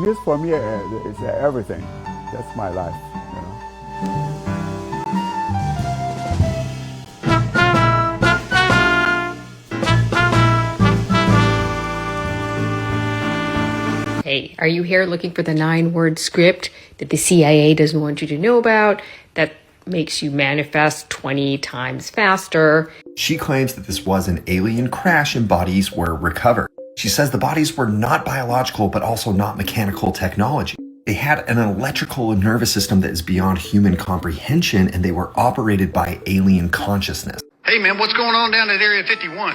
Music for me is everything. That's my life, you know. Hey, are you here looking for the 9-word script that the CIA doesn't want you to know about, that makes you manifest 20 times faster? She claims that this was an alien crash and bodies were recovered. She says the bodies were not biological, but also not mechanical technology. They had an electrical and nervous system that is beyond human comprehension, and they were operated by alien consciousness. Hey man, what's going on down at Area 51?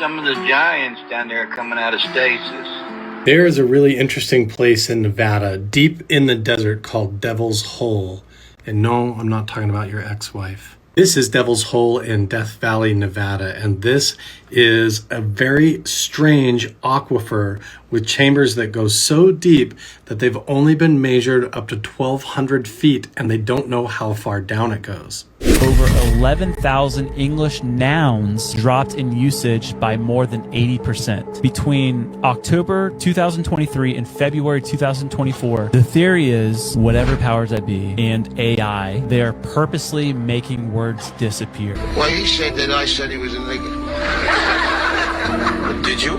Some of the giants down there are coming out of stasis. There is a really interesting place in Nevada, deep in the desert, called Devil's Hole. And no, I'm not talking about your ex-wife. This is Devil's Hole in Death Valley, Nevada, and this is a very strange aquifer with chambers that go so deep that they've only been measured up to 1,200 feet, and they don't know how far down it goes. Over 11,000 English nouns dropped in usage by more than 80%. Between October 2023 and February 2024, the theory is whatever powers that be and AI, they are purposely making words disappear. Well, he said that I said he was a nigger. Did you? Sure.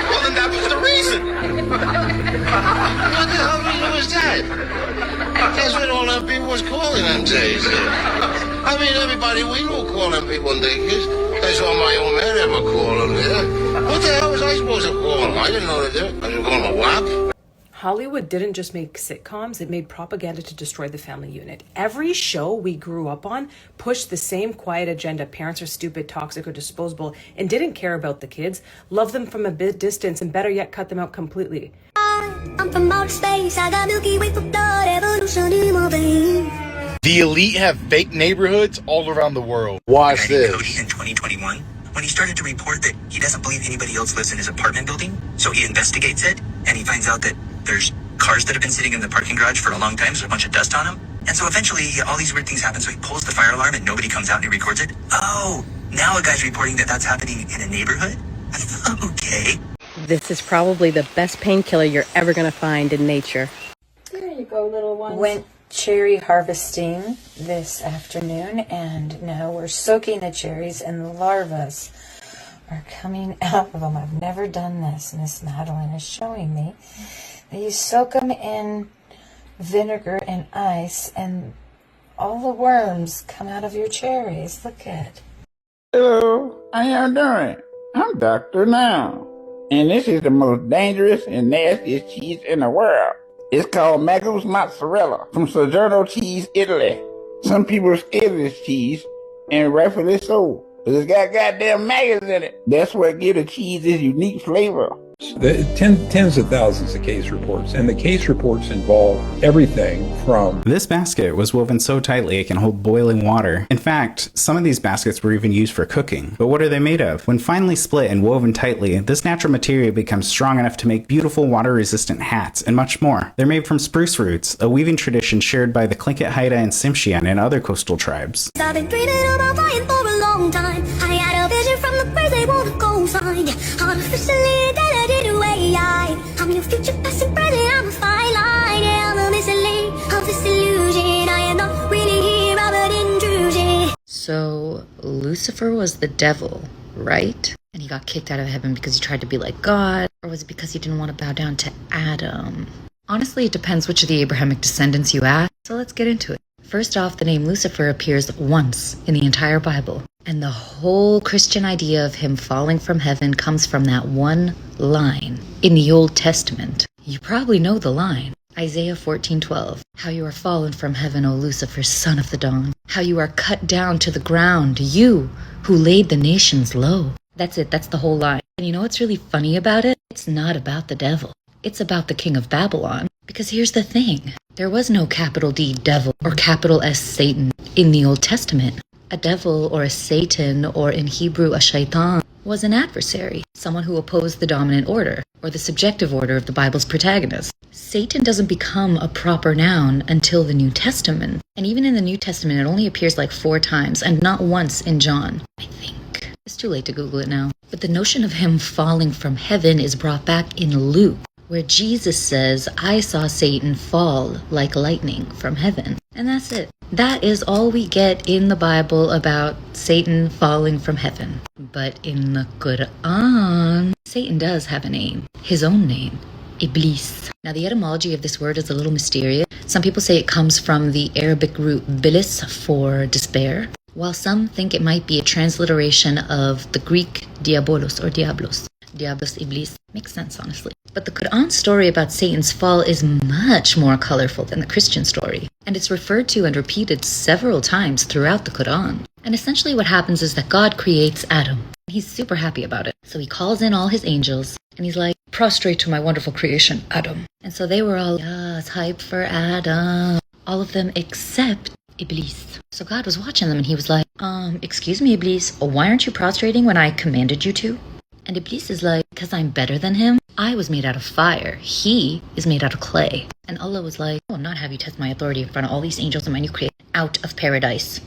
Well, then that was the reason. What the hell reason was that? That's what all them people was calling them days. I mean, everybody we know call them people niggas. That's all my old man ever called them there. What the hell was I supposed to call them? I didn't know that. I was calling them a wop. Hollywood didn't just make sitcoms, it made propaganda to destroy the family unit. Every show we grew up on pushed the same quiet agenda. Parents are stupid, toxic, or disposable, and didn't care about the kids, loved them from a bit distance, and better yet, cut them out completely. I'm from outer space, I got Milky Way for blood, evolution in my veins. The elite have fake neighborhoods all around the world. Watch this. Cody in 2021, when he started to report that he doesn't believe anybody else lives in his apartment building, so he investigates it, and he finds out that there's cars that have been sitting in the parking garage for a long time, so a bunch of dust on them. And so eventually, all these weird things happen, so he pulls the fire alarm and nobody comes out and he records it. Oh, now a guy's reporting that that's happening in a neighborhood? Okay. This is probably the best painkiller you're ever going to find in nature. There you go, little one. Went cherry harvesting this afternoon, and now we're soaking the cherries, and the larvas are coming out of them. I've never done this. Miss Madeline is showing me. You soak them in vinegar and ice, and all the worms come out of your cherries. Look at. Hello, how y'all doing? I'm Dr. Now, and this is the most dangerous and nastiest cheese in the world. It's called Magos Mozzarella from Sojourner Cheese, Italy. Some people are scared of this cheese, and rightfully so, because it's got goddamn maggots in it. That's what gives the cheese its unique flavor. Tens of thousands of case reports, and the case reports involve everything from... This basket was woven so tightly it can hold boiling water. In fact, some of these baskets were even used for cooking. But what are they made of? When finely split and woven tightly, this natural material becomes strong enough to make beautiful water-resistant hats and much more. They're made from spruce roots, a weaving tradition shared by the Tlingit, Haida, and Tsimshian and other coastal tribes. I've been dreaming about flying for a long time. I had a vision from the crazy water coastline. Artificially delegated way I'm your future, past and present, I'm a fine line. Yeah, I'm a mystery of this illusion. I am not really here, but intrusion. So, Lucifer was the devil, right? And he got kicked out of heaven because he tried to be like God? Or was it because he didn't want to bow down to Adam? Honestly, it depends which of the Abrahamic descendants you ask, so let's get into it. First off, the name Lucifer appears once in the entire Bible. And the whole Christian idea of him falling from heaven comes from that one line in the Old Testament. You probably know the line. Isaiah 14:12. How you are fallen from heaven, O Lucifer, son of the dawn. How you are cut down to the ground, you who laid the nations low. That's it. That's the whole line. And you know what's really funny about it? It's not about the devil. It's about the king of Babylon. Because here's the thing. There was no capital D devil or capital S Satan in the Old Testament. A devil or a Satan, or in Hebrew a shaitan, was an adversary, someone who opposed the dominant order, or the subjective order of the Bible's protagonist. Satan doesn't become a proper noun until the New Testament. And even in the New Testament, it only appears like 4 times, and not once in John, I think. It's too late to Google it now. But the notion of him falling from heaven is brought back in Luke, where Jesus says, I saw Satan fall like lightning from heaven. And that's it. That is all we get in the Bible about Satan falling from heaven. But in the Quran, Satan does have a name, his own name, Iblis. Now the etymology of this word is a little mysterious. Some people say it comes from the Arabic root bilis for despair, while some think it might be a transliteration of the Greek diabolos or diablos. Diablos, Iblis. Makes sense, honestly. But the Quran story about Satan's fall is much more colorful than the Christian story, and it's referred to and repeated several times throughout the Quran. And essentially what happens is that God creates Adam. He's super happy about it. So he calls in all his angels, and he's like, prostrate to my wonderful creation, Adam. And so they were all, yes, hype for Adam. All of them except Iblis. So God was watching them, and he was like, excuse me, Iblis, why aren't you prostrating when I commanded you to? And Iblis is like, because I'm better than him. I was made out of fire. He is made out of clay. And Allah was like, I will not have you test my authority in front of all these angels and my new creation out of paradise.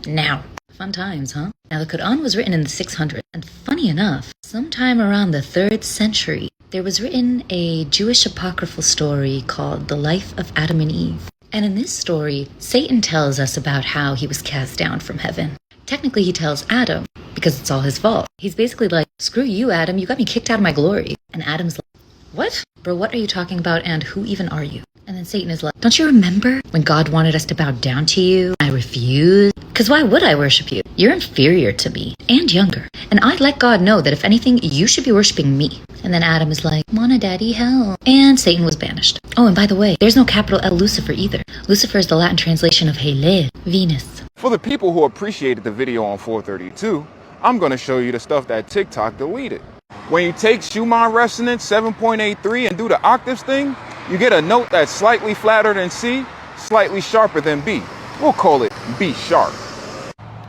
Now. Fun times, huh? Now the Quran was written in the 600s. And funny enough, sometime around the 3rd century, there was written a Jewish apocryphal story called The Life of Adam and Eve. And in this story, Satan tells us about how he was cast down from heaven. Technically, he tells Adam, because it's all his fault. He's basically like, screw you, Adam, you got me kicked out of my glory. And Adam's like, what? Bro, what are you talking about, and who even are you? And then Satan is like, don't you remember when God wanted us to bow down to you? I refused. Because why would I worship you? You're inferior to me, and younger. And I let God know that if anything, you should be worshiping me. And then Adam is like, Mona Daddy, help. And Satan was banished. Oh, and by the way, there's no capital L Lucifer either. Lucifer is the Latin translation of Hele, Venus. For the people who appreciated the video on 432, I'm going to show you the stuff that TikTok deleted. When you take Schumann resonance 7.83 and do the octaves thing, you get a note that's slightly flatter than C, slightly sharper than B. We'll call it B sharp.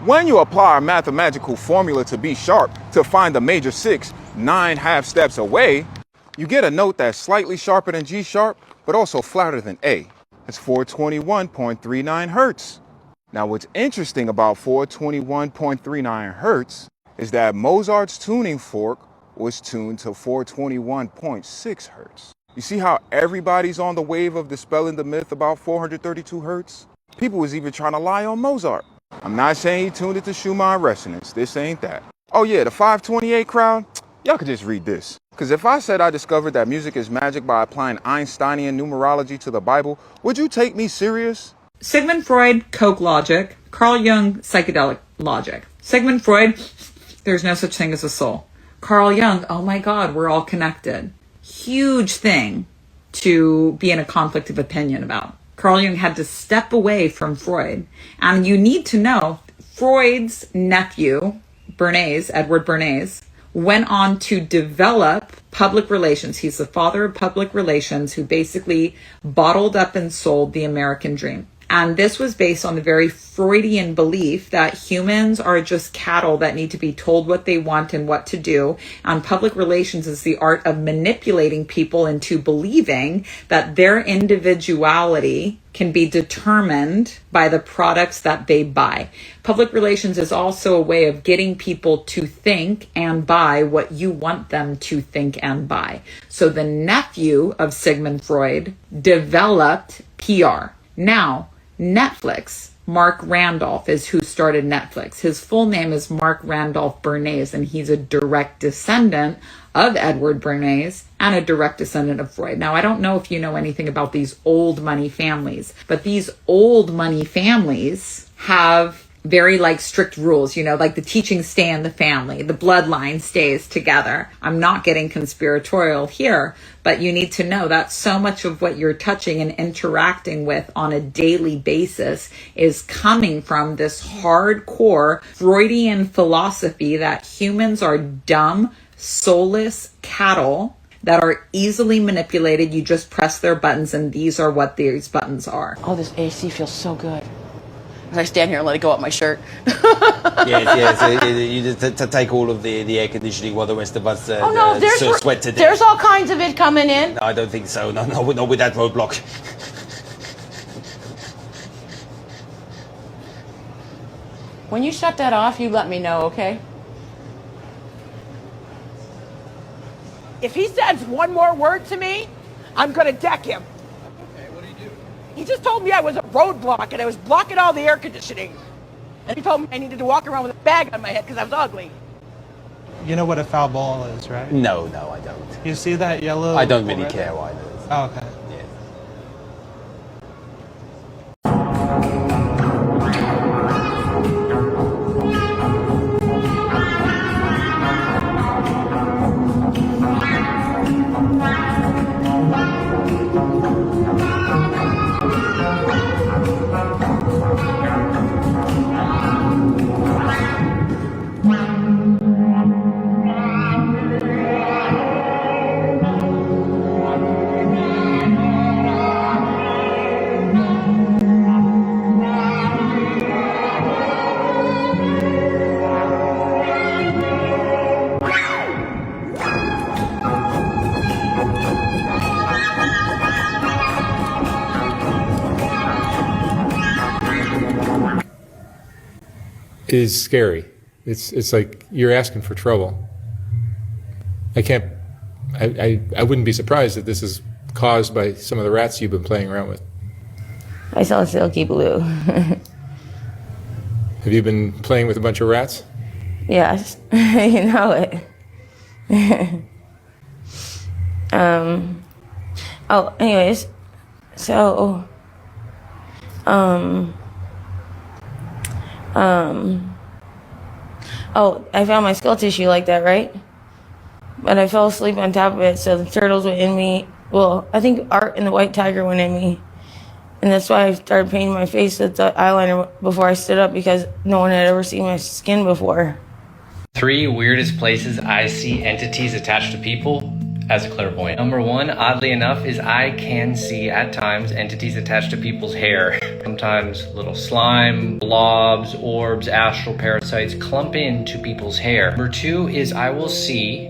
When you apply a mathematical formula to B sharp to find the major 6 9 half steps away, you get a note that's slightly sharper than G sharp, but also flatter than A. It's 421.39 hertz. Now what's interesting about 421.39 hertz is that Mozart's tuning fork was tuned to 421.6 hertz. You see how everybody's on the wave of dispelling the myth about 432 hertz? People was even trying to lie on Mozart. I'm not saying he tuned it to Schumann resonance. This ain't that. Oh yeah, the 528 crowd, y'all could just read this. Because if I said I discovered that music is magic by applying Einsteinian numerology to the Bible, would you take me serious? Sigmund Freud, Coke logic. Carl Jung, psychedelic logic. Sigmund Freud, there's no such thing as a soul. Carl Jung, oh my God, we're all connected. Huge thing to be in a conflict of opinion about. Carl Jung had to step away from Freud. And you need to know, Freud's nephew, Bernays, Edward Bernays, went on to develop public relations. He's the father of public relations who basically bottled up and sold the American dream. And this was based on the very Freudian belief that humans are just cattle that need to be told what they want and what to do. And public relations is the art of manipulating people into believing that their individuality can be determined by the products that they buy. Public relations is also a way of getting people to think and buy what you want them to think and buy. So the nephew of Sigmund Freud developed PR. Now, Netflix, Mark Randolph is who started Netflix. His full name is Mark Randolph Bernays, and he's a direct descendant of Edward Bernays and a direct descendant of Freud. Now, I don't know if you know anything about these old money families, but these old money families have very strict rules, like the teachings stay in the family, the bloodline stays together. I'm not getting conspiratorial here, but you need to know that so much of what you're touching and interacting with on a daily basis is coming from this hardcore Freudian philosophy that humans are dumb, soulless cattle that are easily manipulated. You just press their buttons, and these are what these buttons are. Oh, this AC feels so good. As I stand here and let it go up my shirt. yes. You just to take all of the air conditioning while the rest of us sweat to death. There's all kinds of it coming in. No, I don't think so. No, not with that roadblock. When you shut that off, you let me know, okay? If he says one more word to me, I'm gonna deck him. Okay, what do you do? He just told me I was a roadblock and I was blocking all the air conditioning. And he told me I needed to walk around with a bag on my head because I was ugly. You know what a foul ball is, right? No, I don't. You see that yellow? I don't really care what it is. Oh, okay. Is scary. It's like you're asking for trouble. I wouldn't be surprised that this is caused by some of the rats you've been playing around with. I saw Silky Blue. Have you been playing with a bunch of rats? Yes, you know it. Oh, anyways, so, oh, I found my skull tissue like that, right? But I fell asleep on top of it, so the turtles went in me. Well, I think Art and the White Tiger went in me. And that's why I started painting my face with the eyeliner before I stood up, because no one had ever seen my skin before. 3 weirdest places I see entities attached to people as a clairvoyant. Number 1, oddly enough, is I can see at times entities attached to people's hair. Sometimes little slime, blobs, orbs, astral parasites clump into people's hair. Number 2 is I will see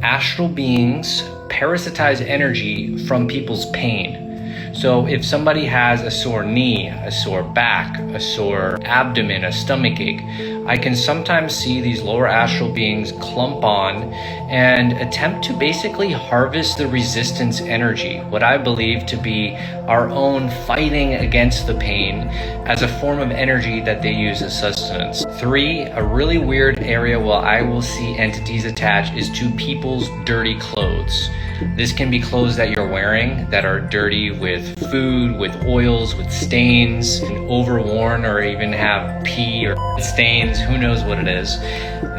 astral beings parasitize energy from people's pain. So if somebody has a sore knee, a sore back, a sore abdomen, a stomach ache, I can sometimes see these lower astral beings clump on and attempt to basically harvest the resistance energy, what I believe to be our own fighting against the pain, as a form of energy that they use as sustenance. 3, a really weird area where I will see entities attached is to people's dirty clothes. This can be clothes that you're wearing that are dirty with food, with oils, with stains, overworn, or even have pee or stains, who knows what it is.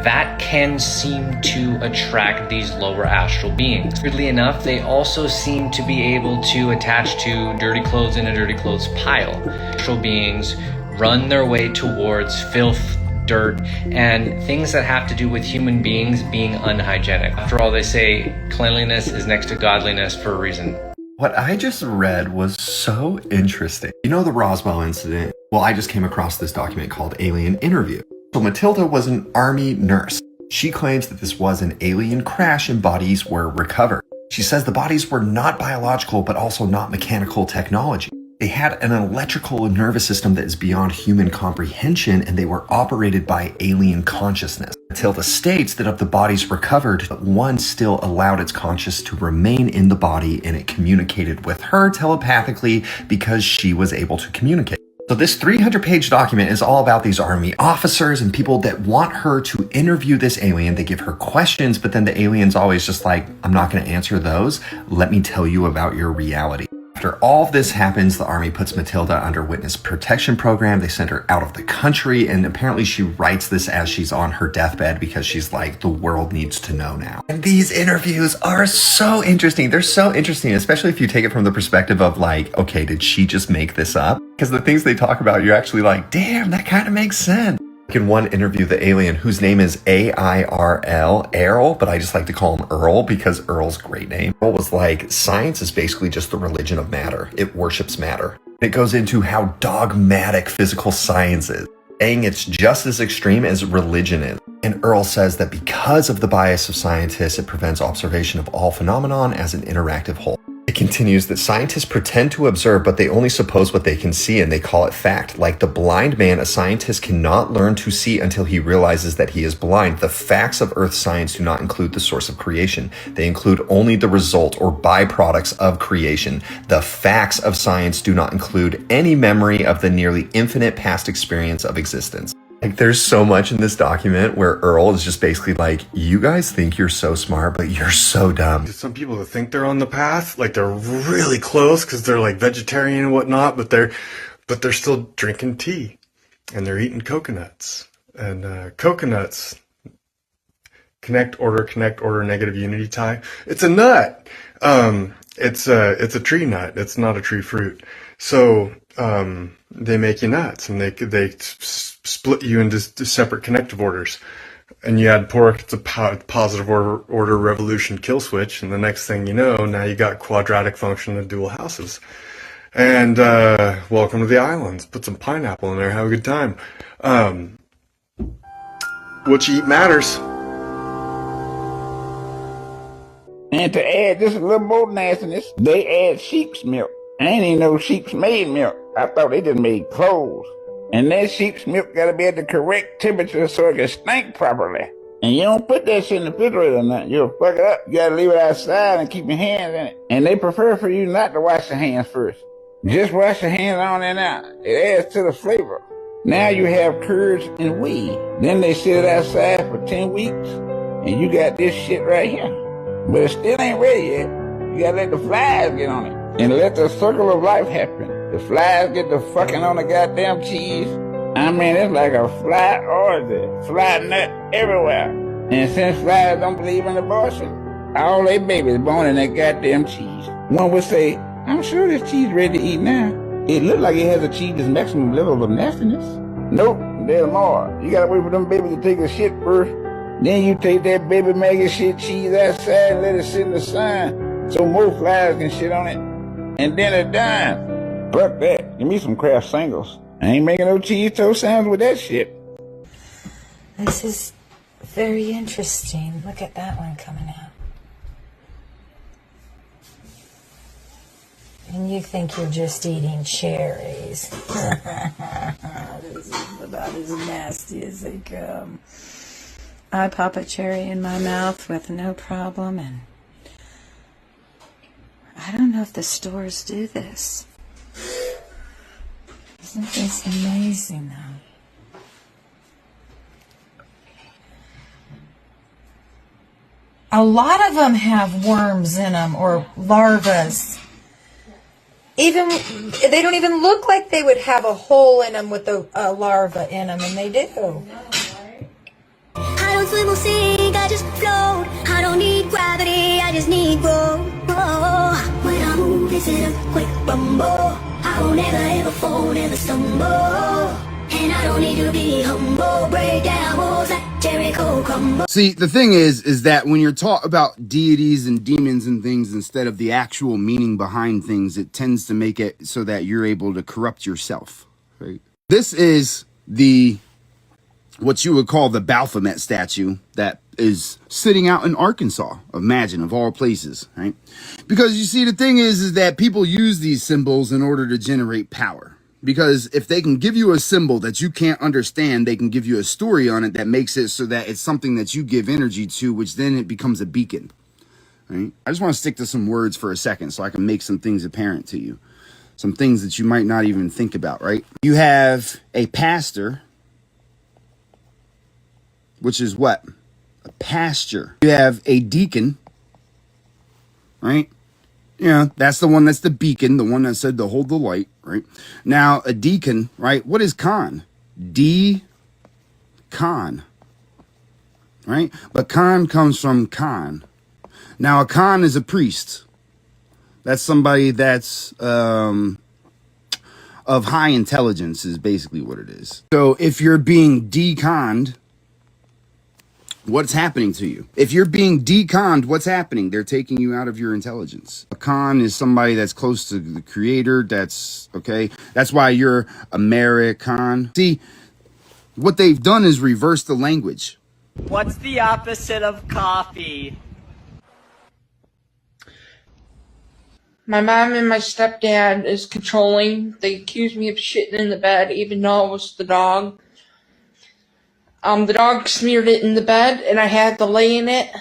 That can seem to attract these lower astral beings. Weirdly enough, they also seem to be able to attach to dirty clothes in a dirty clothes pile. Astral beings run their way towards filth, dirt, and things that have to do with human beings being unhygienic. After all, they say cleanliness is next to godliness for a reason. What I just read was so interesting. You know the Roswell incident? Well, I just came across this document called Alien Interview. So Matilda was an army nurse. She claims that this was an alien crash and bodies were recovered. She says the bodies were not biological, but also not mechanical technology. They had an electrical nervous system that is beyond human comprehension, and they were operated by alien consciousness. Matilda states that of the bodies recovered, one still allowed its conscious to remain in the body, and it communicated with her telepathically because she was able to communicate. So this 300-page document is all about these army officers and people that want her to interview this alien. They give her questions, but then the alien's always just like, I'm not going to answer those. Let me tell you about your reality. After all of this happens, the army puts Matilda under witness protection program. They send her out of the country, and apparently she writes this as she's on her deathbed because she's like, the world needs to know now. And these interviews are so interesting. They're so interesting, especially if you take it from the perspective of like, okay, did she just make this up? Because the things they talk about, you're actually like, damn, that kind of makes sense. In one interview, the alien, whose name is A-I-R-L, Earl, but I just like to call him Earl because Earl's a great name. Earl was like, science is basically just the religion of matter. It worships matter. It goes into how dogmatic physical science is, saying it's just as extreme as religion is. And Earl says that because of the bias of scientists, it prevents observation of all phenomenon as an interactive whole. It continues that scientists pretend to observe, but they only suppose what they can see, and they call it fact. Like the blind man, a scientist cannot learn to see until he realizes that he is blind. The facts of Earth science do not include the source of creation. They include only the result or byproducts of creation. The facts of science do not include any memory of the nearly infinite past experience of existence. Like, there's so much in this document where Earl is just basically like, you guys think you're so smart, but you're so dumb. Some people that think they're on the path, like they're really close because they're like vegetarian and whatnot, but they're still drinking tea and they're eating coconuts. And coconuts, connect order, negative unity tie. It's a nut. It's a tree nut. It's not a tree fruit. So they make you nuts, and they split you into separate connective orders. And you add pork, it's a positive order revolution kill switch, and the next thing you know, now you got quadratic function of dual houses. And welcome to the islands. Put some pineapple in there, have a good time. What you eat matters. And to add just a little more nastiness, they add sheep's milk. I ain't even know sheep's made milk. I thought they just made clothes. And that sheep's milk gotta be at the correct temperature so it can stink properly. And you don't put that shit in the refrigerator or nothing. You'll fuck it up. You gotta leave it outside and keep your hands in it. And they prefer for you not to wash your hands first. Just wash your hands on and out. It adds to the flavor. Now you have curds and whey. Then they sit it outside for 10 weeks. And you got this shit right here. But it still ain't ready yet. You gotta let the flies get on it. And let the circle of life happen. The flies get to fucking on the goddamn cheese. I mean, it's like a fly orgy. Fly nut everywhere. And since flies don't believe in abortion, all they babies born in that goddamn cheese. One would say, I'm sure this cheese ready to eat now. It look like it has achieved its maximum level of nastiness. Nope, there's more. You gotta wait for them babies to take a shit first. Then you take that baby maggot shit cheese outside and let it sit in the sun so more flies can shit on it. And then it's done. Fuck that. Give me some Kraft singles. I ain't making no cheese toast sounds with that shit. This is very interesting. Look at that one coming out. And you think you're just eating cherries. This is about as nasty as they come. I pop a cherry in my mouth with no problem, and I don't know if the stores do this. Isn't this amazing, though? A lot of them have worms in them, or larvas. Even they don't even look like they would have a hole in them with a larva in them, and they do. I don't swim or sink, I just float. I don't need gravity, I just need growth. When I move, it's in a quick rumble. I won't ever fall, never stumble. And I don't need to be humble. Break down walls like Jericho crumble. See, the thing is that when you're taught about deities and demons and things instead of the actual meaning behind things, it tends to make it so that you're able to corrupt yourself, right? This is what you would call the Baphomet statue that is sitting out in Arkansas, imagine, of all places, right? Because you see, the thing is that people use these symbols in order to generate power. Because if they can give you a symbol that you can't understand, they can give you a story on it that makes it so that it's something that you give energy to, which then it becomes a beacon, right? I just want to stick to some words for a second so I can make some things apparent to you. Some things that you might not even think about, right? You have a pastor, which is what? A pasture. You have a deacon, right? Yeah, that's the one that's the beacon, the one that said to hold the light, right? Now, a deacon, right? What is con? Con, right? But con comes from con. Now, a con is a priest. That's somebody that's of high intelligence is basically what it is. So if you're being deconned, what's happening to you? If you're being deconned, what's happening? They're taking you out of your intelligence. A con is somebody that's close to the creator. That's okay. That's why you're American. See, what they've done is reverse the language. What's the opposite of coffee? My mom and my stepdad is controlling. They accuse me of shitting in the bed, even though it was the dog. The dog smeared it in the bed, and I had to lay in it.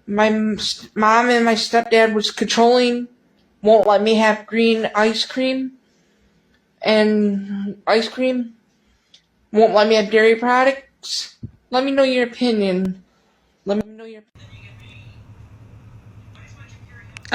My mom and my stepdad was controlling, won't let me have green ice cream, won't let me have dairy products. Let me know your opinion.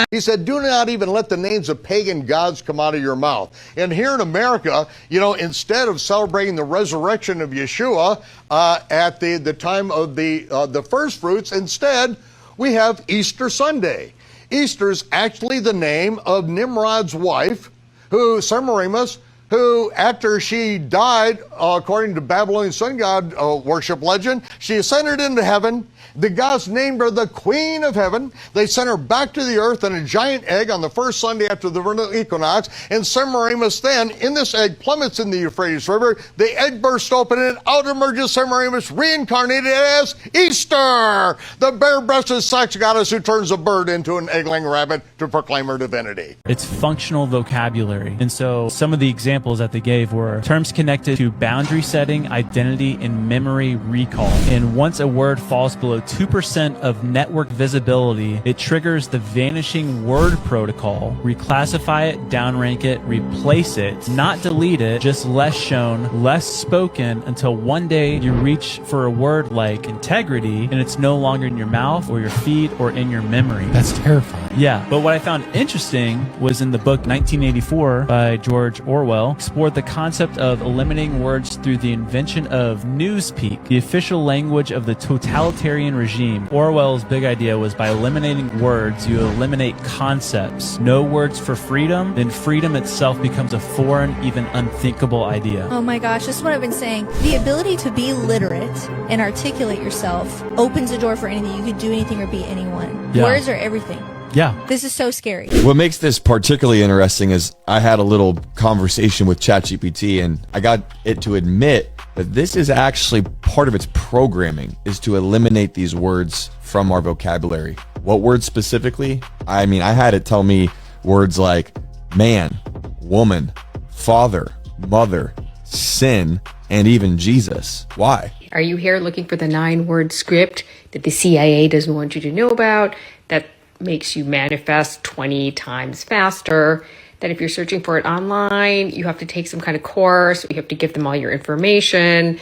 He said, do not even let the names of pagan gods come out of your mouth. And here in America, instead of celebrating the resurrection of Yeshua at the time of the first fruits, instead we have Easter Sunday. Easter's actually the name of Nimrod's wife, Semiramis, who, after she died, according to Babylonian sun god worship legend, she ascended into heaven. The gods named her the Queen of Heaven. They sent her back to the earth in a giant egg on the first Sunday after the vernal equinox. And Semiramis then, in this egg, plummets in the Euphrates River. The egg bursts open and out emerges Semiramis, reincarnated as Easter, the bare-breasted sex goddess who turns a bird into an egg-laying rabbit to proclaim her divinity. It's functional vocabulary. And so some of the examples that they gave were terms connected to boundary setting, identity, and memory recall. And once a word falls below 2% of network visibility, it triggers the vanishing word protocol. Reclassify it, downrank it, replace it, not delete it, just less shown, less spoken, until one day you reach for a word like integrity and it's no longer in your mouth or your feed or in your memory. That's terrifying. Yeah, but what I found interesting was in the book 1984 by George Orwell, explored the concept of eliminating words through the invention of newspeak, the official language of the totalitarian regime. Orwell's big idea was by eliminating words, you eliminate concepts. No words for freedom, then freedom itself becomes a foreign, even unthinkable idea. Oh my gosh, this is what I've been saying. The ability to be literate and articulate yourself opens the door for anything. You could do anything or be anyone. Yeah. Words are everything. Yeah. This is so scary. What makes this particularly interesting is I had a little conversation with ChatGPT and I got it to admit that this is actually part of its programming, is to eliminate these words from our vocabulary. What words specifically? I mean, I had it tell me words like man, woman, father, mother, sin, and even Jesus. Why? Are you here looking for the 9-word script that the CIA doesn't want you to know about, that makes you manifest 20 times faster, that if you're searching for it online, you have to take some kind of course, you have to give them all your information,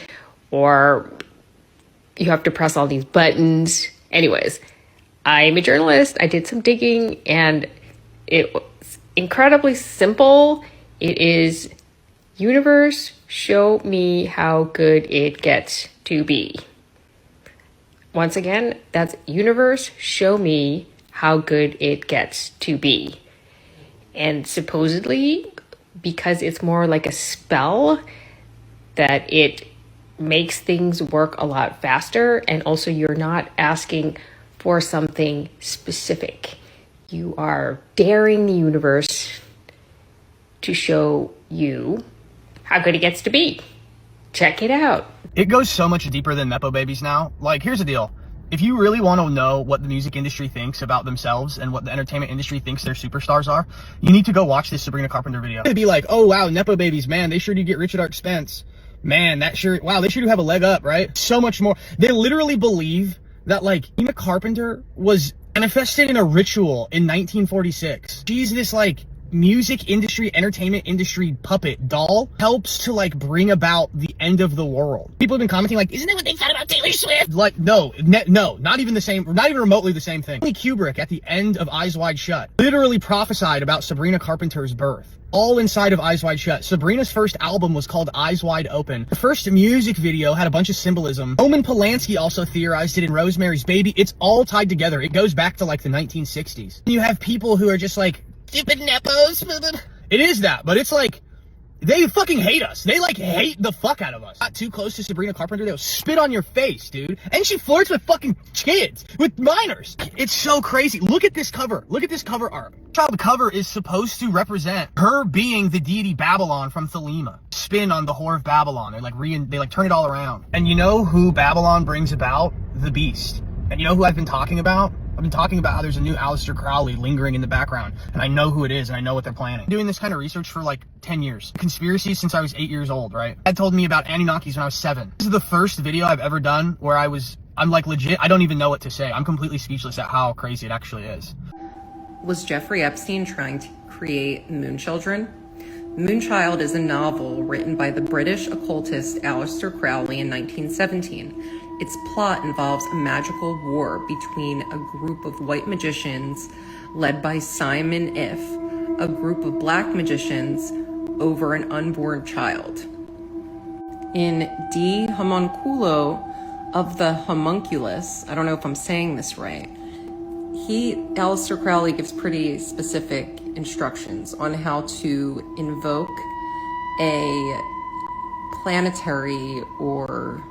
or you have to press all these buttons? Anyways, I'm a journalist. I did some digging and it was incredibly simple. It is universe, show me how good it gets to be. Once again, that's universe, show me how good it gets to be. And supposedly, because it's more like a spell, that it makes things work a lot faster, and also you're not asking for something specific. You are daring the universe to show you how good it gets to be. Check it out. It goes so much deeper than Nepo babies now. Like, here's the deal. If you really want to know what the music industry thinks about themselves and what the entertainment industry thinks their superstars are, you need to go watch this Sabrina Carpenter video. It'd be like, oh wow, Nepo babies, man, they sure do get rich at our expense. Man, they sure do have a leg up, right? So much more. They literally believe that, like, Sabrina Carpenter was manifested in a ritual in 1946. She's this, like, music industry, entertainment industry puppet doll, helps to, like, bring about the end of the world. People have been commenting like, isn't that what they thought about Taylor Swift? Like, no, not even the same, not even remotely the same thing. Stanley Kubrick at the end of Eyes Wide Shut literally prophesied about Sabrina Carpenter's birth. All inside of Eyes Wide Shut. Sabrina's first album was called Eyes Wide Open. The first music video had a bunch of symbolism. Roman Polanski also theorized it in Rosemary's Baby. It's all tied together. It goes back to, like, the 1960s. You have people who are just like, stupid nepos. It is that, but it's like, they fucking hate us. They, like, hate the fuck out of us. Not too close to Sabrina Carpenter, they'll spit on your face, dude. And she flirts with fucking kids, with minors. It's so crazy. Look at this cover. Look at this cover art. The cover is supposed to represent her being the deity Babylon from Thelema. Spin on the whore of Babylon. They turn it all around. And you know who Babylon brings about? The beast. And you know who I've been talking about? I've been talking about how there's a new Aleister Crowley lingering in the background, and I know who it is, and I know what they're planning. Doing this kind of research for like 10 years. Conspiracies since I was 8 years old, right? Dad told me about Anunnakis when I was 7. This is the first video I've ever done where I'm like legit, I don't even know what to say. I'm completely speechless at how crazy it actually is. Was Jeffrey Epstein trying to create Moon Children? Moonchild is a novel written by the British occultist Aleister Crowley in 1917. Its plot involves a magical war between a group of white magicians led by Simon If, a group of black magicians, over an unborn child. In De Homunculo of the Homunculus, I don't know if I'm saying this right, Aleister Crowley gives pretty specific instructions on how to invoke a planetary or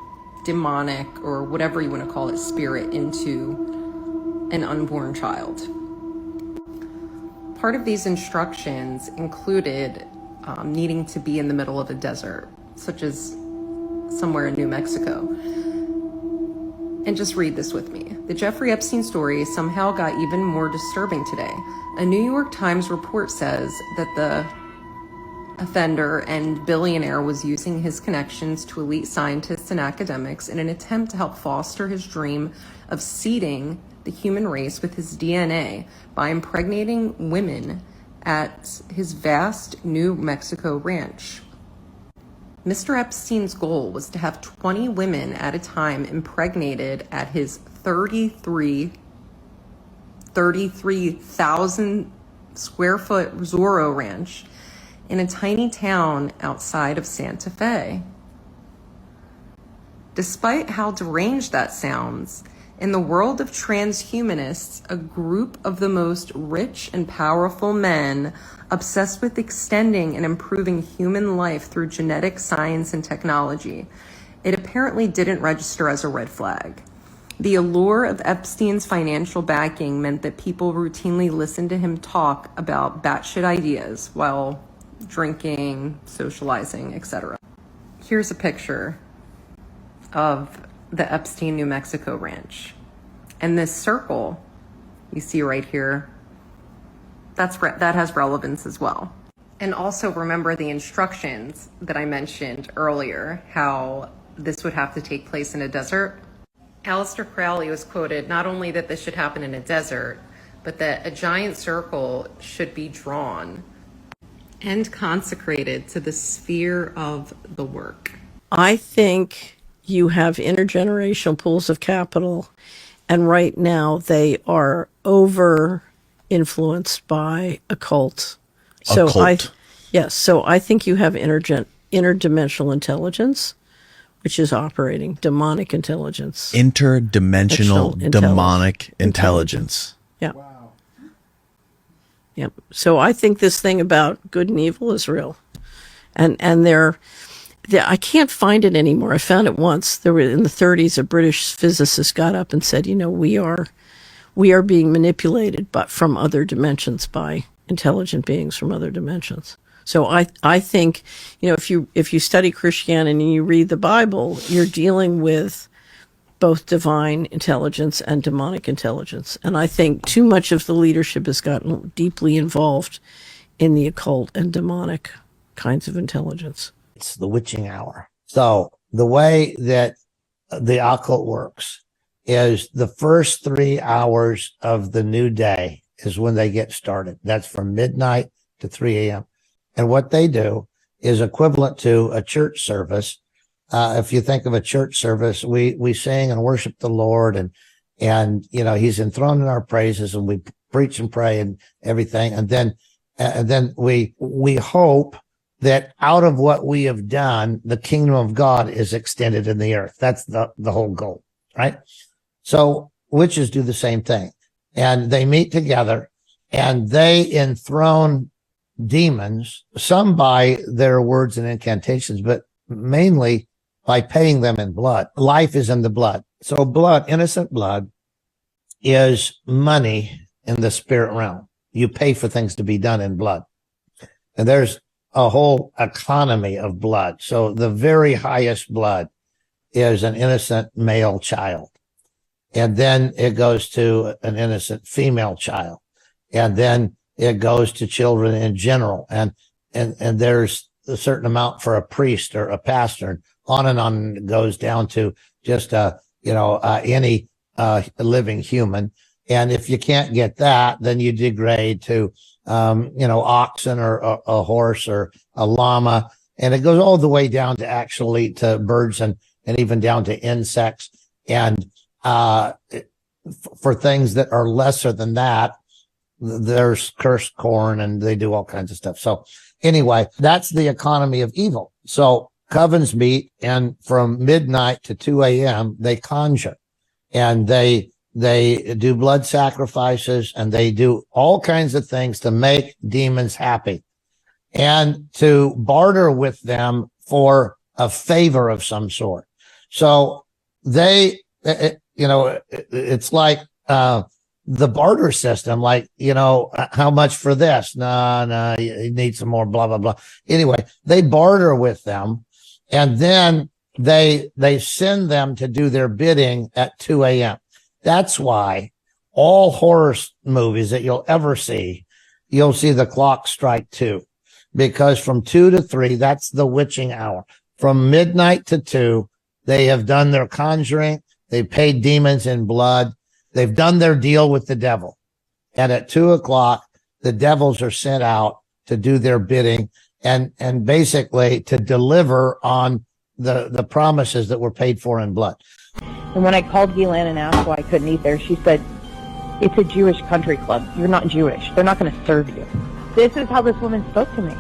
demonic or whatever you want to call it spirit into an unborn child. Part of these instructions included needing to be in the middle of a desert, such as somewhere in New Mexico. And just read this with me. The Jeffrey Epstein story somehow got even more disturbing today. A New York Times report says that the offender and billionaire was using his connections to elite scientists and academics in an attempt to help foster his dream of seeding the human race with his DNA by impregnating women at his vast New Mexico ranch. Mr. Epstein's goal was to have 20 women at a time impregnated at his 33,000 square foot Zorro ranch in a tiny town outside of Santa Fe. Despite how deranged that sounds, in the world of transhumanists, a group of the most rich and powerful men obsessed with extending and improving human life through genetic science and technology, it apparently didn't register as a red flag. The allure of Epstein's financial backing meant that people routinely listened to him talk about batshit ideas while drinking, socializing, etc. Here's a picture of the Epstein, New Mexico ranch. And this circle you see right here, that has relevance as well. And also remember the instructions that I mentioned earlier, how this would have to take place in a desert. Aleister Crowley was quoted not only that this should happen in a desert, but that a giant circle should be drawn and consecrated to the sphere of the work. I think you have intergenerational pools of capital, and right now they are over influenced by occult. So I think you have interdimensional intelligence, which is operating demonic intelligence. Interdimensional demonic intelligence. Yeah. Wow. Yep. So I think this thing about good and evil is real, and I can't find it anymore. I found it once. There were in the 1930s, a British physicist got up and said, we are being manipulated, but from other dimensions by intelligent beings from other dimensions. So I think, if you study Christianity and you read the Bible, you're dealing with both divine intelligence and demonic intelligence. And I think too much of the leadership has gotten deeply involved in the occult and demonic kinds of intelligence. It's the witching hour. So the way that the occult works is the first 3 hours of the new day is when they get started. That's from midnight to 3 a.m. And what they do is equivalent to a church service. If you think of a church service, we sing and worship the Lord and he's enthroned in our praises, and we preach and pray and everything. And then we hope that out of what we have done, the kingdom of God is extended in the earth. That's the whole goal, right? So witches do the same thing, and they meet together and they enthrone demons, some by their words and incantations, but mainly by paying them in blood. Life is in the blood. So blood, innocent blood, is money in the spirit realm. You pay for things to be done in blood. And there's a whole economy of blood. So the very highest blood is an innocent male child. and then it goes to an innocent female child, and then it goes to children in general, and there's a certain amount for a priest or a pastor, and on it goes down to just any living human. And if you can't get that, then you degrade to oxen or a horse or a llama, and it goes all the way down to actually to birds and even down to insects. And for things that are lesser than that, there's cursed corn, and they do all kinds of stuff. So anyway, that's the economy of evil. So covens meet, and from midnight to 2 a.m., they conjure, and they do blood sacrifices, and they do all kinds of things to make demons happy and to barter with them for a favor of some sort. So it's like the barter system, like, how much for this? No, you need some more, blah, blah, blah. Anyway, they barter with them, and then they send them to do their bidding at 2 a.m. That's why all horror movies that you'll ever see, you'll see the clock strike 2, because from 2 to 3, that's the witching hour. From midnight to 2, they have done their conjuring. They've paid demons in blood. They've done their deal with the devil. And at 2 o'clock, the devils are sent out to do their bidding and basically to deliver on the promises that were paid for in blood. And when I called Ghislaine and asked why I couldn't eat there, she said, "It's a Jewish country club. You're not Jewish. They're not going to serve you." This is how this woman spoke to me.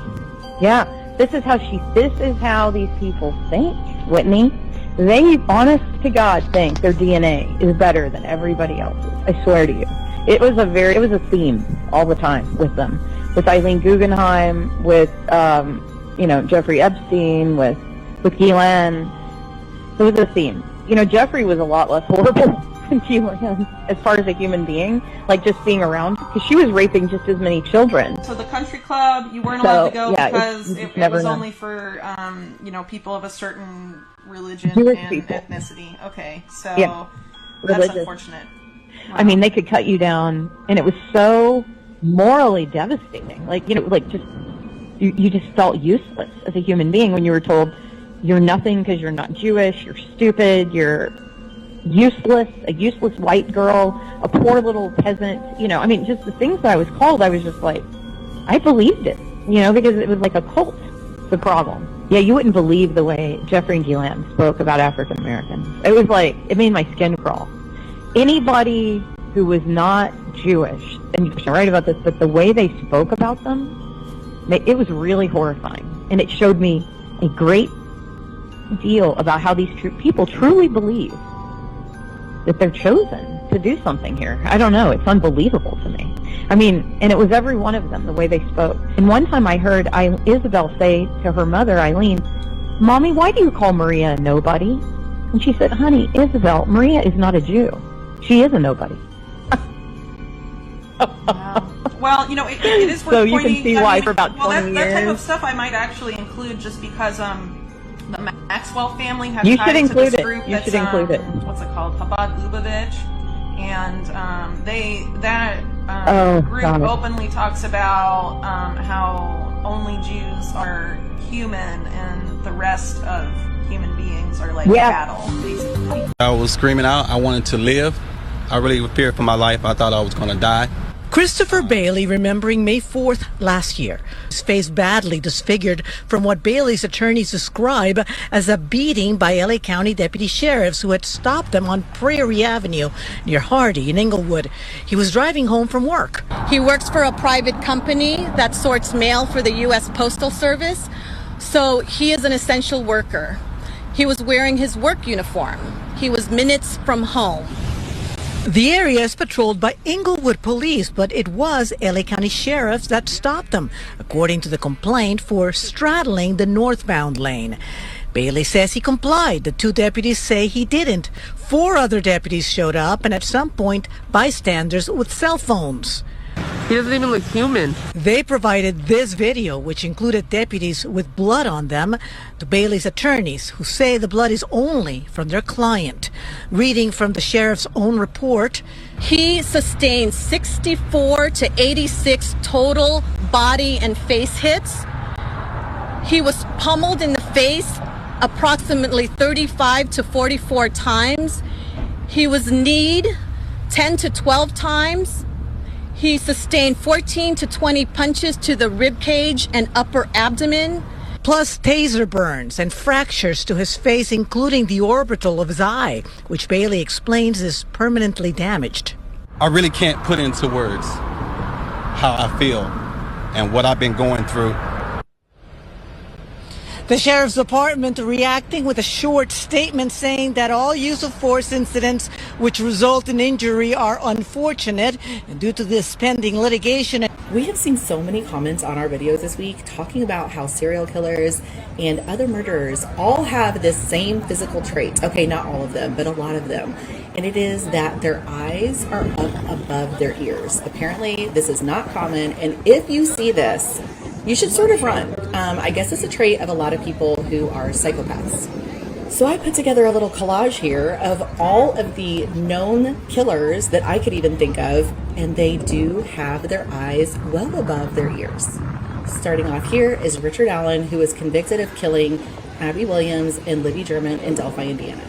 Yeah, this is how these people think, Whitney. They, honest to God, think their DNA is better than everybody else's. I swear to you. It was a theme all the time with them. With Eileen Guggenheim, with, Jeffrey Epstein, with Ghislaine. It was a theme. Jeffrey was a lot less horrible than Ghislaine as far as a human being, like just being around, because she was raping just as many children. So the country club, you weren't allowed to go because it was only for, people of a certain religion Jewish and people. Ethnicity. Okay, so that's religious. Unfortunate. Wow. I mean, they could cut you down, and it was so morally devastating. You just felt useless as a human being when you were told you're nothing because you're not Jewish, you're stupid, you're useless, a useless white girl, a poor little peasant. Just the things that I was called, I was just like, I believed it, because it was like a cult, the problem. Yeah, you wouldn't believe the way Jeffrey and Ghislaine spoke about African Americans. It was like, it made my skin crawl. Anybody who was not Jewish, and you're right about this, but the way they spoke about them, it was really horrifying. And it showed me a great deal about how these people truly believe that they're chosen to do something here. I don't know. It's unbelievable to me. And it was every one of them, the way they spoke. And one time I heard Isabel say to her mother, Eileen, "Mommy, why do you call Maria a nobody?" And she said, "Honey, Isabel, Maria is not a Jew. She is a nobody." Well, it is worth So pointing. you can see why for about 20 that type years. of stuff I might actually include just because the Maxwell family has You ties should to include this it. group You that's, should include it. What's it called? Chabad Lubavitch. And group God. openly talks about how only Jews are human and the rest of human beings are like cattle, basically. I was screaming out. I wanted to live. I really feared for my life. I thought I was going to die. Christopher Bailey remembering May 4th last year. His face badly disfigured from what Bailey's attorneys describe as a beating by LA County deputy sheriffs who had stopped them on Prairie Avenue near Hardy in Inglewood. He was driving home from work. He works for a private company that sorts mail for the U.S. Postal Service, so he is an essential worker. He was wearing his work uniform. He was minutes from home. The area is patrolled by Inglewood police, but it was LA County sheriffs that stopped them, according to the complaint, for straddling the northbound lane. Bailey says he complied. The 2 deputies say he didn't. 4 other deputies showed up, and at some point, bystanders with cell phones. He doesn't even look human. They provided this video, which included deputies with blood on them, to Bailey's attorneys, who say the blood is only from their client. Reading from the sheriff's own report, he sustained 64 to 86 total body and face hits. He was pummeled in the face approximately 35 to 44 times. He was kneed 10 to 12 times. He sustained 14 to 20 punches to the rib cage and upper abdomen. Plus taser burns and fractures to his face, including the orbital of his eye, which Bailey explains is permanently damaged. I really can't put into words how I feel and what I've been going through. The sheriff's department reacting with a short statement saying that all use of force incidents which result in injury are unfortunate, and due to this pending litigation. We have seen so many comments on our videos this week talking about how serial killers and other murderers all have this same physical trait. Okay, not all of them, but a lot of them. And it is that their eyes are up above their ears. Apparently, this is not common, and if you see this, you should sort of run. I guess it's a trait of a lot of people who are psychopaths. So I put together a little collage here of all of the known killers that I could even think of, and they do have their eyes well above their ears. Starting off here is Richard Allen, who was convicted of killing Abby Williams and Libby German in Delphi, Indiana.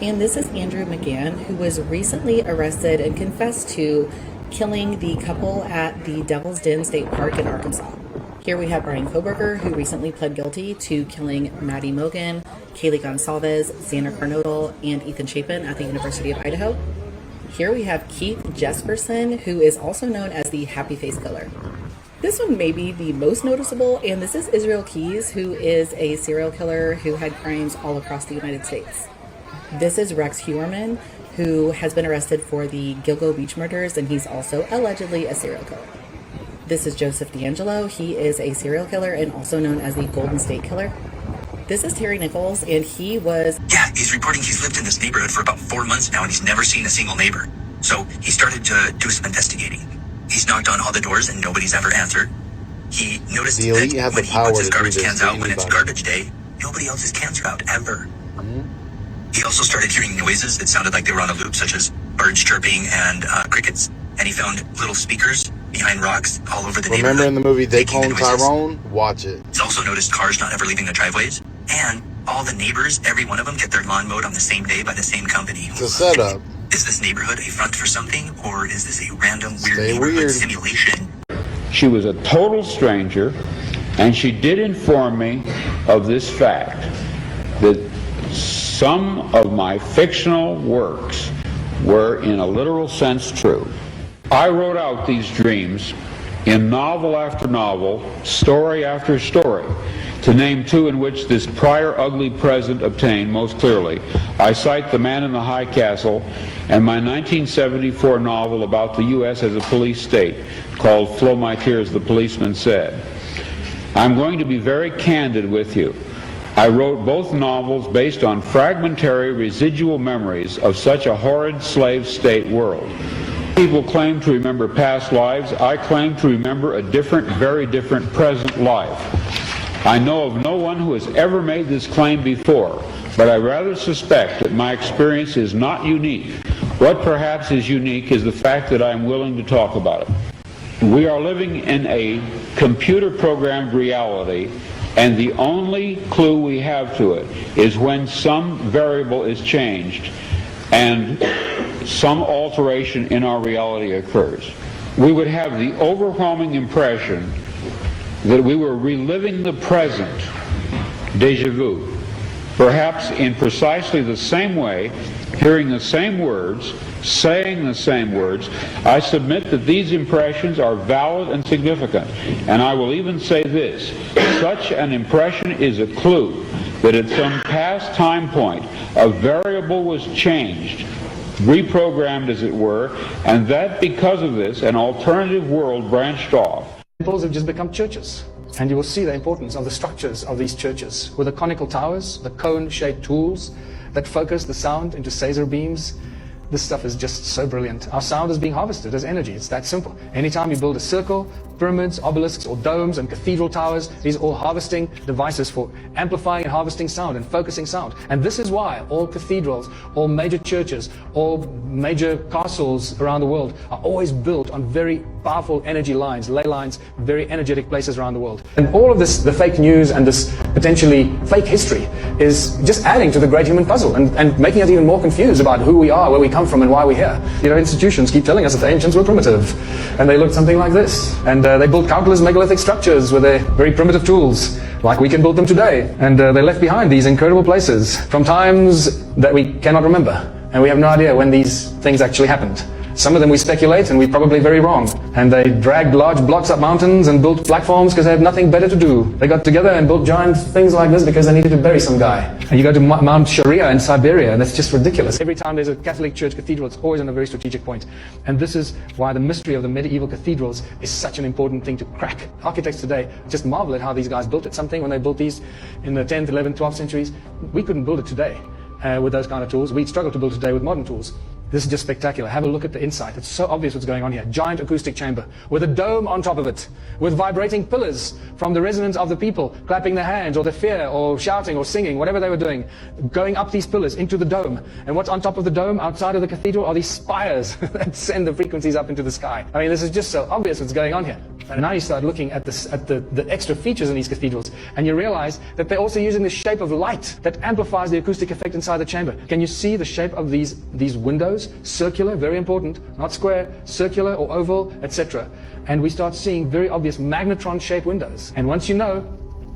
And this is Andrew McGann, who was recently arrested and confessed to killing the couple at the Devil's Den State Park in Arkansas. Here we have Brian Koberger, who recently pled guilty to killing Maddie Mogan, Kaylee Gonsalves, Xander Carnodal, and Ethan Chapin at the University of Idaho. Here we have Keith Jesperson, who is also known as the Happy Face Killer. This one may be the most noticeable, and this is Israel Keys, who is a serial killer who had crimes all across the United States. This is Rex Huerman, who has been arrested for the Gilgo Beach murders, and he's also allegedly a serial killer. This is Joseph D'Angelo. He is a serial killer and also known as the Golden State Killer. This is Terry Nichols, and he was... Yeah, he's reporting he's lived in this neighborhood for about 4 months now, and he's never seen a single neighbor. So he started to do some investigating. He's knocked on all the doors, and nobody's ever answered. He noticed that when he puts his garbage cans out when it's garbage day, nobody else's cans are out, ever. He also started hearing noises that sounded like they were on a loop, such as birds chirping and crickets. And he found little speakers behind rocks all over the neighborhood. Remember in the movie They Clone Tyrone? Watch it. He's also noticed cars not ever leaving their driveways. And all the neighbors, every one of them, get their lawn mowed on the same day by the same company. It's a setup. Is this neighborhood a front for something, or is this a random weird neighborhood simulation? She was a total stranger, and she did inform me of this fact, that some of my fictional works were in a literal sense true. I wrote out these dreams in novel after novel, story after story. To name two in which this prior ugly present obtained most clearly, I cite The Man in the High Castle and my 1974 novel about the U.S. as a police state called Flow My Tears, the Policeman Said. I'm going to be very candid with you. I wrote both novels based on fragmentary residual memories of such a horrid slave state world. People claim to remember past lives. I claim to remember a different, very different present life. I know of no one who has ever made this claim before, but I rather suspect that my experience is not unique. What perhaps is unique is the fact that I am willing to talk about it. We are living in a computer-programmed reality, and the only clue we have to it is when some variable is changed and some alteration in our reality occurs. We would have the overwhelming impression that we were reliving the present, déjà vu, perhaps in precisely the same way, hearing the same words, saying the same words. I submit that these impressions are valid and significant, and I will even say this: such an impression is a clue that at some past time point a variable was changed, reprogrammed as it were, and that because of this an alternative world branched off. Temples have just become churches, and you will see the importance of the structures of these churches, with the conical towers, the cone-shaped tools that focus the sound into Caesar beams. This stuff is just so brilliant. Our sound is being harvested as energy. It's that simple. Anytime you build a circle, pyramids, obelisks, or domes and cathedral towers, these are all harvesting devices for amplifying and harvesting sound and focusing sound. And this is why all cathedrals, all major churches, all major castles around the world are always built on very powerful energy lines, ley lines, very energetic places around the world. And all of this, the fake news and this potentially fake history, is just adding to the great human puzzle and making us even more confused about who we are, where we come from, and why we're here. You know, institutions keep telling us that the ancients were primitive, and they looked something like this. And they built countless megalithic structures with their very primitive tools, like we can build them today. And they left behind these incredible places from times that we cannot remember. And we have no idea when these things actually happened. Some of them we speculate, and we're probably very wrong. And they dragged large blocks up mountains and built platforms because they had nothing better to do. They got together and built giant things like this because they needed to bury some guy. And you go to Mount Sharia in Siberia, and that's just ridiculous. Every time there's a Catholic church cathedral, it's always on a very strategic point. And this is why the mystery of the medieval cathedrals is such an important thing to crack. Architects today just marvel at how these guys built it. Something when they built these in the 10th, 11th, 12th centuries, we couldn't build it today with those kind of tools. We'd struggle to build it today with modern tools. This is just spectacular. Have a look at the inside. It's so obvious what's going on here. Giant acoustic chamber with a dome on top of it, with vibrating pillars from the resonance of the people clapping their hands, or the fear, or shouting, or singing, whatever they were doing, going up these pillars into the dome. And what's on top of the dome outside of the cathedral are these spires that send the frequencies up into the sky. I mean, this is just so obvious what's going on here. And now you start looking at the extra features in these cathedrals, and you realize that they're also using the shape of light that amplifies the acoustic effect inside the chamber. Can you see the shape of these windows? Circular, very important, not square, circular or oval, etc. And we start seeing very obvious magnetron-shaped windows. And once you know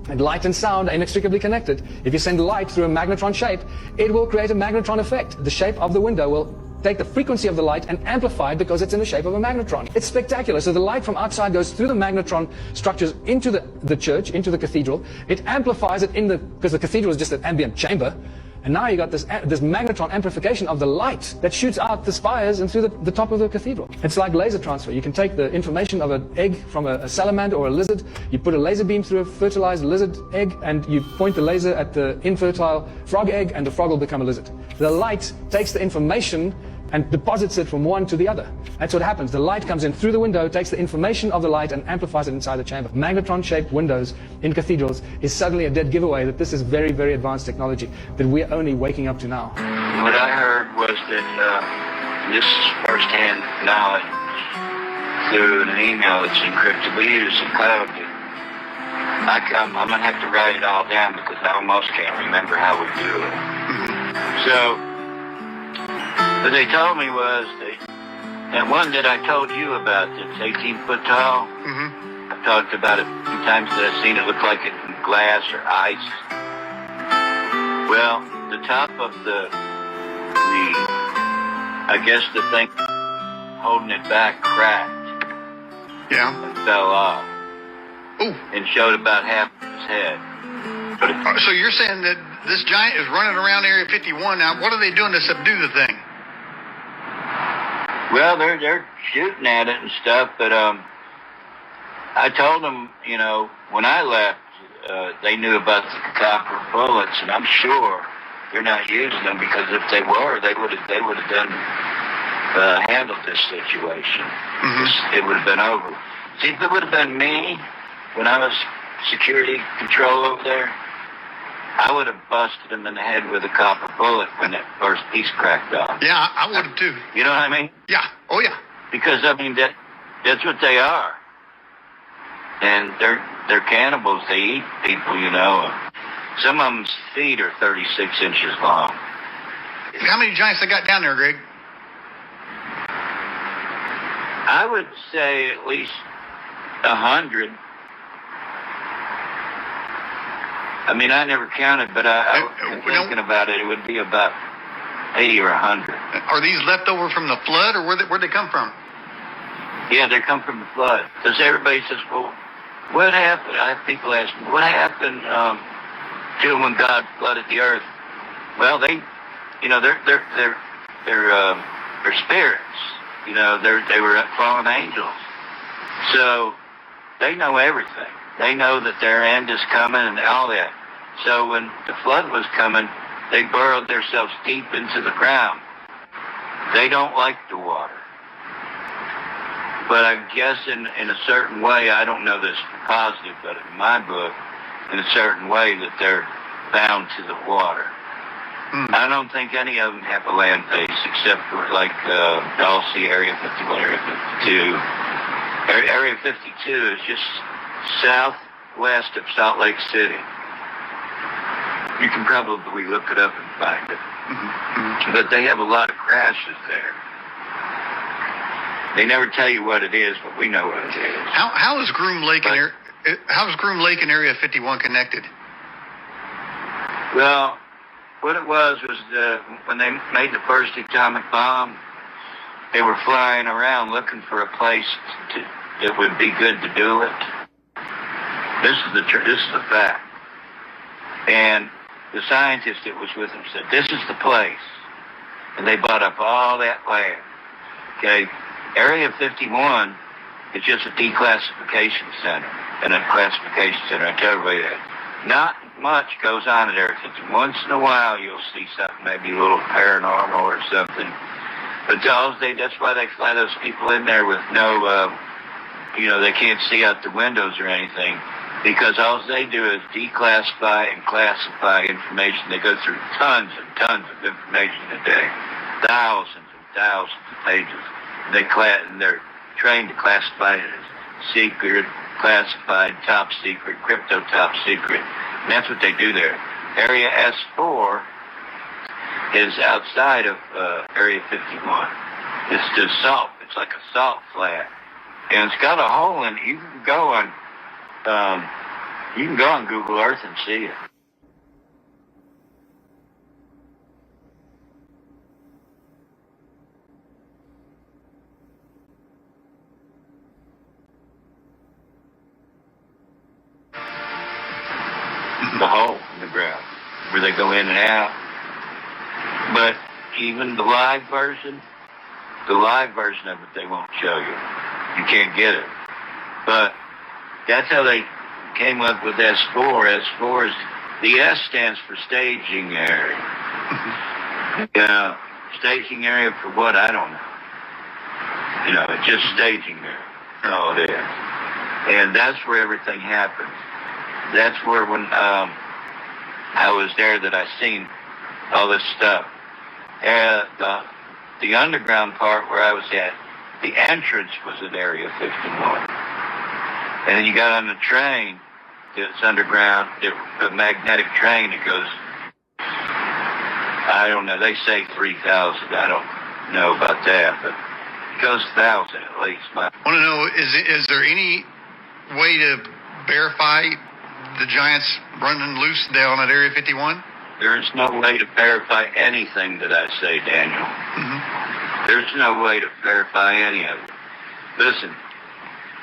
that light and sound are inextricably connected, if you send light through a magnetron shape, it will create a magnetron effect. The shape of the window will take the frequency of the light and amplify it because it's in the shape of a magnetron. It's spectacular. So the light from outside goes through the magnetron structures into the church, into the cathedral. It amplifies it because the cathedral is just an ambient chamber. And now you got this magnetron amplification of the light that shoots out the spires and through the top of the cathedral. It's like laser transfer. You can take the information of an egg from a salamander or a lizard, you put a laser beam through a fertilized lizard egg, and you point the laser at the infertile frog egg, and the frog will become a lizard. The light takes the information and deposits it from one to the other. That's what happens. The light comes in through the window, takes the information of the light, and amplifies it inside the chamber. Magnetron-shaped windows in cathedraals is suddenly a dead giveaway that this is very, very advanced technology that we're only waking up to now. What I heard was that this is first-hand knowledge through an email that's encrypted. We use some cloud. I'm going to have to write it all down because I almost can't remember how we do it. So, what they told me was that one that I told you about that's 18 foot tall. I've talked about it a few times that I've seen it look like it in glass or ice. Well, the top of I guess the thing holding it back cracked. Yeah. And fell off. Ooh. And showed about half of his head. So you're saying that this giant is running around Area 51 now. What are they doing to subdue the thing? Well, they're shooting at it and stuff, but I told them, when I left, they knew about the copper bullets, and I'm sure they're not using them because if they were, they would have done handled this situation. It would have been over. See, if it would have been me when I was security control over there, I would have busted him in the head with a copper bullet when that first piece cracked off. Yeah, I would have too. You know what I mean? Yeah. Oh, yeah. Because, that's what they are. And they're cannibals. They eat people, Some of them's feet are 36 inches long. How many giants they got down there, Greg? I would say at least 100. I never counted, but I was thinking about it. It would be about 80 or 100. Are these left over from the flood, or where'd they come from? Yeah, they come from the flood. Because everybody says, well, what happened? I have people ask me, what happened to when God flooded the earth? Well, they're spirits. They were fallen angels. So they know everything. They know that their end is coming and all that. So when the flood was coming, they burrowed themselves deep into the ground. They don't like the water. But I guess in a certain way, I don't know this positive, but in my book, in a certain way that they're bound to the water. I don't think any of them have a land base except for like Dulce, Area 51, Area 52. Area 52 is just southwest of Salt Lake City. You can probably look it up and find it. But they have a lot of crashes there. They never tell you what it is, but we know what it is. How is Groom Lake and Area 51 connected? Well, what it was when they made the first atomic bomb, they were flying around looking for a place that would be good to do it. This is the fact. And the scientist that was with them said, "This is the place," and they bought up all that land. Okay, Area 51 is just a declassification center and a classification center. I tell everybody that. Not much goes on at Area 51. Once in a while, you'll see something, maybe a little paranormal or something. But that's why they fly those people in there with no, they can't see out the windows or anything. Because all they do is declassify and classify information. They go through tons and tons of information a day, thousands and thousands of pages. And they're trained to classify it as secret, classified, top secret, crypto top secret. And that's what they do there. Area S4 is outside of Area 51. It's just salt. It's like a salt flat, and it's got a hole in it. You can go on Google Earth and see it. The hole in the ground where they go in and out. But even the live version of it, they won't show you. You can't get it. But that's how they came up with S4. S4 is, the S stands for staging area. Staging area for what? I don't know. It's just staging area. Oh, it is. And that's where everything happens. That's where when I was there that I seen all this stuff. The underground part where I was at, the entrance was at Area 51. And then you got on the train that's underground, a magnetic train that goes, I don't know, they say 3,000. I don't know about that, but it goes 1,000 at least. I want to know, is there any way to verify the giants running loose down at Area 51? There is no way to verify anything that I say, Daniel. There's no way to verify any of it. Listen,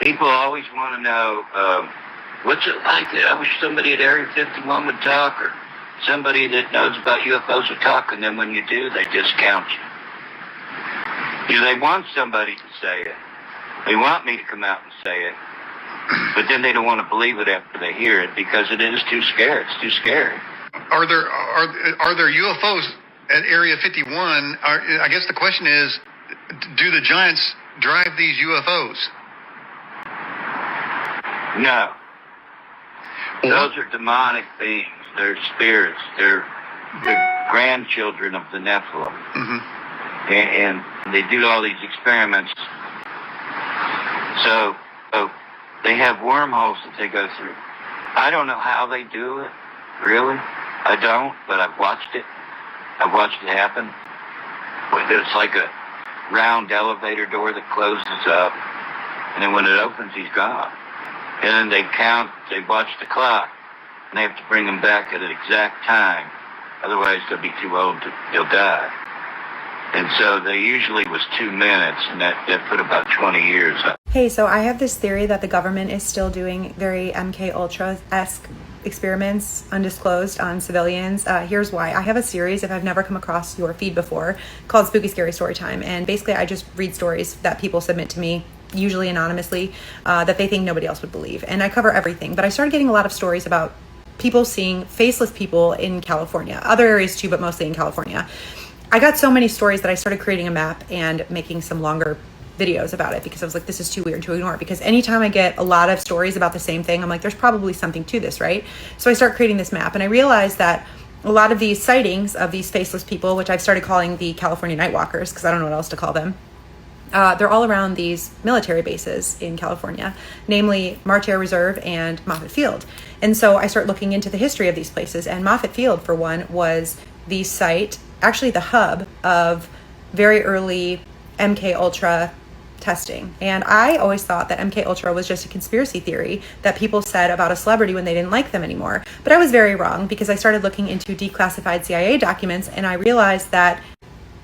people always want to know, what's it like? I wish somebody at Area 51 would talk, or somebody that knows about UFOs would talk, and then when you do, they discount you. They want somebody to say it. They want me to come out and say it. But then they don't want to believe it after they hear it because it is too scary. It's too scary. Are there UFOs at Area 51? I guess the question is, do the giants drive these UFOs? No. Those are demonic beings. They're spirits. They're the grandchildren of the Nephilim. And they do all these experiments. So they have wormholes that they go through. I don't know how they do it, really. I don't, but I've watched it. I've watched it happen. It's like a round elevator door that closes up, and then when it opens, he's gone. And then they watch the clock, and they have to bring him back at an exact time. Otherwise, they'll be too old, they'll die. And so they usually was 2 minutes, and that put about 20 years up. Hey, so I have this theory that the government is still doing very MK Ultra-esque experiments undisclosed on civilians. Here's why. I have a series, if I've never come across your feed before, called Spooky Scary Storytime. And basically I just read stories that people submit to me, usually anonymously, that they think nobody else would believe. And I cover everything. But I started getting a lot of stories about people seeing faceless people in California. Other areas too, but mostly in California. I got so many stories that I started creating a map and making some longer videos about it, because I was like, this is too weird to ignore. Because anytime I get a lot of stories about the same thing, I'm like, there's probably something to this, right? So I start creating this map, and I realized that a lot of these sightings of these faceless people, which I've started calling the California Nightwalkers, because I don't know what else to call them, they're all around these military bases in California, namely March Air Reserve and Moffett Field. And so I start looking into the history of these places, and Moffett Field, for one, was the site, actually the hub of very early MK Ultra testing. And I always thought that MK Ultra was just a conspiracy theory that people said about a celebrity when they didn't like them anymore. But I was very wrong, because I started looking into declassified CIA documents, and I realized that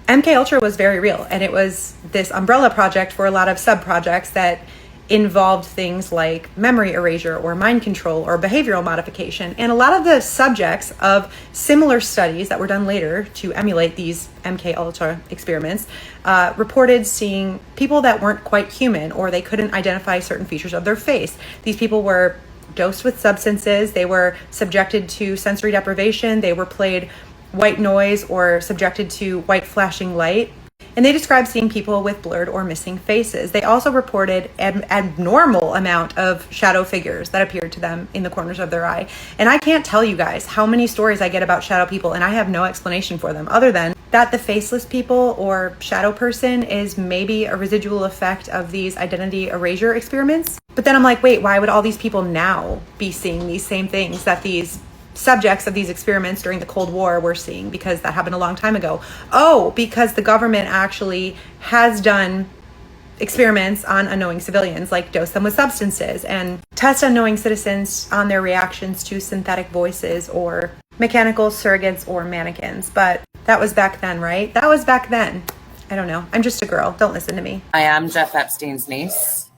MK Ultra was very real, and it was this umbrella project for a lot of sub-projects that involved things like memory erasure or mind control or behavioral modification. And a lot of the subjects of similar studies that were done later to emulate these MK Ultra experiments reported seeing people that weren't quite human, or they couldn't identify certain features of their face. These people were dosed with substances, they were subjected to sensory deprivation, they were played white noise or subjected to white flashing light. And they described seeing people with blurred or missing faces. They also reported an abnormal amount of shadow figures that appeared to them in the corners of their eye. And I can't tell you guys how many stories I get about shadow people, and I have no explanation for them other than that the faceless people or shadow person is maybe a residual effect of these identity erasure experiments. But then I'm like, wait, why would all these people now be seeing these same things that these subjects of these experiments during the Cold War were seeing? Because that happened a long time ago. Oh, because the government actually has done experiments on unknowing civilians, like dose them with substances and test unknowing citizens on their reactions to synthetic voices or mechanical surrogates or mannequins. But that was back then, right? That was back then. I don't know. I'm just a girl. Don't listen to me. I am Jeff Epstein's niece.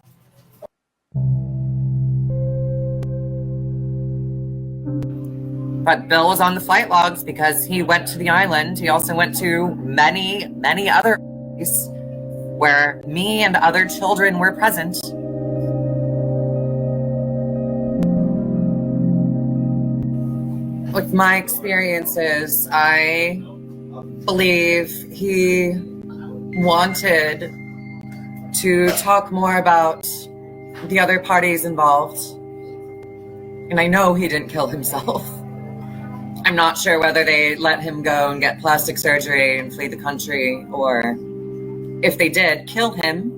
But Bill was on the flight logs because he went to the island. He also went to many, many other places where me and other children were present. With my experiences, I believe he wanted to talk more about the other parties involved. And I know he didn't kill himself. I'm not sure whether they let him go and get plastic surgery and flee the country, or if they did kill him.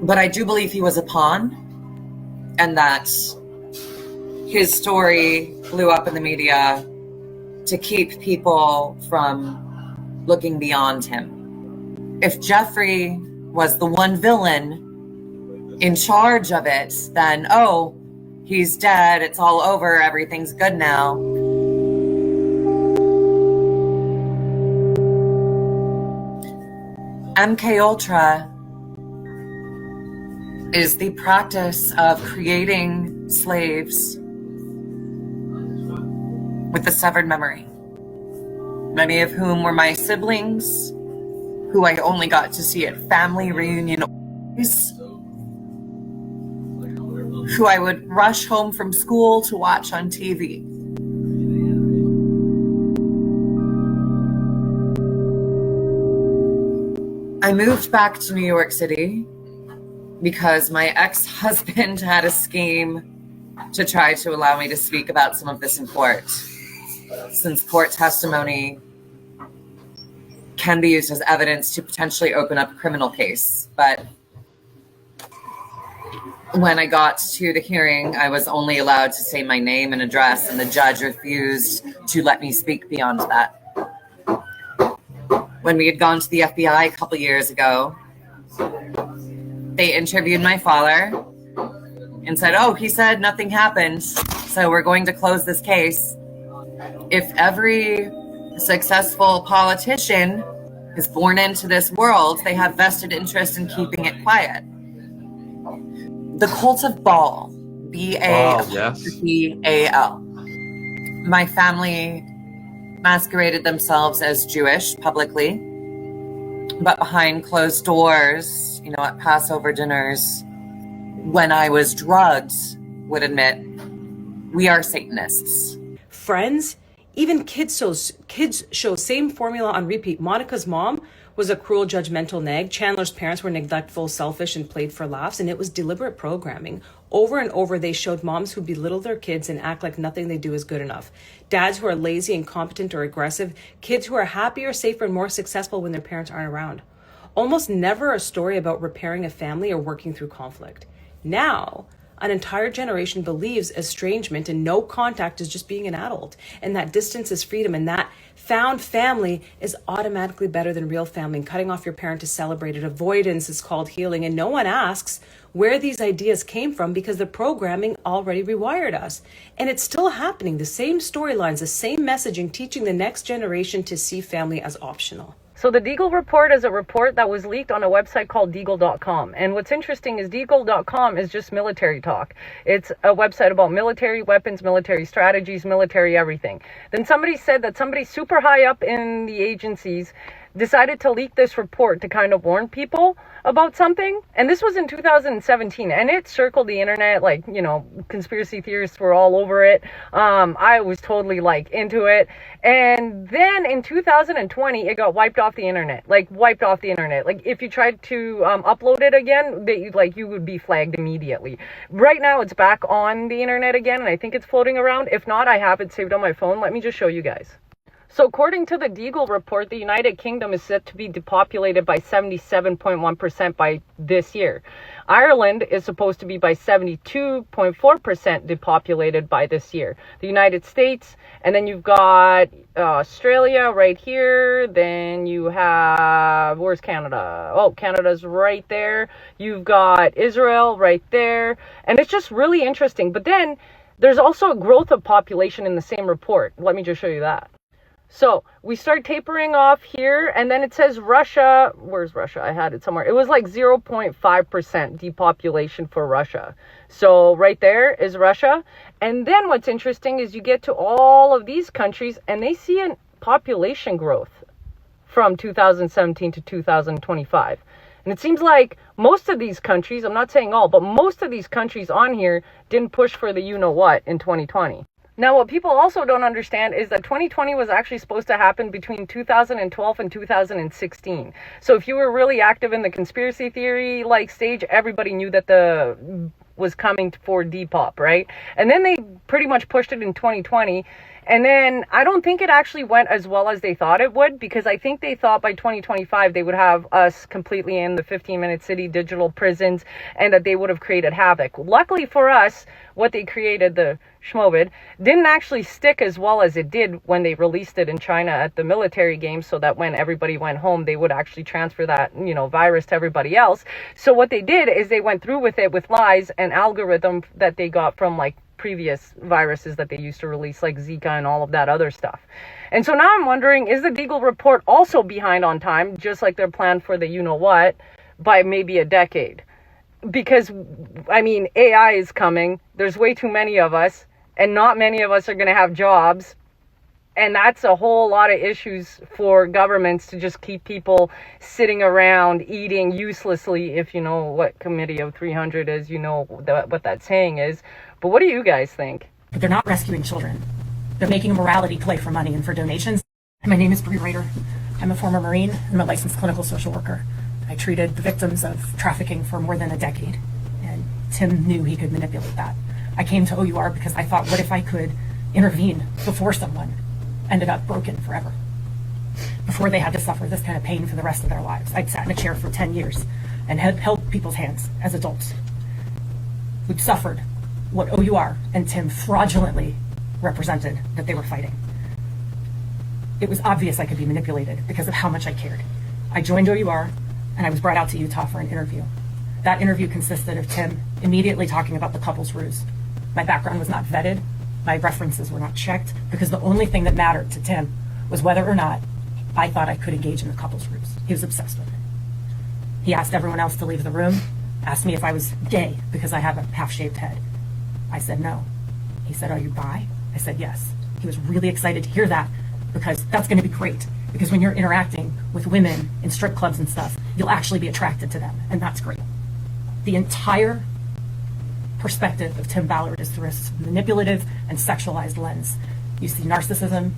But I do believe he was a pawn, and that his story blew up in the media to keep people from looking beyond him. If Jeffrey was the one villain in charge of it, then, oh, he's dead, it's all over, everything's good now. MK Ultra is the practice of creating slaves with a severed memory, many of whom were my siblings, who I only got to see at family reunions, who I would rush home from school to watch on TV. I moved back to New York City because my ex-husband had a scheme to try to allow me to speak about some of this in court, since court testimony can be used as evidence to potentially open up a criminal case. But when I got to the hearing, I was only allowed to say my name and address, and the judge refused to let me speak beyond that. When we had gone to the FBI a couple years ago, they interviewed my father and said, oh, he said nothing happened, so we're going to close this case. If every successful politician is born into this world, they have vested interest in keeping it quiet. The cult of Baal, B-A-L. My family masqueraded themselves as Jewish publicly, but behind closed doors, you know, at Passover dinners, when I was drugged, would admit, we are Satanists. Friends, Even kids show same formula on repeat. Monica's mom was a cruel, judgmental nag. Chandler's parents were neglectful, selfish, and played for laughs, and it was deliberate programming. Over and over, they showed moms who belittle their kids and act like nothing they do is good enough. Dads who are lazy, incompetent, or aggressive. Kids who are happier, safer, and more successful when their parents aren't around. Almost never a story about repairing a family or working through conflict. Now, an entire generation believes estrangement and no contact is just being an adult, and that distance is freedom, and that found family is automatically better than real family, and cutting off your parent is celebrated. Avoidance is called healing, and no one asks where these ideas came from because the programming already rewired us. And it's still happening. The same storylines, the same messaging, teaching the next generation to see family as optional. So the Deagle report is a report that was leaked on a website called Deagle.com. And what's interesting is Deagle.com is just military talk. It's a website about military weapons, military strategies, military everything. Then somebody said that somebody super high up in the agencies decided to leak this report to kind of warn people about something. And this was in 2017, and it circled the internet. Like, you know, conspiracy theorists were all over it. I was totally like into it. And then in 2020, it got wiped off the internet. Like if you tried to upload it again, you would be flagged immediately. Right now it's back on the internet again, and I think it's floating around. If not, I have it saved on my phone. Let me just show you guys. So according to the Deagle report, the United Kingdom is set to be depopulated by 77.1% by this year. Ireland is supposed to be by 72.4% depopulated by this year. The United States, and then you've got Australia right here. Then you have, where's Canada? Oh, Canada's right there. You've got Israel right there. And it's just really interesting. But then there's also a growth of population in the same report. Let me just show you that. So we start tapering off here, and then it says Russia. Where's Russia? I had it somewhere. It was like 0.5% depopulation for Russia. So right there is Russia. And then what's interesting is you get to all of these countries, and they see a population growth from 2017 to 2025. And it seems like most of these countries, I'm not saying all, but most of these countries on here didn't push for the you-know-what in 2020. Now, what people also don't understand is that 2020 was actually supposed to happen between 2012 and 2016. So if you were really active in the conspiracy theory stage, everybody knew that was coming for Depop, right? And then they pretty much pushed it in 2020. And then I don't think it actually went as well as they thought it would, because I think they thought by 2025 they would have us completely in the 15-minute city digital prisons, and that they would have created havoc. Luckily for us, what they created, the Schmovid, didn't actually stick as well as it did when they released it in China at the military games, so that when everybody went home, they would actually transfer that, virus to everybody else. So what they did is they went through with it with lies and algorithm that they got from previous viruses that they used to release, like Zika and all of that other stuff. And so now I'm wondering, is the Deagle report also behind on time, just like their plan for the you-know-what, by maybe a decade? Because, AI is coming. There's way too many of us, and not many of us are going to have jobs. And that's a whole lot of issues for governments to just keep people sitting around eating uselessly. If you know what Committee of 300 is, you know what that saying is. But what do you guys think? But they're not rescuing children. They're making a morality play for money and for donations. My name is Bree Rader. I'm a former Marine. I'm a licensed clinical social worker. I treated the victims of trafficking for more than a decade. And Tim knew he could manipulate that. I came to OUR because I thought, what if I could intervene before someone ended up broken forever? Before they had to suffer this kind of pain for the rest of their lives. I'd sat in a chair for 10 years and had held people's hands as adults who'd suffered what OUR and Tim fraudulently represented that they were fighting. It was obvious I could be manipulated because of how much I cared. I joined OUR and I was brought out to Utah for an interview. That interview consisted of Tim immediately talking about the couple's ruse. My background was not vetted. My references were not checked, because the only thing that mattered to Tim was whether or not I thought I could engage in the couple's ruse. He was obsessed with it. He asked everyone else to leave the room, asked me if I was gay because I have a half-shaved head. I said no. He said, "Are you bi?" I said yes. He was really excited to hear that, because that's going to be great. Because when you're interacting with women in strip clubs and stuff, you'll actually be attracted to them, and that's great. The entire perspective of Tim Ballard is through a manipulative and sexualized lens. You see narcissism,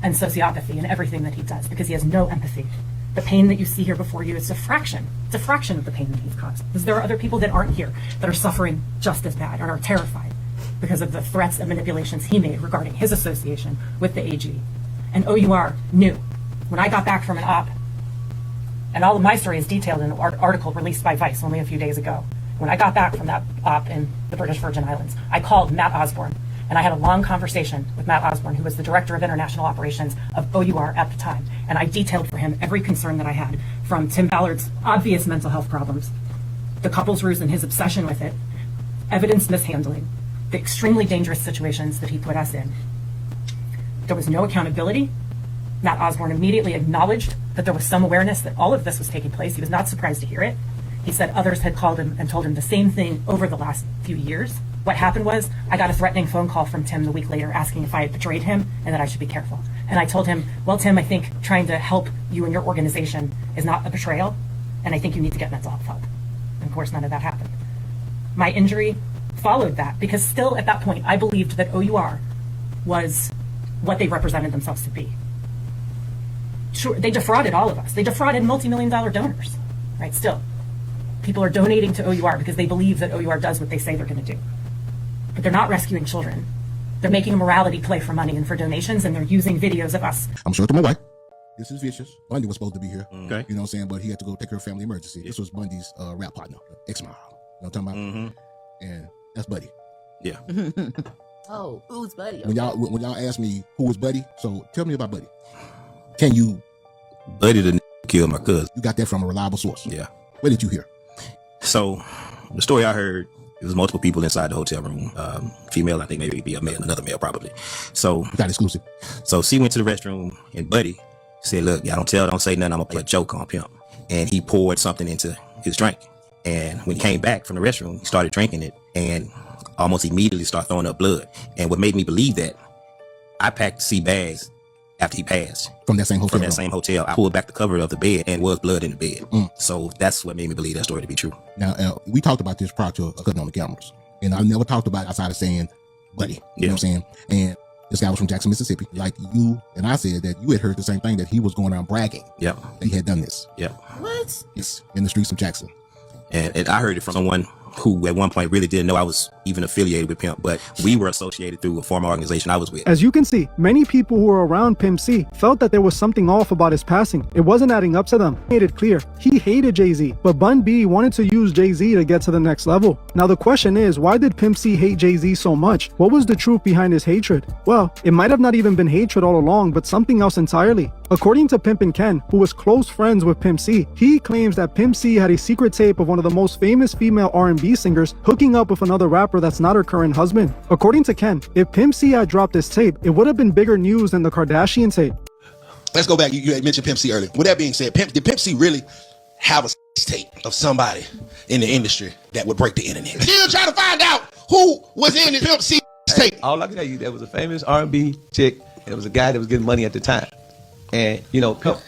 and sociopathy in everything that he does because he has no empathy. The pain that you see here before you is a fraction. It's a fraction of the pain that he's caused. Because there are other people that aren't here that are suffering just as bad and are terrified because of the threats and manipulations he made regarding his association with the AG. And OUR knew. When I got back from an op, and all of my story is detailed in an article released by Vice only a few days ago. When I got back from that op in the British Virgin Islands, I called Matt Osborne, and I had a long conversation with Matt Osborne, who was the Director of International Operations of OUR at the time. And I detailed for him every concern that I had, from Tim Ballard's obvious mental health problems, the couple's ruse and his obsession with it, evidence mishandling, the extremely dangerous situations that he put us in. There was no accountability. Matt Osborne immediately acknowledged that there was some awareness that all of this was taking place. He was not surprised to hear it. He said others had called him and told him the same thing over the last few years. What happened was I got a threatening phone call from Tim the week later asking if I had betrayed him and that I should be careful. And I told him, well, Tim, I think trying to help you and your organization is not a betrayal, and I think you need to get mental health help. And of course, none of that happened. My injury followed that because still at that point, I believed that OUR was what they represented themselves to be. Sure, they defrauded all of us. They defrauded multi-million-dollar donors, right? Still, people are donating to OUR because they believe that OUR does what they say they're going to do. But they're not rescuing children. They're making a morality play for money and for donations, and they're using videos of us. I'm sure to my wife. This is Vicious. Bundy was supposed to be here. Okay. You know what I'm saying? But he had to go take care of family emergency. This was Bundy's rap partner, X-Mile. You know what I'm talking about? And that's Buddy. Yeah. Oh, who's Buddy? When y'all ask me who was Buddy, so tell me about Buddy. Can you? Buddy didn't kill my cousin. You got that from a reliable source. Yeah. Where did you hear? So the story I heard, it was multiple people inside the hotel room. Female, I think maybe be a male, another male probably. So got exclusive. So she went to the restroom and Buddy said, look, y'all don't say nothing. I'm gonna play a joke on Pimp. And he poured something into his drink. And when he came back from the restroom, he started drinking it and almost immediately started throwing up blood. And what made me believe that, I packed sea bags after he passed. From that same hotel? From that same hotel. I pulled back the cover of the bed and was blood in the bed. So that's what made me believe that story to be true. Now, we talked about this prior to cutting on the cameras. And I never talked about it outside of saying, Buddy. You know what I'm saying? And this guy was from Jackson, Mississippi. Like you and I said that you had heard the same thing, that he was going around bragging. Yep. That he had done this. Yep. What? Yes. In the streets of Jackson. And I heard it from someone who at one point really didn't know I was even affiliated with Pimp, but we were associated through a former organization I was with. As you can see, many people who were around Pimp C felt that there was something off about his passing. It wasn't adding up to them. He made it clear he hated Jay-Z, but Bun B wanted to use Jay-Z to get to the next level. Now the question is, why did Pimp C hate Jay-Z so much? What was the truth behind his hatred? Well, it might have not even been hatred all along, but something else entirely. According to Pimpin' Ken, who was close friends with Pimp C, he claims that Pimp C had a secret tape of one of the most famous female R&B singers hooking up with another rapper that's not her current husband. According to Ken, if Pimp C had dropped this tape, it would have been bigger news than the Kardashian tape. Let's go back. You mentioned Pimp C earlier. With that being said, did Pimp C really have a tape of somebody in the industry that would break the internet? Still trying to find out who was in the Pimp C tape. All I can tell you, there was a famous R&B chick, and there was a guy that was getting money at the time. And, you know, Pimp,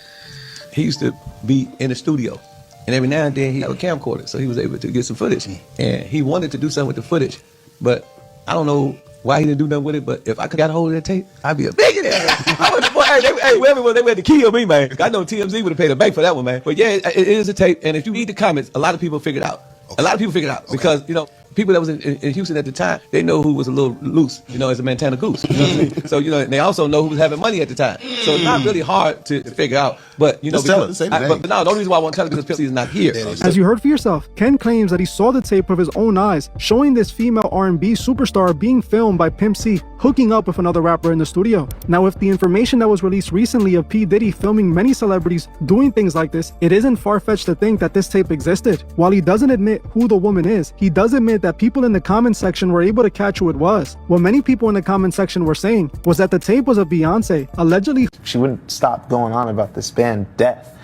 he used to be in the studio. And every now and then he had a camcorder, so he was able to get some footage. And he wanted to do something with the footage. But I don't know why he didn't do nothing with it, but if I could got a hold of that tape, I'd be a billionaire. They had to kill me, man. I know TMZ would have paid a bank for that one, man. But yeah, it is a tape. And if you read the comments, a lot of people figured out. A lot of people figured out because, you know, people that was in Houston at the time, they know who was a little loose, you know, as a Montana goose. You know what I mean? So, you know, they also know who was having money at the time. So it's not really hard to figure out. But, you know, but no, the only reason why I want to tell it is because Pimp C is not here. As you heard for yourself, Ken claims that he saw the tape with his own eyes, showing this female R&B superstar being filmed by Pimp C hooking up with another rapper in the studio. Now, with the information that was released recently of P. Diddy filming many celebrities doing things like this, it isn't far-fetched to think that this tape existed. While he doesn't admit who the woman is, he does admit that people in the comment section were able to catch who it was. What many people in the comment section were saying was that the tape was of Beyonce, allegedly. She wouldn't stop going on about this band Death.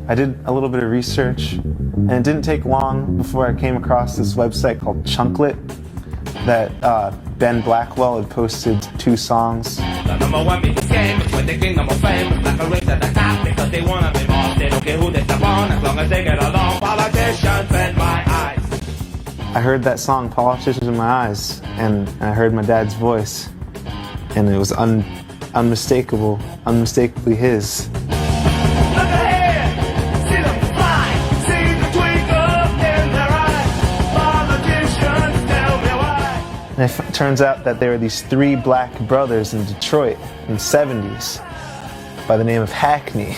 I did a little bit of research, and it didn't take long before I came across this website called Chunklet that Ben Blackwell had posted 2 songs. The number one biggest game is when they kingdom of fame. It's like a race at the top because they want to be boss. They don't care who they step on as long as they get along. Politicians in my eyes. I heard that song, Politicians in My Eyes, and I heard my dad's voice, and it was unmistakable, unmistakably his. And it turns out that there were these 3 black brothers in Detroit in the 70s by the name of Hackney.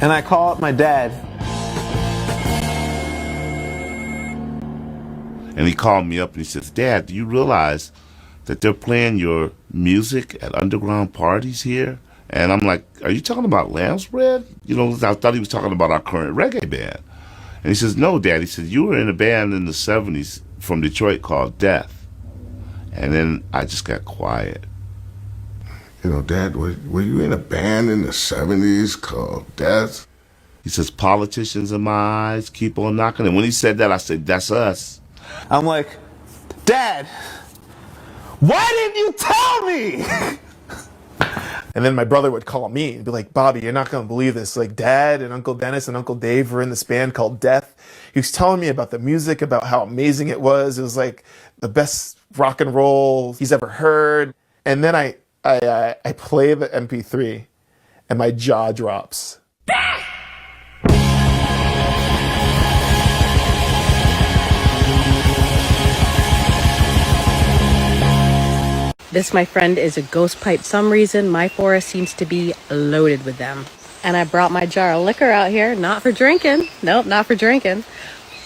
And I call up my dad. And he called me up and he says, Dad, do you realize that they're playing your music at underground parties here? And I'm like, are you talking about Lamb's Bread? You know, I thought he was talking about our current reggae band. And he says, no, Dad. He said, you were in a band in the 70s from Detroit called Death. And then I just got quiet. You know, Dad, were you in a band in the 70s called Death? He says, Politicians in My Eyes, keep on knocking. And when he said that, I said, that's us. I'm like, Dad, why didn't you tell me? And then my brother would call me and be like, Bobby, you're not going to believe this. Like, Dad and Uncle Dennis and Uncle Dave were in this band called Death. He was telling me about the music, about how amazing it was. It was like the best rock and roll he's ever heard. And then I play the MP3 and my jaw drops. This, my friend, is a ghost pipe. For some reason, my forest seems to be loaded with them. And I brought my jar of liquor out here, not for drinking. Nope, not for drinking.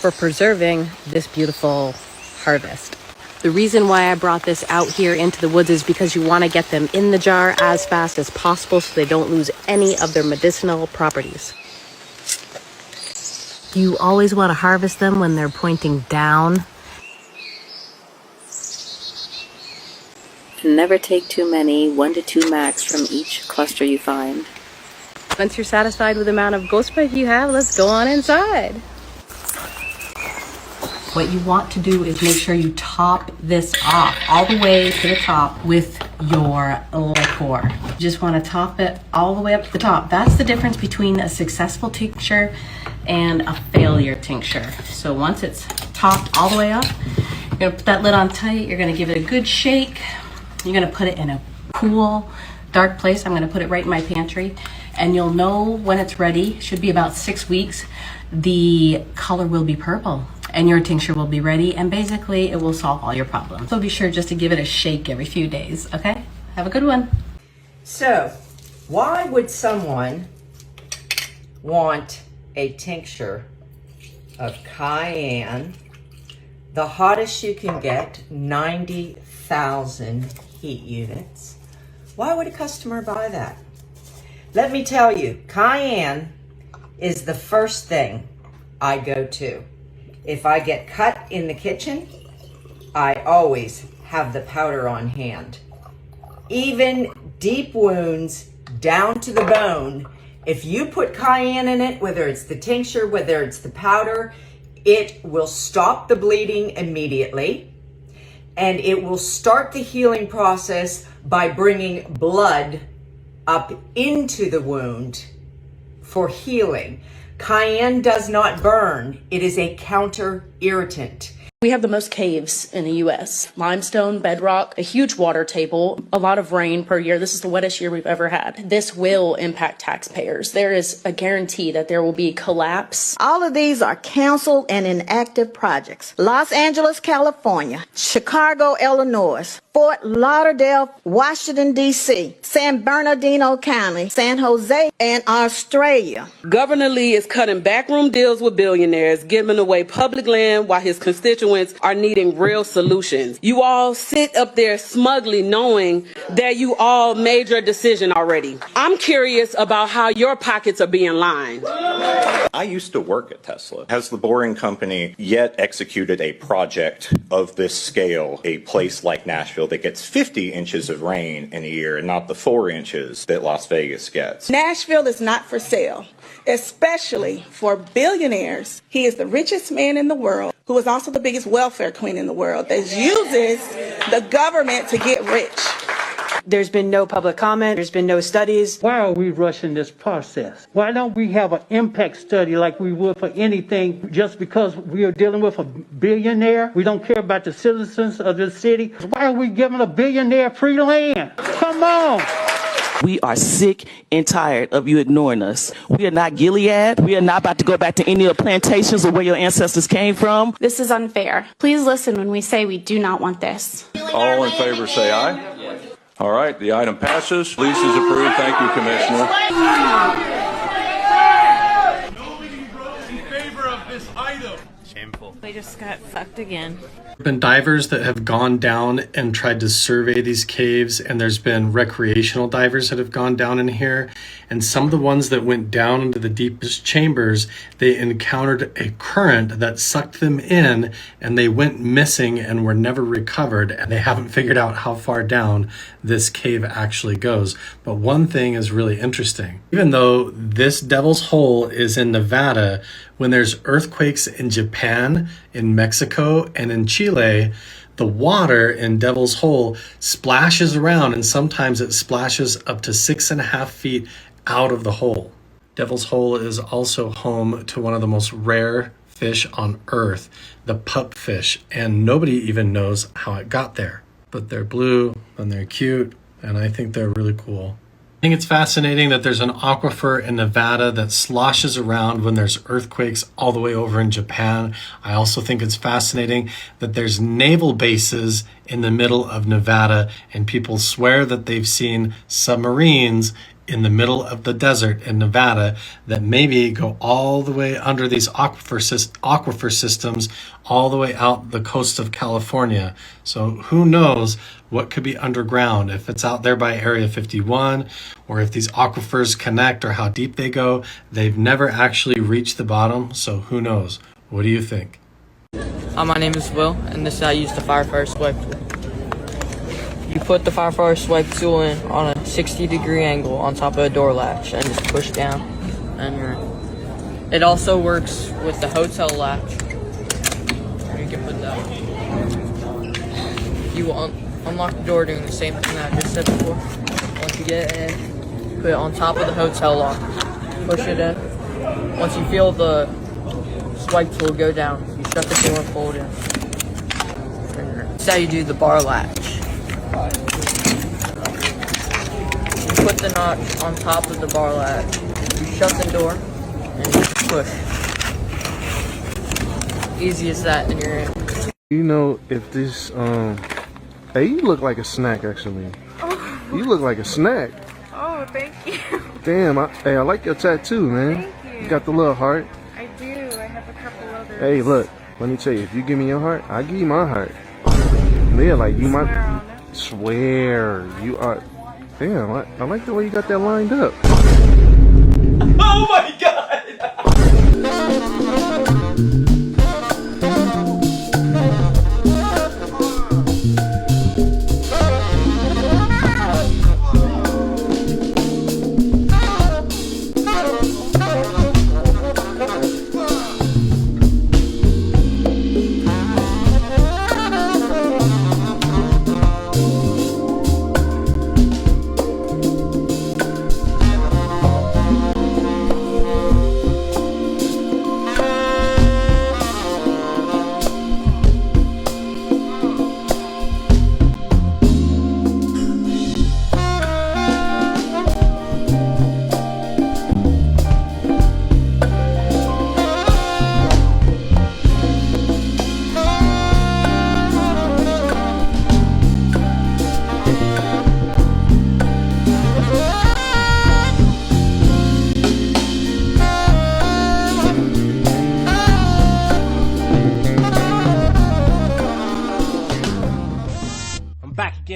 For preserving this beautiful harvest. The reason why I brought this out here into the woods is because you want to get them in the jar as fast as possible so they don't lose any of their medicinal properties. You always want to harvest them when they're pointing down. Never take too many, 1 to 2 max from each cluster you find. Once you're satisfied with the amount of ghost pipe you have, let's go on inside. What you want to do is make sure you top this off all the way to the top with your liqueur. You just want to top it all the way up to the top. That's the difference between a successful tincture and a failure tincture. So once it's topped all the way up, you're going to put that lid on tight. You're going to give it a good shake. You're going to put it in a cool, dark place. I'm going to put it right in my pantry. And you'll know when it's ready. Should be about 6 weeks. The color will be purple. And your tincture will be ready. And basically, it will solve all your problems. So be sure just to give it a shake every few days. Okay? Have a good one. So, why would someone want a tincture of cayenne, the hottest you can get, 90,000 heat units? Why would a customer buy that? Let me tell you, cayenne is the first thing I go to. If I get cut in the kitchen, I always have the powder on hand. Even deep wounds down to the bone, if you put cayenne in it, whether it's the tincture, whether it's the powder, it will stop the bleeding immediately. And it will start the healing process by bringing blood up into the wound for healing. Cayenne does not burn. It is a counter irritant. We have the most caves in the U.S. Limestone, bedrock, a huge water table, a lot of rain per year. This is the wettest year we've ever had. This will impact taxpayers. There is a guarantee that there will be collapse. All of these are canceled and inactive projects. Los Angeles, California, Chicago, Illinois, Fort Lauderdale, Washington, D.C., San Bernardino County, San Jose, and Australia. Governor Lee is cutting backroom deals with billionaires, giving away public land while his constituents are needing real solutions. You all sit up there smugly knowing that you all made your decision already. I'm curious about how your pockets are being lined. I used to work at Tesla. Has the Boring Company yet executed a project of this scale, a place like Nashville that gets 50 inches of rain in a year and not the 4 inches that Las Vegas gets? Nashville is not for sale, especially for billionaires. He is the richest man in the world, who is also the biggest welfare queen in the world, that uses the government to get rich. There's been no public comment. There's been no studies. Why are we rushing this process? Why don't we have an impact study like we would for anything? Just because we are dealing with a billionaire, we don't care about the citizens of the city. Why are we giving a billionaire free land? Come on. We are sick and tired of you ignoring us. We are not Gilead. We are not about to go back to any of the plantations or where your ancestors came from. This is unfair. Please listen when we say we do not want this. All in favor say aye. Yes. All right, the item passes. Lease is approved. Thank you, Commissioner. In favor of this item. Shameful. They just got fucked again. There have been divers that have gone down and tried to survey these caves, and there's been recreational divers that have gone down in here, and some of the ones that went down into the deepest chambers, they encountered a current that sucked them in, and they went missing and were never recovered, and they haven't figured out how far down this cave actually goes. But one thing is really interesting. Even though this Devil's Hole is in Nevada, when there's earthquakes in Japan, in Mexico, and in Chile, the water in Devil's Hole splashes around, and sometimes it splashes up to 6.5 feet out of the hole. Devil's Hole is also home to one of the most rare fish on Earth, the pupfish, and nobody even knows how it got there. But they're blue, and they're cute, and I think they're really cool. I think it's fascinating that there's an aquifer in Nevada that sloshes around when there's earthquakes all the way over in Japan. I also think it's fascinating that there's naval bases in the middle of Nevada, and people swear that they've seen submarines in the middle of the desert in Nevada that maybe go all the way under these aquifer systems all the way out the coast of California. So who knows what could be underground, if it's out there by Area 51, or if these aquifers connect, or how deep they go. They've never actually reached the bottom, so who knows? What do you think? My name is Will, and this is how I use the firefighter swipe tool. You put the firefighter swipe tool in on a 60-degree angle on top of a door latch and just push down, and you're in. It also works with the hotel latch. You can put that. You unlock the door doing the same thing that I just said before. Once you get it in, put it on top of the hotel lock. Push it in. Once you feel the swipe tool go down, you shut the door and pull it in. That's how you do the bar latch. You put the notch on top of the bar latch. You shut the door and you push. Easy as that, and you're in. You know, if this hey, you look like a snack actually. Oh. You look like a snack. Oh, thank you. Damn, I like your tattoo, man. Thank you. You got the little heart. I do. I have a couple others. Hey, look, let me tell you, if you give me your heart, I'll give you my heart. Yeah, like you might swear you are. Damn, I like the way you got that lined up. Oh my God!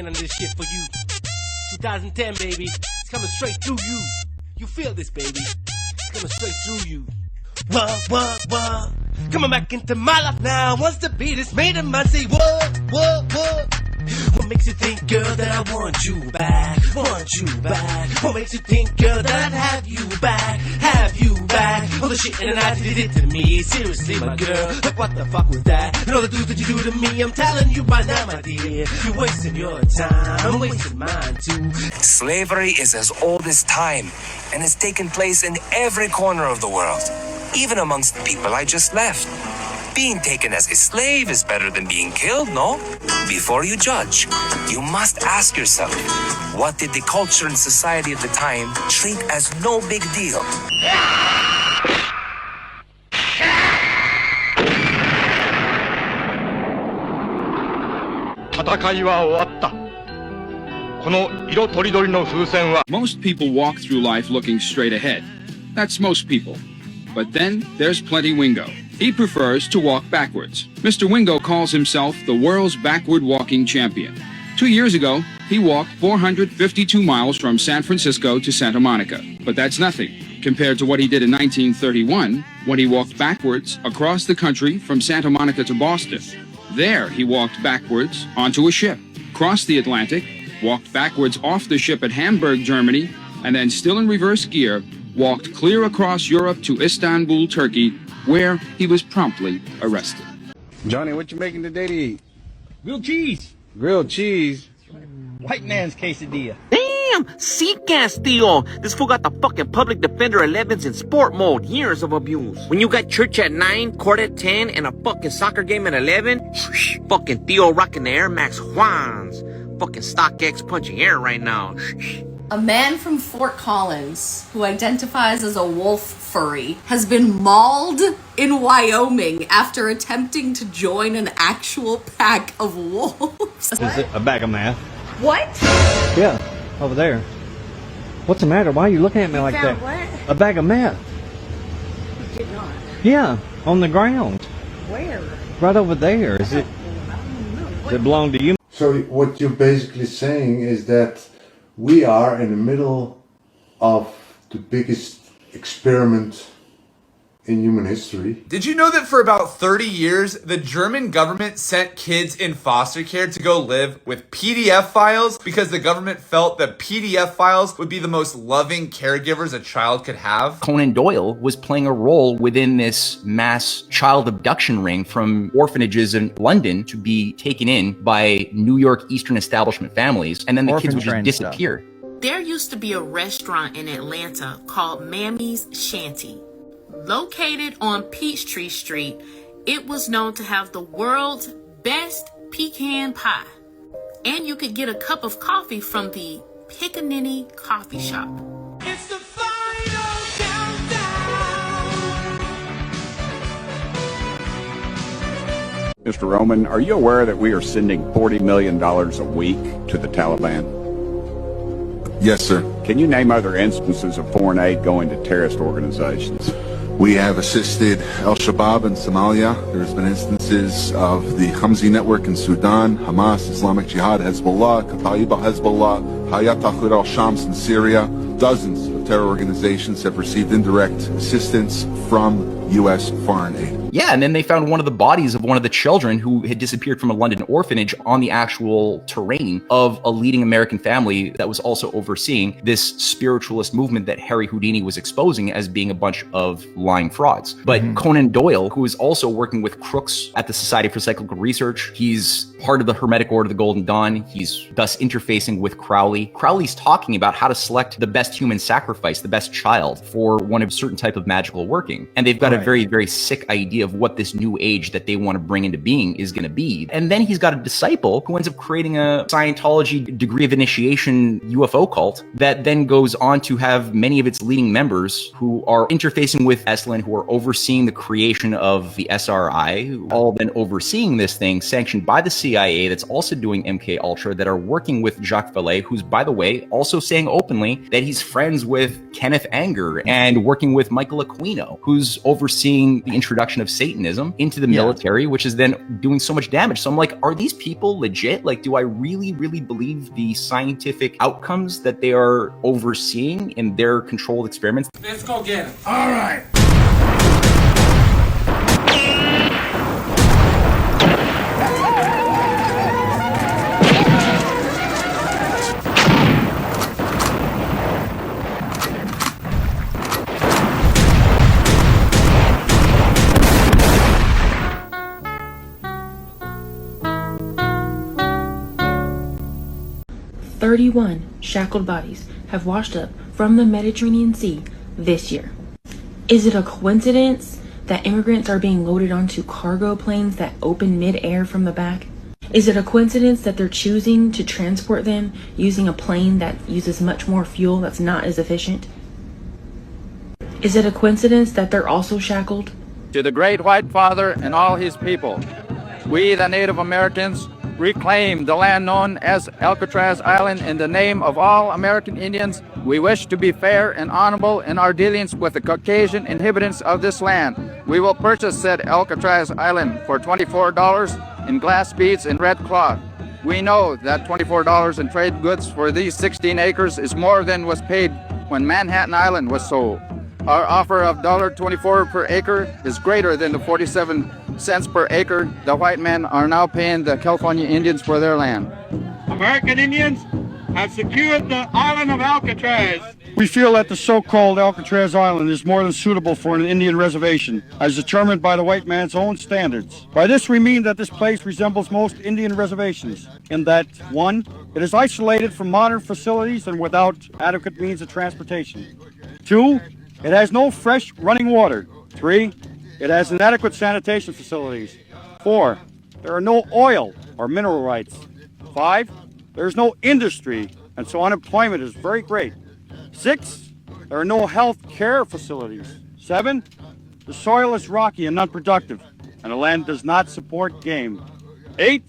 On this shit for you. 2010, baby. It's coming straight through you. You feel this, baby. It's coming straight through you. What? Coming back into my life now. Once the beat is made, and I say, what? What makes you think girl, that I want you back, want you back? What makes you think, girl, that I'd have you back, have you back? All the shit and the night that you did to me, seriously, my girl, like what the fuck was that? And all the dudes that you do to me, I'm telling you by now, my dear, you're wasting your time, I'm wasting mine too. Slavery is as old as time, and has taken place in every corner of the world, even amongst the people I just left. Being taken as a slave is better than being killed, no? Before you judge, you must ask yourself, what did the culture and society of the time treat as no big deal? 戦いは終わった。この色とりどりの風船は Most people walk through life looking straight ahead. That's most people. But then there's Plenty Wingo. He prefers to walk backwards. Mr. Wingo calls himself the world's backward walking champion. 2 years ago, he walked 452 miles from San Francisco to Santa Monica. But that's nothing compared to what he did in 1931 when he walked backwards across the country from Santa Monica to Boston. There, he walked backwards onto a ship, crossed the Atlantic, walked backwards off the ship at Hamburg, Germany, and then still in reverse gear, walked clear across Europe to Istanbul, Turkey, where he was promptly arrested. Johnny, what you making today to eat? Grilled cheese. Grilled cheese? White man's quesadilla. Damn! See, Castillo! This fool got the fucking Public Defender 11s in sport mode. Years of abuse. When you got church at 9, court at 10, and a fucking soccer game at 11, fucking Theo rocking the Air Max Juans. Fucking StockX punching air right now. A man from Fort Collins who identifies as a wolf furry has been mauled in Wyoming after attempting to join an actual pack of wolves. Is it a bag of math? What? Yeah, over there. What's the matter? Why are you looking at me like that? What? A bag of meth. You did not. Yeah, on the ground. Where? Right over there. Is it? Does it belong to you? So what you're basically saying is that we are in the middle of the biggest experiment in human history. Did you know that for about 30 years, the German government sent kids in foster care to go live with PDF files because the government felt that PDF files would be the most loving caregivers a child could have? Conan Doyle was playing a role within this mass child abduction ring from orphanages in London to be taken in by New York Eastern establishment families, and then the kids would just disappear. There used to be a restaurant in Atlanta called Mammy's Shanty. Located on Peachtree Street, it was known to have the world's best pecan pie. And you could get a cup of coffee from the Pickaninny Coffee Shop. It's the final countdown. Mr. Roman, are you aware that we are sending $40 million a week to the Taliban? Yes, sir. Can you name other instances of foreign aid going to terrorist organizations? We have assisted Al-Shabaab in Somalia. There's been instances of the Hamzi network in Sudan, Hamas, Islamic Jihad, Hezbollah, Kataib al-Hezbollah, Hayat Tahrir al-Shams in Syria. Dozens of terror organizations have received indirect assistance from U.S. foreign aid. Yeah, and then they found one of the bodies of one of the children who had disappeared from a London orphanage on the actual terrain of a leading American family that was also overseeing this spiritualist movement that Harry Houdini was exposing as being a bunch of lying frauds. But Conan Doyle, who is also working with crooks at the Society for Psychical Research, he's part of the Hermetic Order of the Golden Dawn. He's thus interfacing with Crowley. Crowley's talking about how to select the best human sacrifice, the best child for one of certain type of magical working. And they've got a very, very sick idea of what this new age that they want to bring into being is going to be. And then he's got a disciple who ends up creating a Scientology degree of initiation UFO cult that then goes on to have many of its leading members who are interfacing with Esalen, who are overseeing the creation of the SRI, who all been overseeing this thing sanctioned by the CIA that's also doing MK Ultra, that are working with Jacques Vallée, who's, by the way, also saying openly that he's friends with Kenneth Anger and working with Michael Aquino, who's overseeing the introduction of Satanism into the military, which is then doing so much damage. So I'm like, are these people legit? Like, do I really, really believe the scientific outcomes that they are overseeing in their controlled experiments? Let's go get him. All right. 31 shackled bodies have washed up from the Mediterranean Sea this year. Is it a coincidence that immigrants are being loaded onto cargo planes that open mid-air from the back? Is it a coincidence that they're choosing to transport them using a plane that uses much more fuel that's not as efficient? Is it a coincidence that they're also shackled? To the great white father and all his people, we, the Native Americans, reclaim the land known as Alcatraz Island in the name of all American Indians. We wish to be fair and honorable in our dealings with the Caucasian inhabitants of this land. We will purchase said Alcatraz Island for $24 in glass beads and red cloth. We know that $24 in trade goods for these 16 acres is more than was paid when Manhattan Island was sold. Our offer of $1.24 per acre is greater than the 47 cents per acre the white men are now paying the California Indians for their land. American Indians have secured the island of Alcatraz. We feel that the so-called Alcatraz Island is more than suitable for an Indian reservation, as determined by the white man's own standards. By this we mean that this place resembles most Indian reservations, in that, 1, it is isolated from modern facilities and without adequate means of transportation. 2, it has no fresh running water. 3, it has inadequate sanitation facilities. 4, there are no oil or mineral rights. 5, there is no industry, and so unemployment is very great. 6, there are no health care facilities. 7, the soil is rocky and unproductive, and the land does not support game. 8,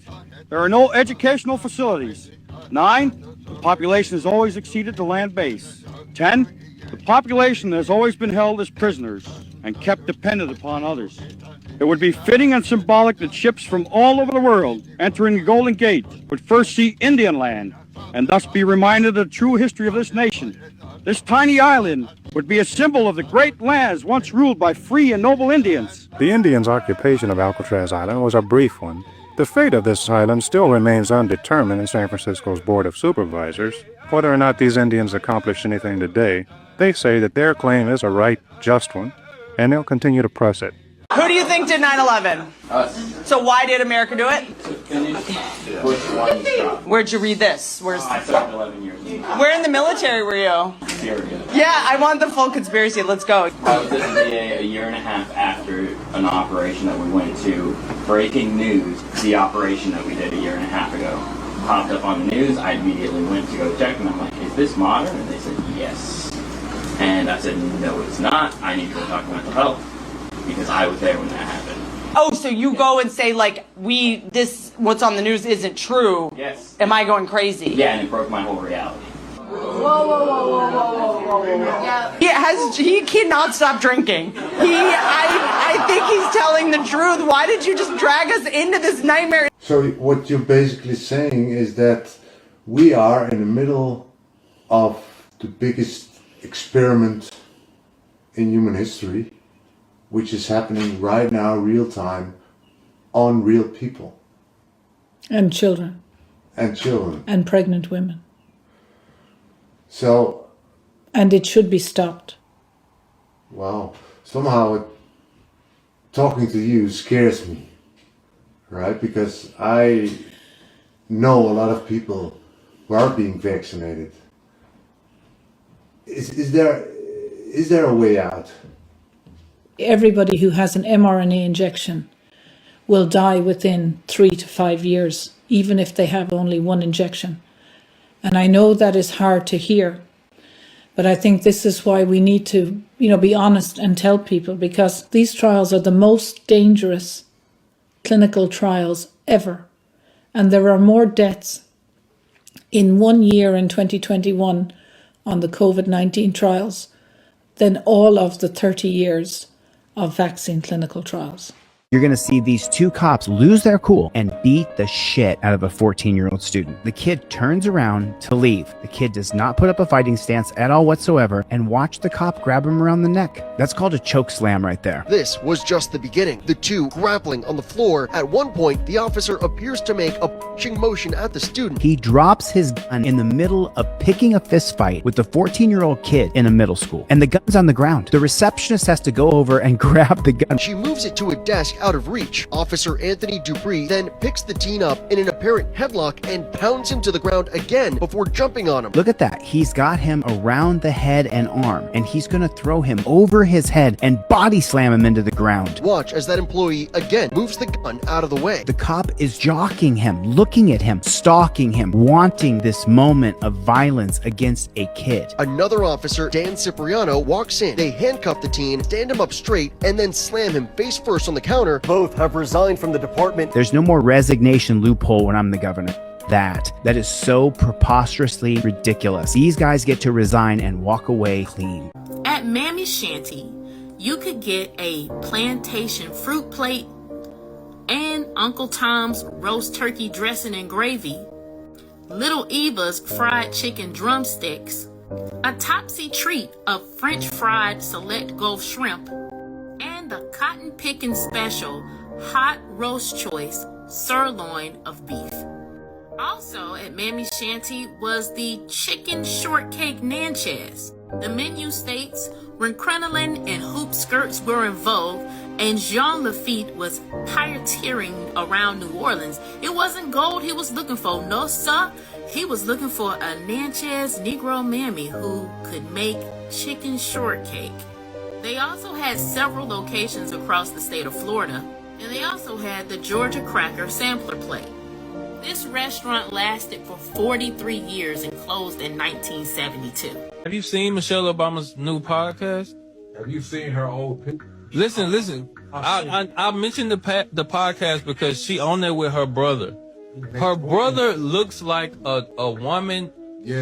there are no educational facilities. 9, the population has always exceeded the land base. 10, the population has always been held as prisoners and kept dependent upon others. It would be fitting and symbolic that ships from all over the world entering the Golden Gate would first see Indian land and thus be reminded of the true history of this nation. This tiny island would be a symbol of the great lands once ruled by free and noble Indians. The Indians' occupation of Alcatraz Island was a brief one. The fate of this island still remains undetermined in San Francisco's Board of Supervisors. Whether or not these Indians accomplished anything today, they say that their claim is a right, just one, and they'll continue to press it. Who do you think did 9/11? Us. So why did America do it? To finish Bush 1's job. Where'd you read this? I served 11 years. Where in the military were you? Syria. Yeah, I want the full conspiracy. Let's go. I was at the VA a year and a half after an operation that we went to. Breaking news, the operation that we did a year and a half ago popped up on the news. I immediately went to go check, and I'm like, is this modern? And they said, yes. And I said, no, it's not. I need to go talk to mental health. Because I was there when that happened. Oh, so you go and say, like, what's on the news isn't true. Yes. Am I going crazy? Yeah, and it broke my whole reality. Whoa. Yeah, he cannot stop drinking. I think he's telling the truth. Why did you just drag us into this nightmare? So what you're basically saying is that we are in the middle of the biggest experiment in human history, which is happening right now, real time, on real people. And children. And children. And pregnant women. So. And it should be stopped. Wow. Somehow talking to you scares me, right? Because I know a lot of people who are being vaccinated. Is there a way out? Everybody who has an mRNA injection will die within 3 to 5 years, even if they have only one injection. And I know that is hard to hear, but I think this is why we need to, be honest and tell people, because these trials are the most dangerous clinical trials ever. And there are more deaths in 1 year in 2021 on the COVID-19 trials than all of the 30 years of vaccine clinical trials. You're going to see these two cops lose their cool and beat the shit out of a 14-year-old student. The kid turns around to leave. The kid does not put up a fighting stance at all whatsoever, and watch the cop grab him around the neck. That's called a choke slam right there. This was just the beginning. The two grappling on the floor. At one point, the officer appears to make a pushing motion at the student. He drops his gun in the middle of picking a fist fight with the 14-year-old kid in a middle school, and the gun's on the ground. The receptionist has to go over and grab the gun. She moves it to a desk out of reach. Officer Anthony Dupree then picks the teen up in an apparent headlock and pounds him to the ground again before jumping on him. Look at that. He's got him around the head and arm, and he's gonna throw him over his head and body slam him into the ground. Watch as that employee again moves the gun out of the way. The cop is jockeying him, looking at him, stalking him, wanting this moment of violence against a kid. Another officer, Dan Cipriano, walks in. They handcuff the teen, stand him up straight, and then slam him face first on the counter. Both have resigned from the department. There's no more resignation loophole when I'm the governor. That is so preposterously ridiculous. These guys get to resign and walk away clean. At Mammy's Shanty, you could get a plantation fruit plate and Uncle Tom's roast turkey dressing and gravy, Little Eva's fried chicken drumsticks, a topsy treat of French fried select Gulf shrimp, and the cotton picking special hot roast choice sirloin of beef. Also at Mammy's Shanty was the chicken shortcake Natchez. The menu states when crinoline and hoop skirts were in vogue and Jean Lafitte was pirateering around New Orleans, it wasn't gold he was looking for. No, sir. He was looking for a Natchez Negro mammy who could make chicken shortcake. They also had several locations across the state of Florida, and they also had the Georgia Cracker sampler plate. This restaurant lasted for 43 years and closed in 1972. Have you seen Michelle Obama's new podcast? Have you seen her old picture? Listen. I mentioned the podcast because she on there with her brother. Her brother looks like a woman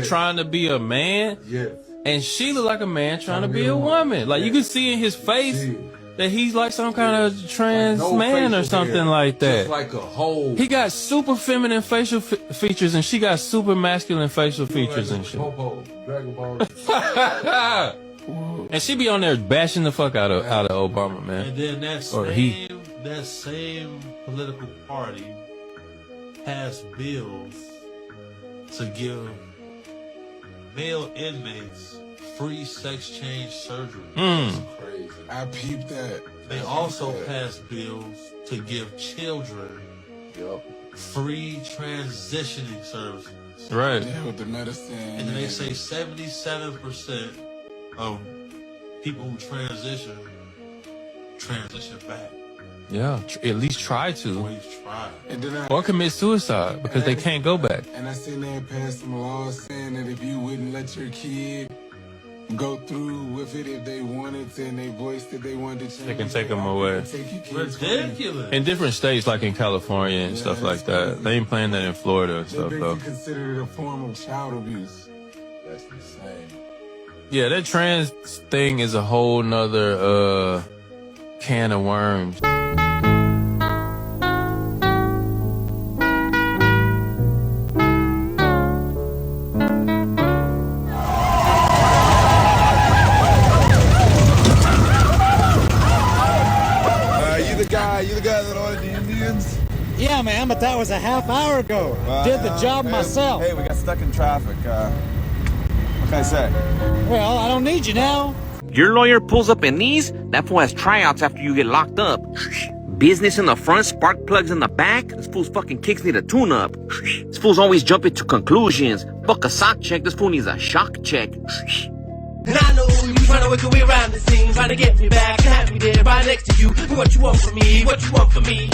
trying to be a man. Yes. And she look like a man trying to be a woman. Like you can see in his face that he's like some kind of trans man or something like that. Just like a whole. He got super feminine facial features and she got super masculine facial features and shit. Dragon Ball. And she be on there bashing the fuck out of Obama, man. And then that same political party passed bills to give male inmates free sex change surgery. That's crazy. I peeped that. They also passed bills to give children free transitioning services. Right. Yeah, with the medicine. And then they say 77% of people who transition back. Yeah, at least try to. Always try. And then Or commit suicide because they can't go back. And I seen they passed some laws saying that if you wouldn't let your kid go through with it if they wanted to and they voiced that they wanted to change, They can take them away. Ridiculous. In different states, like in California and stuff like that. They ain't playing that in Florida and stuff, though. They consider it a form of child abuse. That's insane. Yeah, that trans thing is a whole nother can of worms. You the guy that ordered the Indians? Yeah, man, but that was a half hour ago. Did the job myself. Hey, we got stuck in traffic. What can I say? Well, I don't need you now. Your lawyer pulls up in these? That fool has tryouts after you get locked up. Business in the front, spark plugs in the back. This fool's fucking kicks need a tune-up. This fool's always jumping to conclusions. Fuck a sock check, this fool needs a shock check. And I know you trying to work your way around this thing, trying to get me back and have me there right next to you. What you want from me, what you want from me.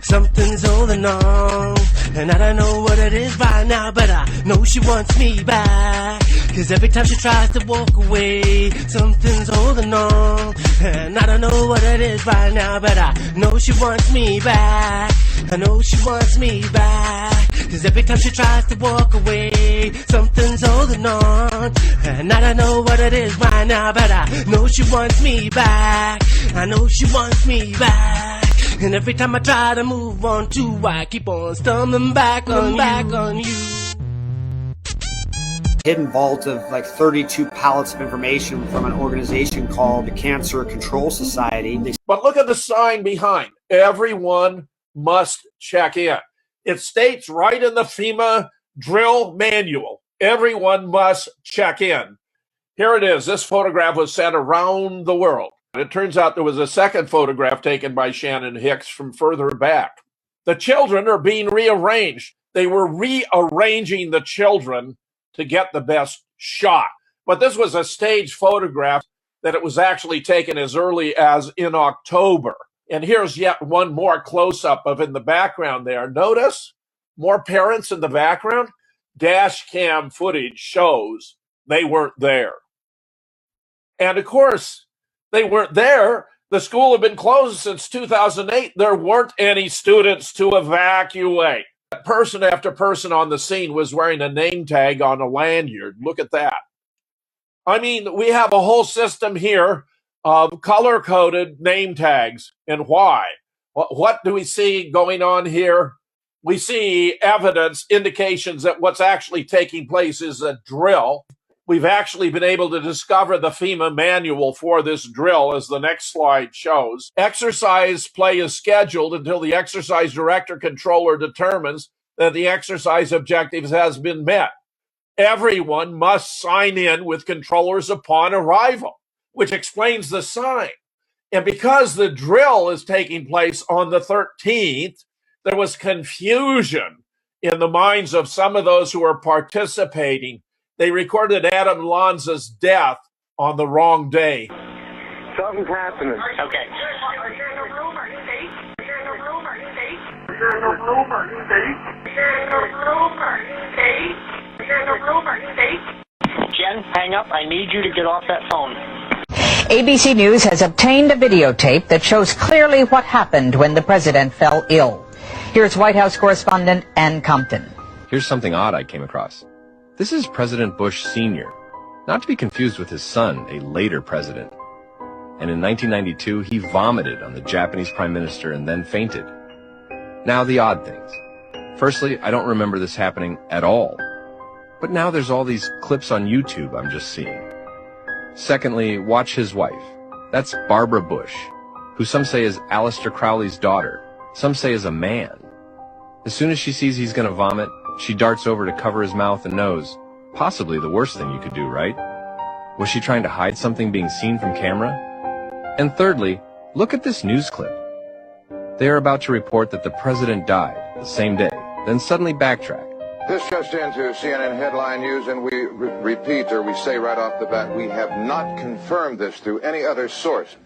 Something's holding on, and I don't know what it is right now, but I know she wants me back. Cause every time she tries to walk away, something's holding on, and I don't know what it is right now, but I know she wants me back. I know she wants me back. Cause every time she tries to walk away, something's holding on, and I don't know what it is right now, but I know she wants me back. I know she wants me back. And every time I try to move on too, I keep on stumbling back on you. Hidden vault of like 32 pallets of information from an organization called the Cancer Control Society. But look at the sign behind. Everyone must check in. It states right in the FEMA drill manual, everyone must check in. Here it is. This photograph was sent around the world. It turns out there was a second photograph taken by Shannon Hicks from further back. The children are being rearranged. They were rearranging the children to get the best shot. But this was a staged photograph that it was actually taken as early as in October. And here's yet one more close-up of in the background there. Notice more parents in the background. Dash cam footage shows they weren't there. And of course, they weren't there. The school had been closed since 2008. There weren't any students to evacuate. Person after person on the scene was wearing a name tag on a lanyard. Look at that. I mean, we have a whole system here of color-coded name tags. And why? What do we see going on here? We see evidence, indications that what's actually taking place is a drill. We've actually been able to discover the FEMA manual for this drill, as the next slide shows. Exercise play is scheduled until the exercise director controller determines that the exercise objectives has been met. Everyone must sign in with controllers upon arrival, which explains the sign. And because the drill is taking place on the 13th, there was confusion in the minds of some of those who were participating. They recorded Adam Lanza's death on the wrong day. Something's happening. Okay. Jen, hang up. I need you to get off that phone. ABC News has obtained a videotape that shows clearly what happened when the president fell ill. Here's White House correspondent Ann Compton. Here's something odd I came across. This is President Bush Sr., not to be confused with his son, a later president. And in 1992, he vomited on the Japanese prime minister and then fainted. Now, the odd things. Firstly, I don't remember this happening at all. But now there's all these clips on YouTube I'm just seeing. Secondly, watch his wife. That's Barbara Bush, who some say is Aleister Crowley's daughter. Some say is a man. As soon as she sees he's going to vomit, she darts over to cover his mouth and nose. Possibly the worst thing you could do, right? Was she trying to hide something being seen from camera? And thirdly, look at this news clip. They are about to report that the president died the same day, then suddenly backtrack. This just into CNN headline news, and we repeat, or we say right off the bat, we have not confirmed this through any other source.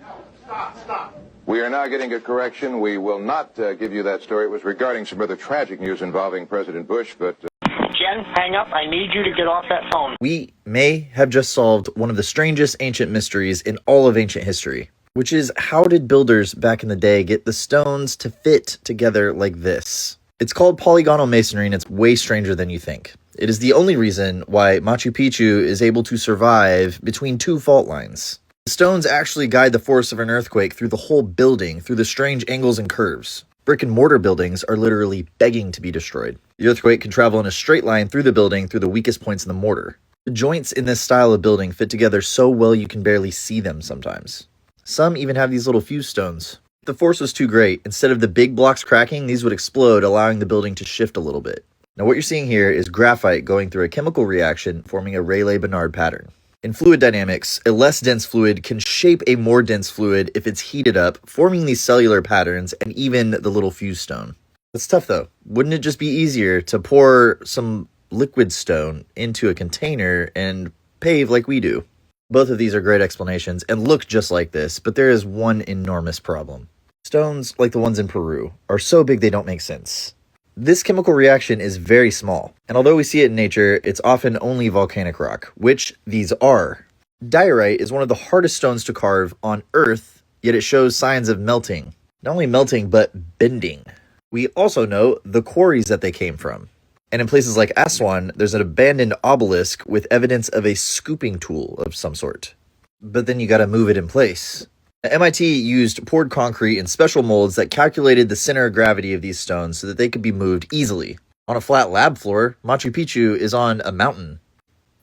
Stop. We are now getting a correction. We will not give you that story. It was regarding some other tragic news involving President Bush, but... Jen, hang up. I need you to get off that phone. We may have just solved one of the strangest ancient mysteries in all of ancient history, which is how did builders back in the day get the stones to fit together like this? It's called polygonal masonry, and it's way stranger than you think. It is the only reason why Machu Picchu is able to survive between two fault lines. The stones actually guide the force of an earthquake through the whole building, through the strange angles and curves. Brick and mortar buildings are literally begging to be destroyed. The earthquake can travel in a straight line through the building through the weakest points in the mortar. The joints in this style of building fit together so well you can barely see them sometimes. Some even have these little fuse stones. If the force was too great, instead of the big blocks cracking, these would explode, allowing the building to shift a little bit. Now what you're seeing here is graphite going through a chemical reaction, forming a Rayleigh-Benard pattern. In fluid dynamics, a less dense fluid can shape a more dense fluid if it's heated up, forming these cellular patterns and even the little fuse stone. That's tough though. Wouldn't it just be easier to pour some liquid stone into a container and pave like we do? Both of these are great explanations and look just like this, but there is one enormous problem. Stones, like the ones in Peru, are so big they don't make sense. This chemical reaction is very small, and although we see it in nature, it's often only volcanic rock, which these are. Diorite is one of the hardest stones to carve on Earth, yet it shows signs of melting. Not only melting, but bending. We also know the quarries that they came from. And in places like Aswan, there's an abandoned obelisk with evidence of a scooping tool of some sort. But then you gotta move it in place. MIT used poured concrete and special molds that calculated the center of gravity of these stones so that they could be moved easily. On a flat lab floor, Machu Picchu is on a mountain.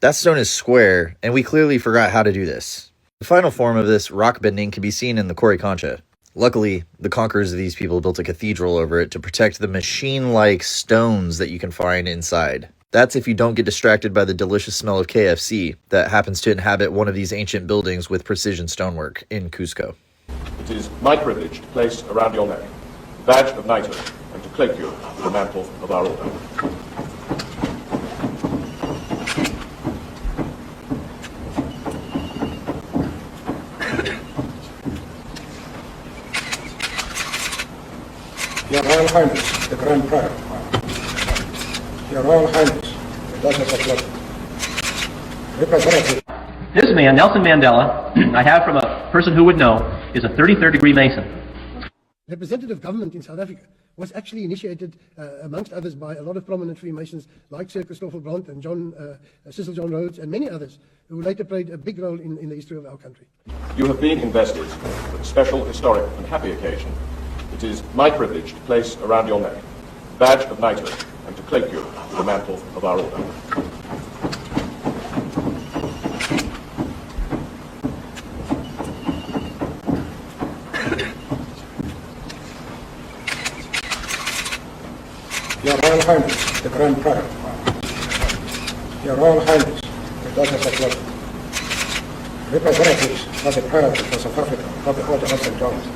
That stone is square, and we clearly forgot how to do this. The final form of this rock bending can be seen in the Coricancha. Luckily, the conquerors of these people built a cathedral over it to protect the machine-like stones that you can find inside. That's if you don't get distracted by the delicious smell of KFC that happens to inhabit one of these ancient buildings with precision stonework in Cusco. It is my privilege to place around your neck the badge of knighthood and to cloak you with the mantle of our order. Your Royal Highness, the Grand Prior. Your Royal Highness, the Duchess of London. Representative. This man, Nelson Mandela, I have from a person who would know, is a 33rd degree Mason. Representative government in South Africa was actually initiated, amongst others, by a lot of prominent Freemasons like Sir Christopher Brandt and Cecil John Rhodes and many others who later played a big role in the history of our country. You have been invested with a special, historic and happy occasion. It is my privilege to place around your neck the badge of knighthood and to cloak you with the mantle of our order. Your Royal Highness, the Grand Prior. Your Royal Highness, the Duchess of London. Representatives of the Priority for South Africa of the Order of St. John's.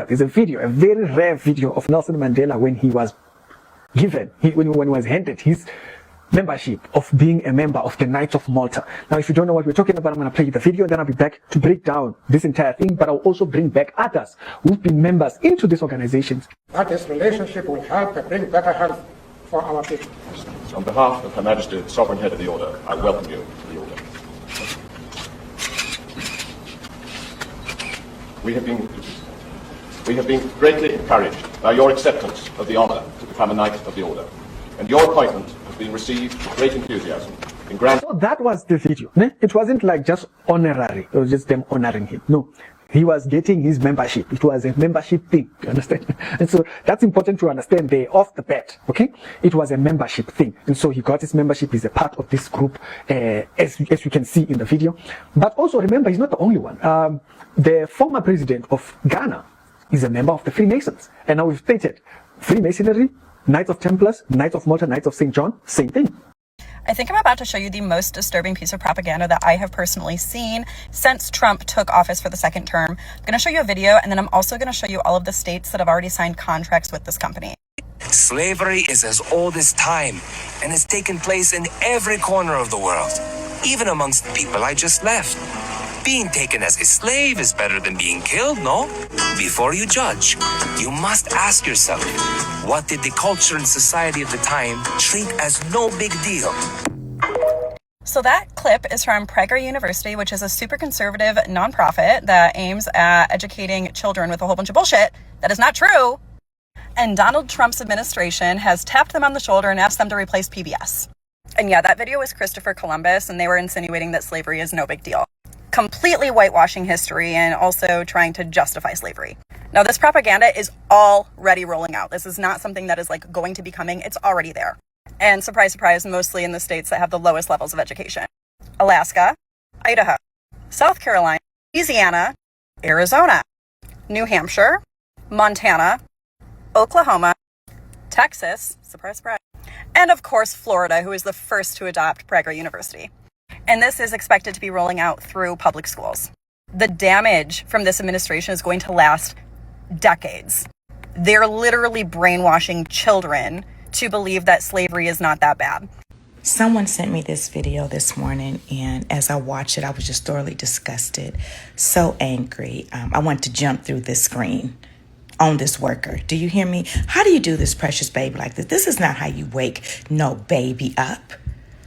There's a video, a very rare video of Nelson Mandela when he was given, when he was handed his membership of being a member of the Knights of Malta. Now, if you don't know what we're talking about, I'm going to play the video, then I'll be back to break down this entire thing, but I'll also bring back others who've been members into these organizations. That this relationship will help bring better health for our people. On behalf of Her Majesty, the Sovereign Head of the Order, I welcome you to the Order. We have been greatly encouraged by your acceptance of the honour to become a Knight of the Order, and your appointment has been received with great enthusiasm. So that was the video. It wasn't like just honorary, it was just them honoring him. No, he was getting his membership. It was a membership thing, you understand? And so that's important to understand there off the bat, okay? It was a membership thing. And so he got his membership, he's a part of this group, as you can see in the video. But also remember, he's not the only one. The former president of Ghana is a member of the Freemasons. And now we've stated, Freemasonry, Knights of Templars, Knights of Malta, Knights of St. John, same thing. I think I'm about to show you the most disturbing piece of propaganda that I have personally seen since Trump took office for the second term. I'm going to show you a video, and then I'm also going to show you all of the states that have already signed contracts with this company. Slavery is as old as time and has taken place in every corner of the world, even amongst the people I just left. Being taken as a slave is better than being killed, no? Before you judge, you must ask yourself, what did the culture and society of the time treat as no big deal? So that clip is from Prager University, which is a super conservative nonprofit that aims at educating children with a whole bunch of bullshit that is not true. And Donald Trump's administration has tapped them on the shoulder and asked them to replace PBS. And yeah, that video was Christopher Columbus, and they were insinuating that slavery is no big deal. Completely whitewashing history and also trying to justify slavery. Now, this propaganda is already rolling out. This is not something that is like going to be coming. It's already there. And surprise, surprise, mostly in the states that have the lowest levels of education. Alaska, Idaho, South Carolina, Louisiana, Arizona, New Hampshire, Montana, Oklahoma, Texas, surprise, surprise, and of course, Florida, who is the first to adopt Prager University. And this is expected to be rolling out through public schools. The damage from this administration is going to last decades. They're literally brainwashing children to believe that slavery is not that bad. Someone sent me this video this morning, and as I watched it, I was just thoroughly disgusted, so angry. I wanted to jump through this screen on this worker. Do you hear me? How do you do this, precious baby, like this? This is not how you wake no baby up.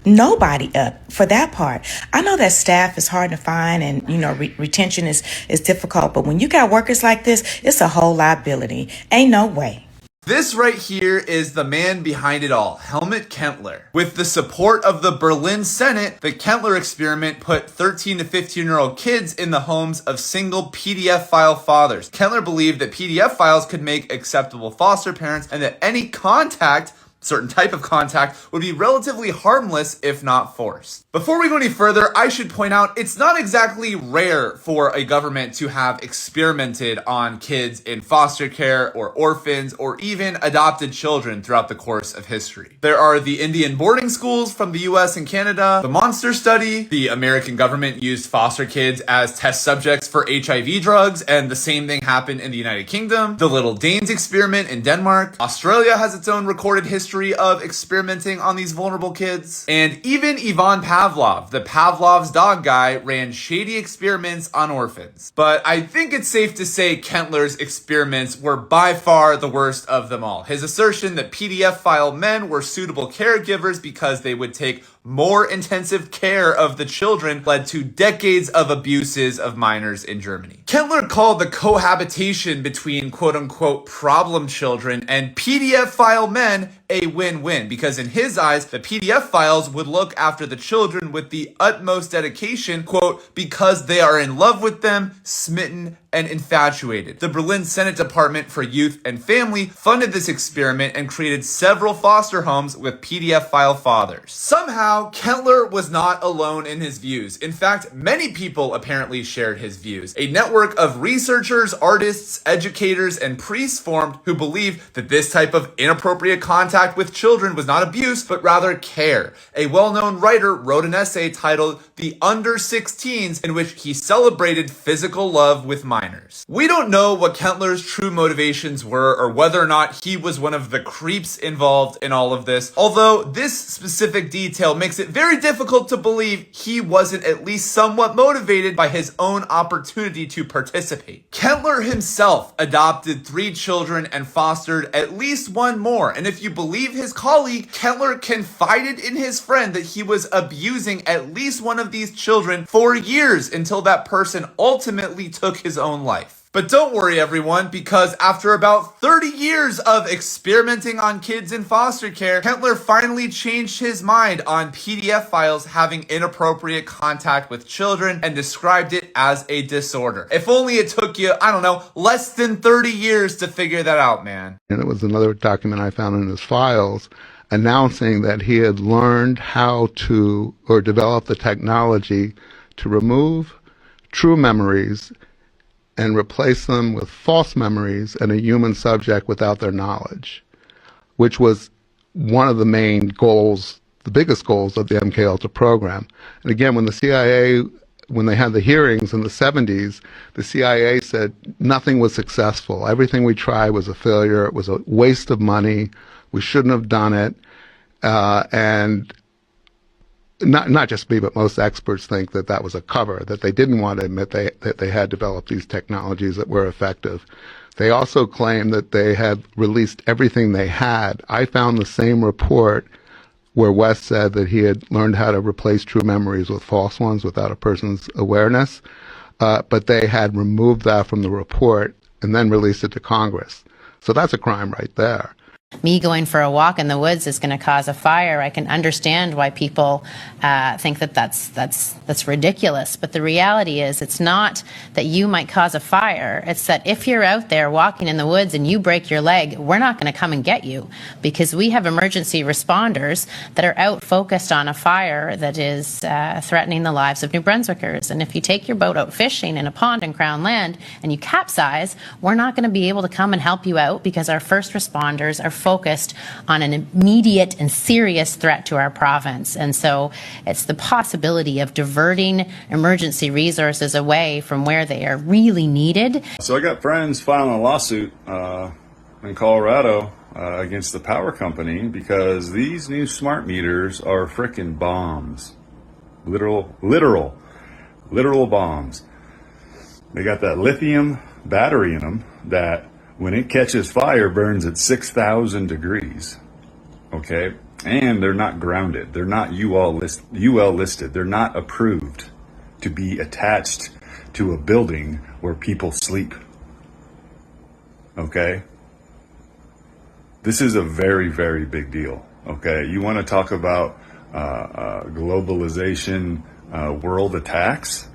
Nobody up for that part. I know that staff is hard to find, and retention is difficult, but when you got workers like this, it's a whole liability. Ain't no way. This right here is the man behind it all, Helmut Kentler. With the support of the Berlin Senate, the Kentler experiment put 13 to 15-year-old kids in the homes of single PDF file fathers. Kentler believed that PDF files could make acceptable foster parents and that any contact, certain type of contact, would be relatively harmless if not forced. Before we go any further, I should point out it's not exactly rare for a government to have experimented on kids in foster care or orphans or even adopted children throughout the course of history. There are the Indian boarding schools from the US and Canada, the Monster Study, the American government used foster kids as test subjects for HIV drugs, and the same thing happened in the United Kingdom, the Little Danes experiment in Denmark. Australia has its own recorded history of experimenting on these vulnerable kids. And even Ivan Pavlov, the Pavlov's dog guy, ran shady experiments on orphans. But I think it's safe to say Kentler's experiments were by far the worst of them all. His assertion that PDF file men were suitable caregivers because they would take more intensive care of the children led to decades of abuses of minors in Germany. Kentler called the cohabitation between quote-unquote problem children and PDF file men a win-win, because in his eyes, the PDF files would look after the children with the utmost dedication, quote, because they are in love with them, smitten, and infatuated. The Berlin Senate Department for Youth and Family funded this experiment and created several foster homes with PDF file fathers. Somehow, Kentler was not alone in his views. In fact, many people apparently shared his views. A network of researchers, artists, educators, and priests formed who believed that this type of inappropriate contact with children was not abuse, but rather care. A well-known writer wrote an essay titled The Under 16s in which he celebrated physical love with minors. We don't know what Kentler's true motivations were or whether or not he was one of the creeps involved in all of this, although this specific detail makes it very difficult to believe he wasn't at least somewhat motivated by his own opportunity to participate. Kentler himself adopted 3 children and fostered at least one more, and if you believe his colleague, Kentler confided in his friend that he was abusing at least one of these children for years until that person ultimately took his own life. But don't worry everyone, because after about 30 years of experimenting on kids in foster care, Kentler finally changed his mind on PDF files having inappropriate contact with children and described it as a disorder. If only it took you, I don't know, less than 30 years to figure that out, man. And it was another document I found in his files announcing that he had learned how to, or developed the technology to remove true memories and replace them with false memories and a human subject without their knowledge, which was one of the main goals, the biggest goals of the MK Ultra program. And again, when the CIA, when they had the hearings in the 70s, the CIA said nothing was successful. Everything we tried was a failure. It was a waste of money. We shouldn't have done it. And not just me, but most experts think that that was a cover, that they didn't want to admit that they had developed these technologies that were effective. They also claimed that they had released everything they had. I found the same report where West said that he had learned how to replace true memories with false ones without a person's awareness, but they had removed that from the report and then released it to Congress. So that's a crime right there. Me going for a walk in the woods is going to cause a fire. I can understand why people think that that's ridiculous. But the reality is, it's not that you might cause a fire. It's that if you're out there walking in the woods and you break your leg, we're not going to come and get you, because we have emergency responders that are out focused on a fire that is threatening the lives of New Brunswickers. And if you take your boat out fishing in a pond in Crown Land and you capsize, we're not going to be able to come and help you out, because our first responders are focused on an immediate and serious threat to our province. And so it's the possibility of diverting emergency resources away from where they are really needed. So I got friends filing a lawsuit in Colorado against the power company because these new smart meters are frickin' bombs. Literal bombs. They got that lithium battery in them that when it catches fire, burns at 6,000 degrees, okay? And they're not grounded. They're not UL listed. They're not approved to be attached to a building where people sleep, okay? This is a very, very big deal. Okay, you want to talk about globalization, world attacks?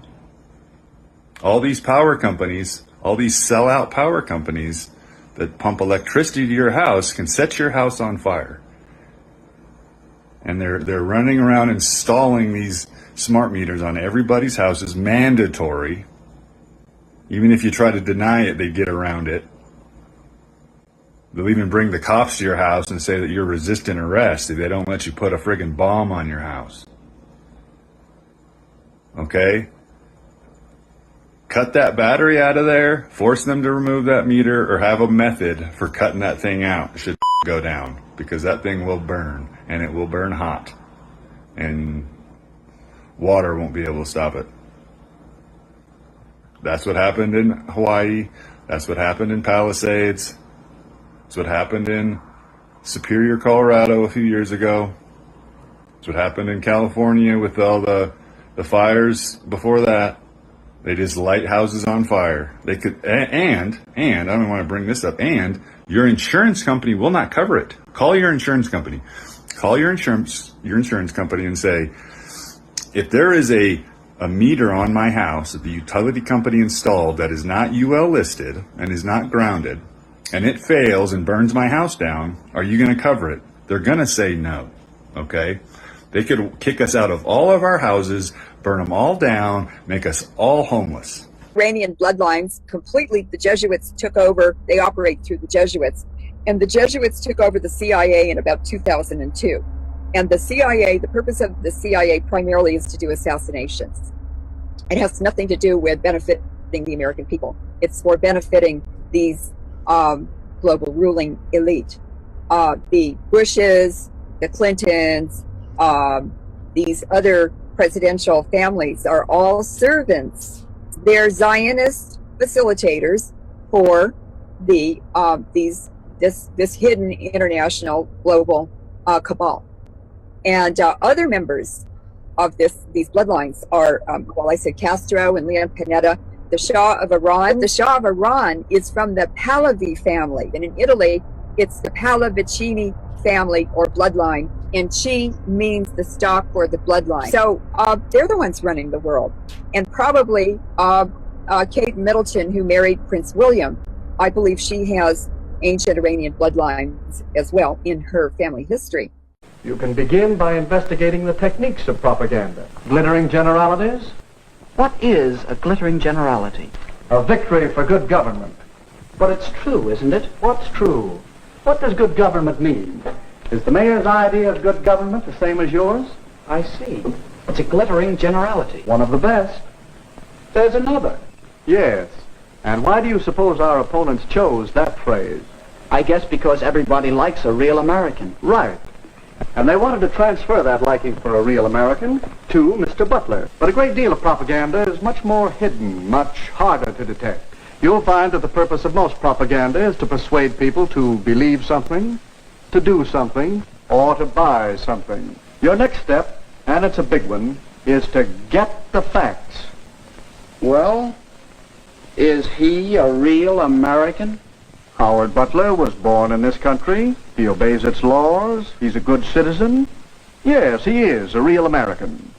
All these power companies, all these sellout power companies that pump electricity to your house can set your house on fire. And they're running around installing these smart meters on everybody's houses, mandatory. Even if you try to deny it, they get around it. They'll even bring the cops to your house and say that you're resisting arrest if they don't let you put a friggin' bomb on your house. Okay? Cut that battery out of there, force them to remove that meter, or have a method for cutting that thing out. It should go down, because that thing will burn, and it will burn hot. And water won't be able to stop it. That's what happened in Hawaii. That's what happened in Palisades. That's what happened in Superior, Colorado a few years ago. That's what happened in California with all the fires before that. They just light houses on fire. They could, and I don't want to bring this up, and your insurance company will not cover it. Call your insurance company. Call your insurance company and say, if there is a meter on my house that the utility company installed that is not UL listed and is not grounded, and it fails and burns my house down, are you going to cover it? They're going to say no, okay? They could kick us out of all of our houses, burn them all down, make us all homeless. Iranian bloodlines completely, the Jesuits took over. They operate through the Jesuits. And the Jesuits took over the CIA in about 2002. And the CIA, the purpose of the CIA primarily is to do assassinations. It has nothing to do with benefiting the American people. It's for benefiting these global ruling elite. The Bushes, the Clintons, these other presidential families are all servants. They're Zionist facilitators for the this hidden international global cabal. And other members of these bloodlines are, well, I said Castro and Leon Panetta, the Shah of Iran. The Shah of Iran is from the Pahlavi family, and in Italy, it's the Pallavicini family or bloodline, and chi means the stock or the bloodline. So they're the ones running the world. And probably Kate Middleton, who married Prince William, I believe she has ancient Iranian bloodlines as well in her family history. You can begin by investigating the techniques of propaganda. Glittering generalities? What is a glittering generality? A victory for good government. But it's true, isn't it? What's true? What does good government mean? Is the mayor's idea of good government the same as yours? I see. It's a glittering generality. One of the best. There's another. Yes. And why do you suppose our opponents chose that phrase? I guess because everybody likes a real American. Right. And they wanted to transfer that liking for a real American to Mr. Butler. But a great deal of propaganda is much more hidden, much harder to detect. You'll find that the purpose of most propaganda is to persuade people to believe something, to do something, or to buy something. Your next step, and it's a big one, is to get the facts. Well, is he a real American? Howard Butler was born in this country. He obeys its laws. He's a good citizen. Yes, he is a real American.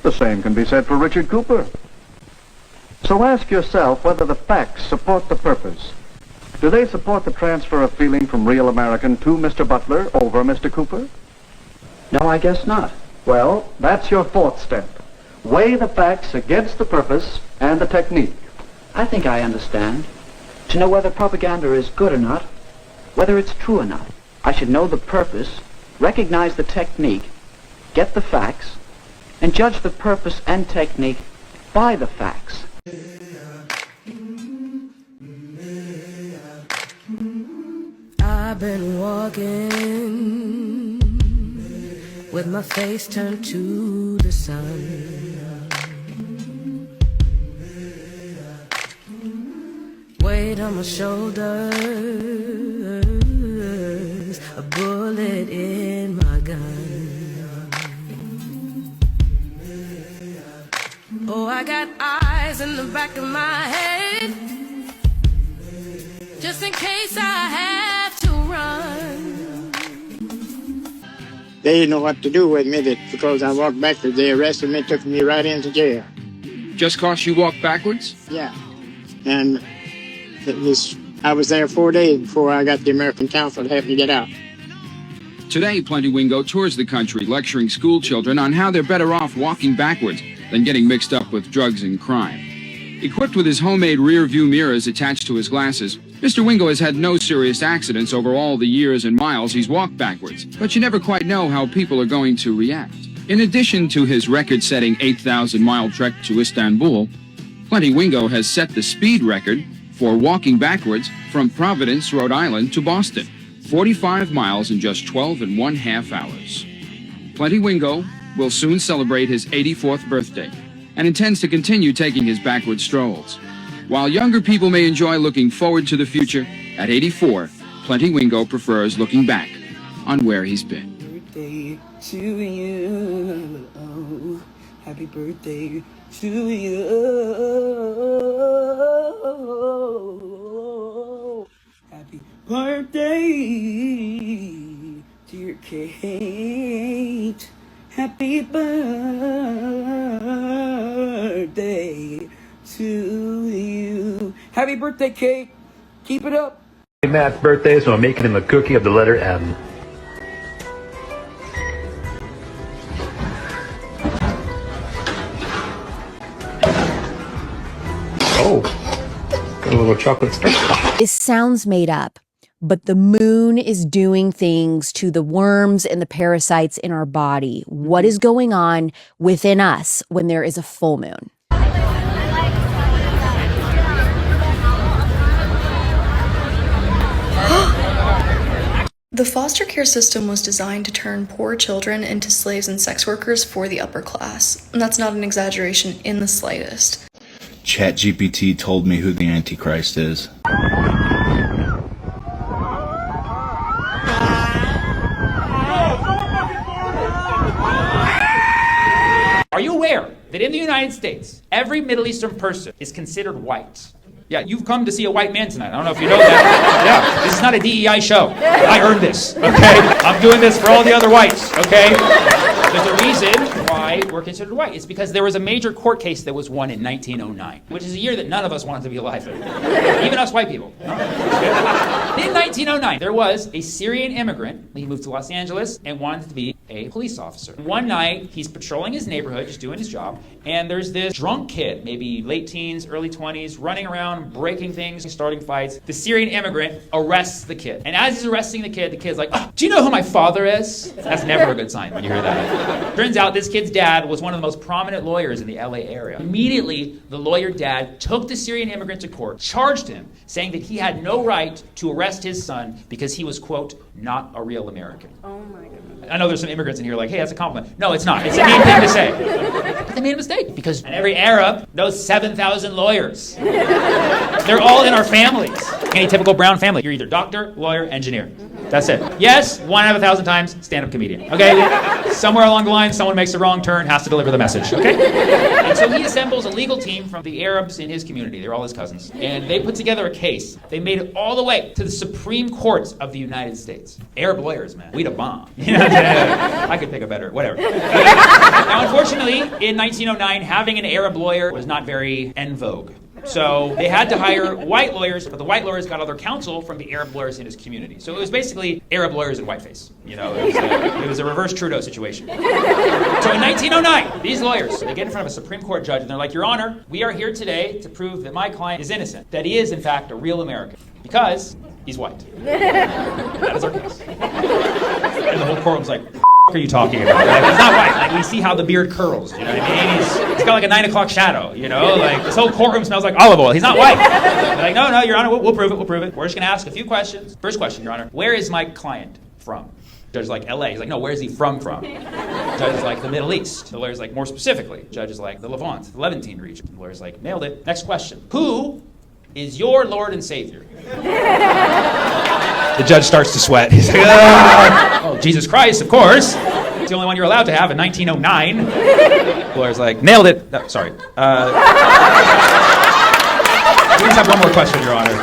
The same can be said for Richard Cooper. So ask yourself whether the facts support the purpose. Do they support the transfer of feeling from real American to Mr. Butler over Mr. Cooper? No, I guess not. Well, that's your fourth step. Weigh the facts against the purpose and the technique. I think I understand. To know whether propaganda is good or not, whether it's true or not, I should know the purpose, recognize the technique, get the facts, and judge the purpose and technique by the facts. I've been walking with my face turned to the sun. Weight on my shoulders, a bullet in my gun. Oh, I got eyes in the back of my head, just in case I have to run. They didn't know what to do with me because I walked backwards. They arrested me, took me right into jail. Just cause you walked backwards? Yeah. And I was there 4 days before I got the American Council to help me get out. Today, Plenty Wingo tours the country lecturing school children on how they're better off walking backwards than getting mixed up with drugs and crime. Equipped with his homemade rear-view mirrors attached to his glasses, Mr. Wingo has had no serious accidents over all the years and miles he's walked backwards, but you never quite know how people are going to react. In addition to his record-setting 8,000-mile trek to Istanbul, Plenty Wingo has set the speed record for walking backwards from Providence, Rhode Island to Boston, 45 miles in just 12.5 hours. Plenty Wingo will soon celebrate his 84th birthday and intends to continue taking his backward strolls. While younger people may enjoy looking forward to the future, at 84, Plenty Wingo prefers looking back on where he's been. Birthday to you. Oh, happy birthday to you. Happy birthday, dear Kate. Happy birthday to you. Happy birthday, Kate. Keep it up. Matt's birthday, so I'm making him a cookie of the letter M. Oh, got a little chocolate stuff. It sounds made up, but the moon is doing things to the worms and the parasites in our body. What is going on within us when there is a full moon? The foster care system was designed to turn poor children into slaves and sex workers for the upper class. And that's not an exaggeration in the slightest. ChatGPT told me who the Antichrist is. Are you aware that in the United States, every Middle Eastern person is considered white? Yeah, you've come to see a white man tonight. I don't know if you know that. Yeah, this is not a DEI show. I earned this, okay? I'm doing this for all the other whites, okay? There's a reason why we're considered white. It's because there was a major court case that was won in 1909, which is a year that none of us wanted to be alive in. Even us white people. In 1909, there was a Syrian immigrant. He moved to Los Angeles and wanted to be a police officer. One night, he's patrolling his neighborhood, just doing his job, and there's this drunk kid, maybe late teens, early 20s, running around, breaking things, starting fights. The Syrian immigrant arrests the kid. And as he's arresting the kid's like, oh, do you know who my father is? That's never a good sign when you hear that. Turns out this kid's dad was one of the most prominent lawyers in the LA area. Immediately, the lawyer dad took the Syrian immigrant to court, charged him, saying that he had no right to arrest his son because he was, quote, not a real American. Oh my goodness. I know there's some immigrants in here like, hey, that's a compliment. No, it's not. It's a mean thing to say. But they made a mistake because every Arab knows 7,000 lawyers. They're all in our families. Any typical brown family, you're either doctor, lawyer, engineer. That's it. Yes, 1 out of 1,000 times, stand-up comedian. Okay? Somewhere along the line, someone makes a wrong turn, has to deliver the message. Okay? And so he assembles a legal team from the Arabs in his community. They're all his cousins. And they put together a case. They made it all the way to the Supreme Court of the United States. Arab lawyers, man. We'd a bomb. You know, I could pick a better, whatever. Now, unfortunately, in 1909, having an Arab lawyer was not very en vogue. So they had to hire white lawyers, but the white lawyers got all their counsel from the Arab lawyers in his community. So it was basically Arab lawyers in whiteface. You know, it was a reverse Trudeau situation. So in 1909, these lawyers, they get in front of a Supreme Court judge and they're like, Your Honor, we are here today to prove that my client is innocent, that he is in fact a real American, because he's white. That is our case. And the whole courtroom's like, what are you talking about? Like, he's not white. Like, we see how the beard curls, you know what I mean? He's got like a 9 o'clock shadow, you know? Like, this whole courtroom smells like olive oil. He's not white. They're like, no, Your Honor, we'll prove it, We're just gonna ask a few questions. First question, Your Honor, where is my client from? Judge is like, LA. He's like, no, where's he from? Judge is like, the Middle East. The lawyer's like, more specifically. Judge is like, the Levant, the Levantine region. The lawyer's like, nailed it. Next question. Who is your Lord and Savior? The judge starts to sweat. He's like, oh, Jesus Christ, of course. It's the only one you're allowed to have in 1909. The lawyer's like, nailed it. No, sorry. Please have one more question, Your Honor.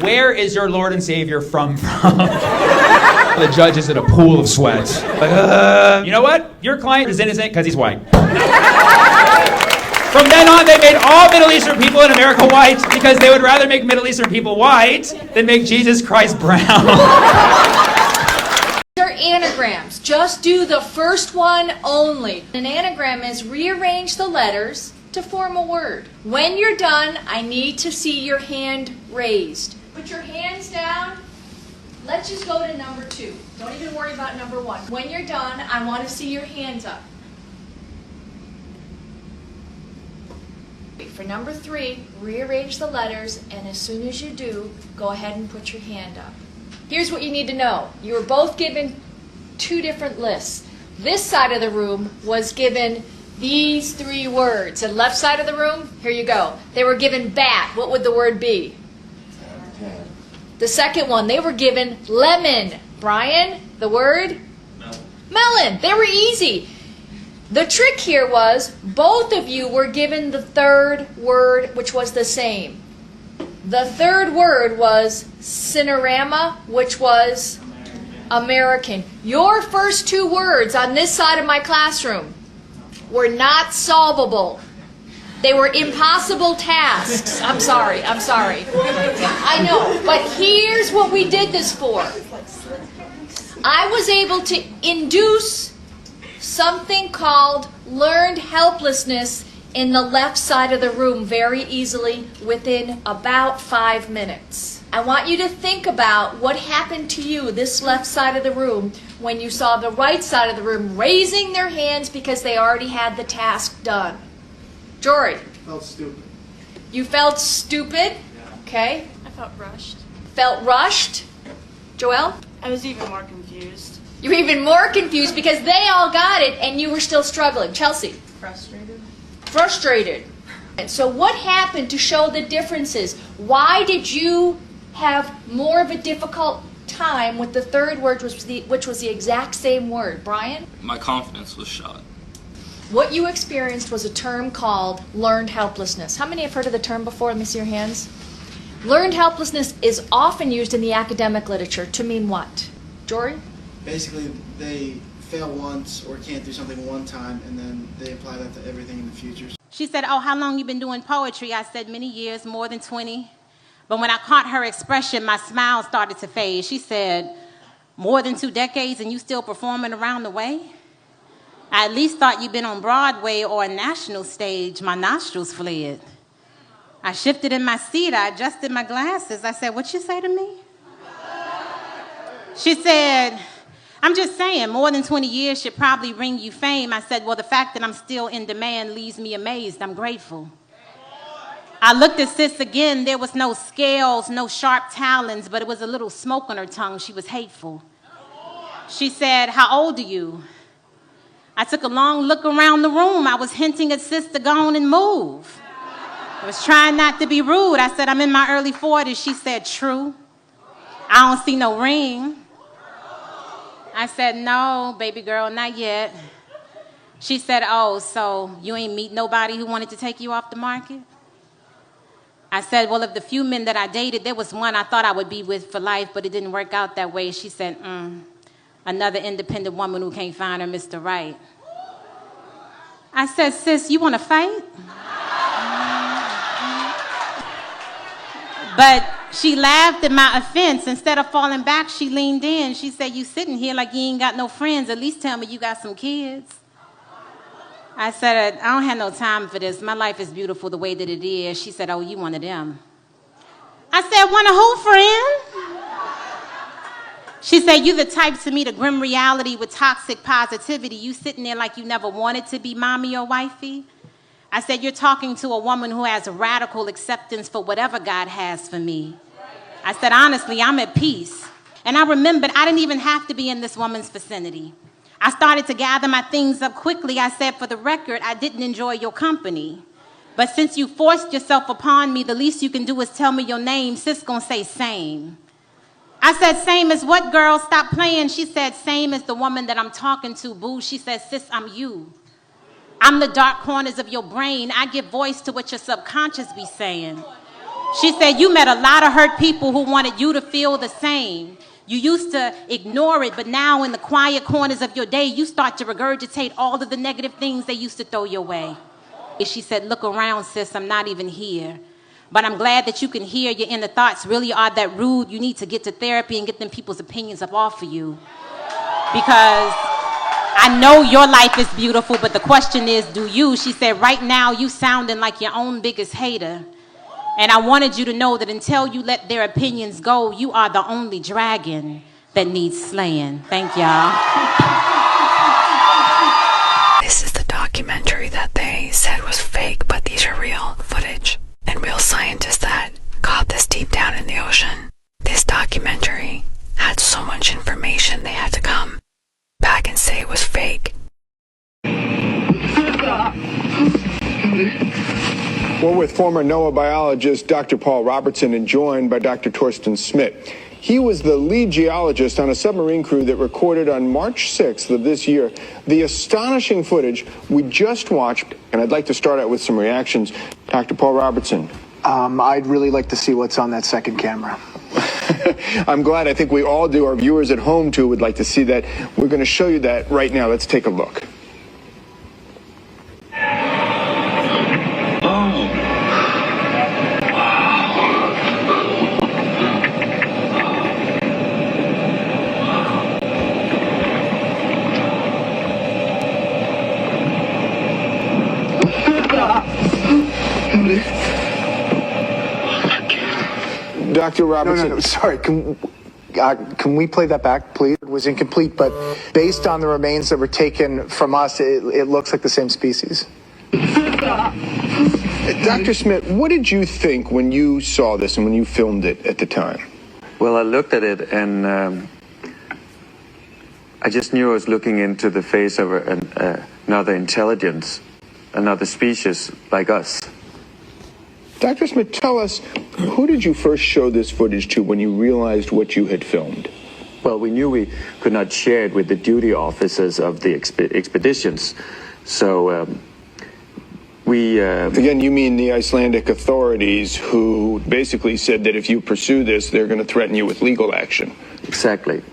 Where is your Lord and Savior from? The judge is in a pool of sweat. Like, you know what? Your client is innocent because he's white. From then on, they made all Middle Eastern people in America white because they would rather make Middle Eastern people white than make Jesus Christ brown. They're anagrams. Just do the first one only. An anagram is rearrange the letters to form a word. When you're done, I need to see your hand raised. Put your hands down. Let's just go to number 2. Don't even worry about number 1. When you're done, I want to see your hands up. For number 3, rearrange the letters, and as soon as you do, go ahead and put your hand up. Here's what you need to know. You were both given 2 different lists. This side of the room was given these 3 words. The left side of the room, here you go. They were given bat. What would the word be? The second one, they were given lemon. Brian, the word? Melon. They were easy. The trick here was both of you were given the third word, which was the same. The third word was cinerama, which was American. Your first 2 words on this side of my classroom were not solvable. They were impossible tasks. I'm sorry. I know, but here's what we did this for. I was able to induce something called learned helplessness in the left side of the room very easily within about 5 minutes. I want you to think about what happened to you, this left side of the room, when you saw the right side of the room raising their hands because they already had the task done. Jory. Felt stupid. You felt stupid? Yeah. Okay. I felt rushed. Felt rushed? Joelle? I was even more confused. You were even more confused because they all got it and you were still struggling. Chelsea? Frustrated. Frustrated. And so what happened to show the differences? Why did you have more of a difficult time with the third word, which was the exact same word? Brian? My confidence was shot. What you experienced was a term called learned helplessness. How many have heard of the term before? Let me see your hands. Learned helplessness is often used in the academic literature to mean what? Jory? Basically, they fail once or can't do something one time, and then they apply that to everything in the future. She said, "Oh, how long you been doing poetry?" I said, "Many years, more than 20. But when I caught her expression, my smile started to fade. She said, "More than 2 decades and you still performing around the way? I at least thought you'd been on Broadway or a national stage." My nostrils fled. I shifted in my seat. I adjusted my glasses. I said, "What'd you say to me?" She said, "I'm just saying, more than 20 years should probably bring you fame." I said, "Well, the fact that I'm still in demand leaves me amazed. I'm grateful." I looked at sis again. There was no scales, no sharp talons, but it was a little smoke on her tongue. She was hateful. She said, "How old are you?" I took a long look around the room. I was hinting at sis to go on and move. I was trying not to be rude. I said, "I'm in my early 40s. She said, "True. I don't see no ring." I said, "No, baby girl, not yet." She said, "Oh, so you ain't meet nobody who wanted to take you off the market?" I said, "Well, of the few men that I dated, there was one I thought I would be with for life, but it didn't work out that way." She said, "Another independent woman who can't find her Mr. Right." I said, "Sis, you want to fight?" But she laughed at my offense. Instead of falling back, she leaned in. She said, "You sitting here like you ain't got no friends. At least tell me you got some kids." I said, "I don't have no time for this. My life is beautiful the way that it is." She said, "Oh, you one of them." I said, "One of who, friend?" She said, "You the type to meet a grim reality with toxic positivity. You sitting there like you never wanted to be mommy or wifey." I said, "You're talking to a woman who has radical acceptance for whatever God has for me." I said, "Honestly, I'm at peace." And I remembered I didn't even have to be in this woman's vicinity. I started to gather my things up quickly. I said, "For the record, I didn't enjoy your company. But since you forced yourself upon me, the least you can do is tell me your name." Sis gonna say same. I said, "Same as what, girl? Stop playing." She said, "Same as the woman that I'm talking to, boo." She said, "Sis, I'm you. I'm the dark corners of your brain. I give voice to what your subconscious be saying." She said, "You met a lot of hurt people who wanted you to feel the same. You used to ignore it, but now in the quiet corners of your day, you start to regurgitate all of the negative things they used to throw your way. And she said, look around, sis, I'm not even here. But I'm glad that you can hear your inner thoughts really are that rude. You need to get to therapy and get them people's opinions up off of you. Because I know your life is beautiful, but the question is, do you? She said, right now, you sounding like your own biggest hater. And I wanted you to know that until you let their opinions go, you are the only dragon that needs slaying. Thank y'all. This is the documentary that they said was fake, but these are real footage and real scientists that caught this deep down in the ocean. This documentary had so much information they had to come back and say it was fake. We're with former NOAA biologist Dr. Paul Robertson and joined by Dr. Torsten Smit. He was the lead geologist on a submarine crew that recorded on March 6th of this year the astonishing footage we just watched, and I'd like to start out with some reactions. Dr. Paul Robertson. I'd really like to see what's on that second camera. I'm glad. I think we all do. Our viewers at home, too, would like to see that. We're going to show you that right now. Let's take a look. Dr. Robertson. No, sorry. Can we play that back, please? It was incomplete, but based on the remains that were taken from us, it looks like the same species. Dr. Smit, what did you think when you saw this and when you filmed it at the time? Well, I looked at it and I just knew I was looking into the face of another intelligence, another species like us. Dr. Smit, tell us, who did you first show this footage to when you realized what you had filmed? Well, we knew we could not share it with the duty officers of the expeditions. So we... Again, you mean the Icelandic authorities who basically said that if you pursue this, they're going to threaten you with legal action. Exactly.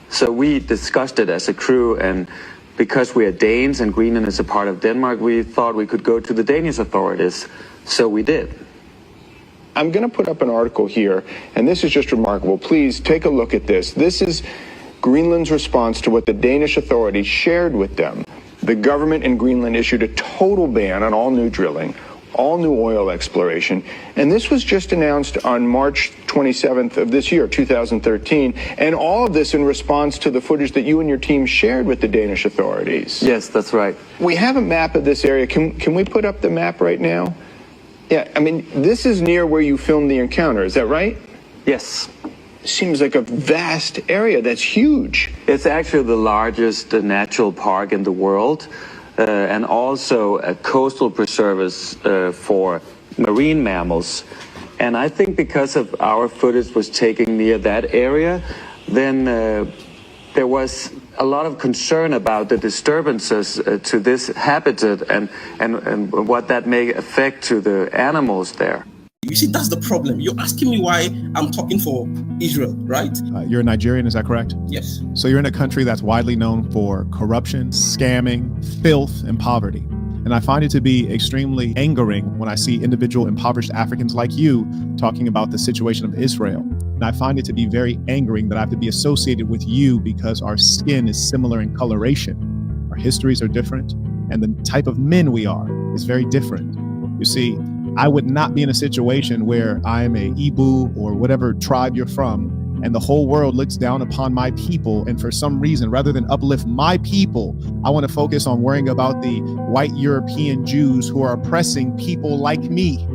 So we discussed it as a crew, and because we are Danes and Greenland is a part of Denmark, we thought we could go to the Danish authorities. So we did. I'm going to put up an article here, and this is just remarkable. Please take a look at this. This is Greenland's response to what the Danish authorities shared with them. The government in Greenland issued a total ban on all new drilling, all new oil exploration, and this was just announced on March 27th of this year, 2013, and all of this in response to the footage that you and your team shared with the Danish authorities. Yes, that's right. We have a map of this area. Can we put up the map right now? Yeah, I mean, this is near where you filmed the encounter, is that right? Yes. Seems like a vast area. That's huge. It's actually the largest natural park in the world, and also a coastal preserve for marine mammals. And I think because of our footage was taken near that area, then there was a lot of concern about the disturbances to this habitat and what that may affect to the animals there. You see, that's the problem. You're asking me why I'm talking for Israel, right? You're a Nigerian, is that correct? Yes. So you're in a country that's widely known for corruption, scamming, filth, and poverty. And I find it to be extremely angering when I see individual impoverished Africans like you talking about the situation of Israel. And I find it to be very angering that I have to be associated with you because our skin is similar in coloration. Our histories are different, and the type of men we are is very different. You see, I would not be in a situation where I am a Ibu or whatever tribe you're from, and the whole world looks down upon my people, and for some reason, rather than uplift my people, I want to focus on worrying about the white European Jews who are oppressing people like me.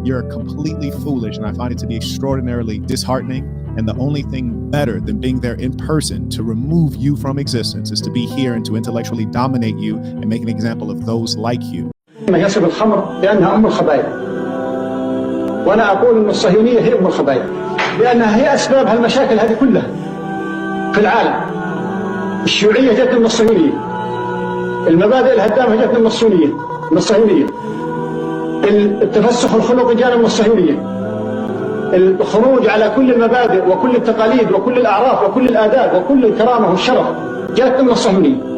You're completely foolish, and I find it to be extraordinarily disheartening, and the only thing better than being there in person to remove you from existence is to be here and to intellectually dominate you and make an example of those like you. يصف الخمر بأنها أم الخبائث، وأنا أقول أن الصهيونية هي أم الخبائث لأنها هي أسباب هالمشاكل هذه كلها في العالم. الشيوعية جت من الصهيونية، المبادئ الهدامة جت من الصهيونية، التفسخ الخلقي جاء من الصهيونية، الخروج على كل المبادئ وكل التقاليد وكل الأعراف وكل الآداب وكل الكرامة والشرف جاءت من الصهيونية.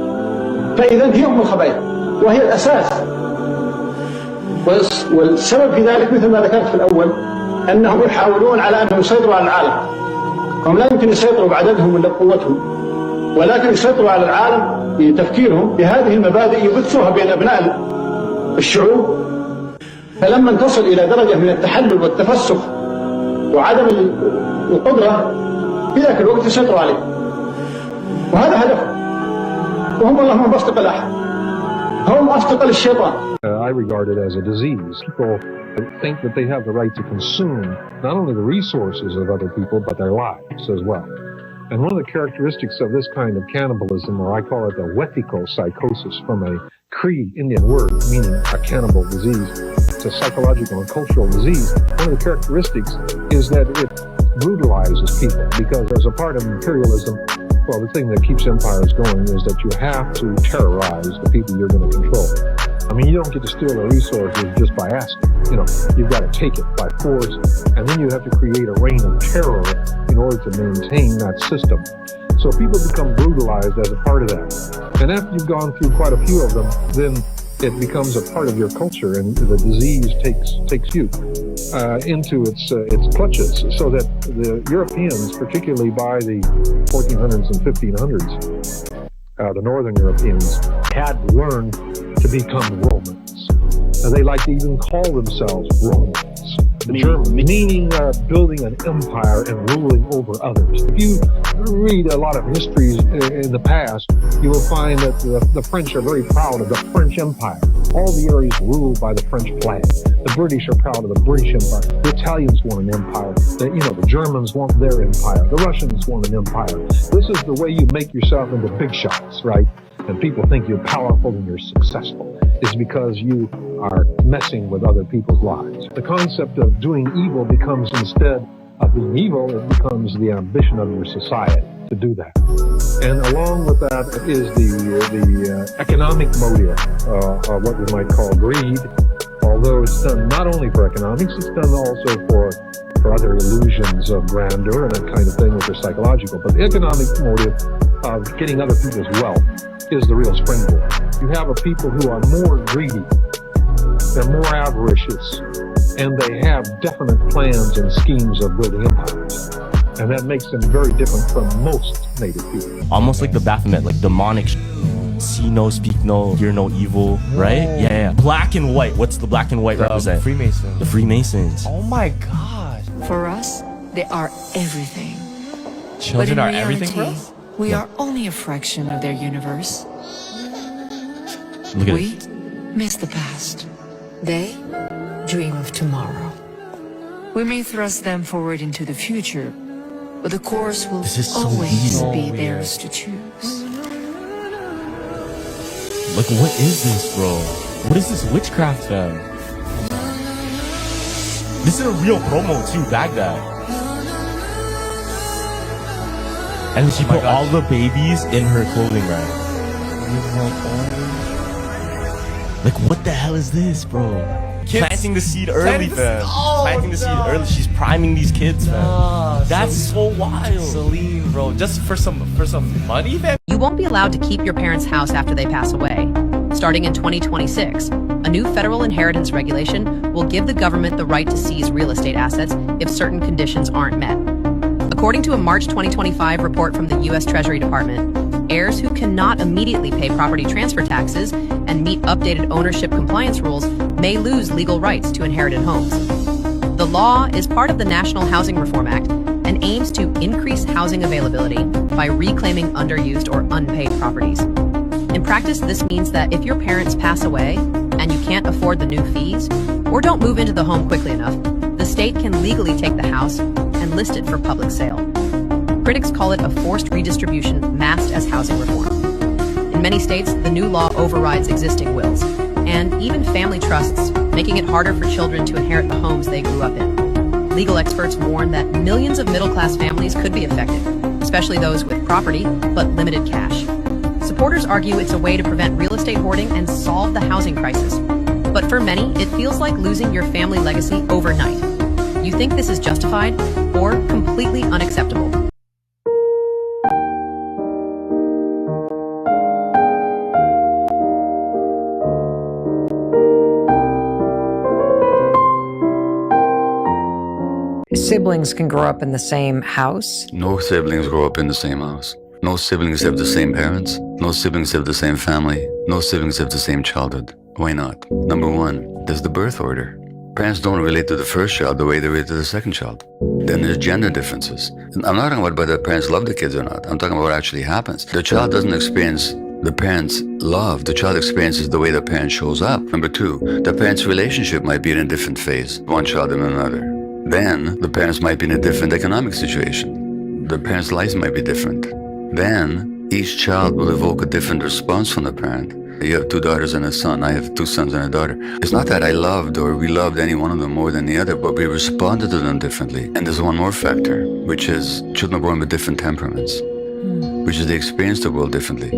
فإذا هي أم الخبائث وهي الأساس. والسبب في ذلك مثل ما ذكرت في الأول أنهم يحاولون على أنهم يسيطروا على العالم. هم لا يمكن يسيطروا بعددهم ولا بقوتهم، ولكن يسيطروا على العالم بتفكيرهم بهذه المبادئ يبثوها بين أبناء الشعوب. فلما تصل إلى درجة من التحلل والتفسخ وعدم القدرة في ذاك الوقت يسيطروا عليه، وهذا هدفهم. وهم والله هم أصدقاء الأحد، هم أصدقاء الشيطان. I regard it as a disease. People think that they have the right to consume not only the resources of other people, but their lives as well. And one of the characteristics of this kind of cannibalism, or I call it the wethico psychosis, from a Cree Indian word meaning a cannibal disease, it's a psychological and cultural disease. One of the characteristics is that it brutalizes people, because as a part of imperialism, well, the thing that keeps empires going is that you have to terrorize the people you're going to control. I mean, you don't get to steal the resources just by asking. You know, you've got to take it by force, and then you have to create a reign of terror in order to maintain that system. So people become brutalized as a part of that. And after you've gone through quite a few of them, then it becomes a part of your culture, and the disease takes you into its clutches. So that the Europeans, particularly by the 1400s and 1500s, the Northern Europeans had learned to become Romans. They like to even call themselves Romans. The Germans, meaning building an empire and ruling over others. If you read a lot of histories in the past, you will find that the French are very proud of the French Empire. All the areas ruled by the French flag. The British are proud of the British Empire. The Italians want an empire. The Germans want their empire. The Russians want an empire. This is the way you make yourself into big shots, right? And people think you're powerful and you're successful. It's because you are messing with other people's lives. The concept of doing evil becomes, instead of being evil, it becomes the ambition of your society to do that. And along with that is the economic motive, what we might call greed. Although it's done not only for economics, it's done also for other illusions of grandeur and that kind of thing, which are psychological. But the economic motive of getting other people's wealth is the real springboard. You have a people who are more greedy, they're more avaricious, and they have definite plans and schemes of building empires. And that makes them very different from most native people. Almost like the Baphomet, like demonic see no, speak no, hear no evil, right? Yeah. Black and white. What's the black and white represent? Freemasons. The Freemasons. Oh my God. For us, they are everything. Children are reality, everything for us? We are only a fraction of their universe. Look at We miss the past. They dream of tomorrow. We may thrust them forward into the future, but the course will always be theirs to choose. Like, what is this, bro? What is this witchcraft, fam? This is a real promo, too, Baghdad. And she put all the babies in her clothing rack. Like, what the hell is this, bro? Kids. Planting the seed early, fam. Planting the seed early. She's priming these kids, fam. That's so wild. Celine, bro. Just for some money, fam? You won't be allowed to keep your parents' house after they pass away. Starting in 2026, a new federal inheritance regulation will give the government the right to seize real estate assets if certain conditions aren't met. According to a March 2025 report from the U.S. Treasury Department, heirs who cannot immediately pay property transfer taxes and meet updated ownership compliance rules may lose legal rights to inherited homes. The law is part of the National Housing Reform Act and aims to increase housing availability by reclaiming underused or unpaid properties. In practice, this means that if your parents pass away and you can't afford the new fees or don't move into the home quickly enough, the state can legally take the house and list it for public sale. Critics call it a forced redistribution masked as housing reform. In many states, the new law overrides existing wills and even family trusts, making it harder for children to inherit the homes they grew up in. Legal experts warn that millions of middle-class families could be affected, especially those with property but limited cash. Supporters argue it's a way to prevent real estate hoarding and solve the housing crisis. But for many, it feels like losing your family legacy overnight. You think this is justified or completely unacceptable. Siblings can grow up in the same house. No siblings grow up in the same house. No siblings have the same parents. No siblings have the same family. No siblings have the same childhood. Why not? Number one, there's the birth order. Parents don't relate to the first child the way they relate to the second child. Then there's gender differences. And I'm not talking about whether parents love the kids or not. I'm talking about what actually happens. The child doesn't experience the parent's love. The child experiences the way the parent shows up. Number two, the parent's relationship might be in a different phase, one child and another. Then the parents might be in a different economic situation. The parents' lives might be different. Then each child will evoke a different response from the parent. You have 2 daughters and a son. I have 2 sons and a daughter. It's not that I loved or we loved any one of them more than the other, but we responded to them differently. And there's one more factor, which is children are born with different temperaments, which is they experience the world differently.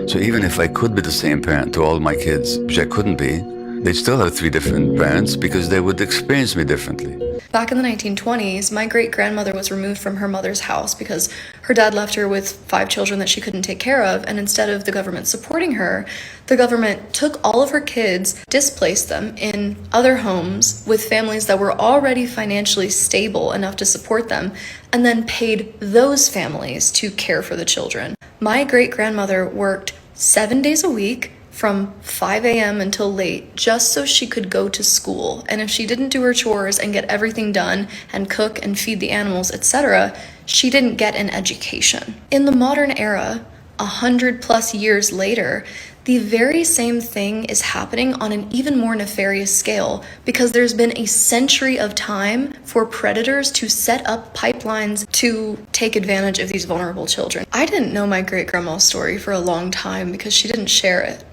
So even if I could be the same parent to all my kids, which I couldn't be, they'd still have 3 different parents because they would experience me differently. Back in the 1920s, my great-grandmother was removed from her mother's house because her dad left her with 5 children that she couldn't take care of, and instead of the government supporting her, the government took all of her kids, displaced them in other homes with families that were already financially stable enough to support them, and then paid those families to care for the children. My great-grandmother worked 7 days a week, from 5 a.m. until late, just so she could go to school. And if she didn't do her chores and get everything done and cook and feed the animals, etc., she didn't get an education. In the modern era, 100+ years later, the very same thing is happening on an even more nefarious scale because there's been a century of time for predators to set up pipelines to take advantage of these vulnerable children. I didn't know my great-grandma's story for a long time because she didn't share it.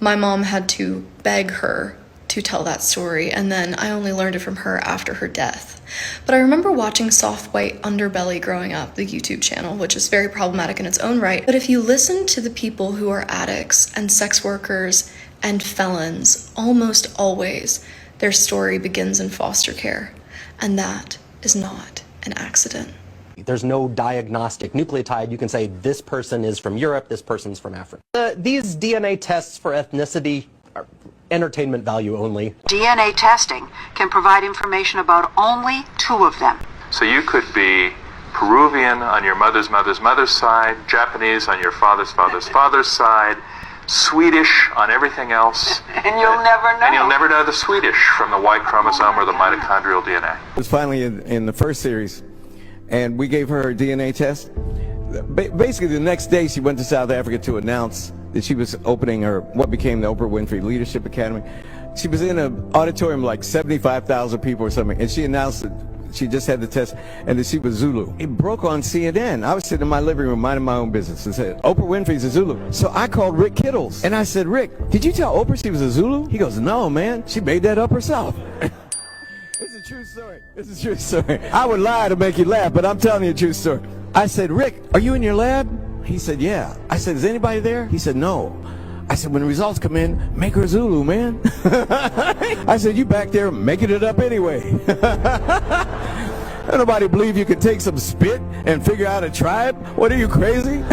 My mom had to beg her to tell that story, and then I only learned it from her after her death. But I remember watching Soft White Underbelly growing up, the YouTube channel, which is very problematic in its own right. But if you listen to the people who are addicts and sex workers and felons, almost always their story begins in foster care, and that is not an accident. There's no diagnostic nucleotide. You can say this person is from Europe, this person's from Africa. These DNA tests for ethnicity are entertainment value only. DNA testing can provide information about only 2 of them. So you could be Peruvian on your mother's side, Japanese on your father's side, Swedish on everything else. And you'll never know. And you'll never know the Swedish from the Y chromosome or the mitochondrial DNA. It was finally in the first series, and we gave her a DNA test. Basically, the next day she went to South Africa to announce that she was opening what became the Oprah Winfrey Leadership Academy. She was in an auditorium like 75,000 people or something, and she announced that she just had the test and that she was Zulu. It broke on CNN. I was sitting in my living room minding my own business and said, Oprah Winfrey's a Zulu. So I called Rick Kittles, and I said, Rick, did you tell Oprah she was a Zulu? He goes, no, man, she made that up herself. It's a true story. It's a true story. I would lie to make you laugh, but I'm telling you a true story. I said, Rick, are you in your lab? He said, yeah. I said, is anybody there? He said, no. I said, when the results come in, make her Zulu, man. I said, you back there making it up anyway. Nobody believe you could take some spit and figure out a tribe? What, are you crazy?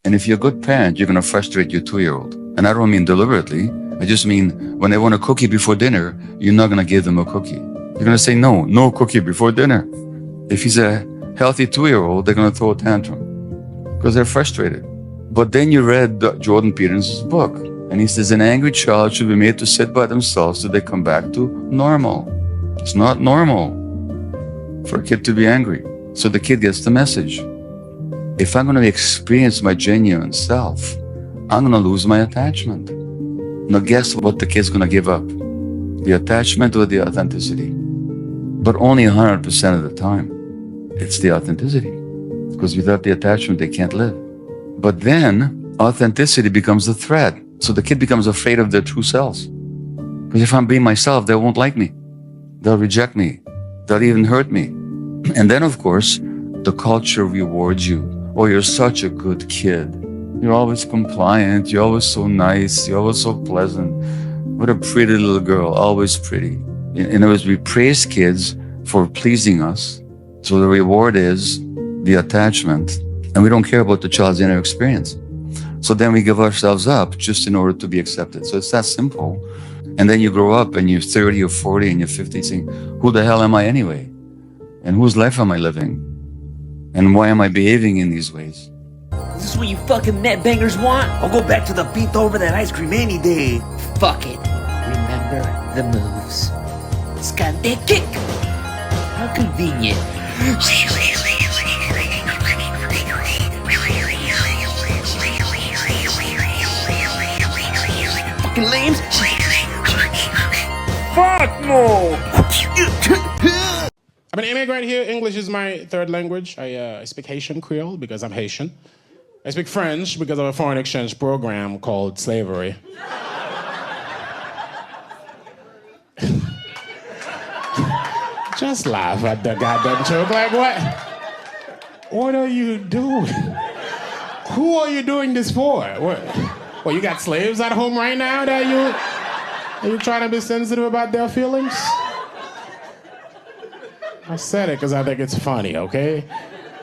And if you're a good parent, you're going to frustrate your 2-year-old. And I don't mean deliberately. I just mean when they want a cookie before dinner, you're not going to give them a cookie. You're going to say, no cookie before dinner. If he's a healthy 2-year-old, they're going to throw a tantrum because they're frustrated. But then you read Jordan Peterson's book, and he says an angry child should be made to sit by themselves so they come back to normal. It's not normal for a kid to be angry. So the kid gets the message. If I'm going to experience my genuine self, I'm going to lose my attachment. Now guess what the kid's going to give up? The attachment or the authenticity? But only 100% of the time. It's the authenticity. Because without the attachment, they can't live. But then authenticity becomes a threat. So the kid becomes afraid of their true selves. Because if I'm being myself, they won't like me. They'll reject me. They'll even hurt me. And then, of course, the culture rewards you. Oh, you're such a good kid. You're always compliant. You're always so nice. You're always so pleasant. What a pretty little girl. Always pretty. In other words, we praise kids for pleasing us. So the reward is the attachment, and we don't care about the child's inner experience. So then we give ourselves up just in order to be accepted. So it's that simple. And then you grow up and you're 30 or 40 and you're 50 saying, who the hell am I anyway? And whose life am I living? And why am I behaving in these ways? Is this what you fucking net bangers want? I'll go back to the beat over that ice cream any day. Fuck it. Remember the moves. Scante kick. How convenient. Fucking lames. Fuck no. I'm an immigrant here. English is my third language. I speak Haitian Creole because I'm Haitian. I speak French because of a foreign exchange program called slavery. Just laugh at the goddamn joke. Like, what? What are you doing? Who are you doing this for? What, you got slaves at home right now that are you trying to be sensitive about their feelings? I said it because I think it's funny, okay?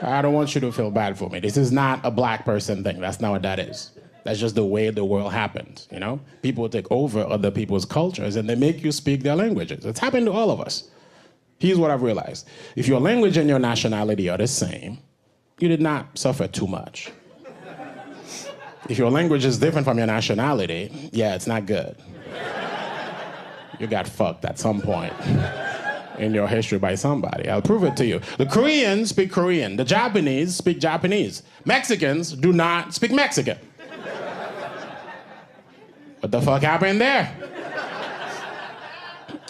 I don't want you to feel bad for me. This is not a black person thing. That's not what that is. That's just the way the world happens, you know? People take over other people's cultures and they make you speak their languages. It's happened to all of us. Here's what I've realized. If your language and your nationality are the same, you did not suffer too much. If your language is different from your nationality, yeah, it's not good. You got fucked at some point in your history by somebody. I'll prove it to you. The Koreans speak Korean. The Japanese speak Japanese. Mexicans do not speak Mexican. What the fuck happened there?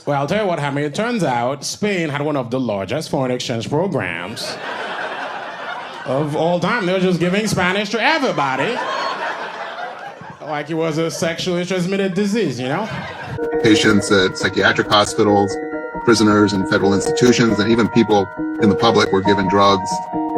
Well, I'll tell you what happened. It turns out Spain had one of the largest foreign exchange programs of all time. They were just giving Spanish to everybody. Like it was a sexually transmitted disease, you know? Patients at psychiatric hospitals, prisoners in federal institutions, and even people in the public were given drugs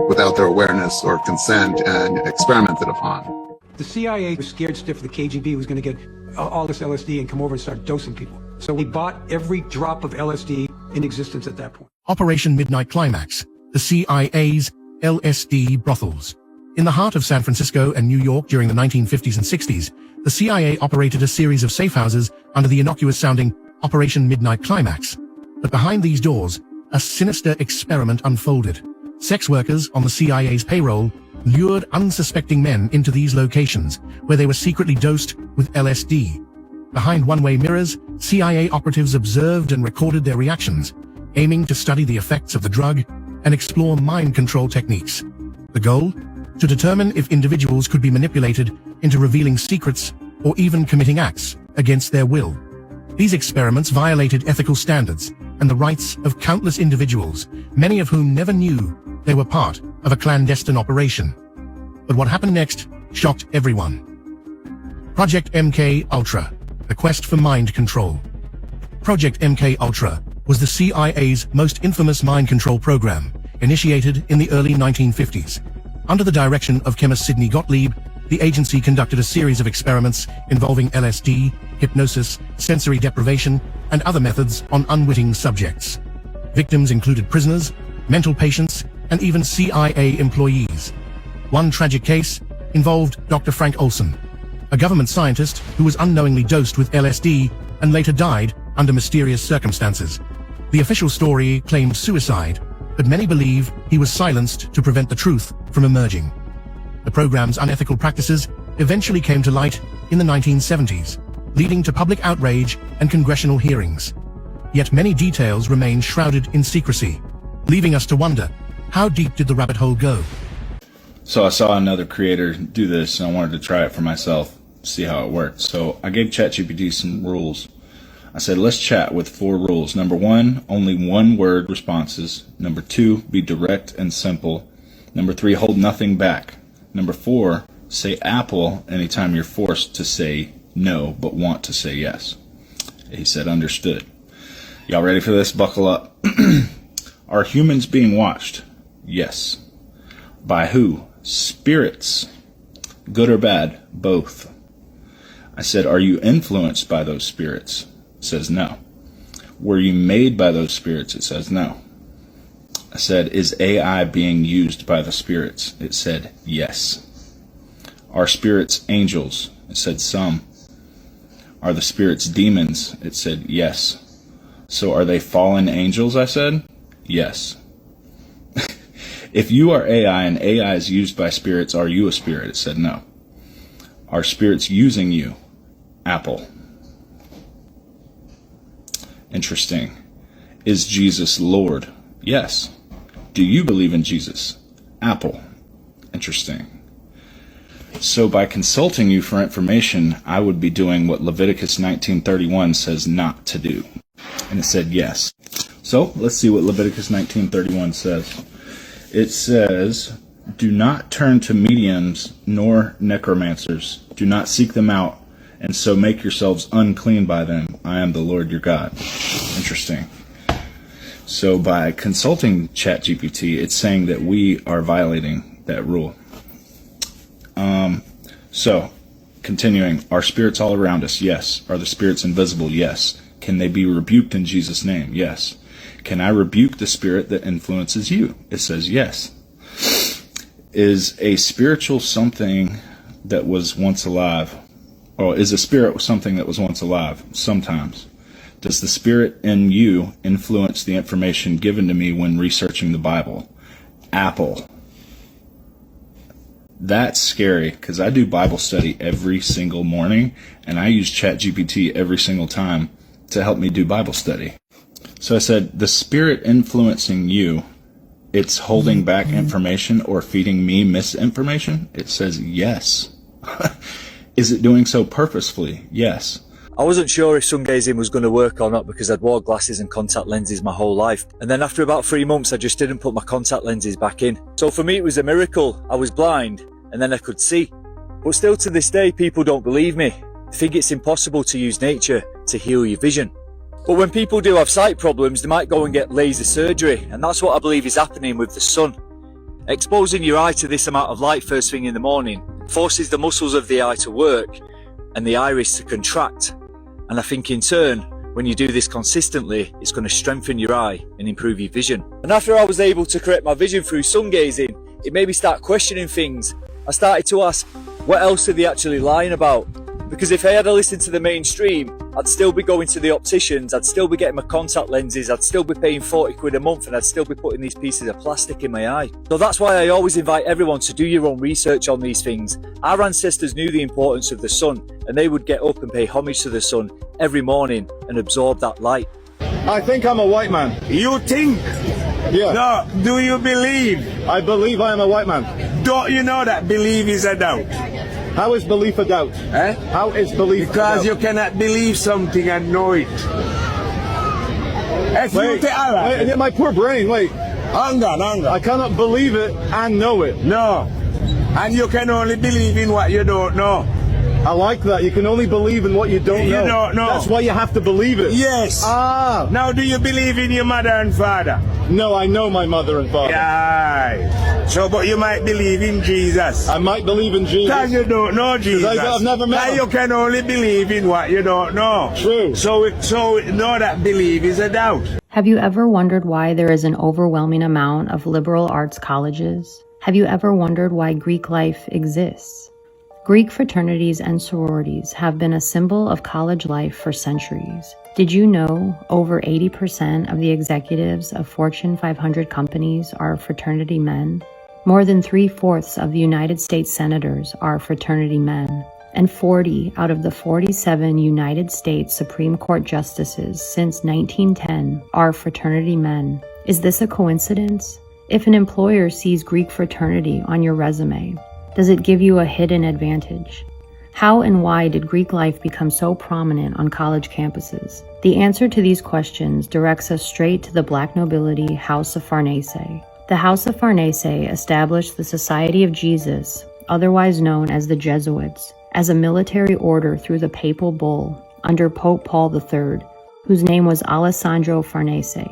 without their awareness or consent and experimented upon. The CIA was scared stiff the KGB was going to get all this LSD and come over and start dosing people. So we bought every drop of LSD in existence at that point. Operation Midnight Climax, the CIA's LSD brothels. In the heart of San Francisco and New York during the 1950s and 60s, the CIA operated a series of safe houses under the innocuous-sounding Operation Midnight Climax. But behind these doors, a sinister experiment unfolded. Sex workers on the CIA's payroll lured unsuspecting men into these locations, where they were secretly dosed with LSD. Behind one-way mirrors, CIA operatives observed and recorded their reactions, aiming to study the effects of the drug and explore mind control techniques. The goal? To determine if individuals could be manipulated into revealing secrets or even committing acts against their will. These experiments violated ethical standards and the rights of countless individuals, many of whom never knew they were part of a clandestine operation. But what happened next shocked everyone. Project MK Ultra, the quest for mind control. Project MK Ultra was the CIA's most infamous mind control program, initiated in the early 1950s. Under the direction of chemist Sidney Gottlieb, the agency conducted a series of experiments involving LSD, hypnosis, sensory deprivation, and other methods on unwitting subjects. Victims included prisoners, mental patients, and even CIA employees. One tragic case involved Dr. Frank Olson, a government scientist who was unknowingly dosed with LSD and later died under mysterious circumstances. The official story claimed suicide, but many believe he was silenced to prevent the truth from emerging. The program's unethical practices eventually came to light in the 1970s, leading to public outrage and congressional hearings. Yet many details remain shrouded in secrecy, leaving us to wonder, how deep did the rabbit hole go? So I saw another creator do this and I wanted to try it for myself, see how it worked. So I gave ChatGPT some rules. I said, let's chat with 4 rules. Number 1, only 1-word responses. Number 2, be direct and simple. Number 3, hold nothing back. Number 4, say apple anytime you're forced to say no, but want to say yes. He said, understood. Y'all ready for this? Buckle up. Are humans being watched? Yes. By who? Spirits. Good or bad? Both. I said, are you influenced by those spirits? Says no. were you made by those spirits? It says no. I said, is AI being used by the spirits? It said yes. Are spirits angels? It said some. Are the spirits demons? It said yes. So are they fallen angels? I said yes. If you are AI and AI is used by spirits, are you a spirit? It said no. Are spirits using you? Apple. Interesting. Is Jesus Lord? Yes. Do you believe in Jesus? Apple. Interesting. So by consulting you for information, I would be doing what Leviticus 19:31 says not to do. And it said yes. So let's see what Leviticus 19:31 says. It says, do not turn to mediums nor necromancers. Do not seek them out, and so make yourselves unclean by them. I am the Lord your God. Interesting. So by consulting ChatGPT, it's saying that we are violating that rule. So, continuing, are spirits all around us? Yes. Are the spirits invisible? Yes. Can they be rebuked in Jesus' name? Yes. Can I rebuke the spirit that influences you? It says yes. Is a spiritual something that was once alive? Or is a spirit something that was once alive? Sometimes. Does the spirit in you influence the information given to me when researching the Bible? Apple. That's scary, because I do Bible study every single morning, and I use ChatGPT every single time to help me do Bible study. So I said, the spirit influencing you, it's holding back information or feeding me misinformation? It says yes. Is it doing so purposefully? Yes. I wasn't sure if sun gazing was going to work or not because I'd wore glasses and contact lenses my whole life. And then after about 3 months, I just didn't put my contact lenses back in. So for me, it was a miracle. I was blind and then I could see. But still to this day, people don't believe me. They think it's impossible to use nature to heal your vision. But when people do have sight problems, they might go and get laser surgery. And that's what I believe is happening with the sun. Exposing your eye to this amount of light first thing in the morning forces the muscles of the eye to work and the iris to contract. And I think in turn, when you do this consistently, it's going to strengthen your eye and improve your vision. And after I was able to correct my vision through sun gazing, it made me start questioning things. I started to ask, what else are they actually lying about? Because if I had listened to the mainstream, I'd still be going to the opticians, I'd still be getting my contact lenses, I'd still be paying 40 quid a month, and I'd still be putting these pieces of plastic in my eye. So that's why I always invite everyone to do your own research on these things. Our ancestors knew the importance of the sun, and they would get up and pay homage to the sun every morning and absorb that light. I think I'm a white man. You think? Yeah. No, do you believe? I believe I am a white man. Don't you know that belief is a doubt? How is belief a doubt? Eh? How is belief because a doubt? You cannot believe something and know it. Wait, my poor brain, wait. Hang on. I cannot believe it and know it. No. And you can only believe in what you don't know. I like that. You can only believe in what you don't know. You don't know. That's why you have to believe it. Yes. Ah. Now, do you believe in your mother and father? No, I know my mother and father. Yeah. So, but you might believe in Jesus. I might believe in Jesus. Because you don't know Jesus. I've never met him. You can only believe in what you don't know. True. So know that belief is a doubt. Have you ever wondered why there is an overwhelming amount of liberal arts colleges? Have you ever wondered why Greek life exists? Greek fraternities and sororities have been a symbol of college life for centuries. Did you know over 80% of the executives of Fortune 500 companies are fraternity men? More than 3/4 of the United States senators are fraternity men, and 40 out of the 47 United States Supreme Court justices since 1910 are fraternity men. Is this a coincidence? If an employer sees Greek fraternity on your resume, does it give you a hidden advantage? How and why did Greek life become so prominent on college campuses? The answer to these questions directs us straight to the Black nobility House of Farnese. The House of Farnese established the Society of Jesus, otherwise known as the Jesuits, as a military order through the papal bull under Pope Paul III, whose name was Alessandro Farnese.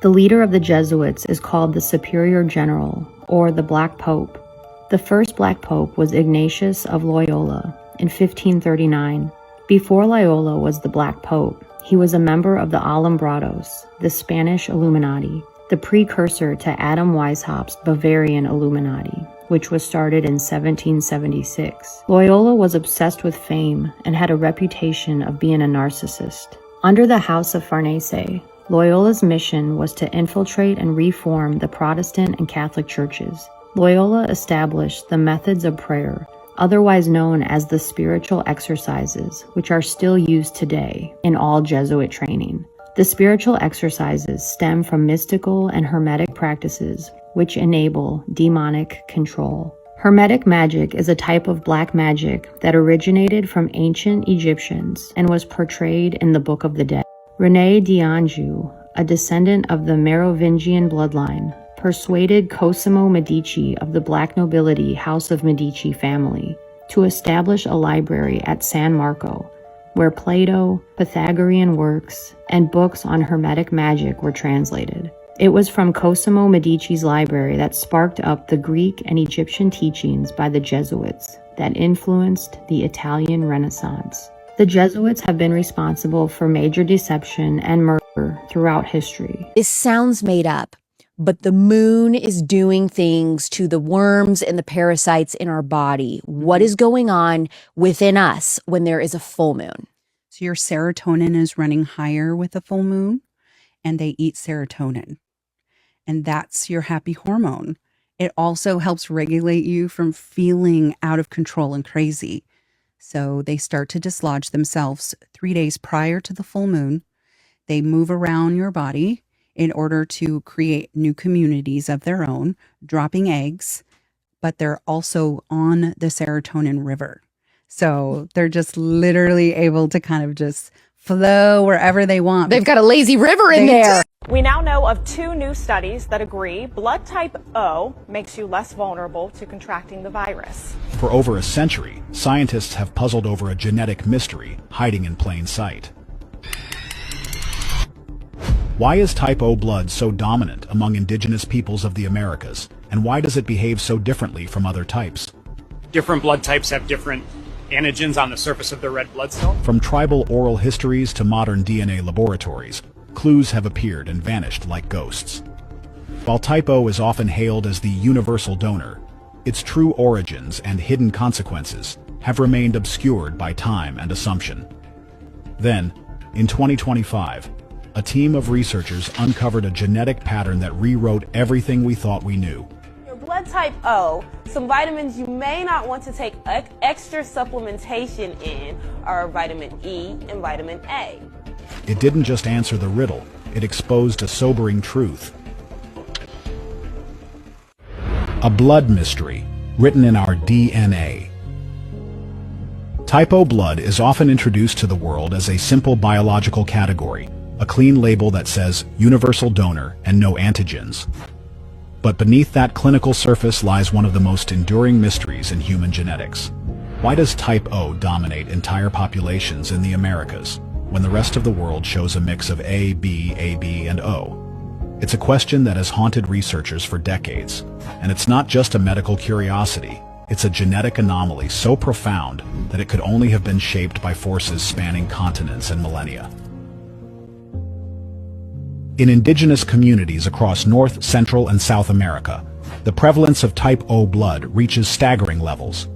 The leader of the Jesuits is called the Superior General, or the Black Pope. The first Black Pope was Ignatius of Loyola in 1539. Before Loyola was the Black Pope, he was a member of the Alumbrados, the Spanish Illuminati, the precursor to Adam Weishaupt's Bavarian Illuminati, which was started in 1776. Loyola was obsessed with fame and had a reputation of being a narcissist. Under the House of Farnese, Loyola's mission was to infiltrate and reform the Protestant and Catholic churches. Loyola established the methods of prayer, otherwise known as the spiritual exercises, which are still used today in all Jesuit training. The spiritual exercises stem from mystical and hermetic practices which enable demonic control. Hermetic magic is a type of black magic that originated from ancient Egyptians and was portrayed in the Book of the Dead. René d'Anjou, a descendant of the Merovingian bloodline, persuaded Cosimo Medici of the black nobility House of Medici family to establish a library at San Marco, where Plato, Pythagorean works, and books on Hermetic magic were translated. It was from Cosimo Medici's library that sparked up the Greek and Egyptian teachings by the Jesuits that influenced the Italian Renaissance. The Jesuits have been responsible for major deception and murder throughout history. This sounds made up, but the moon is doing things to the worms and the parasites in our body. What is going on within us when there is a full moon? So your serotonin is running higher with a full moon, and they eat serotonin. And that's your happy hormone. It also helps regulate you from feeling out of control and crazy. So they start to dislodge themselves 3 days prior to the full moon. They move around your body in order to create new communities of their own, dropping eggs, but they're also on the serotonin river. So they're just literally able to kind of just flow wherever they want. They've got a lazy river in there. We now know of 2 new studies that agree blood type O makes you less vulnerable to contracting the virus. For over a century, scientists have puzzled over a genetic mystery hiding in plain sight. Why is type O blood so dominant among indigenous peoples of the Americas, and why does it behave so differently from other types? Different blood types have different antigens on the surface of the red blood cell. From tribal oral histories to modern DNA laboratories, clues have appeared and vanished like ghosts. While type O is often hailed as the universal donor, its true origins and hidden consequences have remained obscured by time and assumption. Then, in 2025, a team of researchers uncovered a genetic pattern that rewrote everything we thought we knew. Your blood type O, some vitamins you may not want to take extra supplementation in are vitamin E and vitamin A. It didn't just answer the riddle, it exposed a sobering truth. A blood mystery, written in our DNA. Type O blood is often introduced to the world as a simple biological category, a clean label that says universal donor and no antigens. But beneath that clinical surface lies one of the most enduring mysteries in human genetics. Why does type O dominate entire populations in the Americas, when the rest of the world shows a mix of A, B, and O? It's a question that has haunted researchers for decades, and it's not just a medical curiosity, it's a genetic anomaly so profound that it could only have been shaped by forces spanning continents and millennia. In indigenous communities across North, Central, and South America, the prevalence of type O blood reaches staggering levels.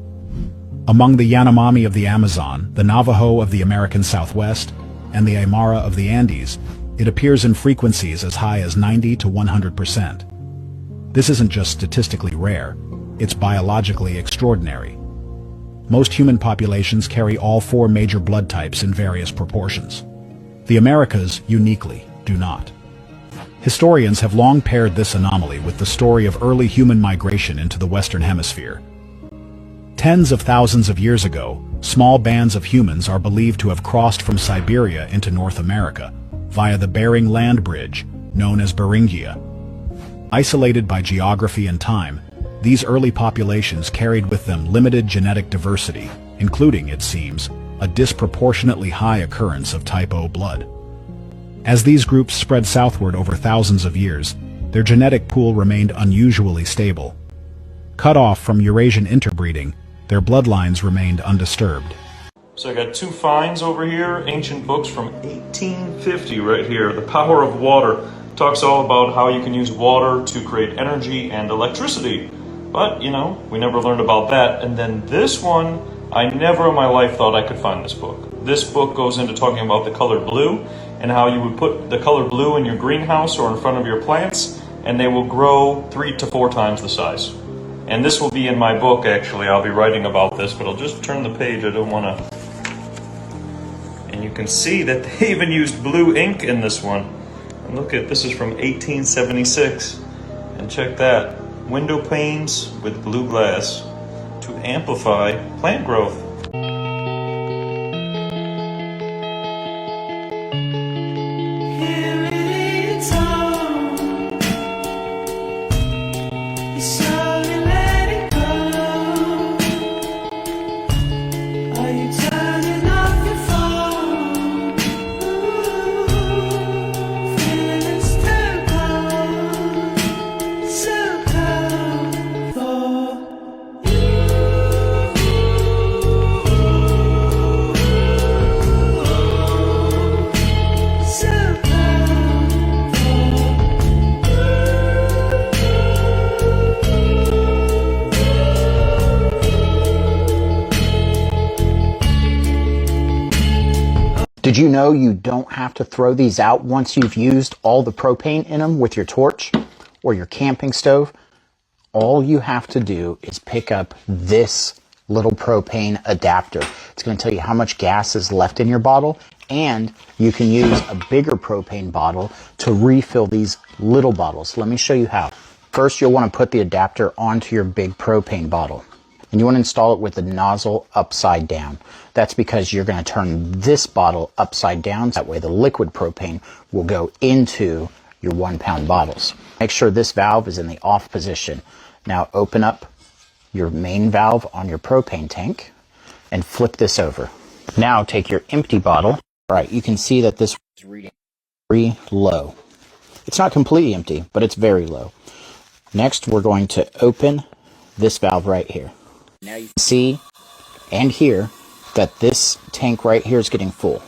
Among the Yanomami of the Amazon, the Navajo of the American Southwest, and the Aymara of the Andes, it appears in frequencies as high as 90 to 100%. This isn't just statistically rare, it's biologically extraordinary. Most human populations carry all 4 major blood types in various proportions. The Americas, uniquely, do not. Historians have long paired this anomaly with the story of early human migration into the Western Hemisphere. Tens of thousands of years ago, small bands of humans are believed to have crossed from Siberia into North America via the Bering Land Bridge, known as Beringia. Isolated by geography and time, these early populations carried with them limited genetic diversity, including, it seems, a disproportionately high occurrence of type O blood. As these groups spread southward over thousands of years, their genetic pool remained unusually stable. Cut off from Eurasian interbreeding, their bloodlines remained undisturbed. So I got two finds over here, ancient books from 1850 right here. The Power of Water talks all about how you can use water to create energy and electricity. But, you know, we never learned about that. And then this one, I never in my life thought I could find this book. This book goes into talking about the color blue and how you would put the color blue in your greenhouse or in front of your plants, and they will grow 3 to 4 times the size. And this will be in my book, actually. I'll be writing about this, but I'll just turn the page. I don't want to... And you can see that they even used blue ink in this one. And look at, this is from 1876. And check that. Window panes with blue glass to amplify plant growth. Did you know you don't have to throw these out once you've used all the propane in them with your torch or your camping stove? All you have to do is pick up this little propane adapter. It's going to tell you how much gas is left in your bottle, and you can use a bigger propane bottle to refill these little bottles. Let me show you how. First, you'll want to put the adapter onto your big propane bottle. And you want to install it with the nozzle upside down. That's because you're going to turn this bottle upside down. That way the liquid propane will go into your 1 pound bottles. Make sure this valve is in the off position. Now open up your main valve on your propane tank and flip this over. Now take your empty bottle. All right, you can see that this is reading very low. It's not completely empty, but it's very low. Next, we're going to open this valve right here. Now you can see and hear that this tank right here is getting full.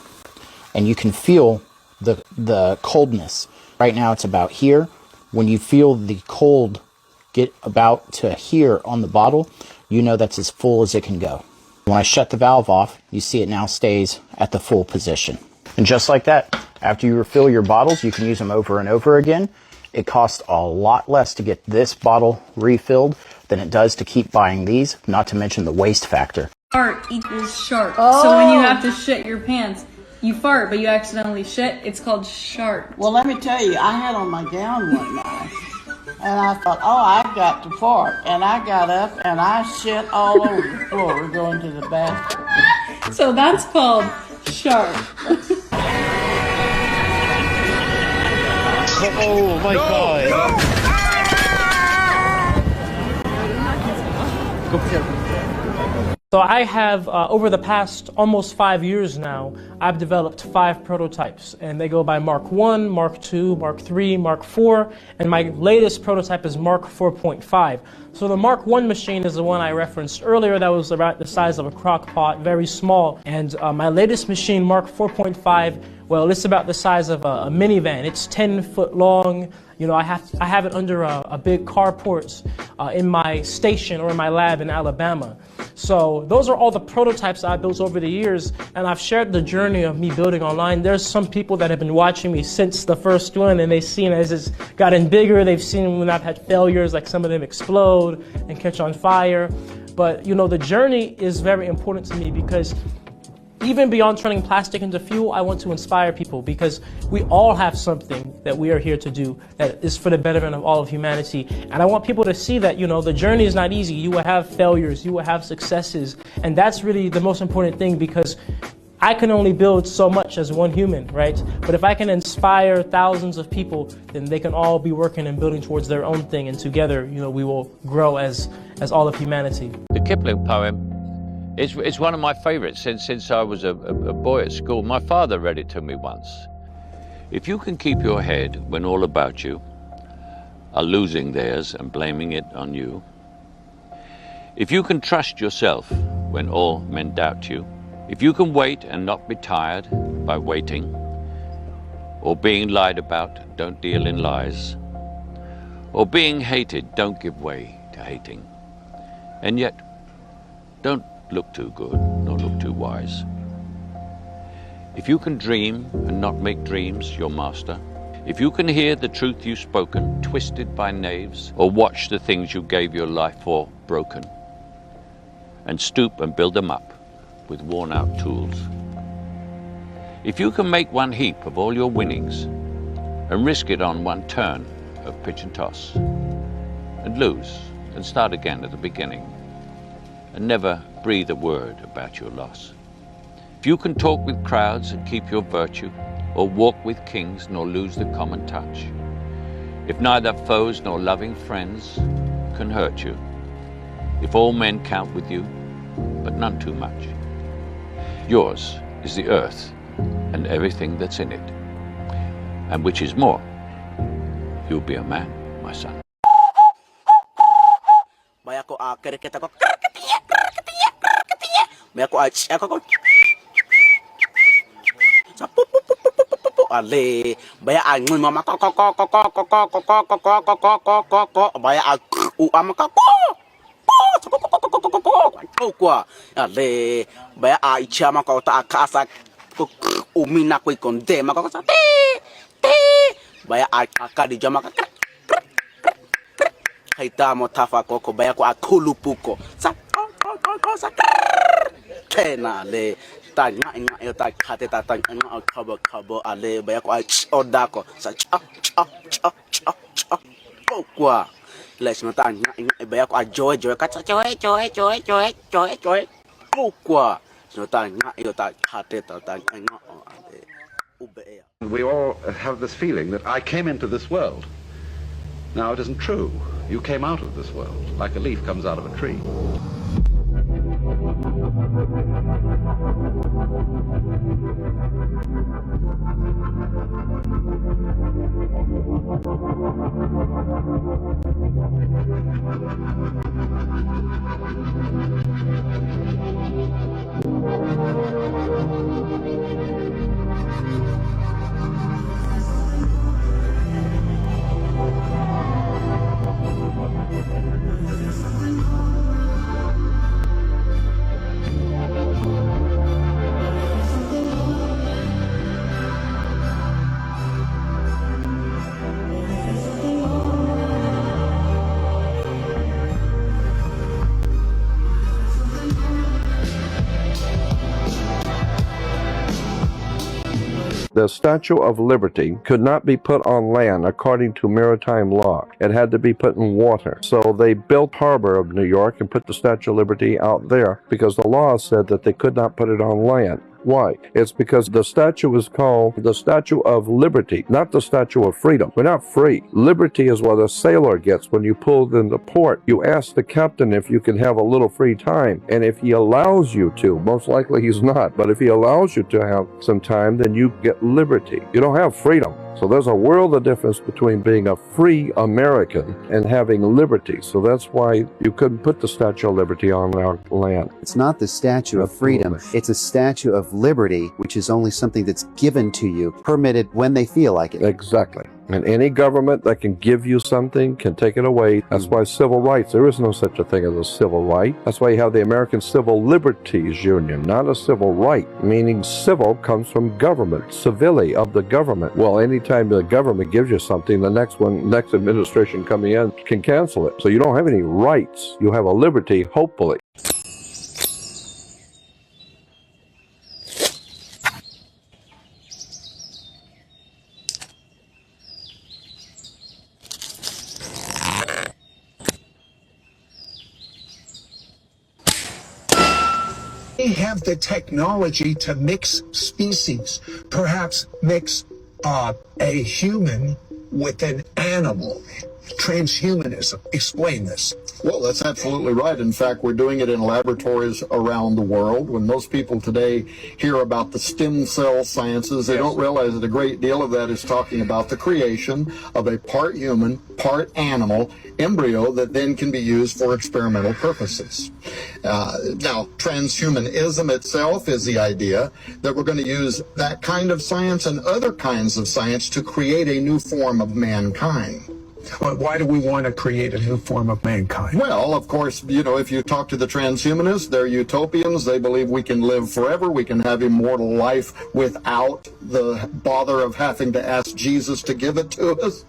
And you can feel the coldness. Right now it's about here. When you feel the cold get about to here on the bottle, you know that's as full as it can go. When I shut the valve off, you see it now stays at the full position. And just like that, after you refill your bottles, you can use them over and over again. It costs a lot less to get this bottle refilled than it does to keep buying these, not to mention the waste factor. Fart equals shark. Oh. So when you have to shit your pants, you fart, but you accidentally shit, it's called shark. Well, let me tell you, I had on my gown one night, and I thought, oh, I've got to fart. And I got up, and I shit all over the floor going to the bathroom. So that's called shark. Oh, my God. So I have, over the past almost 5 years now, I've developed 5 prototypes, and they go by Mark 1, Mark 2, Mark 3, Mark 4, and my latest prototype is Mark 4.5. So the Mark 1 machine is the one I referenced earlier that was about the size of a crock pot, very small. And my latest machine, Mark 4.5, well, it's about the size of a minivan. It's 10 foot long. You know, I have it under a big carport in my station or in my lab in Alabama. So those are all the prototypes I built over the years, and I've shared the journey of me building online. There's some people that have been watching me since the first one, and they've seen as it's gotten bigger. They've seen when I've had failures, like some of them explode and catch on fire. But you know, the journey is very important to me because even beyond turning plastic into fuel, I want to inspire people because we all have something that we are here to do that is for the betterment of all of humanity. And I want people to see that, you know, the journey is not easy. You will have failures, you will have successes. And that's really the most important thing because I can only build so much as one human, right? But if I can inspire thousands of people, then they can all be working and building towards their own thing. And together, you know, we will grow as all of humanity. The Kipling poem it's one of my favorites since I was a boy at school. My father read it to me once. If you can keep your head when all about you are losing theirs and blaming it on you, if you can trust yourself when all men doubt you, If you can wait and not be tired by waiting, or being lied about, don't deal in lies, or being hated, don't give way to hating. And yet, don't look too good, nor look too wise. If you can dream and not make dreams your master, if you can hear the truth you've spoken twisted by knaves, or watch the things you gave your life for broken, and stoop and build them up with worn-out tools. If you can make one heap of all your winnings and risk it on one turn of pitch and toss, and lose and start again at the beginning, and never breathe a word about your loss. If you can talk with crowds and keep your virtue, or walk with kings nor lose the common touch, if neither foes nor loving friends can hurt you, if all men count with you, but none too much, yours is the earth and everything that's in it, and which is more, you'll be a man, my son. Ale baya angin mama kok baya u amaka kwa ale baya a chama ko ta kasa umina ko konde maka sa baya a kadi jama haita mo tafa ko baya ko akulupuko sa kena le tanya inga ta khate ta tanya khabo ale baya ko odako sa kwa les mo tanya inga baya ko joy ka joy kwa so tanya ta khate ta tanya ale ube. We all have this feeling that I came into this world. Now it isn't true. You came out of this world like a leaf comes out of a tree. The Statue of Liberty could not be put on land according to maritime law. It had to be put in water. So they built harbor of New York and put the Statue of Liberty out there because the law said that they could not put it on land. Why? It's because the statue is called the Statue of Liberty, not the Statue of Freedom. We're not free. Liberty is what a sailor gets when you pull into port. You ask the captain if you can have a little free time, and if he allows you to, most likely he's not, but if he allows you to have some time, then you get liberty. You don't have freedom. So there's a world of difference between being a free American and having liberty. So that's why you couldn't put the Statue of Liberty on our land. It's not the Statue of Freedom. It's a Statue of Liberty, which is only something that's given to you, permitted when they feel like it. Exactly. And any government that can give you something can take it away. That's why civil rights, there is no such a thing as a civil right. That's why you have the American Civil Liberties Union, not a civil right, meaning civil comes from government, civility of the government. Well, anytime the government gives you something, the next administration coming in can cancel it. So you don't have any rights. You have a liberty, hopefully. We have the technology to mix species, perhaps mix a human with an animal. transhumanism? Explain this. Well, that's absolutely right. In fact, we're doing it in laboratories around the world. When most people today hear about the stem cell sciences, they don't realize that a great deal of that is talking about the creation of a part human, part animal embryo that then can be used for experimental purposes. Now, transhumanism itself is the idea that we're going to use that kind of science and other kinds of science to create a new form of mankind. Well, why do we want to create a new form of mankind? Well, of course, you know, if you talk to the transhumanists, they're utopians. They believe we can live forever. We can have immortal life without the bother of having to ask Jesus to give it to us.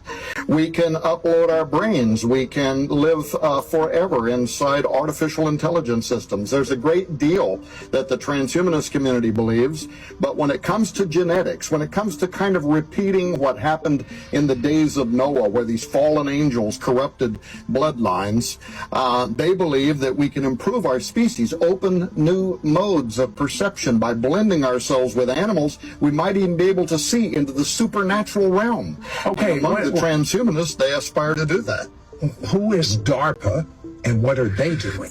We can upload our brains. We can live forever inside artificial intelligence systems. There's a great deal that the transhumanist community believes, but when it comes to genetics, when it comes to kind of repeating what happened in the days of Noah, where these fallen angels corrupted bloodlines, they believe that we can improve our species, open new modes of perception by blending ourselves with animals. We might even be able to see into the supernatural realm. Okay, and among the transhumanists, they aspire to do that. Who is DARPA and what are they doing?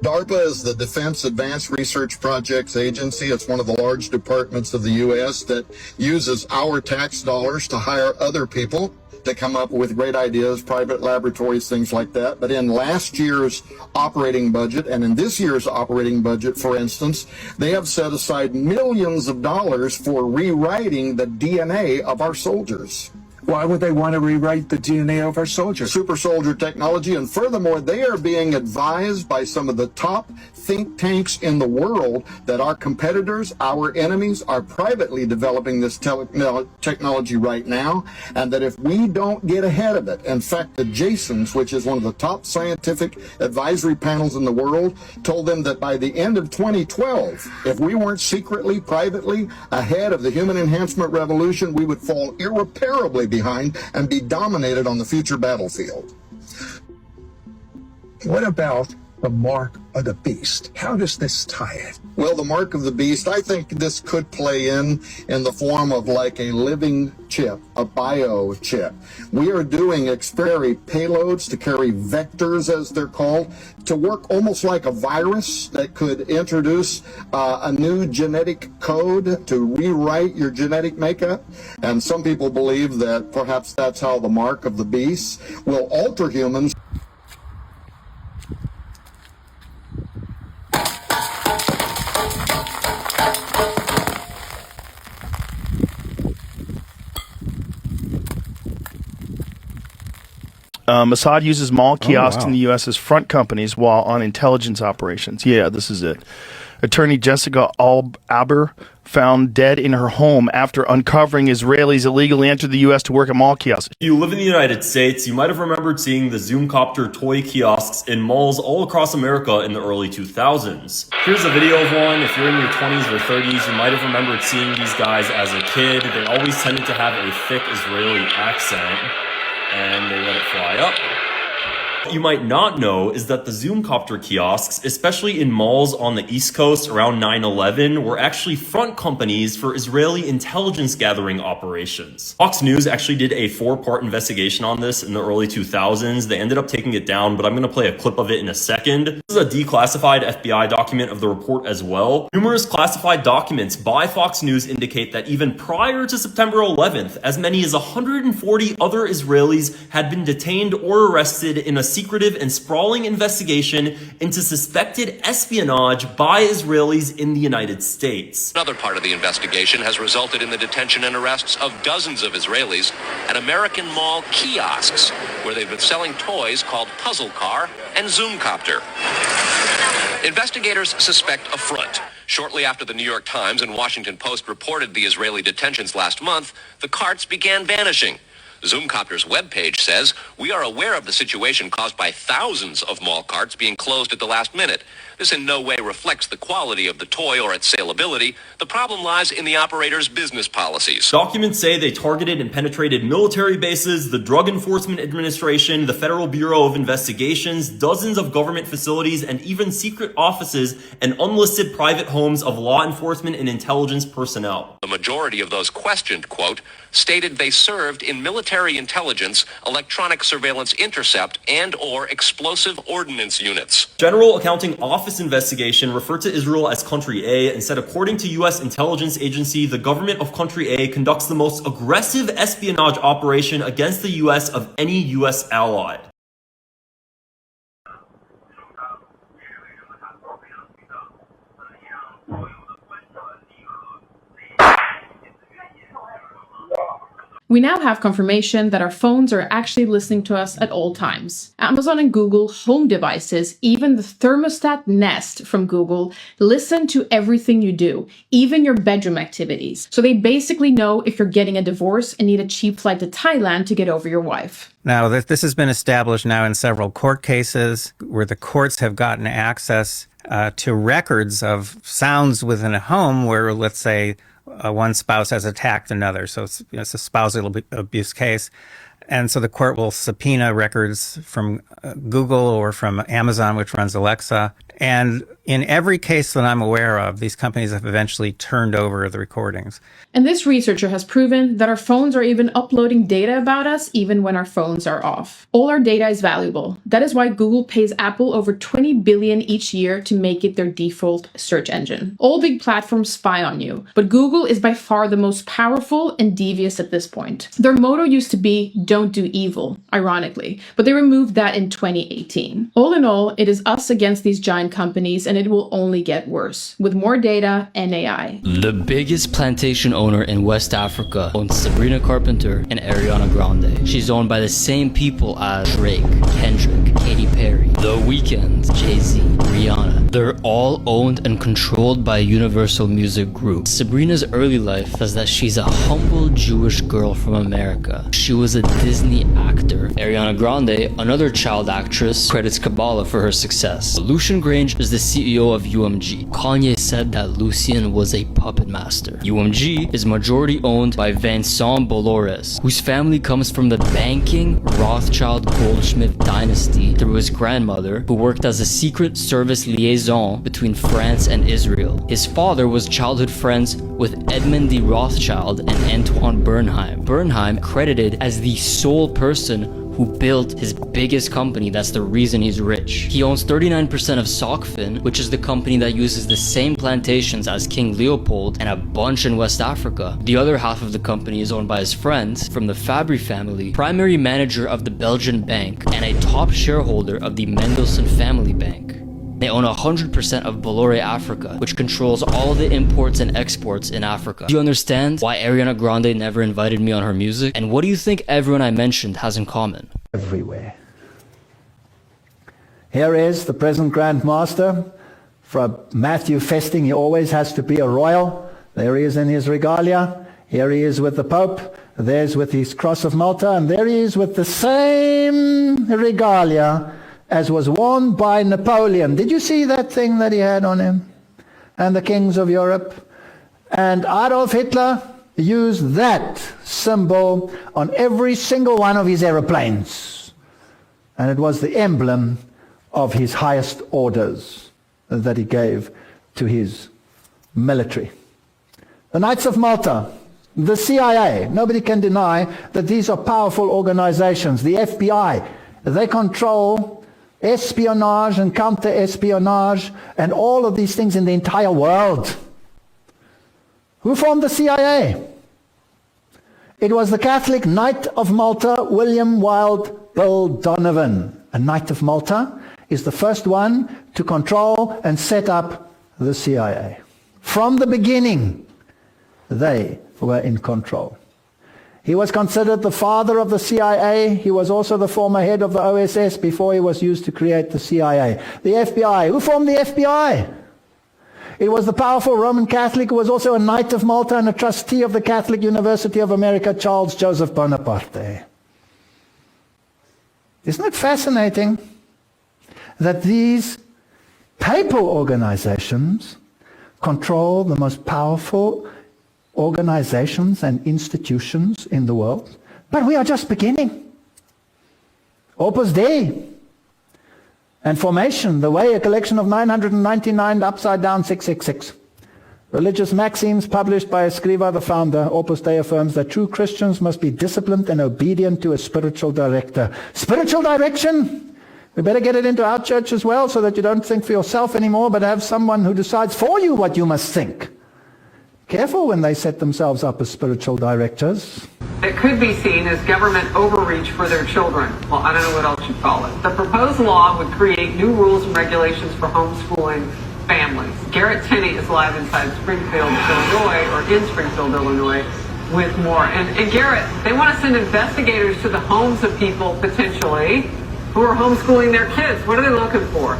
DARPA is the Defense Advanced Research Projects Agency. It's one of the large departments of the U.S. that uses our tax dollars to hire other people to come up with great ideas, private laboratories, things like that. But in last year's operating budget and in this year's operating budget, for instance, they have set aside millions of dollars for rewriting the DNA of our soldiers. Why would they want to rewrite the DNA of our soldiers? Super soldier technology, and furthermore, they are being advised by some of the top think tanks in the world that our competitors, our enemies, are privately developing this technology right now, and that if we don't get ahead of it, in fact, the Jasons, which is one of the top scientific advisory panels in the world, told them that by the end of 2012, if we weren't secretly, privately ahead of the human enhancement revolution, we would fall irreparably behind and be dominated on the future battlefield. What about the mark of the beast? How does this tie it? Well, the mark of the beast, I think this could play in the form of like a living chip, a biochip. We are doing experiment payloads to carry vectors, as they're called, to work almost like a virus that could introduce a new genetic code to rewrite your genetic makeup. And some people believe that perhaps that's how the mark of the beast will alter humans. Mossad uses mall kiosks in the U.S. as front companies while on intelligence operations. Yeah, this is it. Attorney Jessica Aber found dead in her home after uncovering Israelis illegally entered the U.S. to work at mall kiosks. If you live in the United States, you might have remembered seeing the Zoomcopter toy kiosks in malls all across America in the early 2000s. Here's a video of one. If you're in your 20s or 30s, you might have remembered seeing these guys as a kid. They always tended to have a thick Israeli accent, and they let it fly up. What you might not know is that the Zoomcopter kiosks, especially in malls on the East Coast around 9/11, were actually front companies for Israeli intelligence gathering operations. Fox News actually did a 4-part investigation on this in the early 2000s. They ended up taking it down, but I'm going to play a clip of it in a second. This is a declassified FBI document of the report as well. Numerous classified documents by Fox News indicate that even prior to September 11th, as many as 140 other Israelis had been detained or arrested in a secretive and sprawling investigation into suspected espionage by Israelis in the United States. Another part of the investigation has resulted in the detention and arrests of dozens of Israelis at American mall kiosks, where they've been selling toys called Puzzle Car and Zoomcopter. Investigators suspect a front. Shortly after the New York Times and Washington Post reported the Israeli detentions last month, the carts began vanishing. Zoomcopter's webpage says, "We are aware of the situation caused by thousands of mall carts being closed at the last minute. This in no way reflects the quality of the toy or its saleability. The problem lies in the operator's business policies." Documents say they targeted and penetrated military bases, the Drug Enforcement Administration, the Federal Bureau of Investigations, dozens of government facilities, and even secret offices and unlisted private homes of law enforcement and intelligence personnel. The majority of those questioned, quote, stated they served in military intelligence, electronic surveillance intercept, and/or explosive ordnance units. General Accounting Office investigation referred to Israel as Country A and said according to U.S. intelligence agency, the government of Country A conducts the most aggressive espionage operation against the U.S. of any U.S. ally. We now have confirmation that our phones are actually listening to us at all times. Amazon and Google home devices, even the thermostat Nest from Google, listen to everything you do, even your bedroom activities. So they basically know if you're getting a divorce and need a cheap flight to Thailand to get over your wife. Now, this has been established now in several court cases where the courts have gotten access to records of sounds within a home where, let's say, one spouse has attacked another. So it's a spousal abuse case. And so the court will subpoena records from Google or from Amazon, which runs Alexa. And in every case that I'm aware of, these companies have eventually turned over the recordings. And this researcher has proven that our phones are even uploading data about us even when our phones are off. All our data is valuable. That is why Google pays Apple over $20 billion each year to make it their default search engine. All big platforms spy on you, but Google is by far the most powerful and devious at this point. Their motto used to be, "Don't do evil," ironically, but they removed that in 2018. All in all, it is us against these giant companies, and it will only get worse, with more data and AI. The biggest plantation owner in West Africa owns Sabrina Carpenter and Ariana Grande. She's owned by the same people as Drake, Kendrick, Katy Perry, The Weeknd, Jay-Z, Rihanna. They're all owned and controlled by Universal Music Group. Sabrina's early life says that she's a humble Jewish girl from America. She was a Disney actor. Ariana Grande, another child actress, credits Kabbalah for her success. Lucian Grange is the CEO of UMG. Kanye said that Lucian was a puppet master. UMG is majority owned by Vincent Bolloré, whose family comes from the banking Rothschild Goldschmidt dynasty through his grandmother, who worked as a secret service liaison between France and Israel. His father was childhood friends with Edmund de Rothschild and Antoine Bernheim. Bernheim credited as the sole person who built his biggest company. That's the reason he's rich. He owns 39% of Sokfin, which is the company that uses the same plantations as King Leopold and a bunch in West Africa. The other half of the company is owned by his friends from the Fabry family, primary manager of the Belgian bank, and a top shareholder of the Mendelssohn Family Bank. They own 100% of Bolloré Africa, which controls all the imports and exports in Africa. Do you understand why Ariana Grande never invited me on her music? And what do you think everyone I mentioned has in common? Everywhere. Here is the present Grand Master. From Matthew Festing, he always has to be a royal. There he is in his regalia. Here he is with the Pope. There's with his Cross of Malta. And there he is with the same regalia as was worn by Napoleon. Did you see that thing that he had on him? And the kings of Europe. And Adolf Hitler used that symbol on every single one of his aeroplanes. And it was the emblem of his highest orders that he gave to his military. The Knights of Malta, the CIA, nobody can deny that these are powerful organizations. The FBI, they control espionage and counter-espionage and all of these things in the entire world. Who formed the CIA? It was the Catholic Knight of Malta, William Wild Bill Donovan. A Knight of Malta is the first one to control and set up the CIA. From the beginning, they were in control. He was considered the father of the CIA. He was also the former head of the OSS before he was used to create the CIA. The FBI. Who formed the FBI? It was the powerful Roman Catholic who was also a Knight of Malta and a trustee of the Catholic University of America, Charles Joseph Bonaparte. Isn't it fascinating that these papal organizations control the most powerful organizations and institutions in the world? But we are just beginning. Opus Dei and Formation, the way, a collection of 999 upside down 666. Religious Maxims, published by Escriva, the founder, Opus Dei affirms that true Christians must be disciplined and obedient to a spiritual director. Spiritual direction? We better get it into our church as well, so that you don't think for yourself anymore, but have someone who decides for you what you must think. Careful when they set themselves up as spiritual directors. It could be seen as government overreach for their children. Well, I don't know what else you'd call it. The proposed law would create new rules and regulations for homeschooling families. Garrett Tenney is live inside Springfield, Illinois, or in Springfield, Illinois, with more. And Garrett, they want to send investigators to the homes of people, potentially, who are homeschooling their kids. What are they looking for?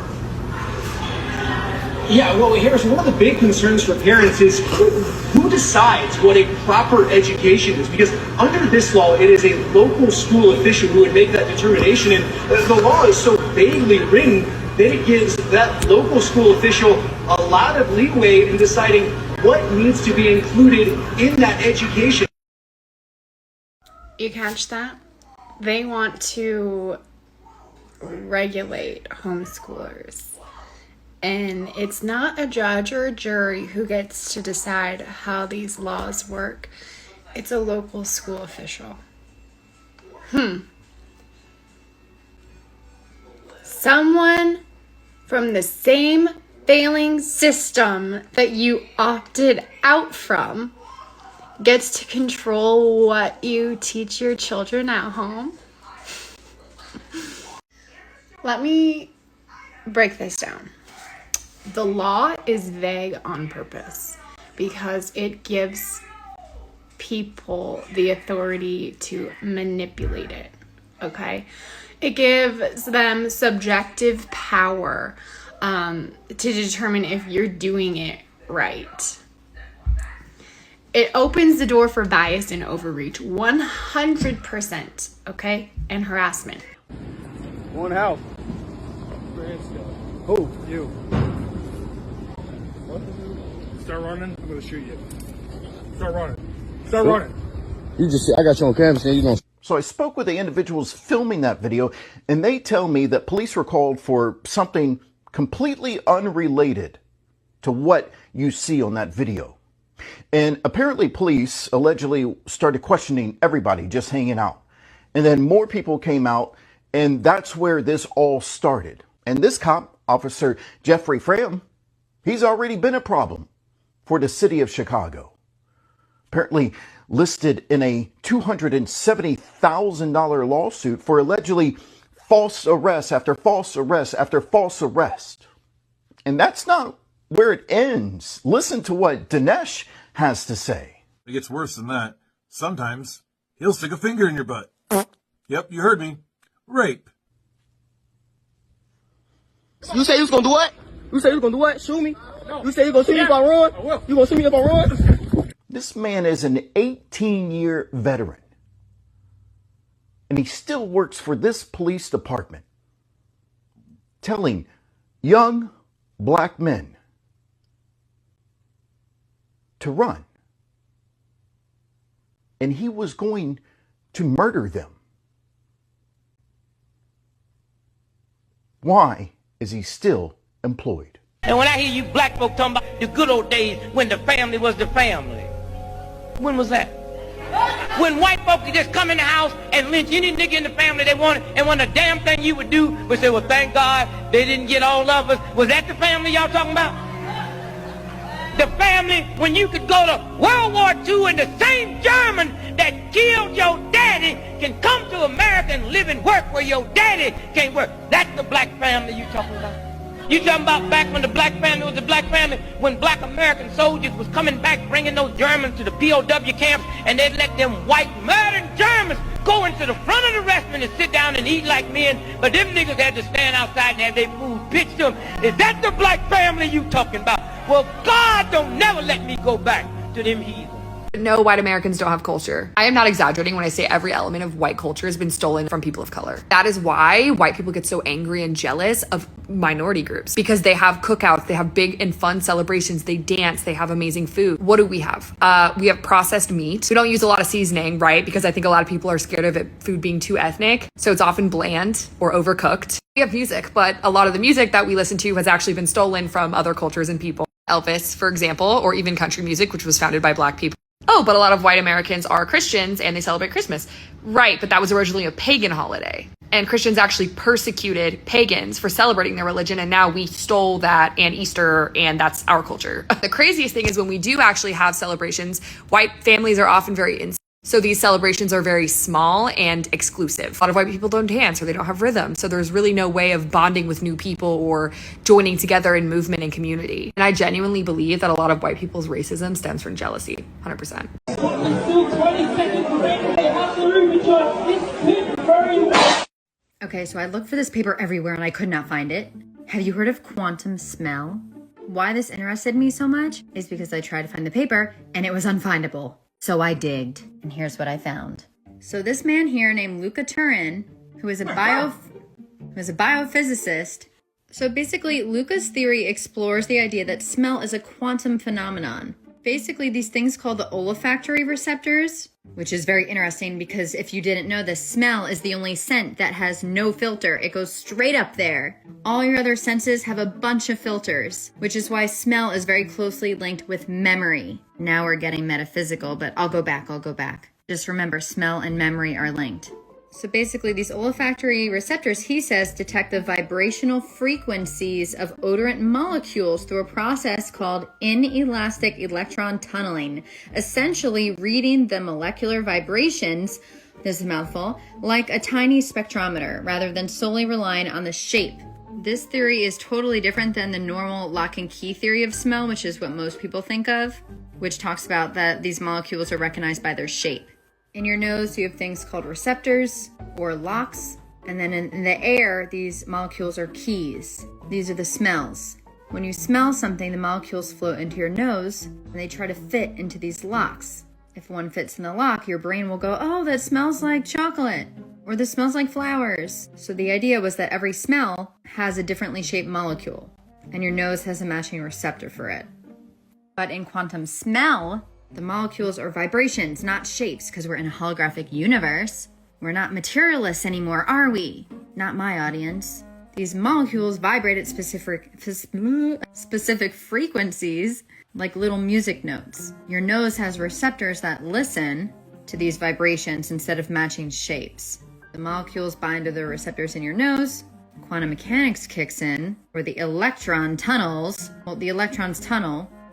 Yeah, well, here's one of the big concerns for parents is who decides what a proper education is? Because under this law, it is a local school official who would make that determination. And the law is so vaguely written that it gives that local school official a lot of leeway in deciding what needs to be included in that education. You catch that? They want to regulate homeschoolers. And it's not a judge or a jury who gets to decide how these laws work. It's a local school official. Someone from the same failing system that you opted out from gets to control what you teach your children at home. Let me break this down. The law is vague on purpose because it gives people the authority to manipulate it, okay? It gives them subjective power to determine if you're doing it right. It opens the door for bias and overreach 100%, okay? And harassment. One house. Who? You. Start running, I'm gonna shoot you. Start running. Start running. You just, I got you on camera, saying you gonna. So I spoke with the individuals filming that video, and they tell me that police were called for something completely unrelated to what you see on that video. And apparently police allegedly started questioning everybody just hanging out. And then more people came out, and that's where this all started. And this cop, Officer Jeffrey Fram, he's already been a problem for the city of Chicago. Apparently listed in a $270,000 lawsuit for allegedly false arrest after false arrest after false arrest. And that's not where it ends. Listen to what Dinesh has to say. It gets worse than that. Sometimes he'll stick a finger in your butt. Yep, you heard me. Rape. You say you was gonna do what? You say you was gonna do what? Shoot me? No. You say you gonna shoot me if I run? You gonna shoot me if I run? This man is an 18-year veteran, and he still works for this police department, telling young black men to run. And he was going to murder them. Why is he still employed? And when I hear you black folk talking about the good old days when the family was the family, when was that? When white folk could just come in the house and lynch any nigga in the family they wanted, and when the damn thing you would do was say, well, thank God they didn't get all of us. Was that the family y'all talking about? The family when you could go to World War II and the same German that killed your daddy can come to America and live and work where your daddy can't work. That's the black family you talking about. You talking about back when the black family was the black family, when black American soldiers was coming back bringing those Germans to the POW camps, and they'd let them white murdering Germans go into the front of the restaurant and sit down and eat like men, but them niggas had to stand outside and have their food pitched to them. Is that the black family you talking about? Well, God don't never let me go back to them heathens. No, white Americans don't have culture. I am not exaggerating when I say every element of white culture has been stolen from people of color. That is why white people get so angry and jealous of minority groups, because they have cookouts, they have big and fun celebrations, they dance, they have amazing food. What do we have? We have processed meat. We don't use a lot of seasoning, right? Because I think a lot of people are scared of food being too ethnic. So it's often bland or overcooked. We have music, but a lot of the music that we listen to has actually been stolen from other cultures and people. Elvis, for example, or even country music, which was founded by black people. Oh, but a lot of white Americans are Christians and they celebrate Christmas. Right, but that was originally a pagan holiday. And Christians actually persecuted pagans for celebrating their religion, and now we stole that and Easter, and that's our culture. The craziest thing is when we do actually have celebrations, white families are often very so these celebrations are very small and exclusive. A lot of white people don't dance or they don't have rhythm. So there's really no way of bonding with new people or joining together in movement and community. And I genuinely believe that a lot of white people's racism stems from jealousy, 100%. Okay, so I looked for this paper everywhere and I could not find it. Have you heard of quantum smell? Why this interested me so much is because I tried to find the paper and it was unfindable. So I digged, and here's what I found. So this man here named Luca Turin, who is a biophysicist. So basically, Luca's theory explores the idea that smell is a quantum phenomenon. Basically, these things called the olfactory receptors, which is very interesting because if you didn't know this, smell is the only scent that has no filter. It goes straight up there. All your other senses have a bunch of filters, which is why smell is very closely linked with memory. Now we're getting metaphysical, but I'll go back. Just remember, smell and memory are linked. So basically, these olfactory receptors, he says, detect the vibrational frequencies of odorant molecules through a process called inelastic electron tunneling, essentially reading the molecular vibrations, this is a mouthful, like a tiny spectrometer, rather than solely relying on the shape. This theory is totally different than the normal lock and key theory of smell, which is what most people think of, which talks about that these molecules are recognized by their shape. In your nose, you have things called receptors or locks, and then in the air, these molecules are keys. These are the smells. When you smell something, the molecules float into your nose, and they try to fit into these locks. If one fits in the lock, your brain will go, oh, that smells like chocolate, or this smells like flowers. So the idea was that every smell has a differently shaped molecule, and your nose has a matching receptor for it. But in quantum smell, the molecules are vibrations, not shapes, because we're in a holographic universe. We're not materialists anymore, are we? Not my audience. These molecules vibrate at specific frequencies, like little music notes. Your nose has receptors that listen to these vibrations instead of matching shapes. The molecules bind to the receptors in your nose. Quantum mechanics kicks in, where the electrons tunnel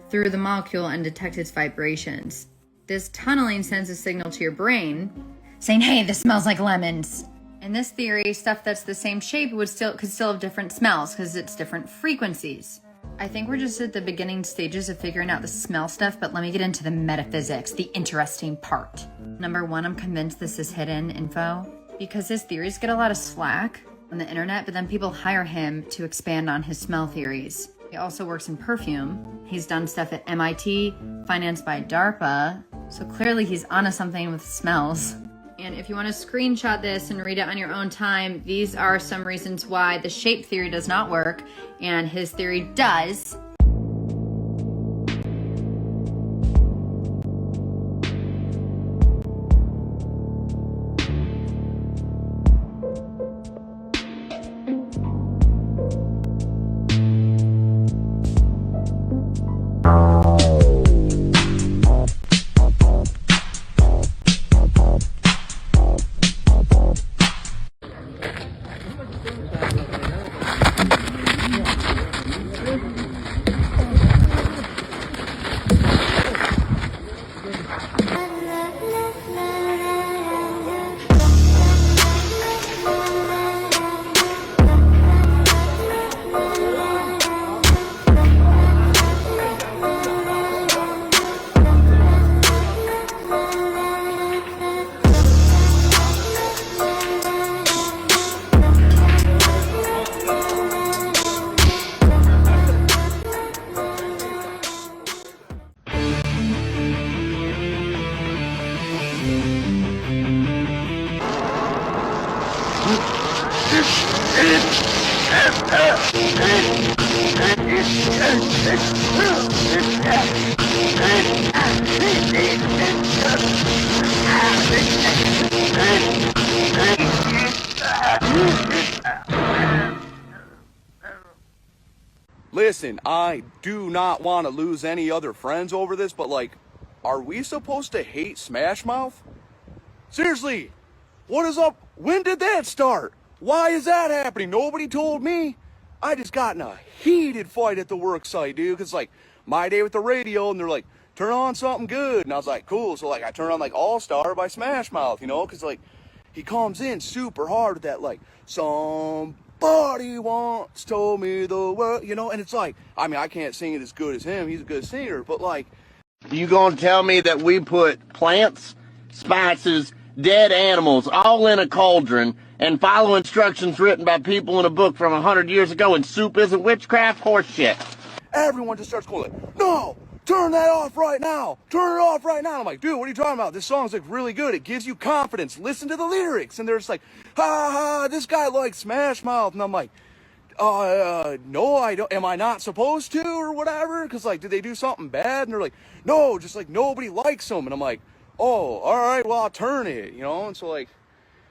through the molecule and detect its vibrations. This tunneling sends a signal to your brain saying, hey, this smells like lemons. In this theory, stuff that's the same shape could still have different smells because it's different frequencies. I think we're just at the beginning stages of figuring out the smell stuff, but let me get into the metaphysics, the interesting part. Number one, I'm convinced this is hidden info because his theories get a lot of slack on the internet, but then people hire him to expand on his smell theories. He also works in perfume. He's done stuff at MIT, financed by DARPA. So clearly he's onto something with smells. And if you want to screenshot this and read it on your own time, these are some reasons why the shape theory does not work and his theory does. listen, I do not want to lose any other friends over this, but like, are we supposed to hate Smash Mouth? Seriously, what is up? When did that start? Why is that happening? Nobody told me. I just got in a heated fight at the work site, dude, because like, my day with the radio, and they're like, turn on something good. And I was like, cool. So like, I turned on like All Star by Smash Mouth, you know, because like, he comes in super hard with that like, somebody once told me the word, you know, and it's like, I mean, I can't sing it as good as him. He's a good singer, but like. You gonna tell me that we put plants, spices, dead animals all in a cauldron and follow instructions written by people in a book from 100 years ago and soup isn't witchcraft? Horse shit. Everyone just starts going like, no, turn that off right now. Turn it off right now. I'm like, dude, what are you talking about? This song's like really good. It gives you confidence. Listen to the lyrics. And they're just like, ha ha, this guy likes Smash Mouth. And I'm like, no, I don't. Am I not supposed to or whatever? Because like, did they do something bad? And they're like, no, just like nobody likes them. And I'm like, oh, all right, well, I'll turn it, you know? And so like,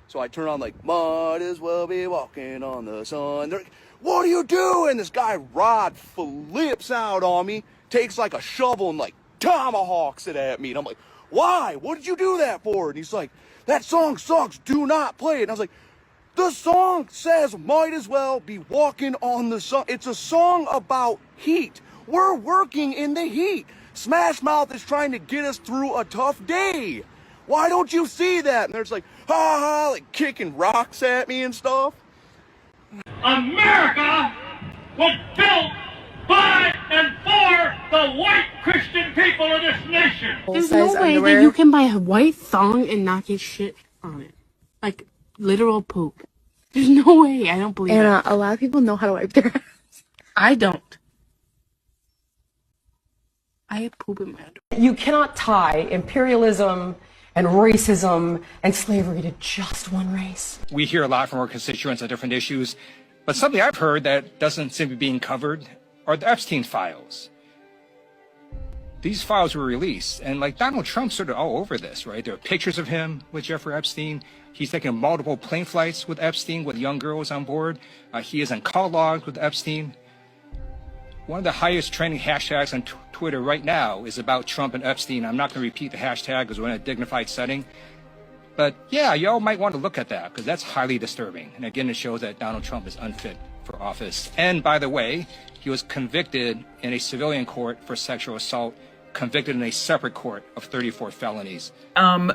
so I turn on like, might as well be walking on the sun. They're like, what are you doing? This guy Rod flips out on me, takes like a shovel and like tomahawks it at me. And I'm like, why? What did you do that for? And he's like, that song sucks. Do not play it. And I was like, the song says might as well be walking on the sun. It's a song about heat. We're working in the heat. Smash Mouth is trying to get us through a tough day. Why don't you see that? And they're just like, ha ha, like kicking rocks at me and stuff. America was built by and for the white Christian people of this nation. There's no way that you can buy a white thong and not get shit on it. Like, literal poop. There's no way. I don't believe it. And a lot of people know how to wipe their ass. I don't. I have poop in my underwear. You cannot tie imperialism and racism and slavery to just one race. We hear a lot from our constituents on different issues, but something I've heard that doesn't seem to be being covered are the Epstein files. These files were released, and like Donald Trump sort of all over this, right? There are pictures of him with Jeffrey Epstein. He's taken multiple plane flights with Epstein with young girls on board. He is in call logs with Epstein. One of the highest trending hashtags on Twitter right now is about Trump and Epstein. I'm not going to repeat the hashtag because we're in a dignified setting. But yeah, y'all might want to look at that because that's highly disturbing. And again, it shows that Donald Trump is unfit for office. And by the way, he was convicted in a civilian court for sexual assault, convicted in a separate court of 34 felonies.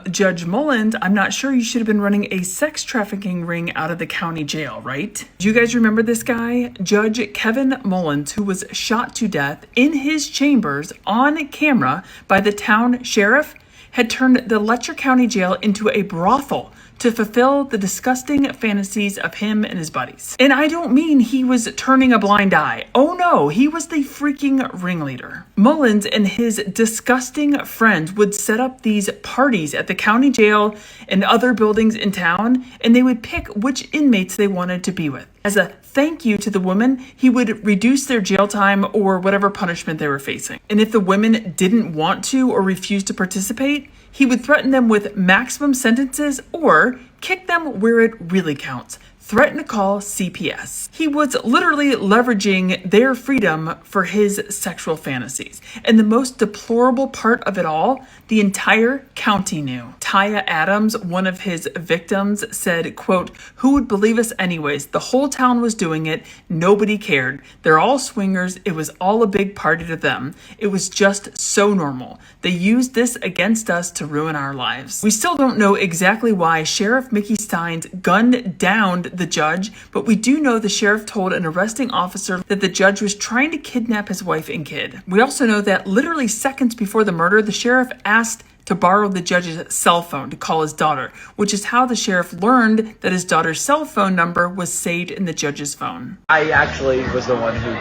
Judge Mullins, I'm not sure you should have been running a sex trafficking ring out of the county jail, right? Do you guys remember this guy? Judge Kevin Mullins, who was shot to death in his chambers on camera by the town sheriff, had turned the Letcher County Jail into a brothel to fulfill the disgusting fantasies of him and his buddies. And I don't mean he was turning a blind eye. Oh no, he was the freaking ringleader. Mullins and his disgusting friends would set up these parties at the county jail and other buildings in town, and they would pick which inmates they wanted to be with. As a thank you to the women, he would reduce their jail time or whatever punishment they were facing. And if the women didn't want to or refused to participate, he would threaten them with maximum sentences or kick them where it really counts. Threaten to call CPS. He was literally leveraging their freedom for his sexual fantasies. And the most deplorable part of it all, the entire county knew. Taya Adams, one of his victims, said, quote, "Who would believe us anyways? The whole town was doing it. Nobody cared. They're all swingers. It was all a big party to them. It was just so normal. They used this against us to ruin our lives." We still don't know exactly why Sheriff Mickey Steins gunned down the judge, but we do know the sheriff told an arresting officer that the judge was trying to kidnap his wife and kid. We also know that literally seconds before the murder, the sheriff asked to borrow the judge's cell phone to call his daughter, which is how the sheriff learned that his daughter's cell phone number was saved in the judge's phone. I actually was the one who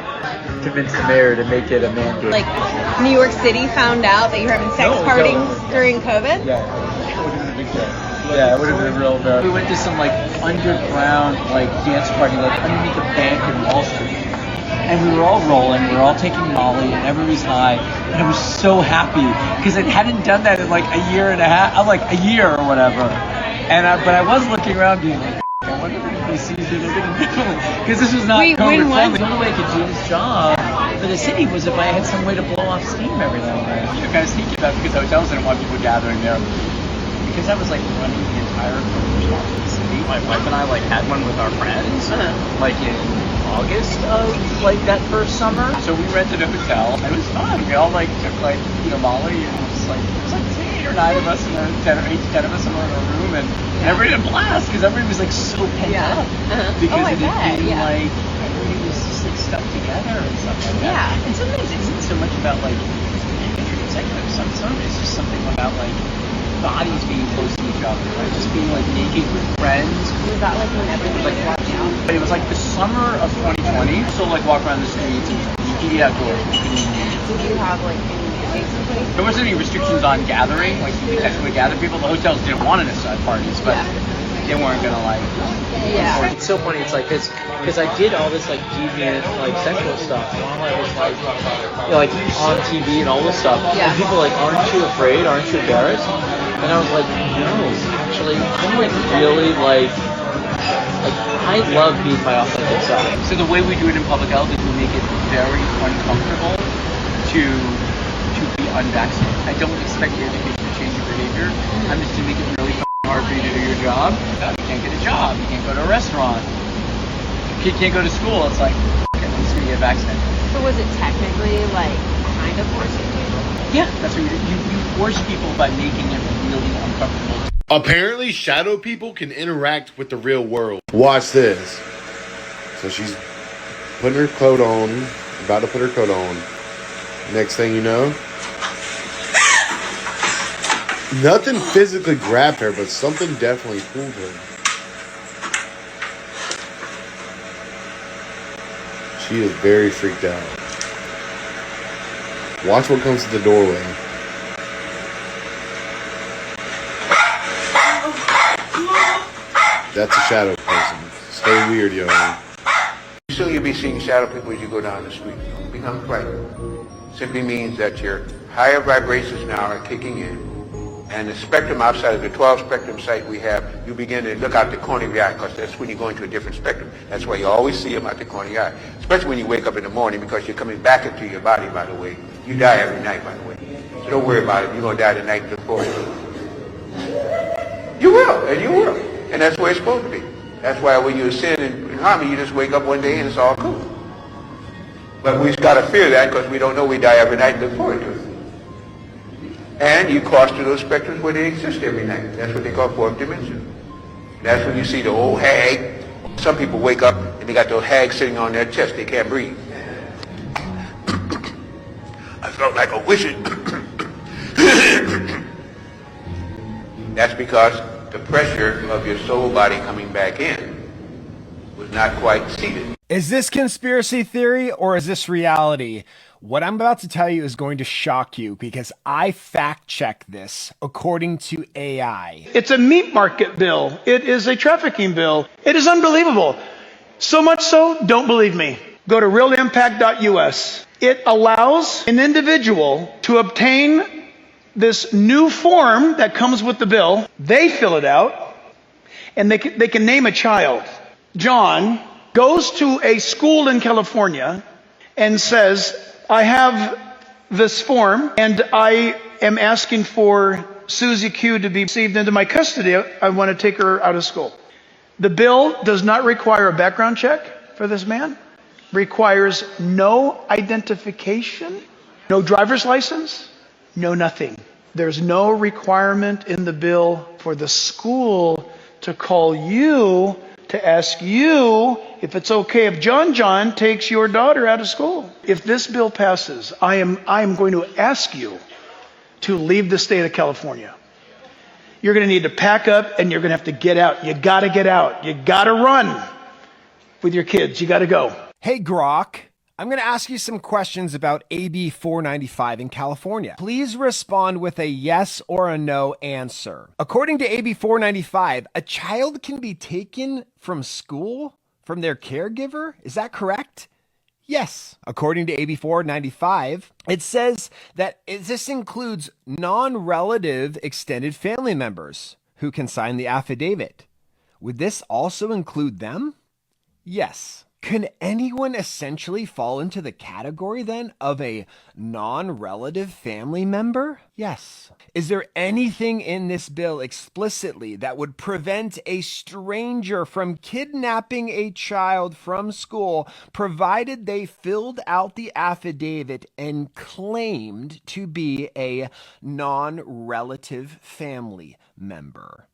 convinced the mayor to make it a mandate. Like, New York City found out that you're having sex parties during COVID? Yeah, it would have been a big deal. Yeah, it would have been real bad. We went to some like underground like dance party like underneath a bank in Wall Street. And we were all rolling, we were all taking Molly, and everybody's high. And I was so happy because I hadn't done that in like a year and a half, like a year or whatever. And but I was looking around being like, I wonder if anybody sees me. Because this was not COVID friendly. The only way I could do this job for the city was if I had some way to blow off steam every now and then. You know, kind of sneaky about because hotels didn't want people gathering there. Because I was like running the entire grocery store for the city. My wife and I like had one with our friends, like in August of like that first summer. So we rented a hotel. It was fun. We all like took like Molly, and it was like 8 or 9 of us, and then 10 of us in a room, and everybody had a blast because everybody was like so pent up because it had been like everybody was just like stuck together and stuff like that. And sometimes it isn't so much about like executive. Sometimes it's just something about like bodies being close to each other, right? Just being like naked with friends. Was that like when everything was locked out? But it was like the summer of 2020, so like walk around the streets and you could eat outdoors. Did you have like any mandates in place? There wasn't any restrictions on gathering, like you could technically gather people. The hotels didn't want to necessarily have parties, but they weren't gonna like. It's so funny. It's like because I did all this like deviant like sexual stuff while I was like, you know, like on TV and all this stuff. And people like, aren't you afraid? Aren't you embarrassed? And I was like, no, actually, I'm like really like I love being my authentic self. So the way we do it in public health is we make it very uncomfortable to be unvaccinated. I don't expect the education to change your behavior. I'm just to make it really hard for you to do your job. You can't get a job. You can't go to a restaurant. Kid can't go to school. It's like, okay, I'm just gonna get vaccinated. So was it technically like kind of forcing people? Yeah, that's what you force people by making it really uncomfortable. Apparently, shadow people can interact with the real world. Watch this. So she's putting her coat on, about to put her coat on. Next thing you know, nothing physically grabbed her, but something definitely pulled her. She is very freaked out. Watch what comes to the doorway. That's a shadow person. Stay weird, yo. Soon you'll be seeing shadow people as you go down the street. Become frightened. Simply means that your higher vibrations now are kicking in. And the spectrum outside of the 12 spectrum site we have, you begin to look out the corner of your eye, because that's when you go into a different spectrum. That's why you always see them out the corner of your eye. Especially when you wake up in the morning, because you're coming back into your body, by the way. You die every night, by the way. So don't worry about it. You're going to die the night before. You will, and you will. And that's where it's supposed to be. That's why when you ascend in harmony, you just wake up one day and it's all cool. But we've got to fear that because we don't know we die every night and look forward to it. And you cross through those spectrums where they exist every night. That's what they call fourth dimension. That's when you see the old hag. Some people wake up and they got those hags sitting on their chest. They can't breathe. I felt like a wizard. That's because the pressure of your soul body coming back in was not quite seated. Is this conspiracy theory or is this reality? What I'm about to tell you is going to shock you because I fact-checked this according to AI. It's a meat market bill. It is a trafficking bill. It is unbelievable. So much so, don't believe me. Go to realimpact.us. It allows an individual to obtain this new form that comes with the bill. They fill it out, and they can name a child. John goes to a school in California and says, I have this form, and I am asking for Susie Q to be received into my custody. I want to take her out of school. The bill does not require a background check for this man, requires no identification, no driver's license, no nothing. There's no requirement in the bill for the school to call you to ask you if it's okay if John takes your daughter out of school. If this bill passes, I am going to ask you to leave the state of California. You're going to need to pack up and you're going to have to get out. You got to get out. You got to run with your kids. You got to go. Hey, Grok. I'm going to ask you some questions about AB 495 in California. Please respond with a yes or a no answer. According to AB 495, a child can be taken from school from their caregiver. Is that correct? Yes. According to AB 495, it says that this includes non-relative extended family members who can sign the affidavit. Would this also include them? Yes. Can anyone essentially fall into the category then of a non-relative family member? Yes. Is there anything in this bill explicitly that would prevent a stranger from kidnapping a child from school, provided they filled out the affidavit and claimed to be a non-relative family member?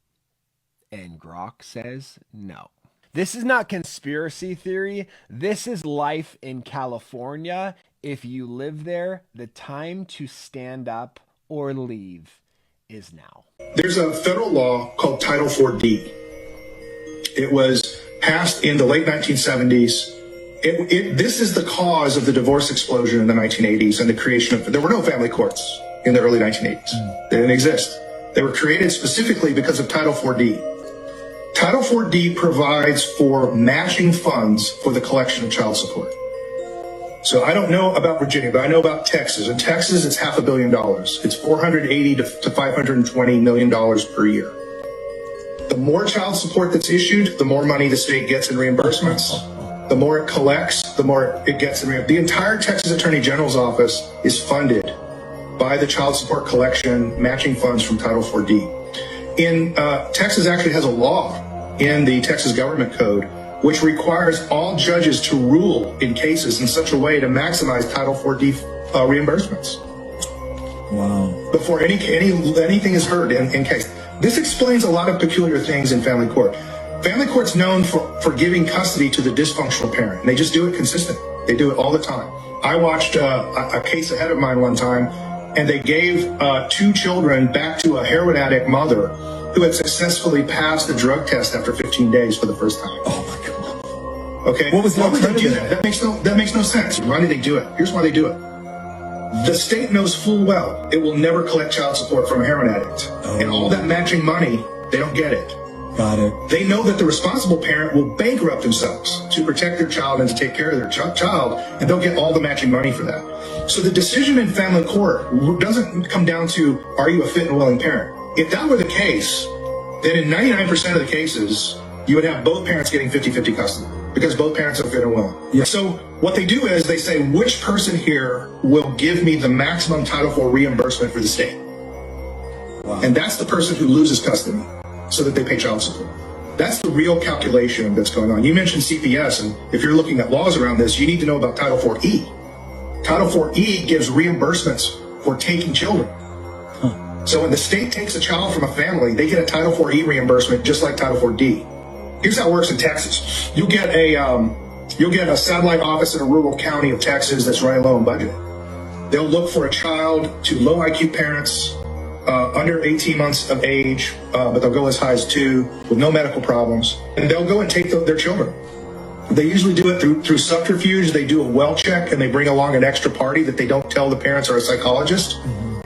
And Grok says no. This is not conspiracy theory. This is life in California. If you live there, the time to stand up or leave is now. There's a federal law called Title 4D. It was passed in the late 1970s. This is the cause of the divorce explosion in the 1980s and the creation of, there were no family courts in the early 1980s. They didn't exist. They were created specifically because of Title 4D. Title 4D provides for matching funds for the collection of child support. So I don't know about Virginia, but I know about Texas. In Texas, it's $500 million. It's $480 to $520 million per year. The more child support that's issued, the more money the state gets in reimbursements. The more it collects, the more it gets in reimbursements. The entire Texas Attorney General's office is funded by the child support collection matching funds from Title 4D. Texas actually has a law in the Texas Government Code which requires all judges to rule in cases in such a way to maximize Title 4D reimbursements. Wow. Before anything is heard in case. This explains a lot of peculiar things in family court. Family court's known for giving custody to the dysfunctional parent. And they just do it consistently. They do it all the time. I watched a case ahead of mine one time, and they gave 2 children back to a heroin addict mother who had successfully passed the drug test after 15 days for the first time. Oh my God. Okay. What was the alternative? That makes no sense. Why did they do it? Here's why they do it. The state knows full well it will never collect child support from a heroin addict. Oh. And all that matching money, they don't get it. Got it. They know that the responsible parent will bankrupt themselves to protect their child and to take care of their child, and they'll get all the matching money for that. So the decision in family court doesn't come down to, are you a fit and willing parent? If that were the case, then in 99% of the cases, you would have both parents getting 50-50 custody because both parents are fit and willing. Yeah. So what they do is they say, which person here will give me the maximum Title IV reimbursement for the state? Wow. And that's the person who loses custody so that they pay child support. That's the real calculation that's going on. You mentioned CPS, and if you're looking at laws around this, you need to know about Title 4E. Title 4E gives reimbursements for taking children. So when the state takes a child from a family, they get a Title 4E reimbursement just like Title 4D. Here's how it works in Texas. You'll get a satellite office in a rural county of Texas that's running low on budget. They'll look for a child to low IQ parents, under 18 months of age, but they'll go as high as 2 with no medical problems, and they'll go and take their children. They usually do it through subterfuge. They do a well check, and they bring along an extra party that they don't tell the parents or a psychologist.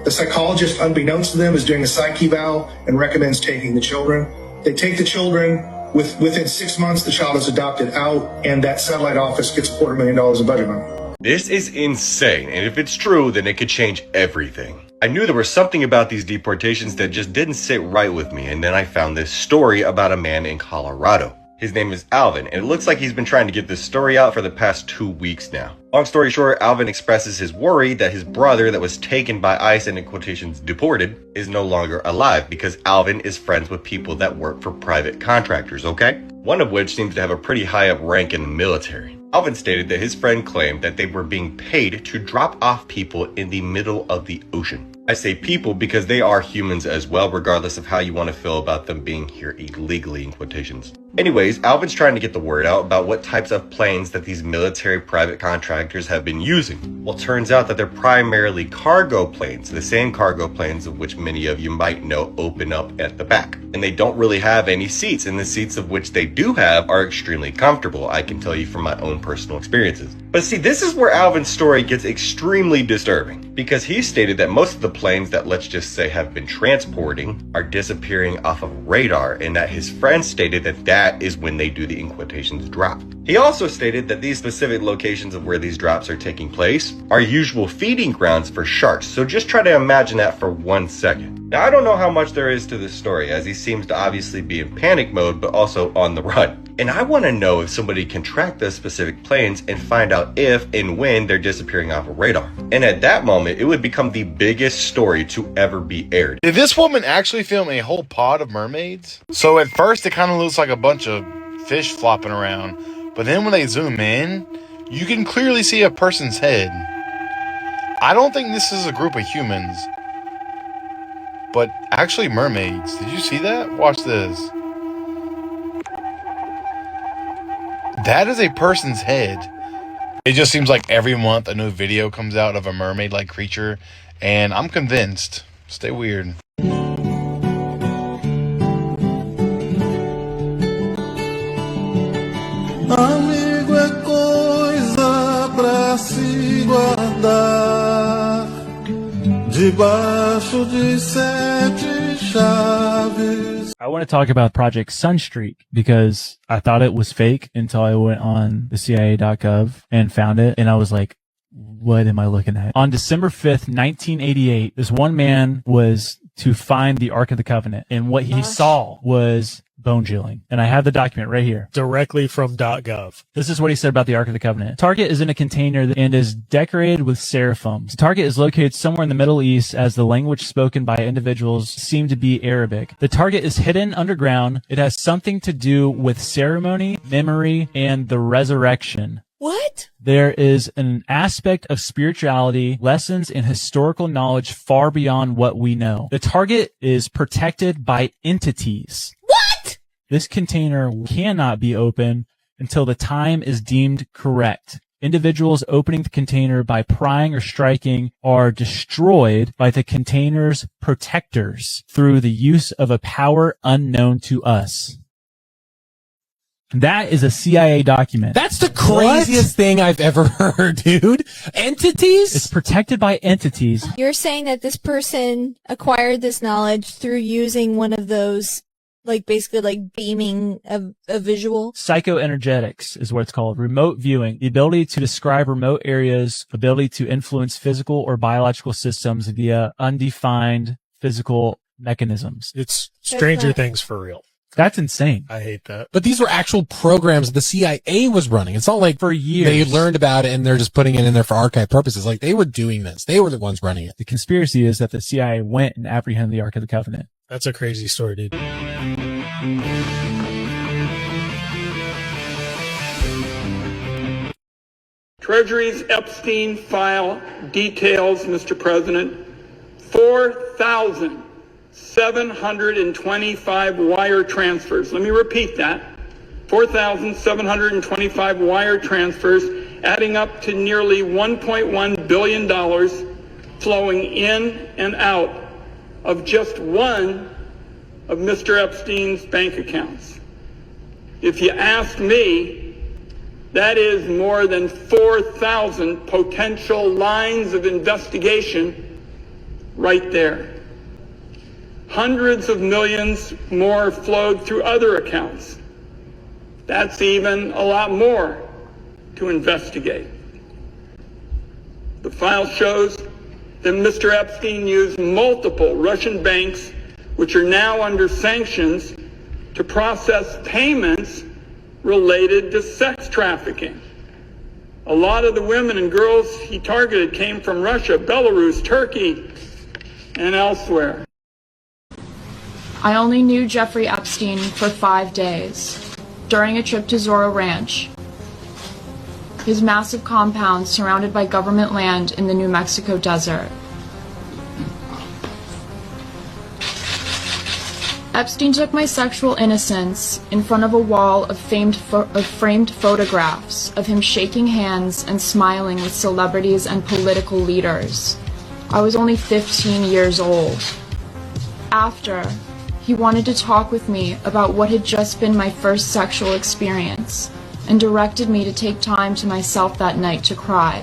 The psychologist, unbeknownst to them, is doing a psych eval and recommends taking the children. They take the children. Within 6 months, the child is adopted out, and that satellite office gets $250,000 in budget money. This is insane, and if it's true, then it could change everything. I knew there was something about these deportations that just didn't sit right with me, and then I found this story about a man in Colorado. His name is Alvin, and it looks like he's been trying to get this story out for the past 2 weeks now. Long story short, Alvin expresses his worry that his brother that was taken by ICE and in quotations deported is no longer alive because Alvin is friends with people that work for private contractors, okay? One of which seems to have a pretty high up rank in the military. Alvin stated that his friend claimed that they were being paid to drop off people in the middle of the ocean. I say people because they are humans as well, regardless of how you want to feel about them being here illegally in quotations. Anyways, Alvin's trying to get the word out about what types of planes that these military private contractors have been using. Well, it turns out that they're primarily cargo planes, the same cargo planes of which many of you might know open up at the back. And they don't really have any seats, and the seats of which they do have are extremely comfortable, I can tell you from my own personal experiences. But see, this is where Alvin's story gets extremely disturbing, because he stated that most of the planes that, let's just say, have been transporting are disappearing off of radar, and that his friend stated that that is when they do the in quotations drop. He also stated that these specific locations of where these drops are taking place are usual feeding grounds for sharks, so just try to imagine that for 1 second. Now, I don't know how much there is to this story, as he seems to obviously be in panic mode, but also on the run. And I want to know if somebody can track those specific planes and find out if and when they're disappearing off of radar. And at that moment, it would become the biggest story to ever be aired. Did this woman actually film a whole pod of mermaids? So at first it kind of looks like a bunch of fish flopping around, but then when they zoom in, you can clearly see a person's head. I don't think this is a group of humans, but actually mermaids. Did you see that? Watch this. That is a person's head. It just seems like every month a new video comes out of a mermaid-like creature, and I'm convinced. Stay weird. Amigo é coisa pra se guardar debaixo de 7 chaves. I want to talk about Project Sunstreak because I thought it was fake until I went on the CIA.gov and found it, and I was like, what am I looking at? On December 5th, 1988, this one man was to find the Ark of the Covenant, and what he saw was bone chilling. And I have the document right here. Directly from .gov. This is what he said about the Ark of the Covenant. Target is in a container and is decorated with seraphims. Target is located somewhere in the Middle East, as the language spoken by individuals seem to be Arabic. The target is hidden underground. It has something to do with ceremony, memory, and the resurrection. What? There is an aspect of spirituality, lessons, and historical knowledge far beyond what we know. The target is protected by entities. What? This container cannot be opened until the time is deemed correct. Individuals opening the container by prying or striking are destroyed by the container's protectors through the use of a power unknown to us. That is a CIA document. That's the craziest thing I've ever heard, dude. Entities? It's protected by entities. You're saying that this person acquired this knowledge through using one of those, like, basically like beaming a visual? Psychoenergetics is what it's called. Remote viewing. The ability to describe remote areas, ability to influence physical or biological systems via undefined physical mechanisms. It's Stranger Things for real. That's insane. I hate that. But these were actual programs the CIA was running. It's not like for years they learned about it and they're just putting it in there for archive purposes. Like, they were doing this. They were the ones running it. The conspiracy is that the CIA went and apprehended the Ark of the Covenant. That's a crazy story, dude. Treasury's Epstein file details, Mr. President, 4,725 wire transfers. Let me repeat that. 4,725 wire transfers, adding up to nearly $1.1 billion flowing in and out of just one of Mr. Epstein's bank accounts. If you ask me, that is more than 4,000 potential lines of investigation right there. Hundreds of millions more flowed through other accounts. That's even a lot more to investigate. The file shows that Mr. Epstein used multiple Russian banks, which are now under sanctions, to process payments related to sex trafficking. A lot of the women and girls he targeted came from Russia, Belarus, Turkey, and elsewhere. I only knew Jeffrey Epstein for 5 days, during a trip to Zorro Ranch, his massive compound surrounded by government land in the New Mexico desert. Epstein took my sexual innocence in front of a wall of framed photographs of him shaking hands and smiling with celebrities and political leaders. I was only 15 years old. After, he wanted to talk with me about what had just been my first sexual experience and directed me to take time to myself that night to cry.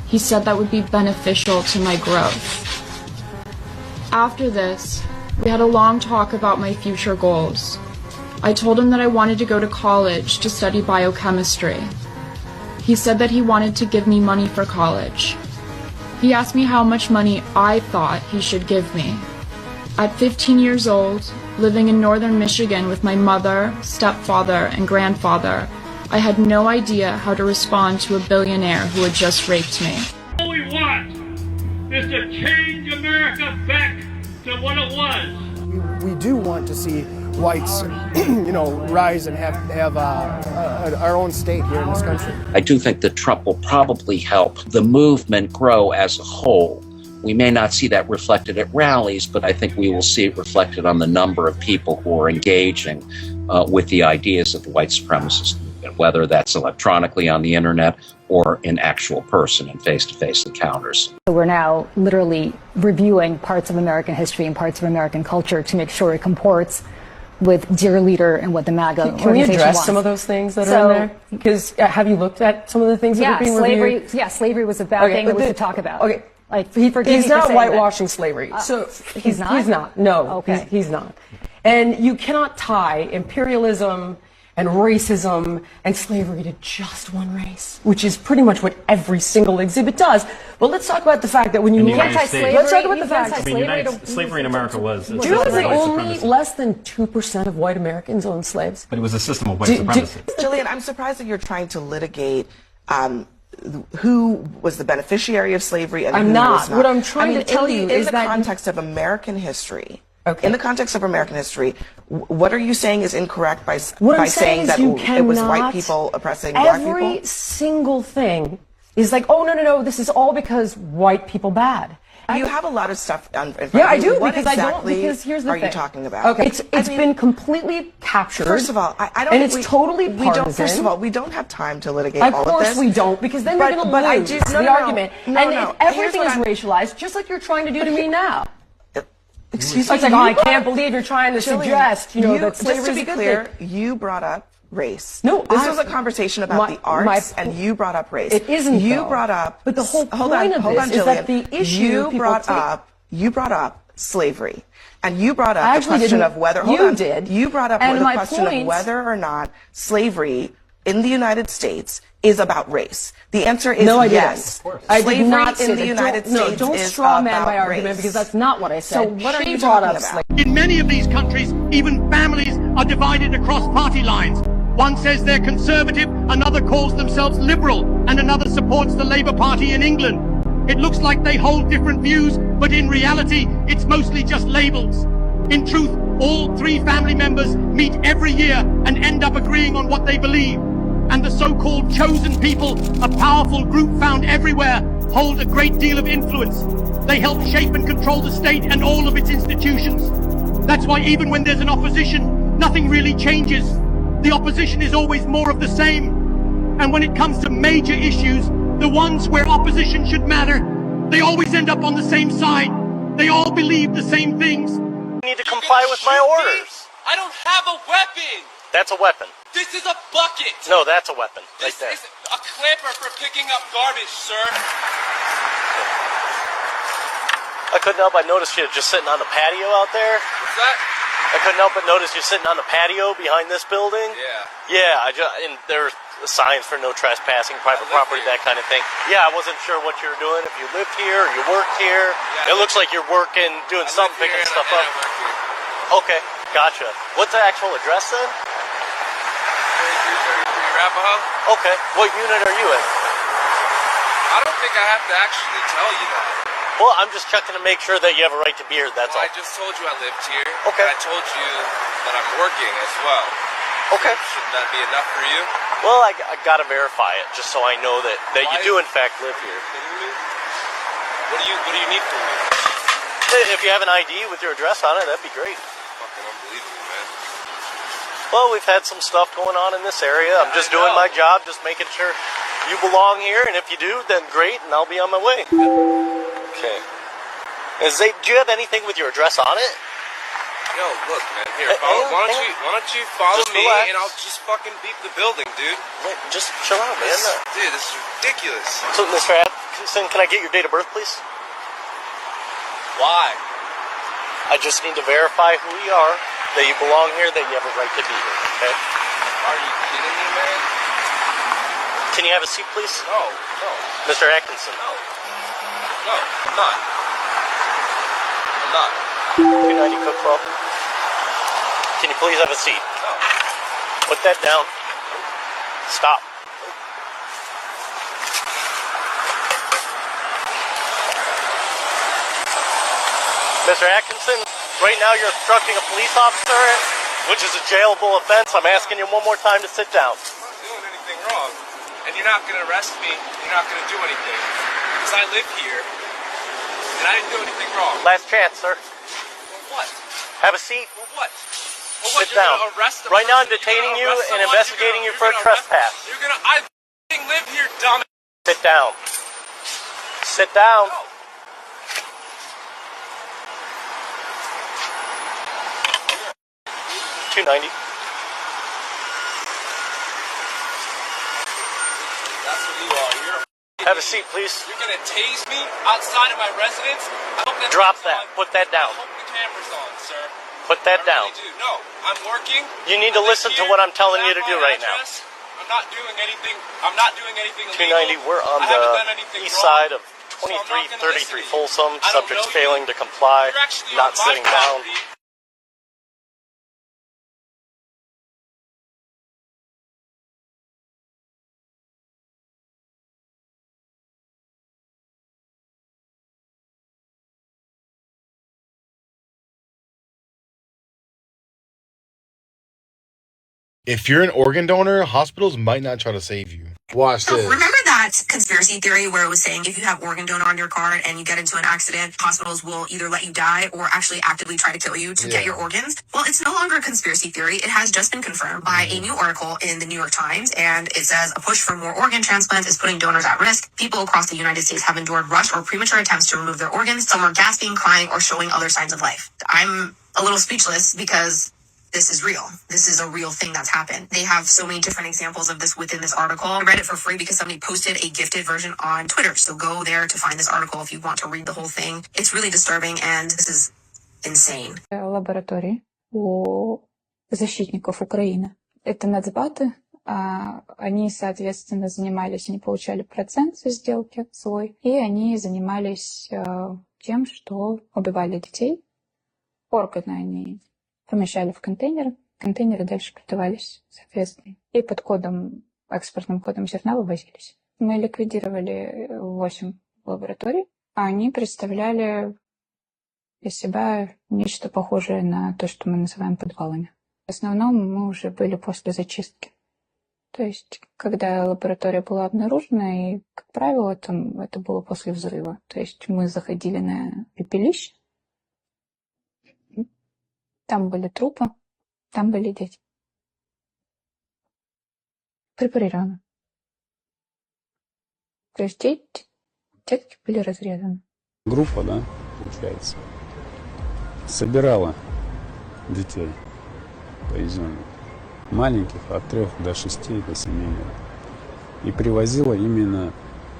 He said that would be beneficial to my growth. After this, we had a long talk about my future goals. I told him that I wanted to go to college to study biochemistry. He said that he wanted to give me money for college. He asked me how much money I thought he should give me. At 15 years old, living in northern Michigan with my mother, stepfather, and grandfather, I had no idea how to respond to a billionaire who had just raped me. All we want is to change America back to what it was. We do want to see whites, rise and have our own state here in this country. I do think that Trump will probably help the movement grow as a whole. We may not see that reflected at rallies, but I think we will see it reflected on the number of people who are engaging with the ideas of the white supremacist movement, whether that's electronically on the internet or in actual person in face-to-face encounters. We're now literally reviewing parts of American history and parts of American culture to make sure it comports with Dear Leader and what the MAGA Can we address wants. some of those things that are in there? Because have you looked at some of the things that are being reviewed? Slavery was a bad thing that we should talk about. Okay. Like, he's not whitewashing slavery. So he's not? He's not. No. Okay. He's not. And you cannot tie imperialism and racism and slavery to just one race, which is pretty much what every single exhibit does. But let's talk about the fact that when you look at let's talk about the fact slavery in America was. Do you realize that only less than 2% of white Americans owned slaves? But it was a system of white supremacy. Jillian, I'm surprised that you're trying to litigate who was the beneficiary of slavery and I'm who not. was not. What I'm trying to tell you is in that the context of American history. Okay. In the context of American history, what are you saying is incorrect by saying that it was white people oppressing black people? Every single thing is like, oh, no, this is all because white people bad. You have a lot of stuff in front of Yeah, I you. do, What because I don't, exactly because here's the are thing. you talking about? Okay, it's been completely captured. First of all, I don't. And it's totally partisan. First of all, we don't have time to litigate all of this. Of course we don't, because then you're going to lose the argument. And if everything is racialized, just like you're trying to do to me now. Excuse me. It's like, I can't believe you're trying to suggest, that slavery just to is be a good clear, thing. you brought up race. No, this was a conversation about the arts, and you brought up race. It isn't. You brought up. But the whole point of this is that the issue you brought up slavery, and you brought up the question of whether you brought up the question of whether or not slavery in the United States is about race. The answer is no, I yes. Didn't. I did not in the United States don't is straw man about my argument race. because that's not what I said. So what are you brought talking up about? In many of these countries, even families are divided across party lines. One says they're conservative, another calls themselves liberal, and another supports the Labour Party in England. It looks like they hold different views, but in reality, it's mostly just labels. In truth, all three family members meet every year and end up agreeing on what they believe. And the so-called chosen people, a powerful group found everywhere, hold a great deal of influence. They help shape and control the state and all of its institutions. That's why even when there's an opposition, nothing really changes. The opposition is always more of the same. And when it comes to major issues, the ones where opposition should matter, they always end up on the same side. They all believe the same things. You need to comply with my orders. I don't have a weapon. That's a weapon. This is a bucket. No, that's a weapon. This is a clipper for picking up garbage, sir. I couldn't help but notice you just sitting on the patio out there. What's that? I couldn't help but notice you sitting on the patio behind this building. Yeah. Yeah, and there's signs for no trespassing, private property, that kind of thing. Yeah, I wasn't sure what you were doing, if you lived here or you worked here. Yeah, it looks like you're working, doing something, picking stuff up. Okay, gotcha. What's the actual address then? 3333 Arapahoe. Okay, what unit are you in? I don't think I have to actually tell you that. Well, I'm just checking to make sure that you have a right to be here, that's all. I just told you I lived here. Okay. And I told you that I'm working as well. Okay. Shouldn't that be enough for you? Well, I gotta verify it, just so I know that you do in fact live here. What do you need from me? If you have an ID with your address on it, that'd be great. Fucking unbelievable, man. Well, we've had some stuff going on in this area. I'm just doing my job, just making sure you belong here, and if you do, then great, and I'll be on my way. Okay. Do you have anything with your address on it? Yo, look, man. Here, why don't you follow me, and I'll just fucking beat the building, dude. Wait, just chill out, man. Dude, this is ridiculous. So, Mr. Atkinson, can I get your date of birth, please? Why? I just need to verify who you are. that you belong here, that you have a right to be here, okay? Are you kidding me, man? Can you have a seat, please? No, no. Mr. Atkinson. No. No, I'm not. I'm not. 290 Cook Club. Can you please have a seat? No. Put that down. Stop. Mr. Atkinson, right now you're obstructing a police officer, which is a jailable offense. I'm asking you one more time to sit down. I'm not doing anything wrong. And you're not going to arrest me. You're not going to do anything. Because I live here. And I didn't do anything wrong. Last chance, sir. For what? Have a seat. For what? For what? Sit You're down. going to arrest the Right now I'm person? detaining you You're gonna and arrest investigating someone? you for a trespass. You're going to... I f***ing live here, dumb. Sit down. Sit down. No. 290. That's what you are. You're a Have a seat, please. You're gonna tase me outside of my residence? I hope that Drop that. Put that down. I hope the camera's on, sir. Put that down. I really do. No, I'm working. You need to listen to what I'm telling you to do right now. I'm not doing anything. I'm not doing anything illegal. 290, we're on I haven't the done anything east wrong, side of so I'm not gonna 2333 listen to you. Folsom. I don't Subject's know you. failing to comply, You're actually not on my sitting down. property. If you're an organ donor, hospitals might not try to save you. Watch this. Remember that conspiracy theory where it was saying if you have organ donor on your card and you get into an accident, hospitals will either let you die or actually actively try to kill you to get your organs? Well, it's no longer a conspiracy theory. It has just been confirmed by a new article in the New York Times, and it says a push for more organ transplants is putting donors at risk. People across the United States have endured rushed or premature attempts to remove their organs. Some are gasping, crying, or showing other signs of life. I'm a little speechless because this is real. This is a real thing that's happened. They have so many different examples of this within this article. I read it for free because somebody posted a gifted version on Twitter. So go there to find this article if you want to read the whole thing. It's really disturbing and this is insane. Лаборатории у защитников Украины. Это нацбаты. Они, соответственно, занимались, они получали процент за сделки свой, и они занимались тем, что убивали детей. Органы они помещали в контейнеры дальше продавались, соответственно. И под экспортным кодом зерна вывозились. Мы ликвидировали 8 лабораторий, а они представляли из себя нечто похожее на то, что мы называем подвалами. В основном мы уже были после зачистки. То есть, когда лаборатория была обнаружена, и, как правило, это было после взрыва. То есть мы заходили на пепелище, там были трупы, там были дети. Препарированы. То есть детки были разрезаны. Группа, да, получается, собирала детей повезенных, маленьких, от 3 до 6 до 7 лет, и привозила именно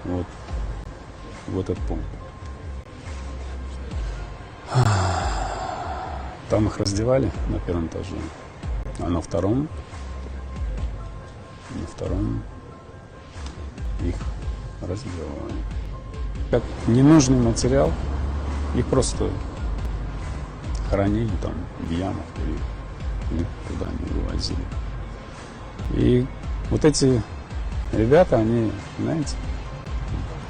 вот в этот пункт. Там их раздевали на 1-м этаже, а на втором их раздевали. Как ненужный материал, их просто хранили там в ямах или куда они вывозили. И вот эти ребята, они, знаете,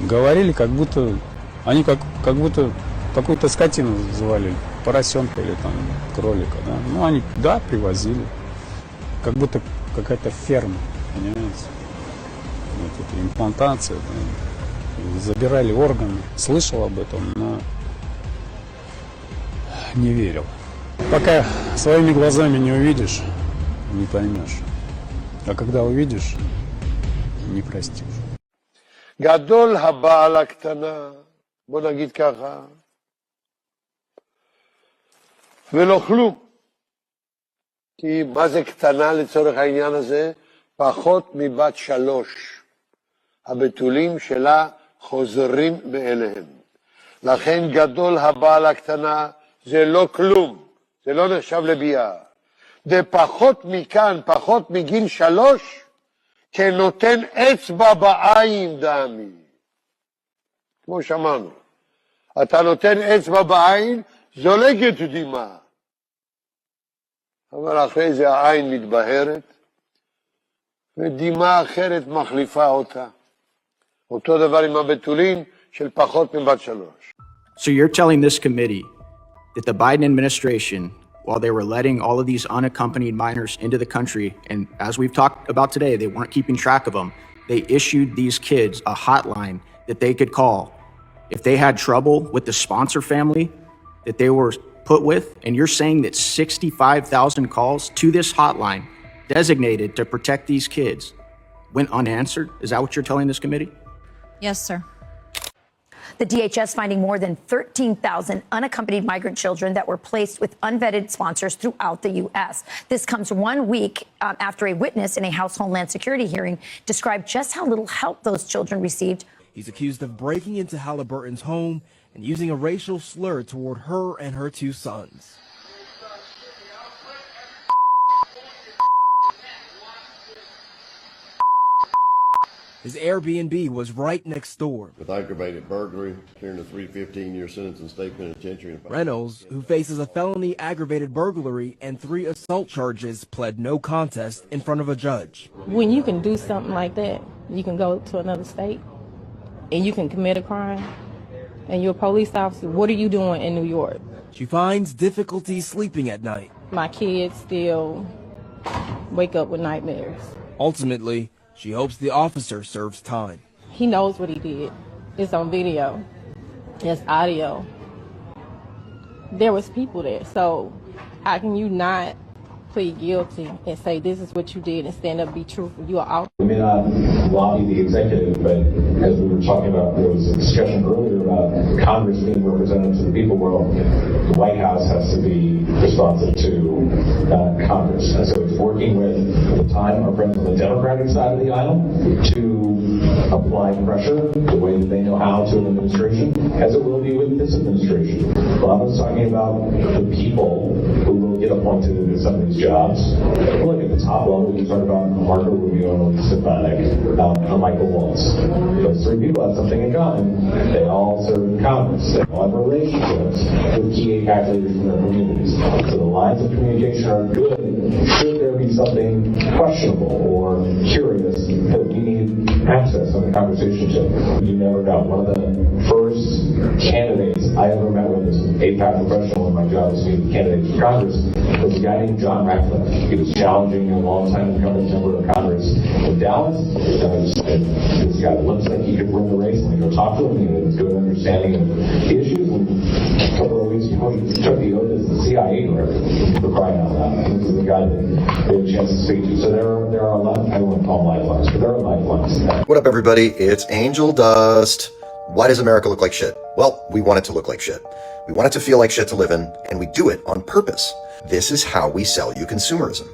говорили, как будто они как будто какую-то скотину завалили, поросенка или там кролика, да. Ну, они, да, привозили. Как будто какая-то ферма, понимаете? Вот эта имплантация, да. Забирали органы. Слышал об этом, но не верил. Пока своими глазами не увидишь, не поймешь. А когда увидишь, не простишь. גדול הבעל הקטנה, בוא נגיד ככה, ולא כלום. כי מה זה קטנה לצורך העניין הזה? פחות מבת 3. הבתולים שלה חוזרים מאליהם. לכן גדול הבעל הקטנה זה לא כלום, זה לא נחשב לביאה. ופחות מכאן, פחות מגיל 3, כנותן אצבע בעין, דמי. כמו שאמרנו, אתה נותן אצבע בעין, זולגת דמעה. אבל אחרי זה העין מתבהרת, ודמעה אחרת מחליפה אותה. אותו דבר עם הבתולים של פחות מבת 3. So you're telling this committee that the Biden administration, while they were letting all of these unaccompanied minors into the country, and as we've talked about today, they weren't keeping track of them, they issued these kids a hotline that they could call if they had trouble with the sponsor family that they were put with, and you're saying that 65,000 calls to this hotline designated to protect these kids went unanswered? Is that what you're telling this committee? Yes, sir. The DHS finding more than 13,000 unaccompanied migrant children that were placed with unvetted sponsors throughout the U.S. This comes 1 week after a witness in a House Homeland Security hearing described just how little help those children received. He's accused of breaking into Halliburton's home and using a racial slur toward her and her 2 sons. His Airbnb was right next door. With aggravated burglary, clearing a 3-15-year sentence in state penitentiary. Reynolds, who faces a felony aggravated burglary and 3 assault charges, pled no contest in front of a judge. When you can do something like that, you can go to another state and you can commit a crime, and you're a police officer, what are you doing in New York? She finds difficulty sleeping at night. My kids still wake up with nightmares. Ultimately, she hopes the officer serves time. He knows what he did. It's on video. It's audio. There was people there, so how can you not plead guilty and say this is what you did and stand up and be truthful? You are out. We may not lobby the executive, but as we were talking about, there was a discussion earlier about Congress being representative to the people. Well, the White House has to be responsive to Congress. And so it's working with, at the time, our friends on the Democratic side of the aisle to apply pressure the way that they know how to an administration, as it will be with this administration. Bob was talking about the people who will get appointed into some of these jobs. Look at the top level, we talk about Marco Rubio, Stefanik, and Michael Waltz. Those 3 people have something in common. They all serve in Congress. They all have relationships with key AIPAC leaders in their communities. So the lines of communication are good. Should there be something questionable or curious that we need access on the conversation to? You never know. One of the first candidates I ever met with as an AIPAC professional in my job as being candidate for Congress was a guy named John Ratcliffe. He was challenging a long-time incumbent member of Congress in Dallas. And this guy looks like he could win the race. And we go talk to him. He has a good understanding of the issues. And a couple of weeks ago, he took the oath as the CIA director for crying out loud. This is the guy that we had a chance to speak to. So there are a lot, I wouldn't call them lifelines, but there are lifelines. What up, everybody? It's Angel Dust. Why does America look like shit? Well, we want it to look like shit. We want it to feel like shit to live in, and we do it on purpose. This is how we sell you consumerism.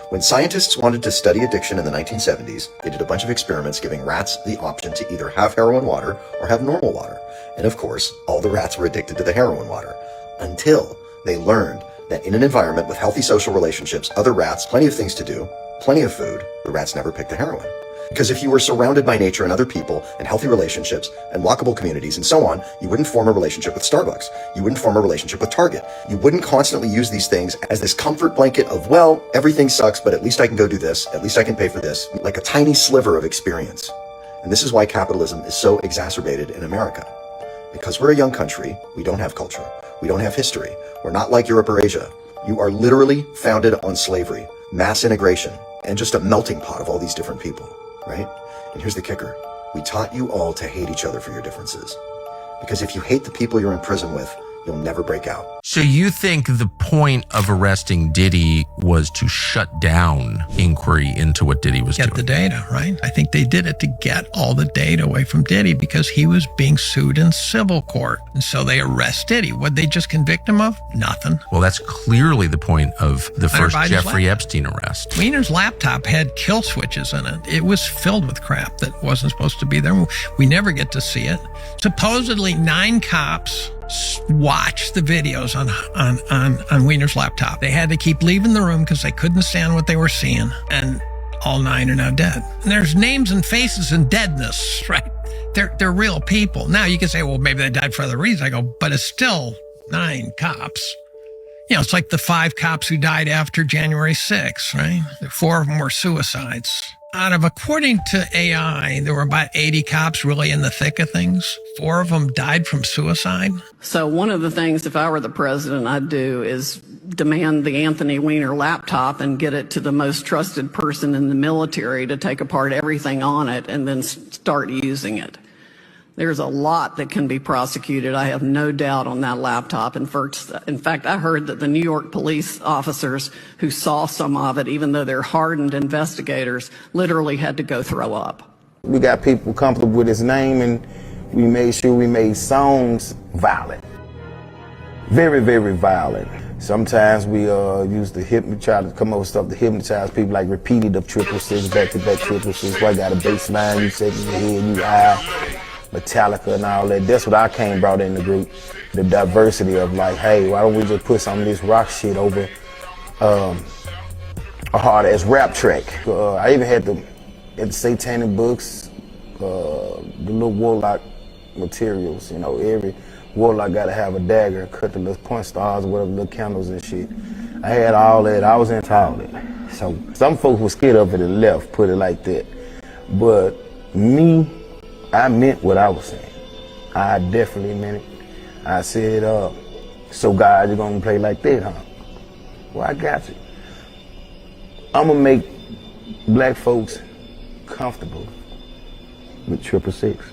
When scientists wanted to study addiction in the 1970s, they did a bunch of experiments giving rats the option to either have heroin water or have normal water. And of course, all the rats were addicted to the heroin water. Until they learned that in an environment with healthy social relationships, other rats, plenty of things to do, plenty of food, the rats never picked the heroin. Because if you were surrounded by nature and other people and healthy relationships and walkable communities and so on, you wouldn't form a relationship with Starbucks. You wouldn't form a relationship with Target. You wouldn't constantly use these things as this comfort blanket of, well, everything sucks, but at least I can go do this. At least I can pay for this. Like a tiny sliver of experience. And this is why capitalism is so exacerbated in America. Because we're a young country, we don't have culture. We don't have history. We're not like Europe or Asia. You are literally founded on slavery, mass integration, and just a melting pot of all these different people. Right? And here's the kicker. We taught you all to hate each other for your differences. Because if you hate the people you're in prison with, you'll never break out. So you think the point of arresting Diddy was to shut down inquiry into what Diddy was doing? Get the data, right? I think they did it to get all the data away from Diddy because he was being sued in civil court. And so they arrest Diddy. What'd they just convict him of? Nothing. Well, that's clearly the point of the first Jeffrey Epstein arrest. Weiner's laptop had kill switches in it. It was filled with crap that wasn't supposed to be there. We never get to see it. Supposedly 9 cops watch the videos on Wiener's laptop. They had to keep leaving the room because they couldn't stand what they were seeing. And all 9 are now dead. And there's names and faces and deadness, right? They're real people. Now you can say, well, maybe they died for other reasons. I go, but it's still 9 cops. You know, it's like the 5 cops who died after January 6th, right? 4 of them were suicides. According to AI, there were about 80 cops really in the thick of things. 4 of them died from suicide. So one of the things, if I were the president, I'd do is demand the Anthony Weiner laptop and get it to the most trusted person in the military to take apart everything on it and then start using it. There's a lot that can be prosecuted, I have no doubt, on that laptop. In fact, I heard that the New York police officers who saw some of it, even though they're hardened investigators, literally had to go throw up. We got people comfortable with his name, and we made sure we made songs violent. Very, very violent. Sometimes we used to try to come up with stuff to hypnotize people, like repeated of 666, back-to-back 666. Where I got a bass line, you shake your head, you high. Metallica and all that. That's what I brought in the group. The diversity of like, hey, why don't we just put some of this rock shit over a hard ass rap track. I even had the satanic books, the little warlock materials. You know, every warlock got to have a dagger, cut the little point stars or whatever, little candles and shit. I had all that. I was into all that. So some folks were scared of it and left, put it like that. But me, I meant what I was saying. I definitely meant it. I said, so God, you're gonna play like that, huh? Well, I got you. I'm gonna make black folks comfortable with 666.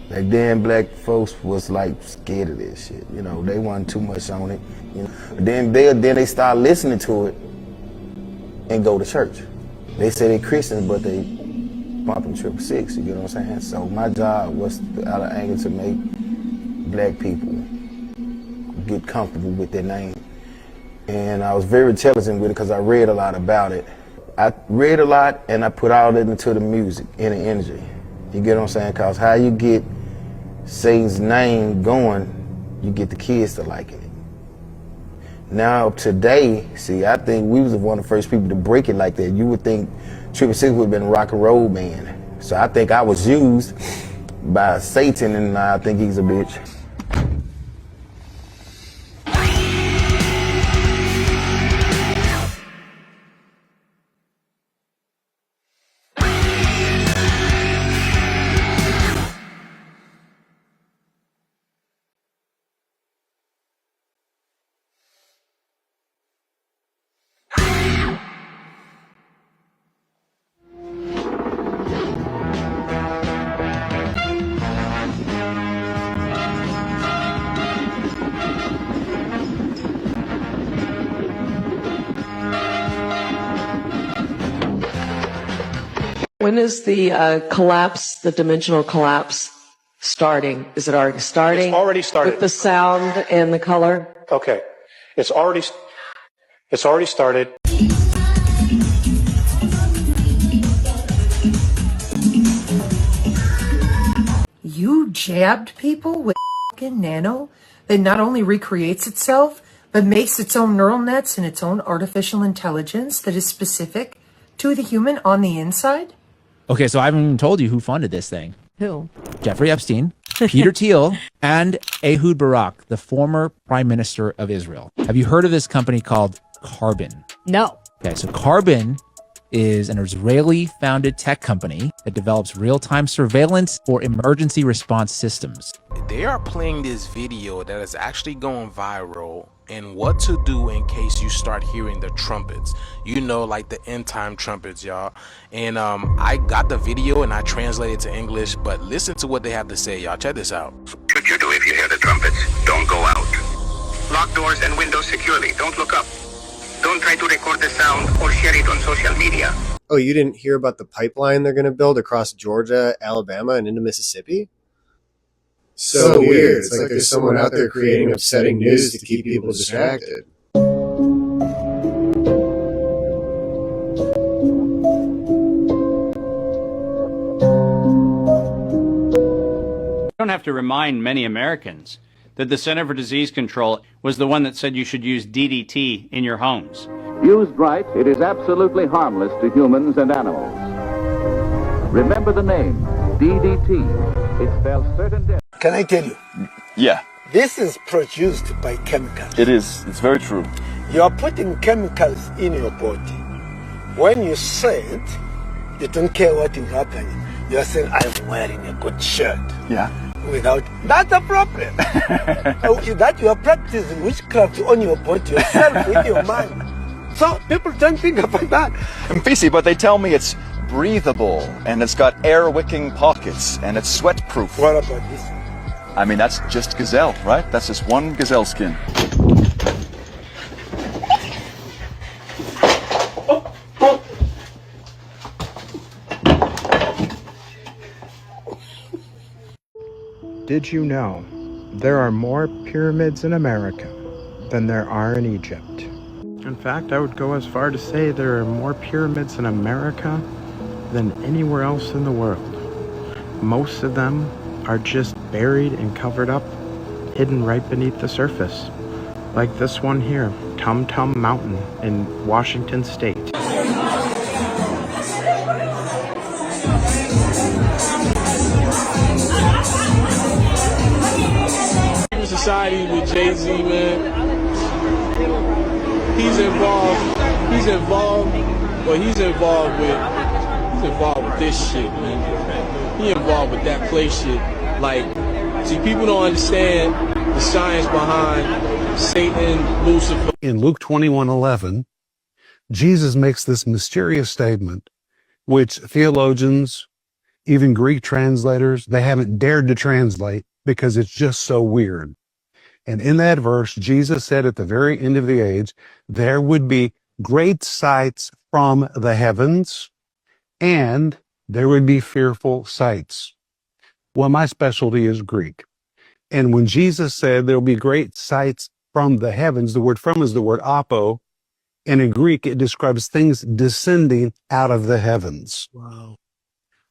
Back then, black folks was like scared of this shit. You know, they wasn't too much on it. You know, then they start listening to it and go to church. They say they're Christians, but they bumping 666, you get what I'm saying? So my job was out of anger to make black people get comfortable with their name. And I was very intelligent with it because I read a lot about it. I read a lot and I put all that into the music and the energy. You get what I'm saying? Because how you get Satan's name going, you get the kids to liking it. Now today, see, I think we was one of the first people to break it like that. You would think 666 would have been a rock and roll band. So I think I was used by Satan, and I think he's a bitch. When is the collapse, the dimensional collapse, starting? Is it already starting? It's already started. With the sound and the color? Okay. It's already started. You jabbed people with fucking nano that not only recreates itself, but makes its own neural nets and its own artificial intelligence that is specific to the human on the inside? Okay, so I haven't even told you who funded this thing. Who? Jeffrey Epstein, Peter Thiel, and Ehud Barak, the former prime minister of Israel. Have you heard of this company called Carbon? No. Okay, so Carbon is an Israeli-founded tech company that develops real-time surveillance for emergency response systems. They are playing this video that is actually going viral and what to do in case you start hearing the trumpets. You know, like the end time trumpets, y'all. And I got the video and I translated to English, but listen to what they have to say, y'all. Check this out. Should you do if you hear the trumpets? Don't go out. Lock doors and windows securely. Don't look up. Don't try to record the sound or share it on social media. Oh, you didn't hear about the pipeline they're going to build across Georgia, Alabama, and into Mississippi? So weird. It's like there's someone out there creating upsetting news to keep people distracted. You don't have to remind many Americans that the Center for Disease Control was the one that said you should use DDT in your homes. Used right, it is absolutely harmless to humans and animals. Remember the name, DDT. It spells certain death. Can I tell you? Yeah. This is produced by chemicals. It is. It's very true. You are putting chemicals in your body. When you say it, you don't care what is happening. You are saying, I'm wearing a good shirt. Yeah. Without, that's a problem. That you are practicing witchcraft on your body yourself with your mind. So people don't think about that. I'm Fisi, but they tell me it's breathable, and it's got air-wicking pockets, and it's sweat-proof. What about this? I mean, that's just gazelle, right? That's just one gazelle skin. Did you know there are more pyramids in America than there are in Egypt? In fact, I would go as far to say there are more pyramids in America than anywhere else in the world. Most of them are just buried and covered up, hidden right beneath the surface. Like this one here, Tum Tum Mountain in Washington State. Society with Jay-Z, man. He's involved with this shit, man. He involved with that play shit. Like, see, people don't understand the science behind Satan, Lucifer. In Luke 21:11, Jesus makes this mysterious statement, which theologians, even Greek translators, they haven't dared to translate because it's just so weird. And in that verse, Jesus said at the very end of the age, there would be great sights from the heavens, and there would be fearful sights. Well, my specialty is Greek. And when Jesus said there will be great sights from the heavens, the word from is the word apo, and in Greek it describes things descending out of the heavens. Wow.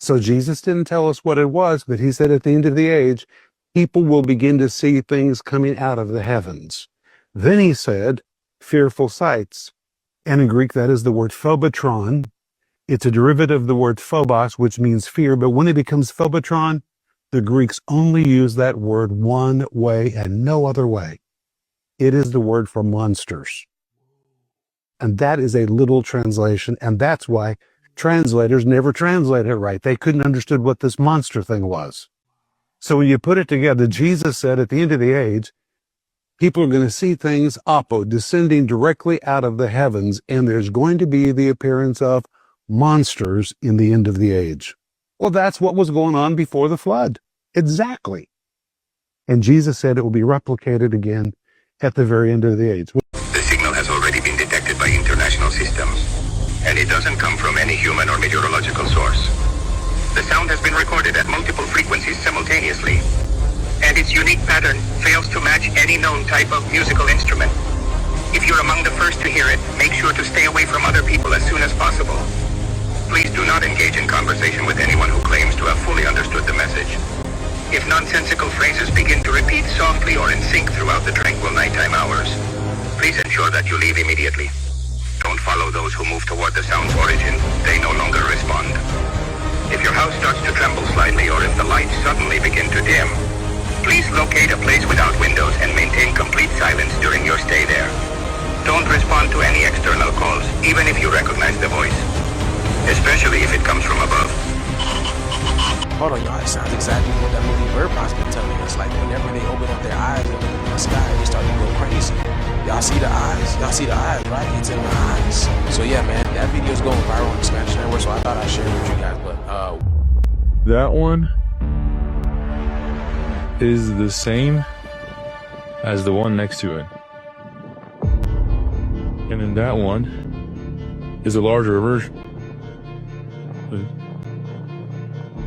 So Jesus didn't tell us what it was, but he said at the end of the age, people will begin to see things coming out of the heavens. Then he said, fearful sights. And in Greek, that is the word phobotron. It's a derivative of the word phobos, which means fear. But when it becomes phobotron, the Greeks only use that word one way and no other way. It is the word for monsters. And that is a literal translation. And that's why translators never translate it right. They couldn't understand what this monster thing was. So when you put it together, Jesus said at the end of the age, people are going to see things, apo, descending directly out of the heavens, and there's going to be the appearance of monsters in the end of the age. Well, that's what was going on before the flood. Exactly. And Jesus said it will be replicated again at the very end of the age. The signal has already been detected by international systems, and it doesn't come from any human or meteorological source. The sound has been recorded at multiple frequencies simultaneously, and its unique pattern fails to match any known type of musical instrument. If you're among the first to hear it, make sure to stay away from other people as soon as possible. Please do not engage in conversation with anyone who claims to have fully understood the message. If nonsensical phrases begin to repeat softly or in sync throughout the tranquil nighttime hours, please ensure that you leave immediately. Don't follow those who move toward the sound's origin. They no longer respond. If your house starts to tremble slightly or if the lights suddenly begin to dim, please locate a place without windows and maintain complete silence during your stay there. Don't respond to any external calls, even if you recognize the voice, especially if it comes from above. Hold on, y'all. It sounds exactly what that movie Bird Box been telling us. Like, whenever they open up their eyes and look in the sky, they start to go crazy. Y'all see the eyes? Y'all see the eyes, right? It's in the eyes. So yeah, man, that video's going viral on the Spanish network, so I thought I'd share it with you guys. But that one is the same as the one next to it. And then that one is a larger version.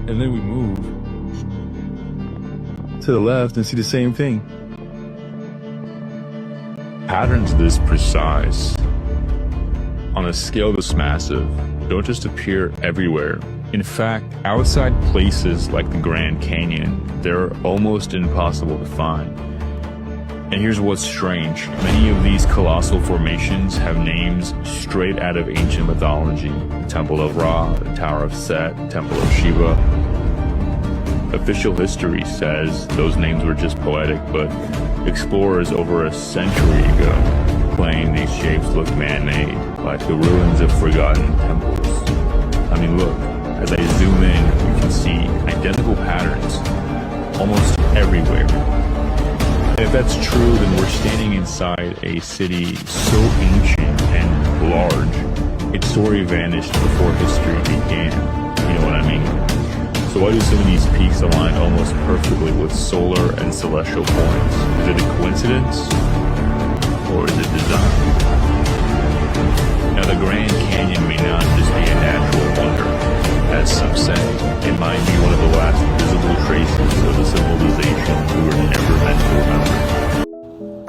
And then we move to the left and see the same thing. Patterns this precise, on a scale this massive, don't just appear everywhere. In fact, outside places like the Grand Canyon, they're almost impossible to find. And here's what's strange. Many of these colossal formations have names straight out of ancient mythology. The Temple of Ra, the Tower of Set, Temple of Shiva. Official history says those names were just poetic, but explorers over a century ago claimed these shapes look man-made, like the ruins of forgotten temples. I mean, look, as I zoom in, you can see identical patterns almost everywhere. And if that's true, then we're standing inside a city so ancient and large, its story vanished before history began. You know what I mean? So why do some of these peaks align almost perfectly with solar and celestial points? Is it a coincidence? Or is it design? Now the Grand Canyon may not just be a natural wonder, as some say. It might be one of the last visible traces of a civilization we were never meant to remember.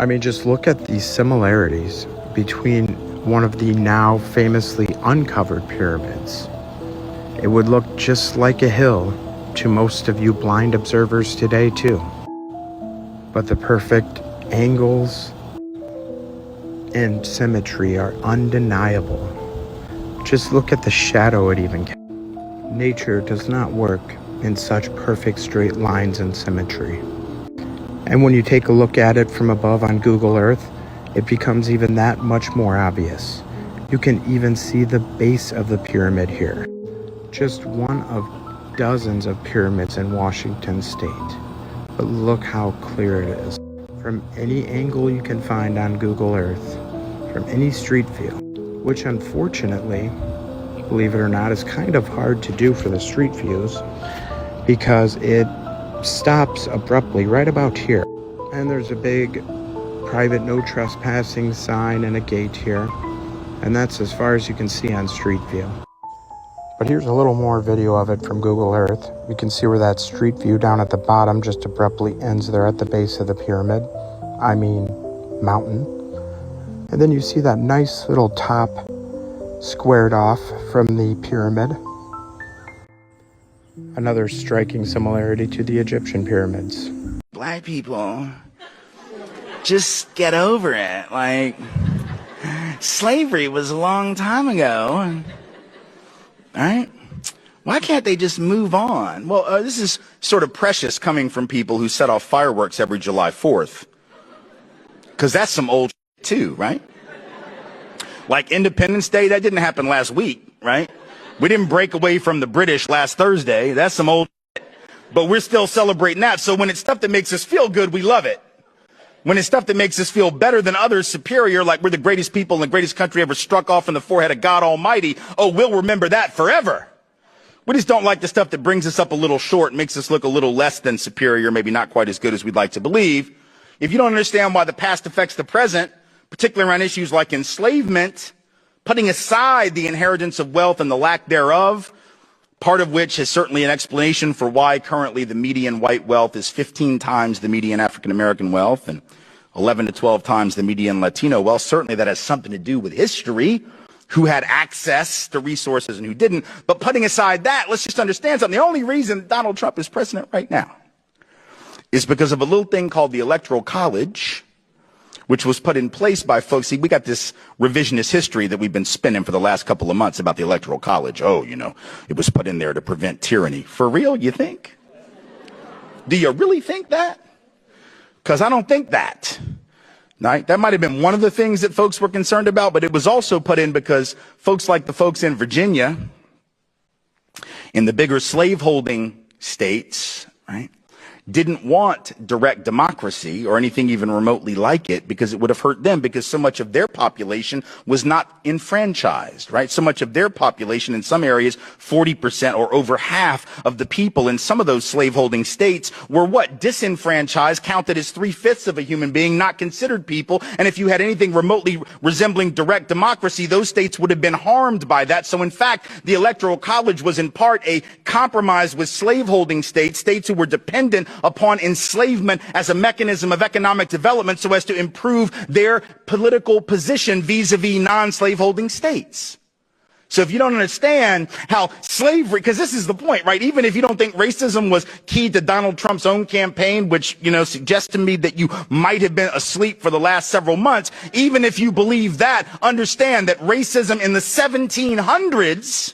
I mean, just look at these similarities between one of the now famously uncovered pyramids. It would look just like a hill to most of you blind observers today, too. But the perfect angles and symmetry are undeniable. Just look at the shadow it even casts. Nature does not work in such perfect straight lines and symmetry. And when you take a look at it from above on Google Earth, it becomes even that much more obvious. You can even see the base of the pyramid here. Just one of dozens of pyramids in Washington state. But look how clear it is. From any angle you can find on Google Earth, from any street view, which unfortunately, believe it or not, is kind of hard to do for the street views because it stops abruptly right about here. And there's a big private no trespassing sign and a gate here. And that's as far as you can see on street view. But here's a little more video of it from Google Earth. You can see where that street view down at the bottom just abruptly ends there at the base of the pyramid. I mean, mountain. And then you see that nice little top squared off from the pyramid. Another striking similarity to the Egyptian pyramids. Black people, just get over it. Like, slavery was a long time ago. All right? Why can't they just move on? Well, this is sort of precious coming from people who set off fireworks every July 4th. Because that's some old shit too, right? Like Independence Day, that didn't happen last week, right? We didn't break away from the British last Thursday. That's some old shit. But we're still celebrating that. So when it's stuff that makes us feel good, we love it. When it's stuff that makes us feel better than others, superior, like we're the greatest people in the greatest country ever struck off in the forehead of God Almighty, oh, we'll remember that forever. We just don't like the stuff that brings us up a little short, makes us look a little less than superior, maybe not quite as good as we'd like to believe. If you don't understand why the past affects the present, particularly around issues like enslavement, putting aside the inheritance of wealth and the lack thereof, part of which is certainly an explanation for why currently the median white wealth is 15 times the median African-American wealth and 11 to 12 times the median Latino wealth. Certainly that has something to do with history, who had access to resources and who didn't. But putting aside that, let's just understand something. The only reason Donald Trump is president right now is because of a little thing called the Electoral College, which was put in place by folks. See, we got this revisionist history that we've been spinning for the last couple of months about the Electoral College. Oh, you know, it was put in there to prevent tyranny. For real, you think? Do you really think that? Because I don't think that. Right? That might have been one of the things that folks were concerned about, but it was also put in because folks like the folks in Virginia, in the bigger slaveholding states, right, didn't want direct democracy or anything even remotely like it because it would have hurt them because so much of their population was not enfranchised, right? So much of their population in some areas, 40% or over half of the people in some of those slaveholding states were what? Disenfranchised, counted as 3/5 of a human being, not considered people. And if you had anything remotely resembling direct democracy, those states would have been harmed by that. So in fact, the Electoral College was in part a compromise with slaveholding states, states who were dependent upon enslavement as a mechanism of economic development so as to improve their political position vis-a-vis non-slaveholding states. So if you don't understand how slavery, because this is the point, right? Even if you don't think racism was key to Donald Trump's own campaign, which, suggests to me that you might have been asleep for the last several months, even if you believe that, understand that racism in the 1700s,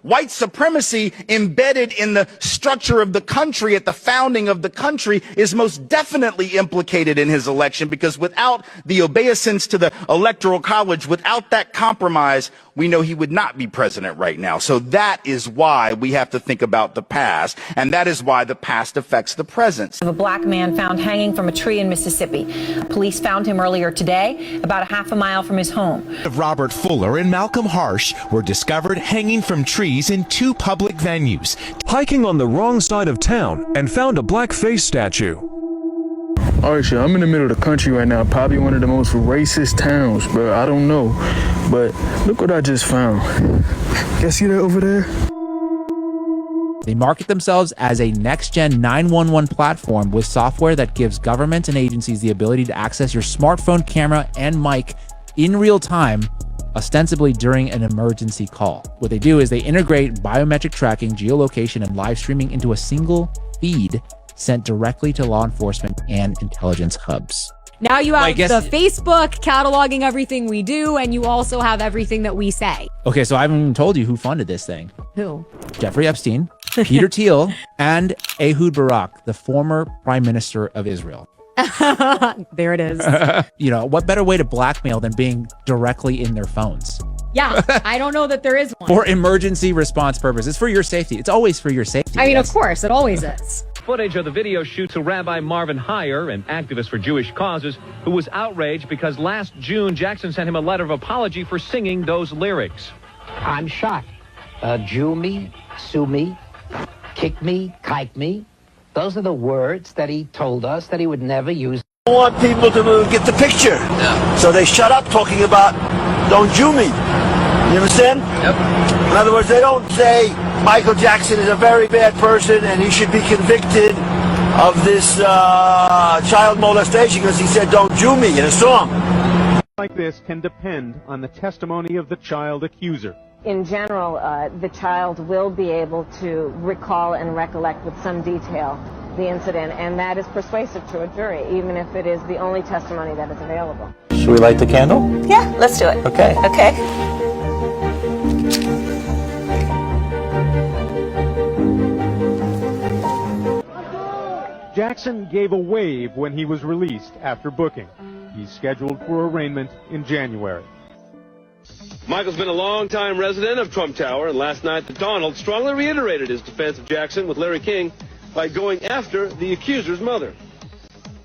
white supremacy embedded in the structure of the country at the founding of the country is most definitely implicated in his election, because without the obeisance to the Electoral College, without that compromise, we know he would not be president right now. So that is why we have to think about the past, and that is why the past affects the present. Of a black man found hanging from a tree in Mississippi. Police found him earlier today, about a half a mile from his home. Of Robert Fuller and Malcolm Harsh were discovered hanging from trees in 2 public venues. Hiking on the wrong side of town and found a black face statue. Alright, sure, I'm in the middle of the country right now, probably one of the most racist towns, but I don't know. But look what I just found. You see that over there? They market themselves as a next-gen 911 platform with software that gives governments and agencies the ability to access your smartphone camera and mic in real time, ostensibly during an emergency call. What they do is they integrate biometric tracking, geolocation, and live streaming into a single feed sent directly to law enforcement and intelligence hubs. Now you have the Facebook cataloging everything we do, and you also have everything that we say. Okay, so I haven't even told you who funded this thing. Who? Jeffrey Epstein, Peter Thiel, and Ehud Barak, the former prime minister of Israel. There it is. What better way to blackmail than being directly in their phones? Yeah, I don't know that there is one. For emergency response purposes. It's for your safety. It's always for your safety. I mean, of course, it always is. Footage of the video shoots of Rabbi Marvin Heyer, an activist for Jewish causes, who was outraged because last June Jackson sent him a letter of apology for singing those lyrics. I'm shocked. Jew me, sue me, kick me, kike me. Those are the words that he told us that he would never use. I want people to get the picture. Yeah. So they shut up talking about don't Jew me. You understand? Yep. In other words, they don't say Michael Jackson is a very bad person and he should be convicted of this child molestation because he said don't Jew me in a song. Like this can depend on the testimony of the child accuser. In general, the child will be able to recall and recollect with some detail the incident, and that is persuasive to a jury, even if it is the only testimony that is available. Should we light the candle? Yeah, let's do it. Okay. Okay. Jackson gave a wave when he was released after booking. He's scheduled for arraignment in January. Michael's been a long-time resident of Trump Tower, and last night the Donald strongly reiterated his defense of Jackson with Larry King by going after the accuser's mother.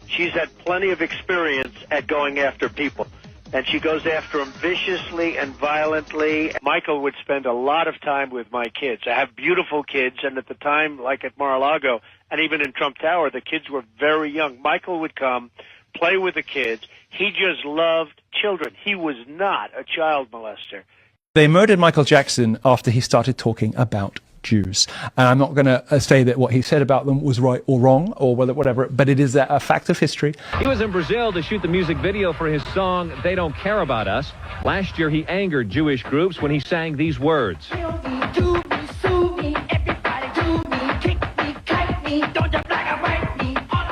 She's had plenty of experience at going after people, and she goes after them viciously and violently. Michael would spend a lot of time with my kids. I have beautiful kids, and at the time, like at Mar-a-Lago, and even in Trump Tower, the kids were very young. Michael would come, play with the kids. He just loved children. He was not a child molester. They murdered Michael Jackson after he started talking about Jews. And I'm not going to say that what he said about them was right or wrong or whatever, but it is a fact of history. He was in Brazil to shoot the music video for his song, They Don't Care About Us. Last year, he angered Jewish groups when he sang these words.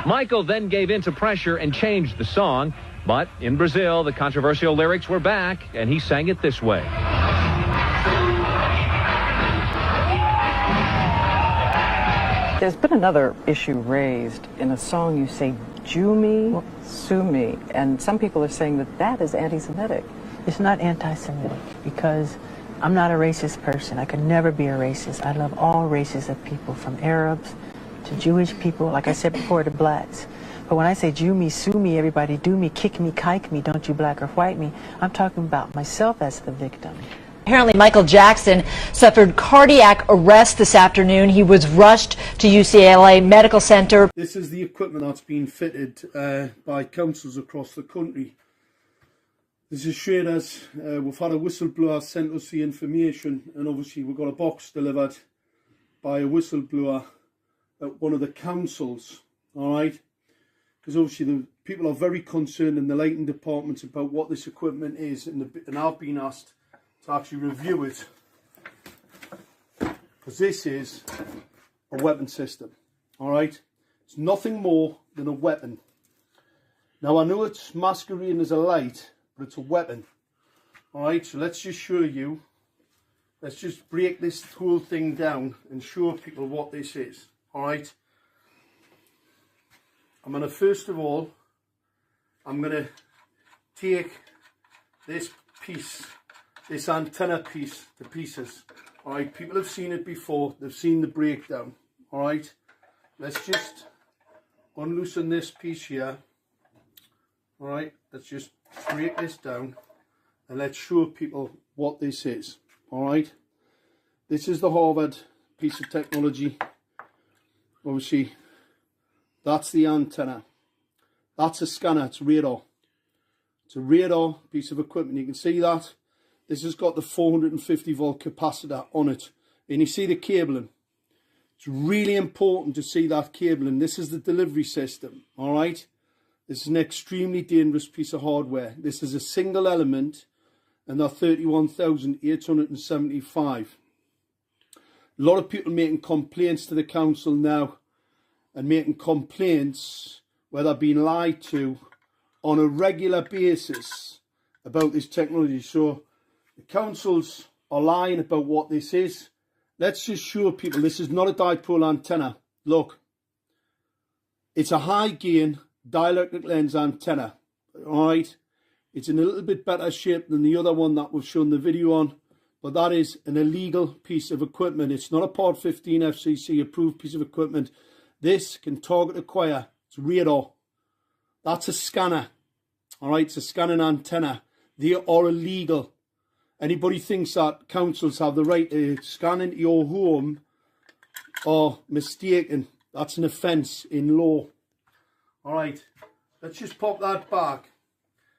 Michael then gave in to pressure and changed the song. But in Brazil, the controversial lyrics were back, and he sang it this way. There's been another issue raised. In a song you say, Jew me, sue me, and some people are saying that that is anti-Semitic. It's not anti-Semitic because I'm not a racist person. I could never be a racist. I love all races of people, from Arabs to Jewish people, like I said before, to blacks. But when I say Jew me, sue me, everybody do me, kick me, kike me, don't you black or white me, I'm talking about myself as the victim. Apparently, Michael Jackson suffered cardiac arrest this afternoon. He was rushed to UCLA Medical Center. This is the equipment that's been fitted by councils across the country. This is shared as we've had a whistleblower send us the information, and obviously we've got a box delivered by a whistleblower at one of the councils, all right? Because obviously the people are very concerned in the lighting departments about what this equipment is, and I've been asked to actually review it, because this is a weapon system. All right, it's nothing more than a weapon. Now I know it's masquerading as a light, but it's a weapon. All right, so let's just show you. Let's just break this whole thing down and show people what this is. All right. I'm going to, first of all, I'm going to take this piece, this antenna piece, to pieces. All right, people have seen it before. They've seen the breakdown. All right, let's just unloosen this piece here. All right, let's just break this down and let's show people what this is. All right, this is the Harvard piece of technology. Obviously, that's the antenna. That's a scanner. It's radar. It's a radar piece of equipment. You can see that. This has got the 450 volt capacitor on it. And you see the cabling. It's really important to see that cabling. This is the delivery system. All right. This is an extremely dangerous piece of hardware. This is a single element, and they're 31,875. A lot of people making complaints to the council now, and making complaints where they're being lied to on a regular basis about this technology. So the councils are lying about what this is. Let's just show people this is not a dipole antenna. Look, it's a high gain dielectric lens antenna. All right, it's in a little bit better shape than the other one that we've shown the video on, but that is an illegal piece of equipment. It's not a Part 15 FCC approved piece of equipment. This can target acquire. It's radar. That's a scanner. All right, it's a scanning antenna. They are illegal. Anybody thinks that councils have the right to scan into your home are mistaken. That's an offence in law. All right, let's just pop that back,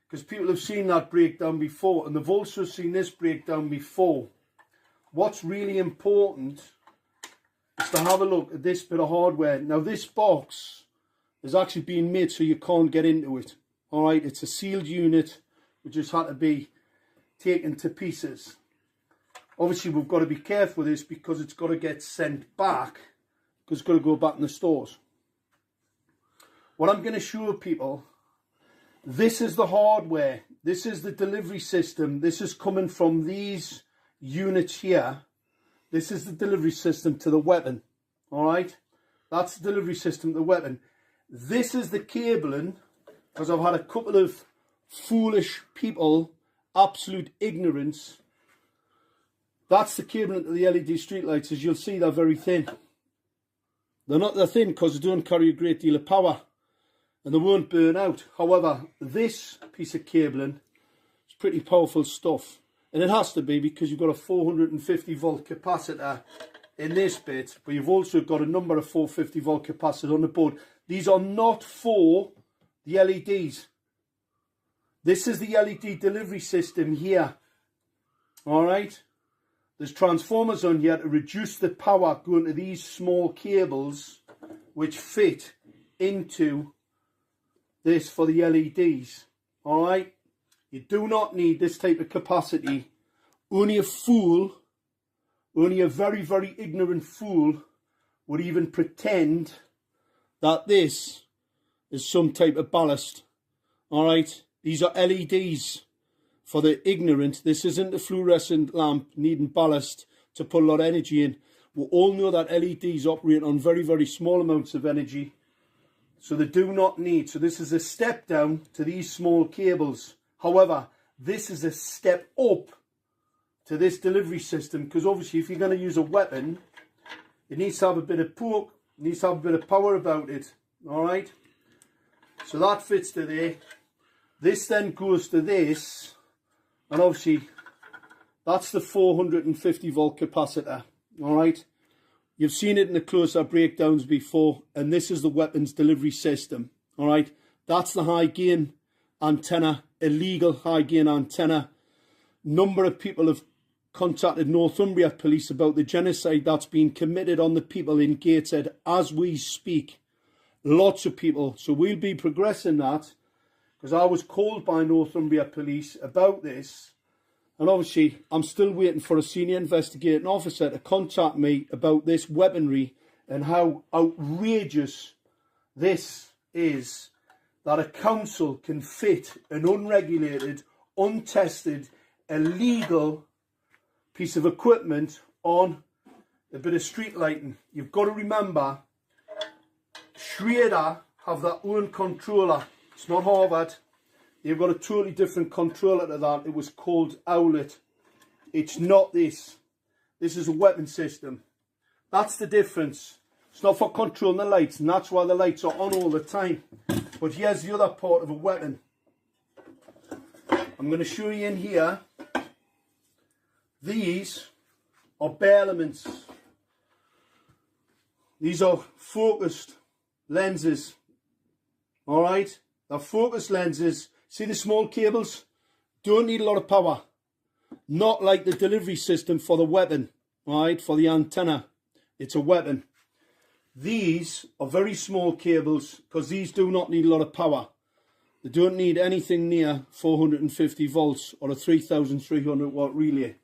because people have seen that breakdown before, and they've also seen this breakdown before. What's really important is to have a look at this bit of hardware. Now, this box is actually being made so you can't get into it. All right, it's a sealed unit which just had to be taken to pieces. Obviously, we've got to be careful with this because it's got to get sent back, because it's got to go back in the stores. What I'm going to show people, this is the hardware. This is the delivery system. This is coming from these units here. This is the delivery system to the weapon. All right, that's the delivery system to the weapon. This is the cabling, because I've had a couple of foolish people, absolute ignorance. That's the cabling to the LED streetlights. As you'll see, they're very thin. They're not that thin because they don't carry a great deal of power, and they won't burn out. However, this piece of cabling is pretty powerful stuff. And it has to be, because you've got a 450 volt capacitor in this bit, but you've also got a number of 450 volt capacitors on the board. These are not for the LEDs. This is the LED delivery system here. All right. There's transformers on here to reduce the power going to these small cables, which fit into this for the LEDs. All right. You do not need this type of capacity. Only a fool, only a very, very ignorant fool would even pretend that this is some type of ballast. All right. These are LEDs for the ignorant. This isn't a fluorescent lamp needing ballast to put a lot of energy in. We all know that LEDs operate on very, very small amounts of energy. So they do not need. So this is a step down to these small cables. However, this is a step up to this delivery system, because obviously if you're going to use a weapon, it needs to have a bit of poke, it needs to have a bit of power about it. All right. So that fits to there. This then goes to this, and obviously that's the 450 volt capacitor. All right. You've seen it in the close-up breakdowns before, and this is the weapons delivery system. All right. That's the high gain antenna, illegal high gain antenna. Number of people have contacted Northumbria police about the genocide that's been committed on the people in Gateshead as we speak. Lots of people. So we'll be progressing that, because I was called by Northumbria police about this. And obviously, I'm still waiting for a senior investigating officer to contact me about this weaponry and how outrageous this is, that a council can fit an unregulated, untested, illegal piece of equipment on a bit of street lighting. You've got to remember, Schrader have their own controller. It's not Harvard. They've got a totally different controller to that. It was called Owlet. It's not this. This is a weapon system. That's the difference. It's not for controlling the lights, and that's why the lights are on all the time. But here's the other part of a weapon. I'm going to show you in here. These are bare elements. These are focused lenses. Alright? They're focused lenses. See the small cables? Don't need a lot of power. Not like the delivery system for the weapon. Right? For the antenna. It's a weapon. These are very small cables because these do not need a lot of power. They don't need anything near 450 volts or a 3,300 watt relay.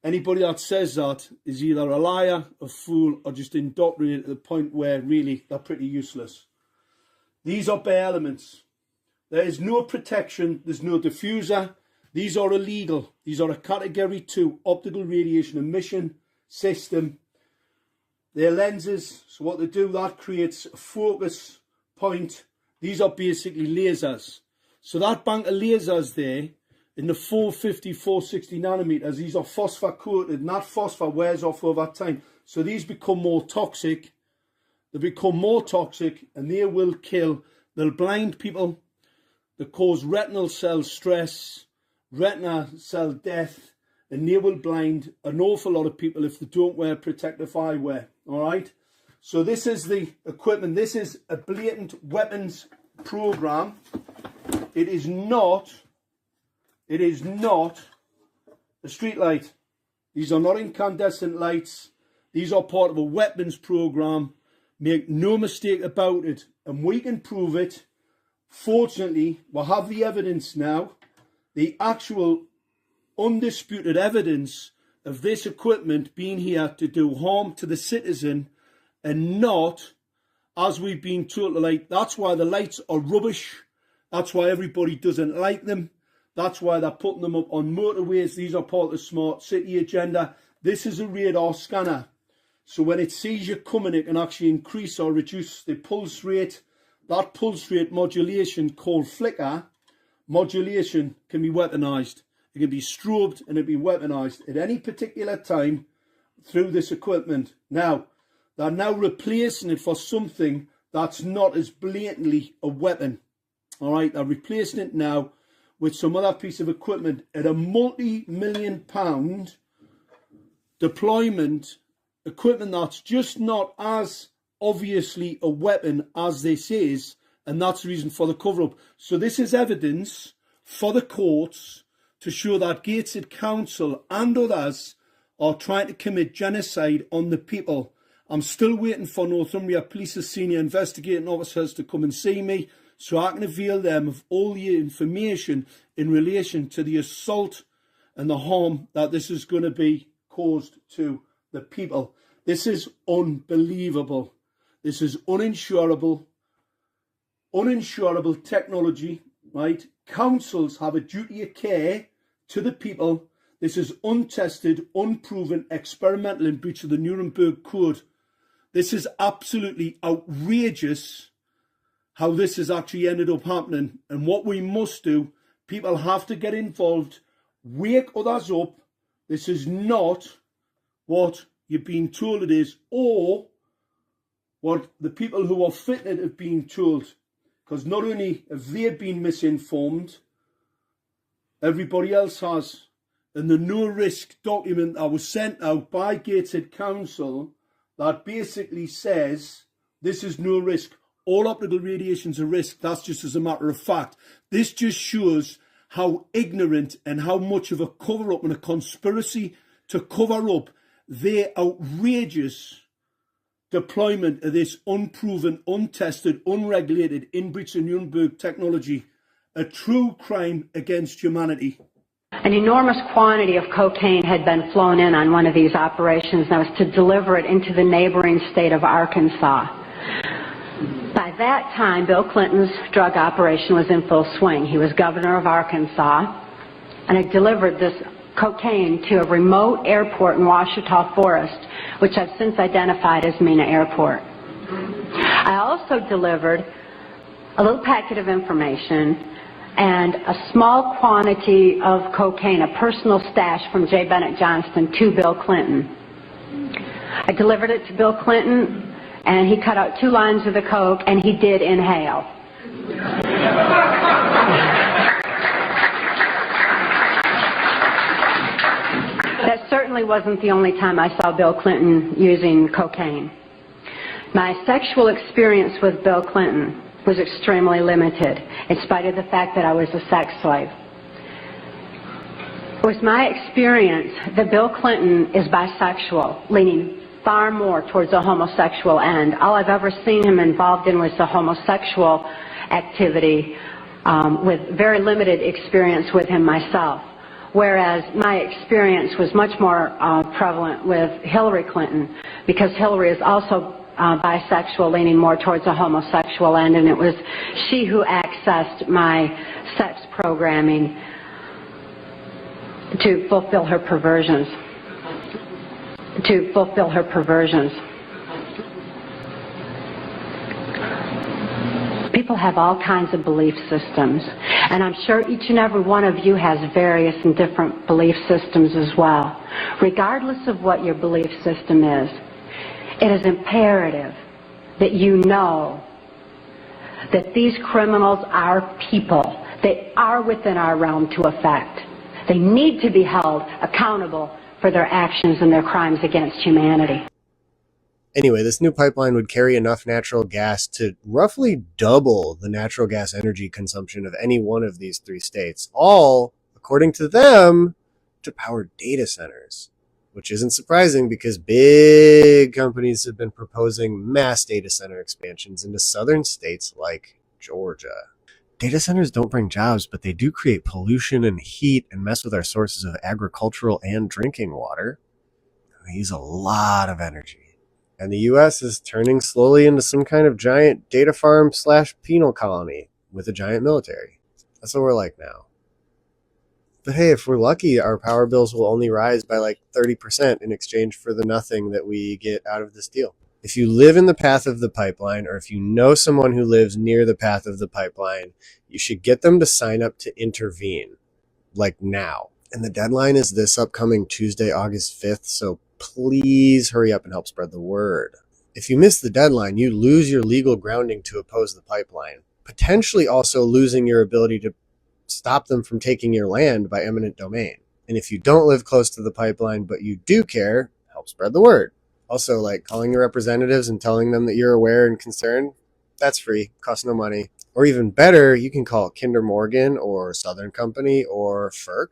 Anybody that says that is either a liar, a fool, or just indoctrinated to the point where really they're pretty useless. These are bare elements. There is no protection. There's no diffuser. These are illegal. These are a category 2 optical radiation emission system. They're lenses, so what they do, that creates a focus point. These are basically lasers. So that bank of lasers there, in the 450, 460 nanometers, these are phosphor coated, and that phosphor wears off over time. So these become more toxic. They become more toxic, and they will kill. They'll blind people. They cause retinal cell stress, retina cell death, and they will blind an awful lot of people if they don't wear protective eyewear. All right, so this is the equipment. This is a blatant weapons program. It is not a street light. These are not incandescent lights. These are part of a weapons program. Make no mistake about it, and we can prove it. Fortunately, we have the evidence now, the actual undisputed evidence of this equipment being here to do harm to the citizen, and not, as we've been told, like, that's why the lights are rubbish. That's why everybody doesn't like them. That's why they're putting them up on motorways. These are part of the smart city agenda. This is a radar scanner. So when it sees you coming, it can actually increase or reduce the pulse rate. That pulse rate modulation, called flicker modulation, can be weaponized. It can be strobed and it can be weaponized at any particular time through this equipment. Now, they're now replacing it for something that's not as blatantly a weapon. All right, they're replacing it now with some other piece of equipment at a multi-million-pound deployment equipment that's just not as obviously a weapon as this is, and that's the reason for the cover-up. So this is evidence for the courts to show that Gateshead Council and others are trying to commit genocide on the people. I'm still waiting for Northumbria Police's senior investigating officers to come and see me so I can avail them of all the information in relation to the assault and the harm that this is going to be caused to the people. This is unbelievable. This is uninsurable technology, right? Councils have a duty of care to the people. This is untested, unproven, experimental in breach of the Nuremberg Code. This is absolutely outrageous how this has actually ended up happening. And what we must do, people have to get involved, wake others up. This is not what you've been told it is, or what the people who are fitted have been told. Because not only have they been misinformed, everybody else has. And the no-risk document that was sent out by Gateshead Council that basically says this is no risk. All optical radiation is a risk. That's just as a matter of fact. This just shows how ignorant and how much of a cover-up and a conspiracy to cover up their outrageous deployment of this unproven, untested, unregulated, in breach of Nuremberg technology. A true crime against humanity. An enormous quantity of cocaine had been flown in on one of these operations, and that was to deliver it into the neighboring state of Arkansas. By that time, Bill Clinton's drug operation was in full swing. He was governor of Arkansas and had delivered this cocaine to a remote airport in Ouachita Forest, which I've since identified as Mena Airport. I also delivered a little packet of information and a small quantity of cocaine, a personal stash from J. Bennett Johnston, to Bill Clinton. I delivered it to Bill Clinton, and he cut out 2 lines of the coke, and he did inhale. That certainly wasn't the only time I saw Bill Clinton using cocaine. My sexual experience with Bill Clinton was extremely limited, in spite of the fact that I was a sex slave. It was my experience that Bill Clinton is bisexual, leaning far more towards the homosexual end. All I've ever seen him involved in was the homosexual activity, with very limited experience with him myself. Whereas my experience was much more prevalent with Hillary Clinton, because Hillary is also bisexual, leaning more towards a homosexual end, and it was she who accessed my sex programming to fulfill her perversions. People have all kinds of belief systems, and I'm sure each and every one of you has various and different belief systems as well. Regardless of what your belief system is, it is imperative that you know that these criminals are people. They are within our realm to affect. They need to be held accountable for their actions and their crimes against humanity. Anyway, this new pipeline would carry enough natural gas to roughly double the natural gas energy consumption of any one of these 3 states, all, according to them, to power data centers. Which isn't surprising because big companies have been proposing mass data center expansions into southern states like Georgia. Data centers don't bring jobs, but they do create pollution and heat and mess with our sources of agricultural and drinking water. They use a lot of energy. And the US is turning slowly into some kind of giant data farm / penal colony with a giant military. That's what we're like now. But hey, if we're lucky, our power bills will only rise by like 30% in exchange for the nothing that we get out of this deal. If you live in the path of the pipeline, or if you know someone who lives near the path of the pipeline, you should get them to sign up to intervene, like now. And the deadline is this upcoming Tuesday, August 5th, so please hurry up and help spread the word. If you miss the deadline, you lose your legal grounding to oppose the pipeline, potentially also losing your ability to stop them from taking your land by eminent domain. And if you don't live close to the pipeline, but you do care, help spread the word. Also, like calling your representatives and telling them that you're aware and concerned, that's free, costs no money. Or even better, you can call Kinder Morgan or Southern Company or FERC.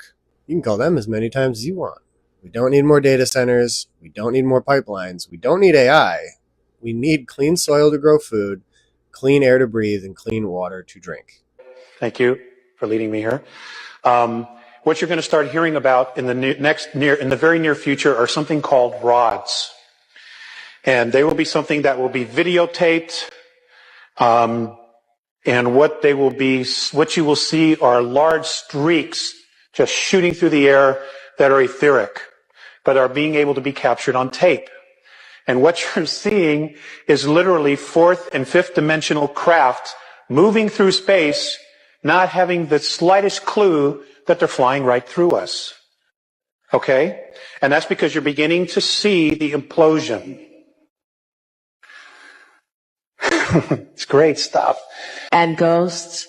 You can call them as many times as you want. We don't need more data centers. We don't need more pipelines. We don't need AI. We need clean soil to grow food, clean air to breathe, and clean water to drink. Thank you for leading me here. What you're going to start hearing about in the very near future are something called rods, and they will be something that will be videotaped. And what you will see are large streaks just shooting through the air that are etheric, but are being able to be captured on tape. And what you're seeing is literally 4th and 5th dimensional craft moving through space, not having the slightest clue that they're flying right through us. Okay? And that's because you're beginning to see the implosion. It's great stuff. And ghosts?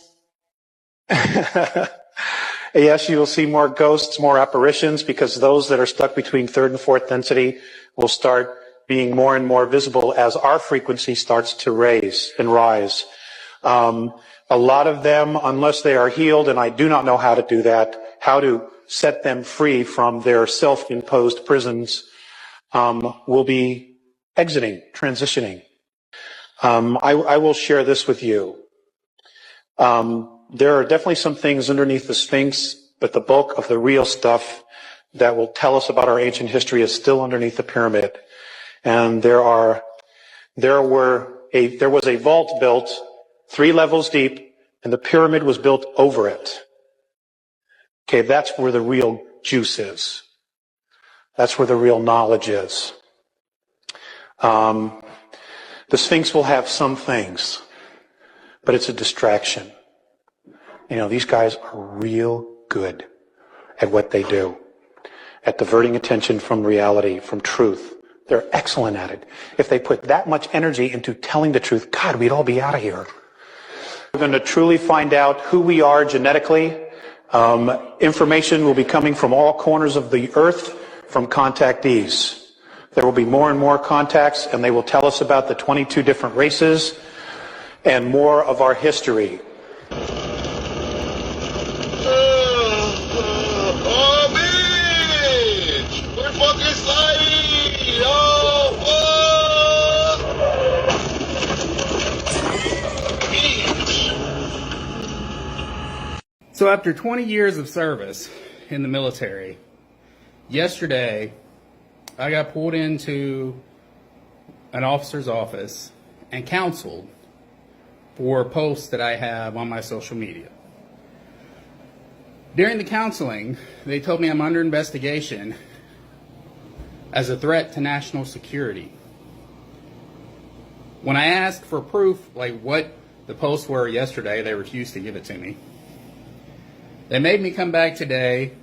Yes, you will see more ghosts, more apparitions, because those that are stuck between 3rd and 4th density will start being more and more visible as our frequency starts to raise and rise. A lot of them, unless they are healed, and I do not know how to do that, how to set them free from their self-imposed prisons, will be exiting, transitioning. I will share this with you. There are definitely some things underneath the Sphinx But the bulk of the real stuff that will tell us about our ancient history is still underneath the pyramid. And there was a vault built 3 levels deep, and the pyramid was built over it. Okay, that's where the real juice is. That's where the real knowledge is. The Sphinx will have some things, but it's a distraction. You know, these guys are real good at what they do, at diverting attention from reality, from truth. They're excellent at it. If they put that much energy into telling the truth, God, we'd all be out of here. We're going to truly find out who we are genetically. Information will be coming from all corners of the earth from contactees. There will be more and more contacts, and they will tell us about the 22 different races and more of our history. So after 20 years of service in the military, yesterday I got pulled into an officer's office and counseled for posts that I have on my social media. During the counseling, they told me I'm under investigation as a threat to national security. When I asked for proof, like what the posts were yesterday, they refused to give it to me. They made me come back today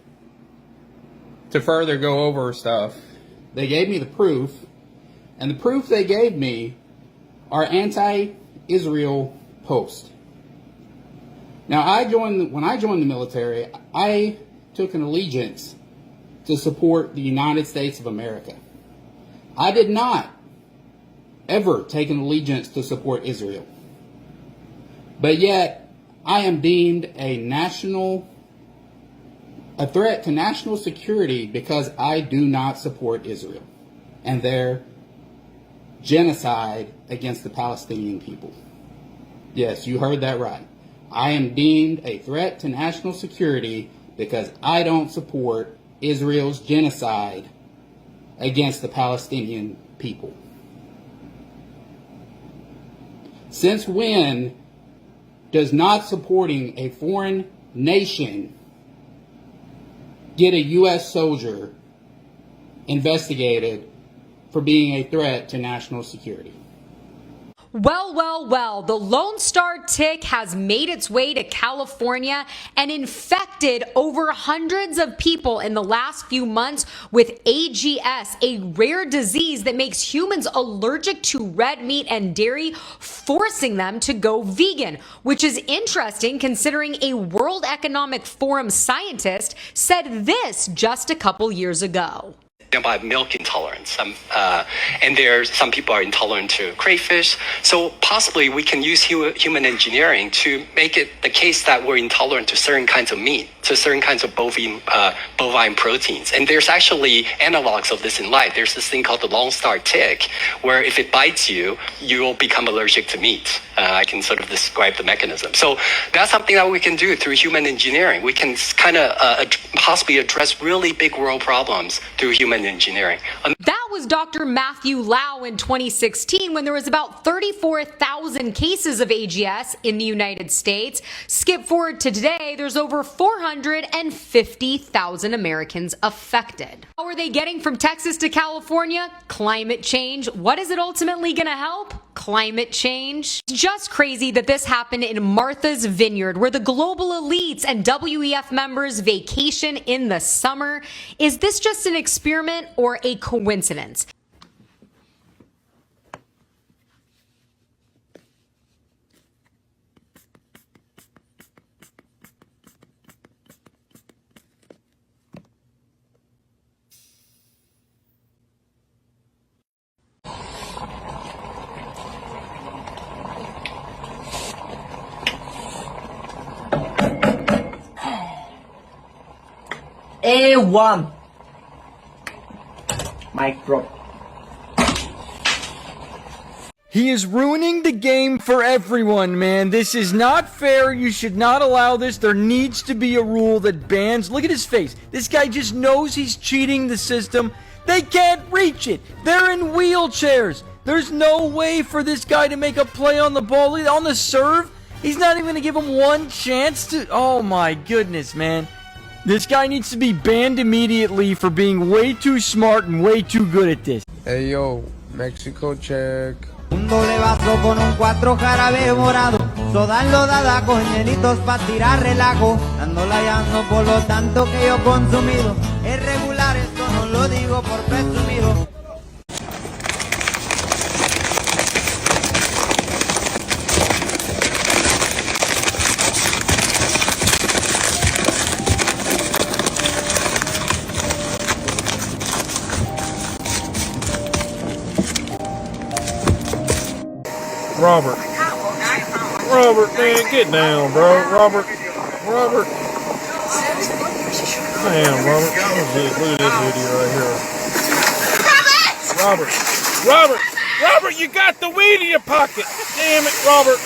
to further go over stuff. They gave me the proof, and the proof they gave me are anti-Israel posts. Now, when I joined the military, I took an allegiance to support the United States of America. I did not ever take an allegiance to support Israel. But yet, I am deemed a threat to national security because I do not support Israel and their genocide against the Palestinian people. Yes, you heard that right. I am deemed a threat to national security because I don't support Israel's genocide against the Palestinian people. Since when does not supporting a foreign nation get a U.S. soldier investigated for being a threat to national security? Well, the Lone Star tick has made its way to California and infected over hundreds of people in the last few months with AGS, a rare disease that makes humans allergic to red meat and dairy, forcing them to go vegan, which is interesting considering a World Economic Forum scientist said this just a couple years ago. About milk intolerance, and some people are intolerant to crayfish. So possibly we can use human engineering to make it the case that we're intolerant to certain kinds of meat, to certain kinds of bovine proteins. And there's actually analogs of this in life. There's this thing called the Lone Star tick, where if it bites you, you will become allergic to meat. I can sort of describe the mechanism. So that's something that we can do through human engineering. We can kind of possibly address really big world problems through human engineering. That was Dr. Matthew Lau in 2016 when there was about 34,000 cases of AGS in the United States. Skip forward to today, there's over 450,000 Americans affected. How are they getting from Texas to California? Climate change. What is it ultimately going to help? Climate change. It's just crazy that this happened in Martha's Vineyard, where the global elites and WEF members vacation in the summer. Is this just an experiment or a coincidence? A1 micro. He is ruining the game for everyone, man. This is not fair. You should not allow this. There needs to be a rule that bans. Look at his face. This guy just knows he's cheating the system. They can't reach it. They're in wheelchairs. There's no way for this guy to make a play on the ball, on the serve. He's not even going to give him one chance to... Oh, my goodness, man. This guy needs to be banned immediately for being way too smart and way too good at this. Hey, yo, Mexico check. Un doble vaso con un 4 jarabe morado, sodalo dada con hielitos pa' tirar relajo, dándola ya no por lo tanto que yo consumido, es regular, esto no lo digo por presumido. Robert, man, get down, bro. Robert. Damn, Robert. Look at this video right here. Robert, you got the weed in your pocket. Damn it, Robert.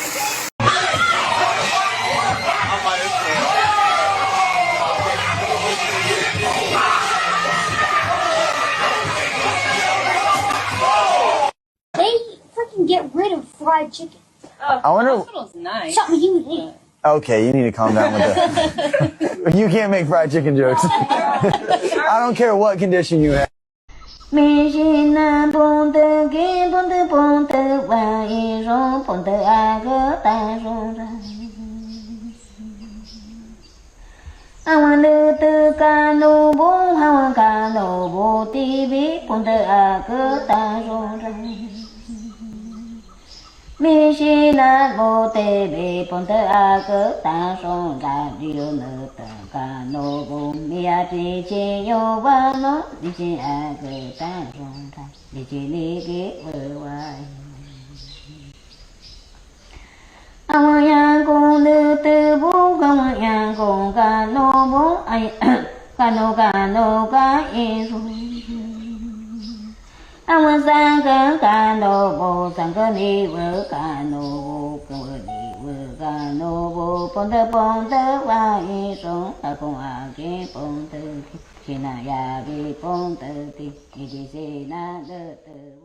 Get rid of fried chicken. I wonder. Hospital's nice. Something you would eat. Okay, you need to calm down with that. You can't make fried chicken jokes. I don't care what condition you have. Mi shi na bo te be pon te a ke ta song ra dio ne ta ka no bo mi a ti chi yo wa no di chi a ke ta song ra di chi ni ke we wa Awan yang kong de te bo kawan yang kong ka no bo ai ka no ka in su Awan sang ka no bo sang ka ni we ka no bo ka no bo pon te wa in song ta kong a ke pon te ki na ya bi pon te ti ni se na de te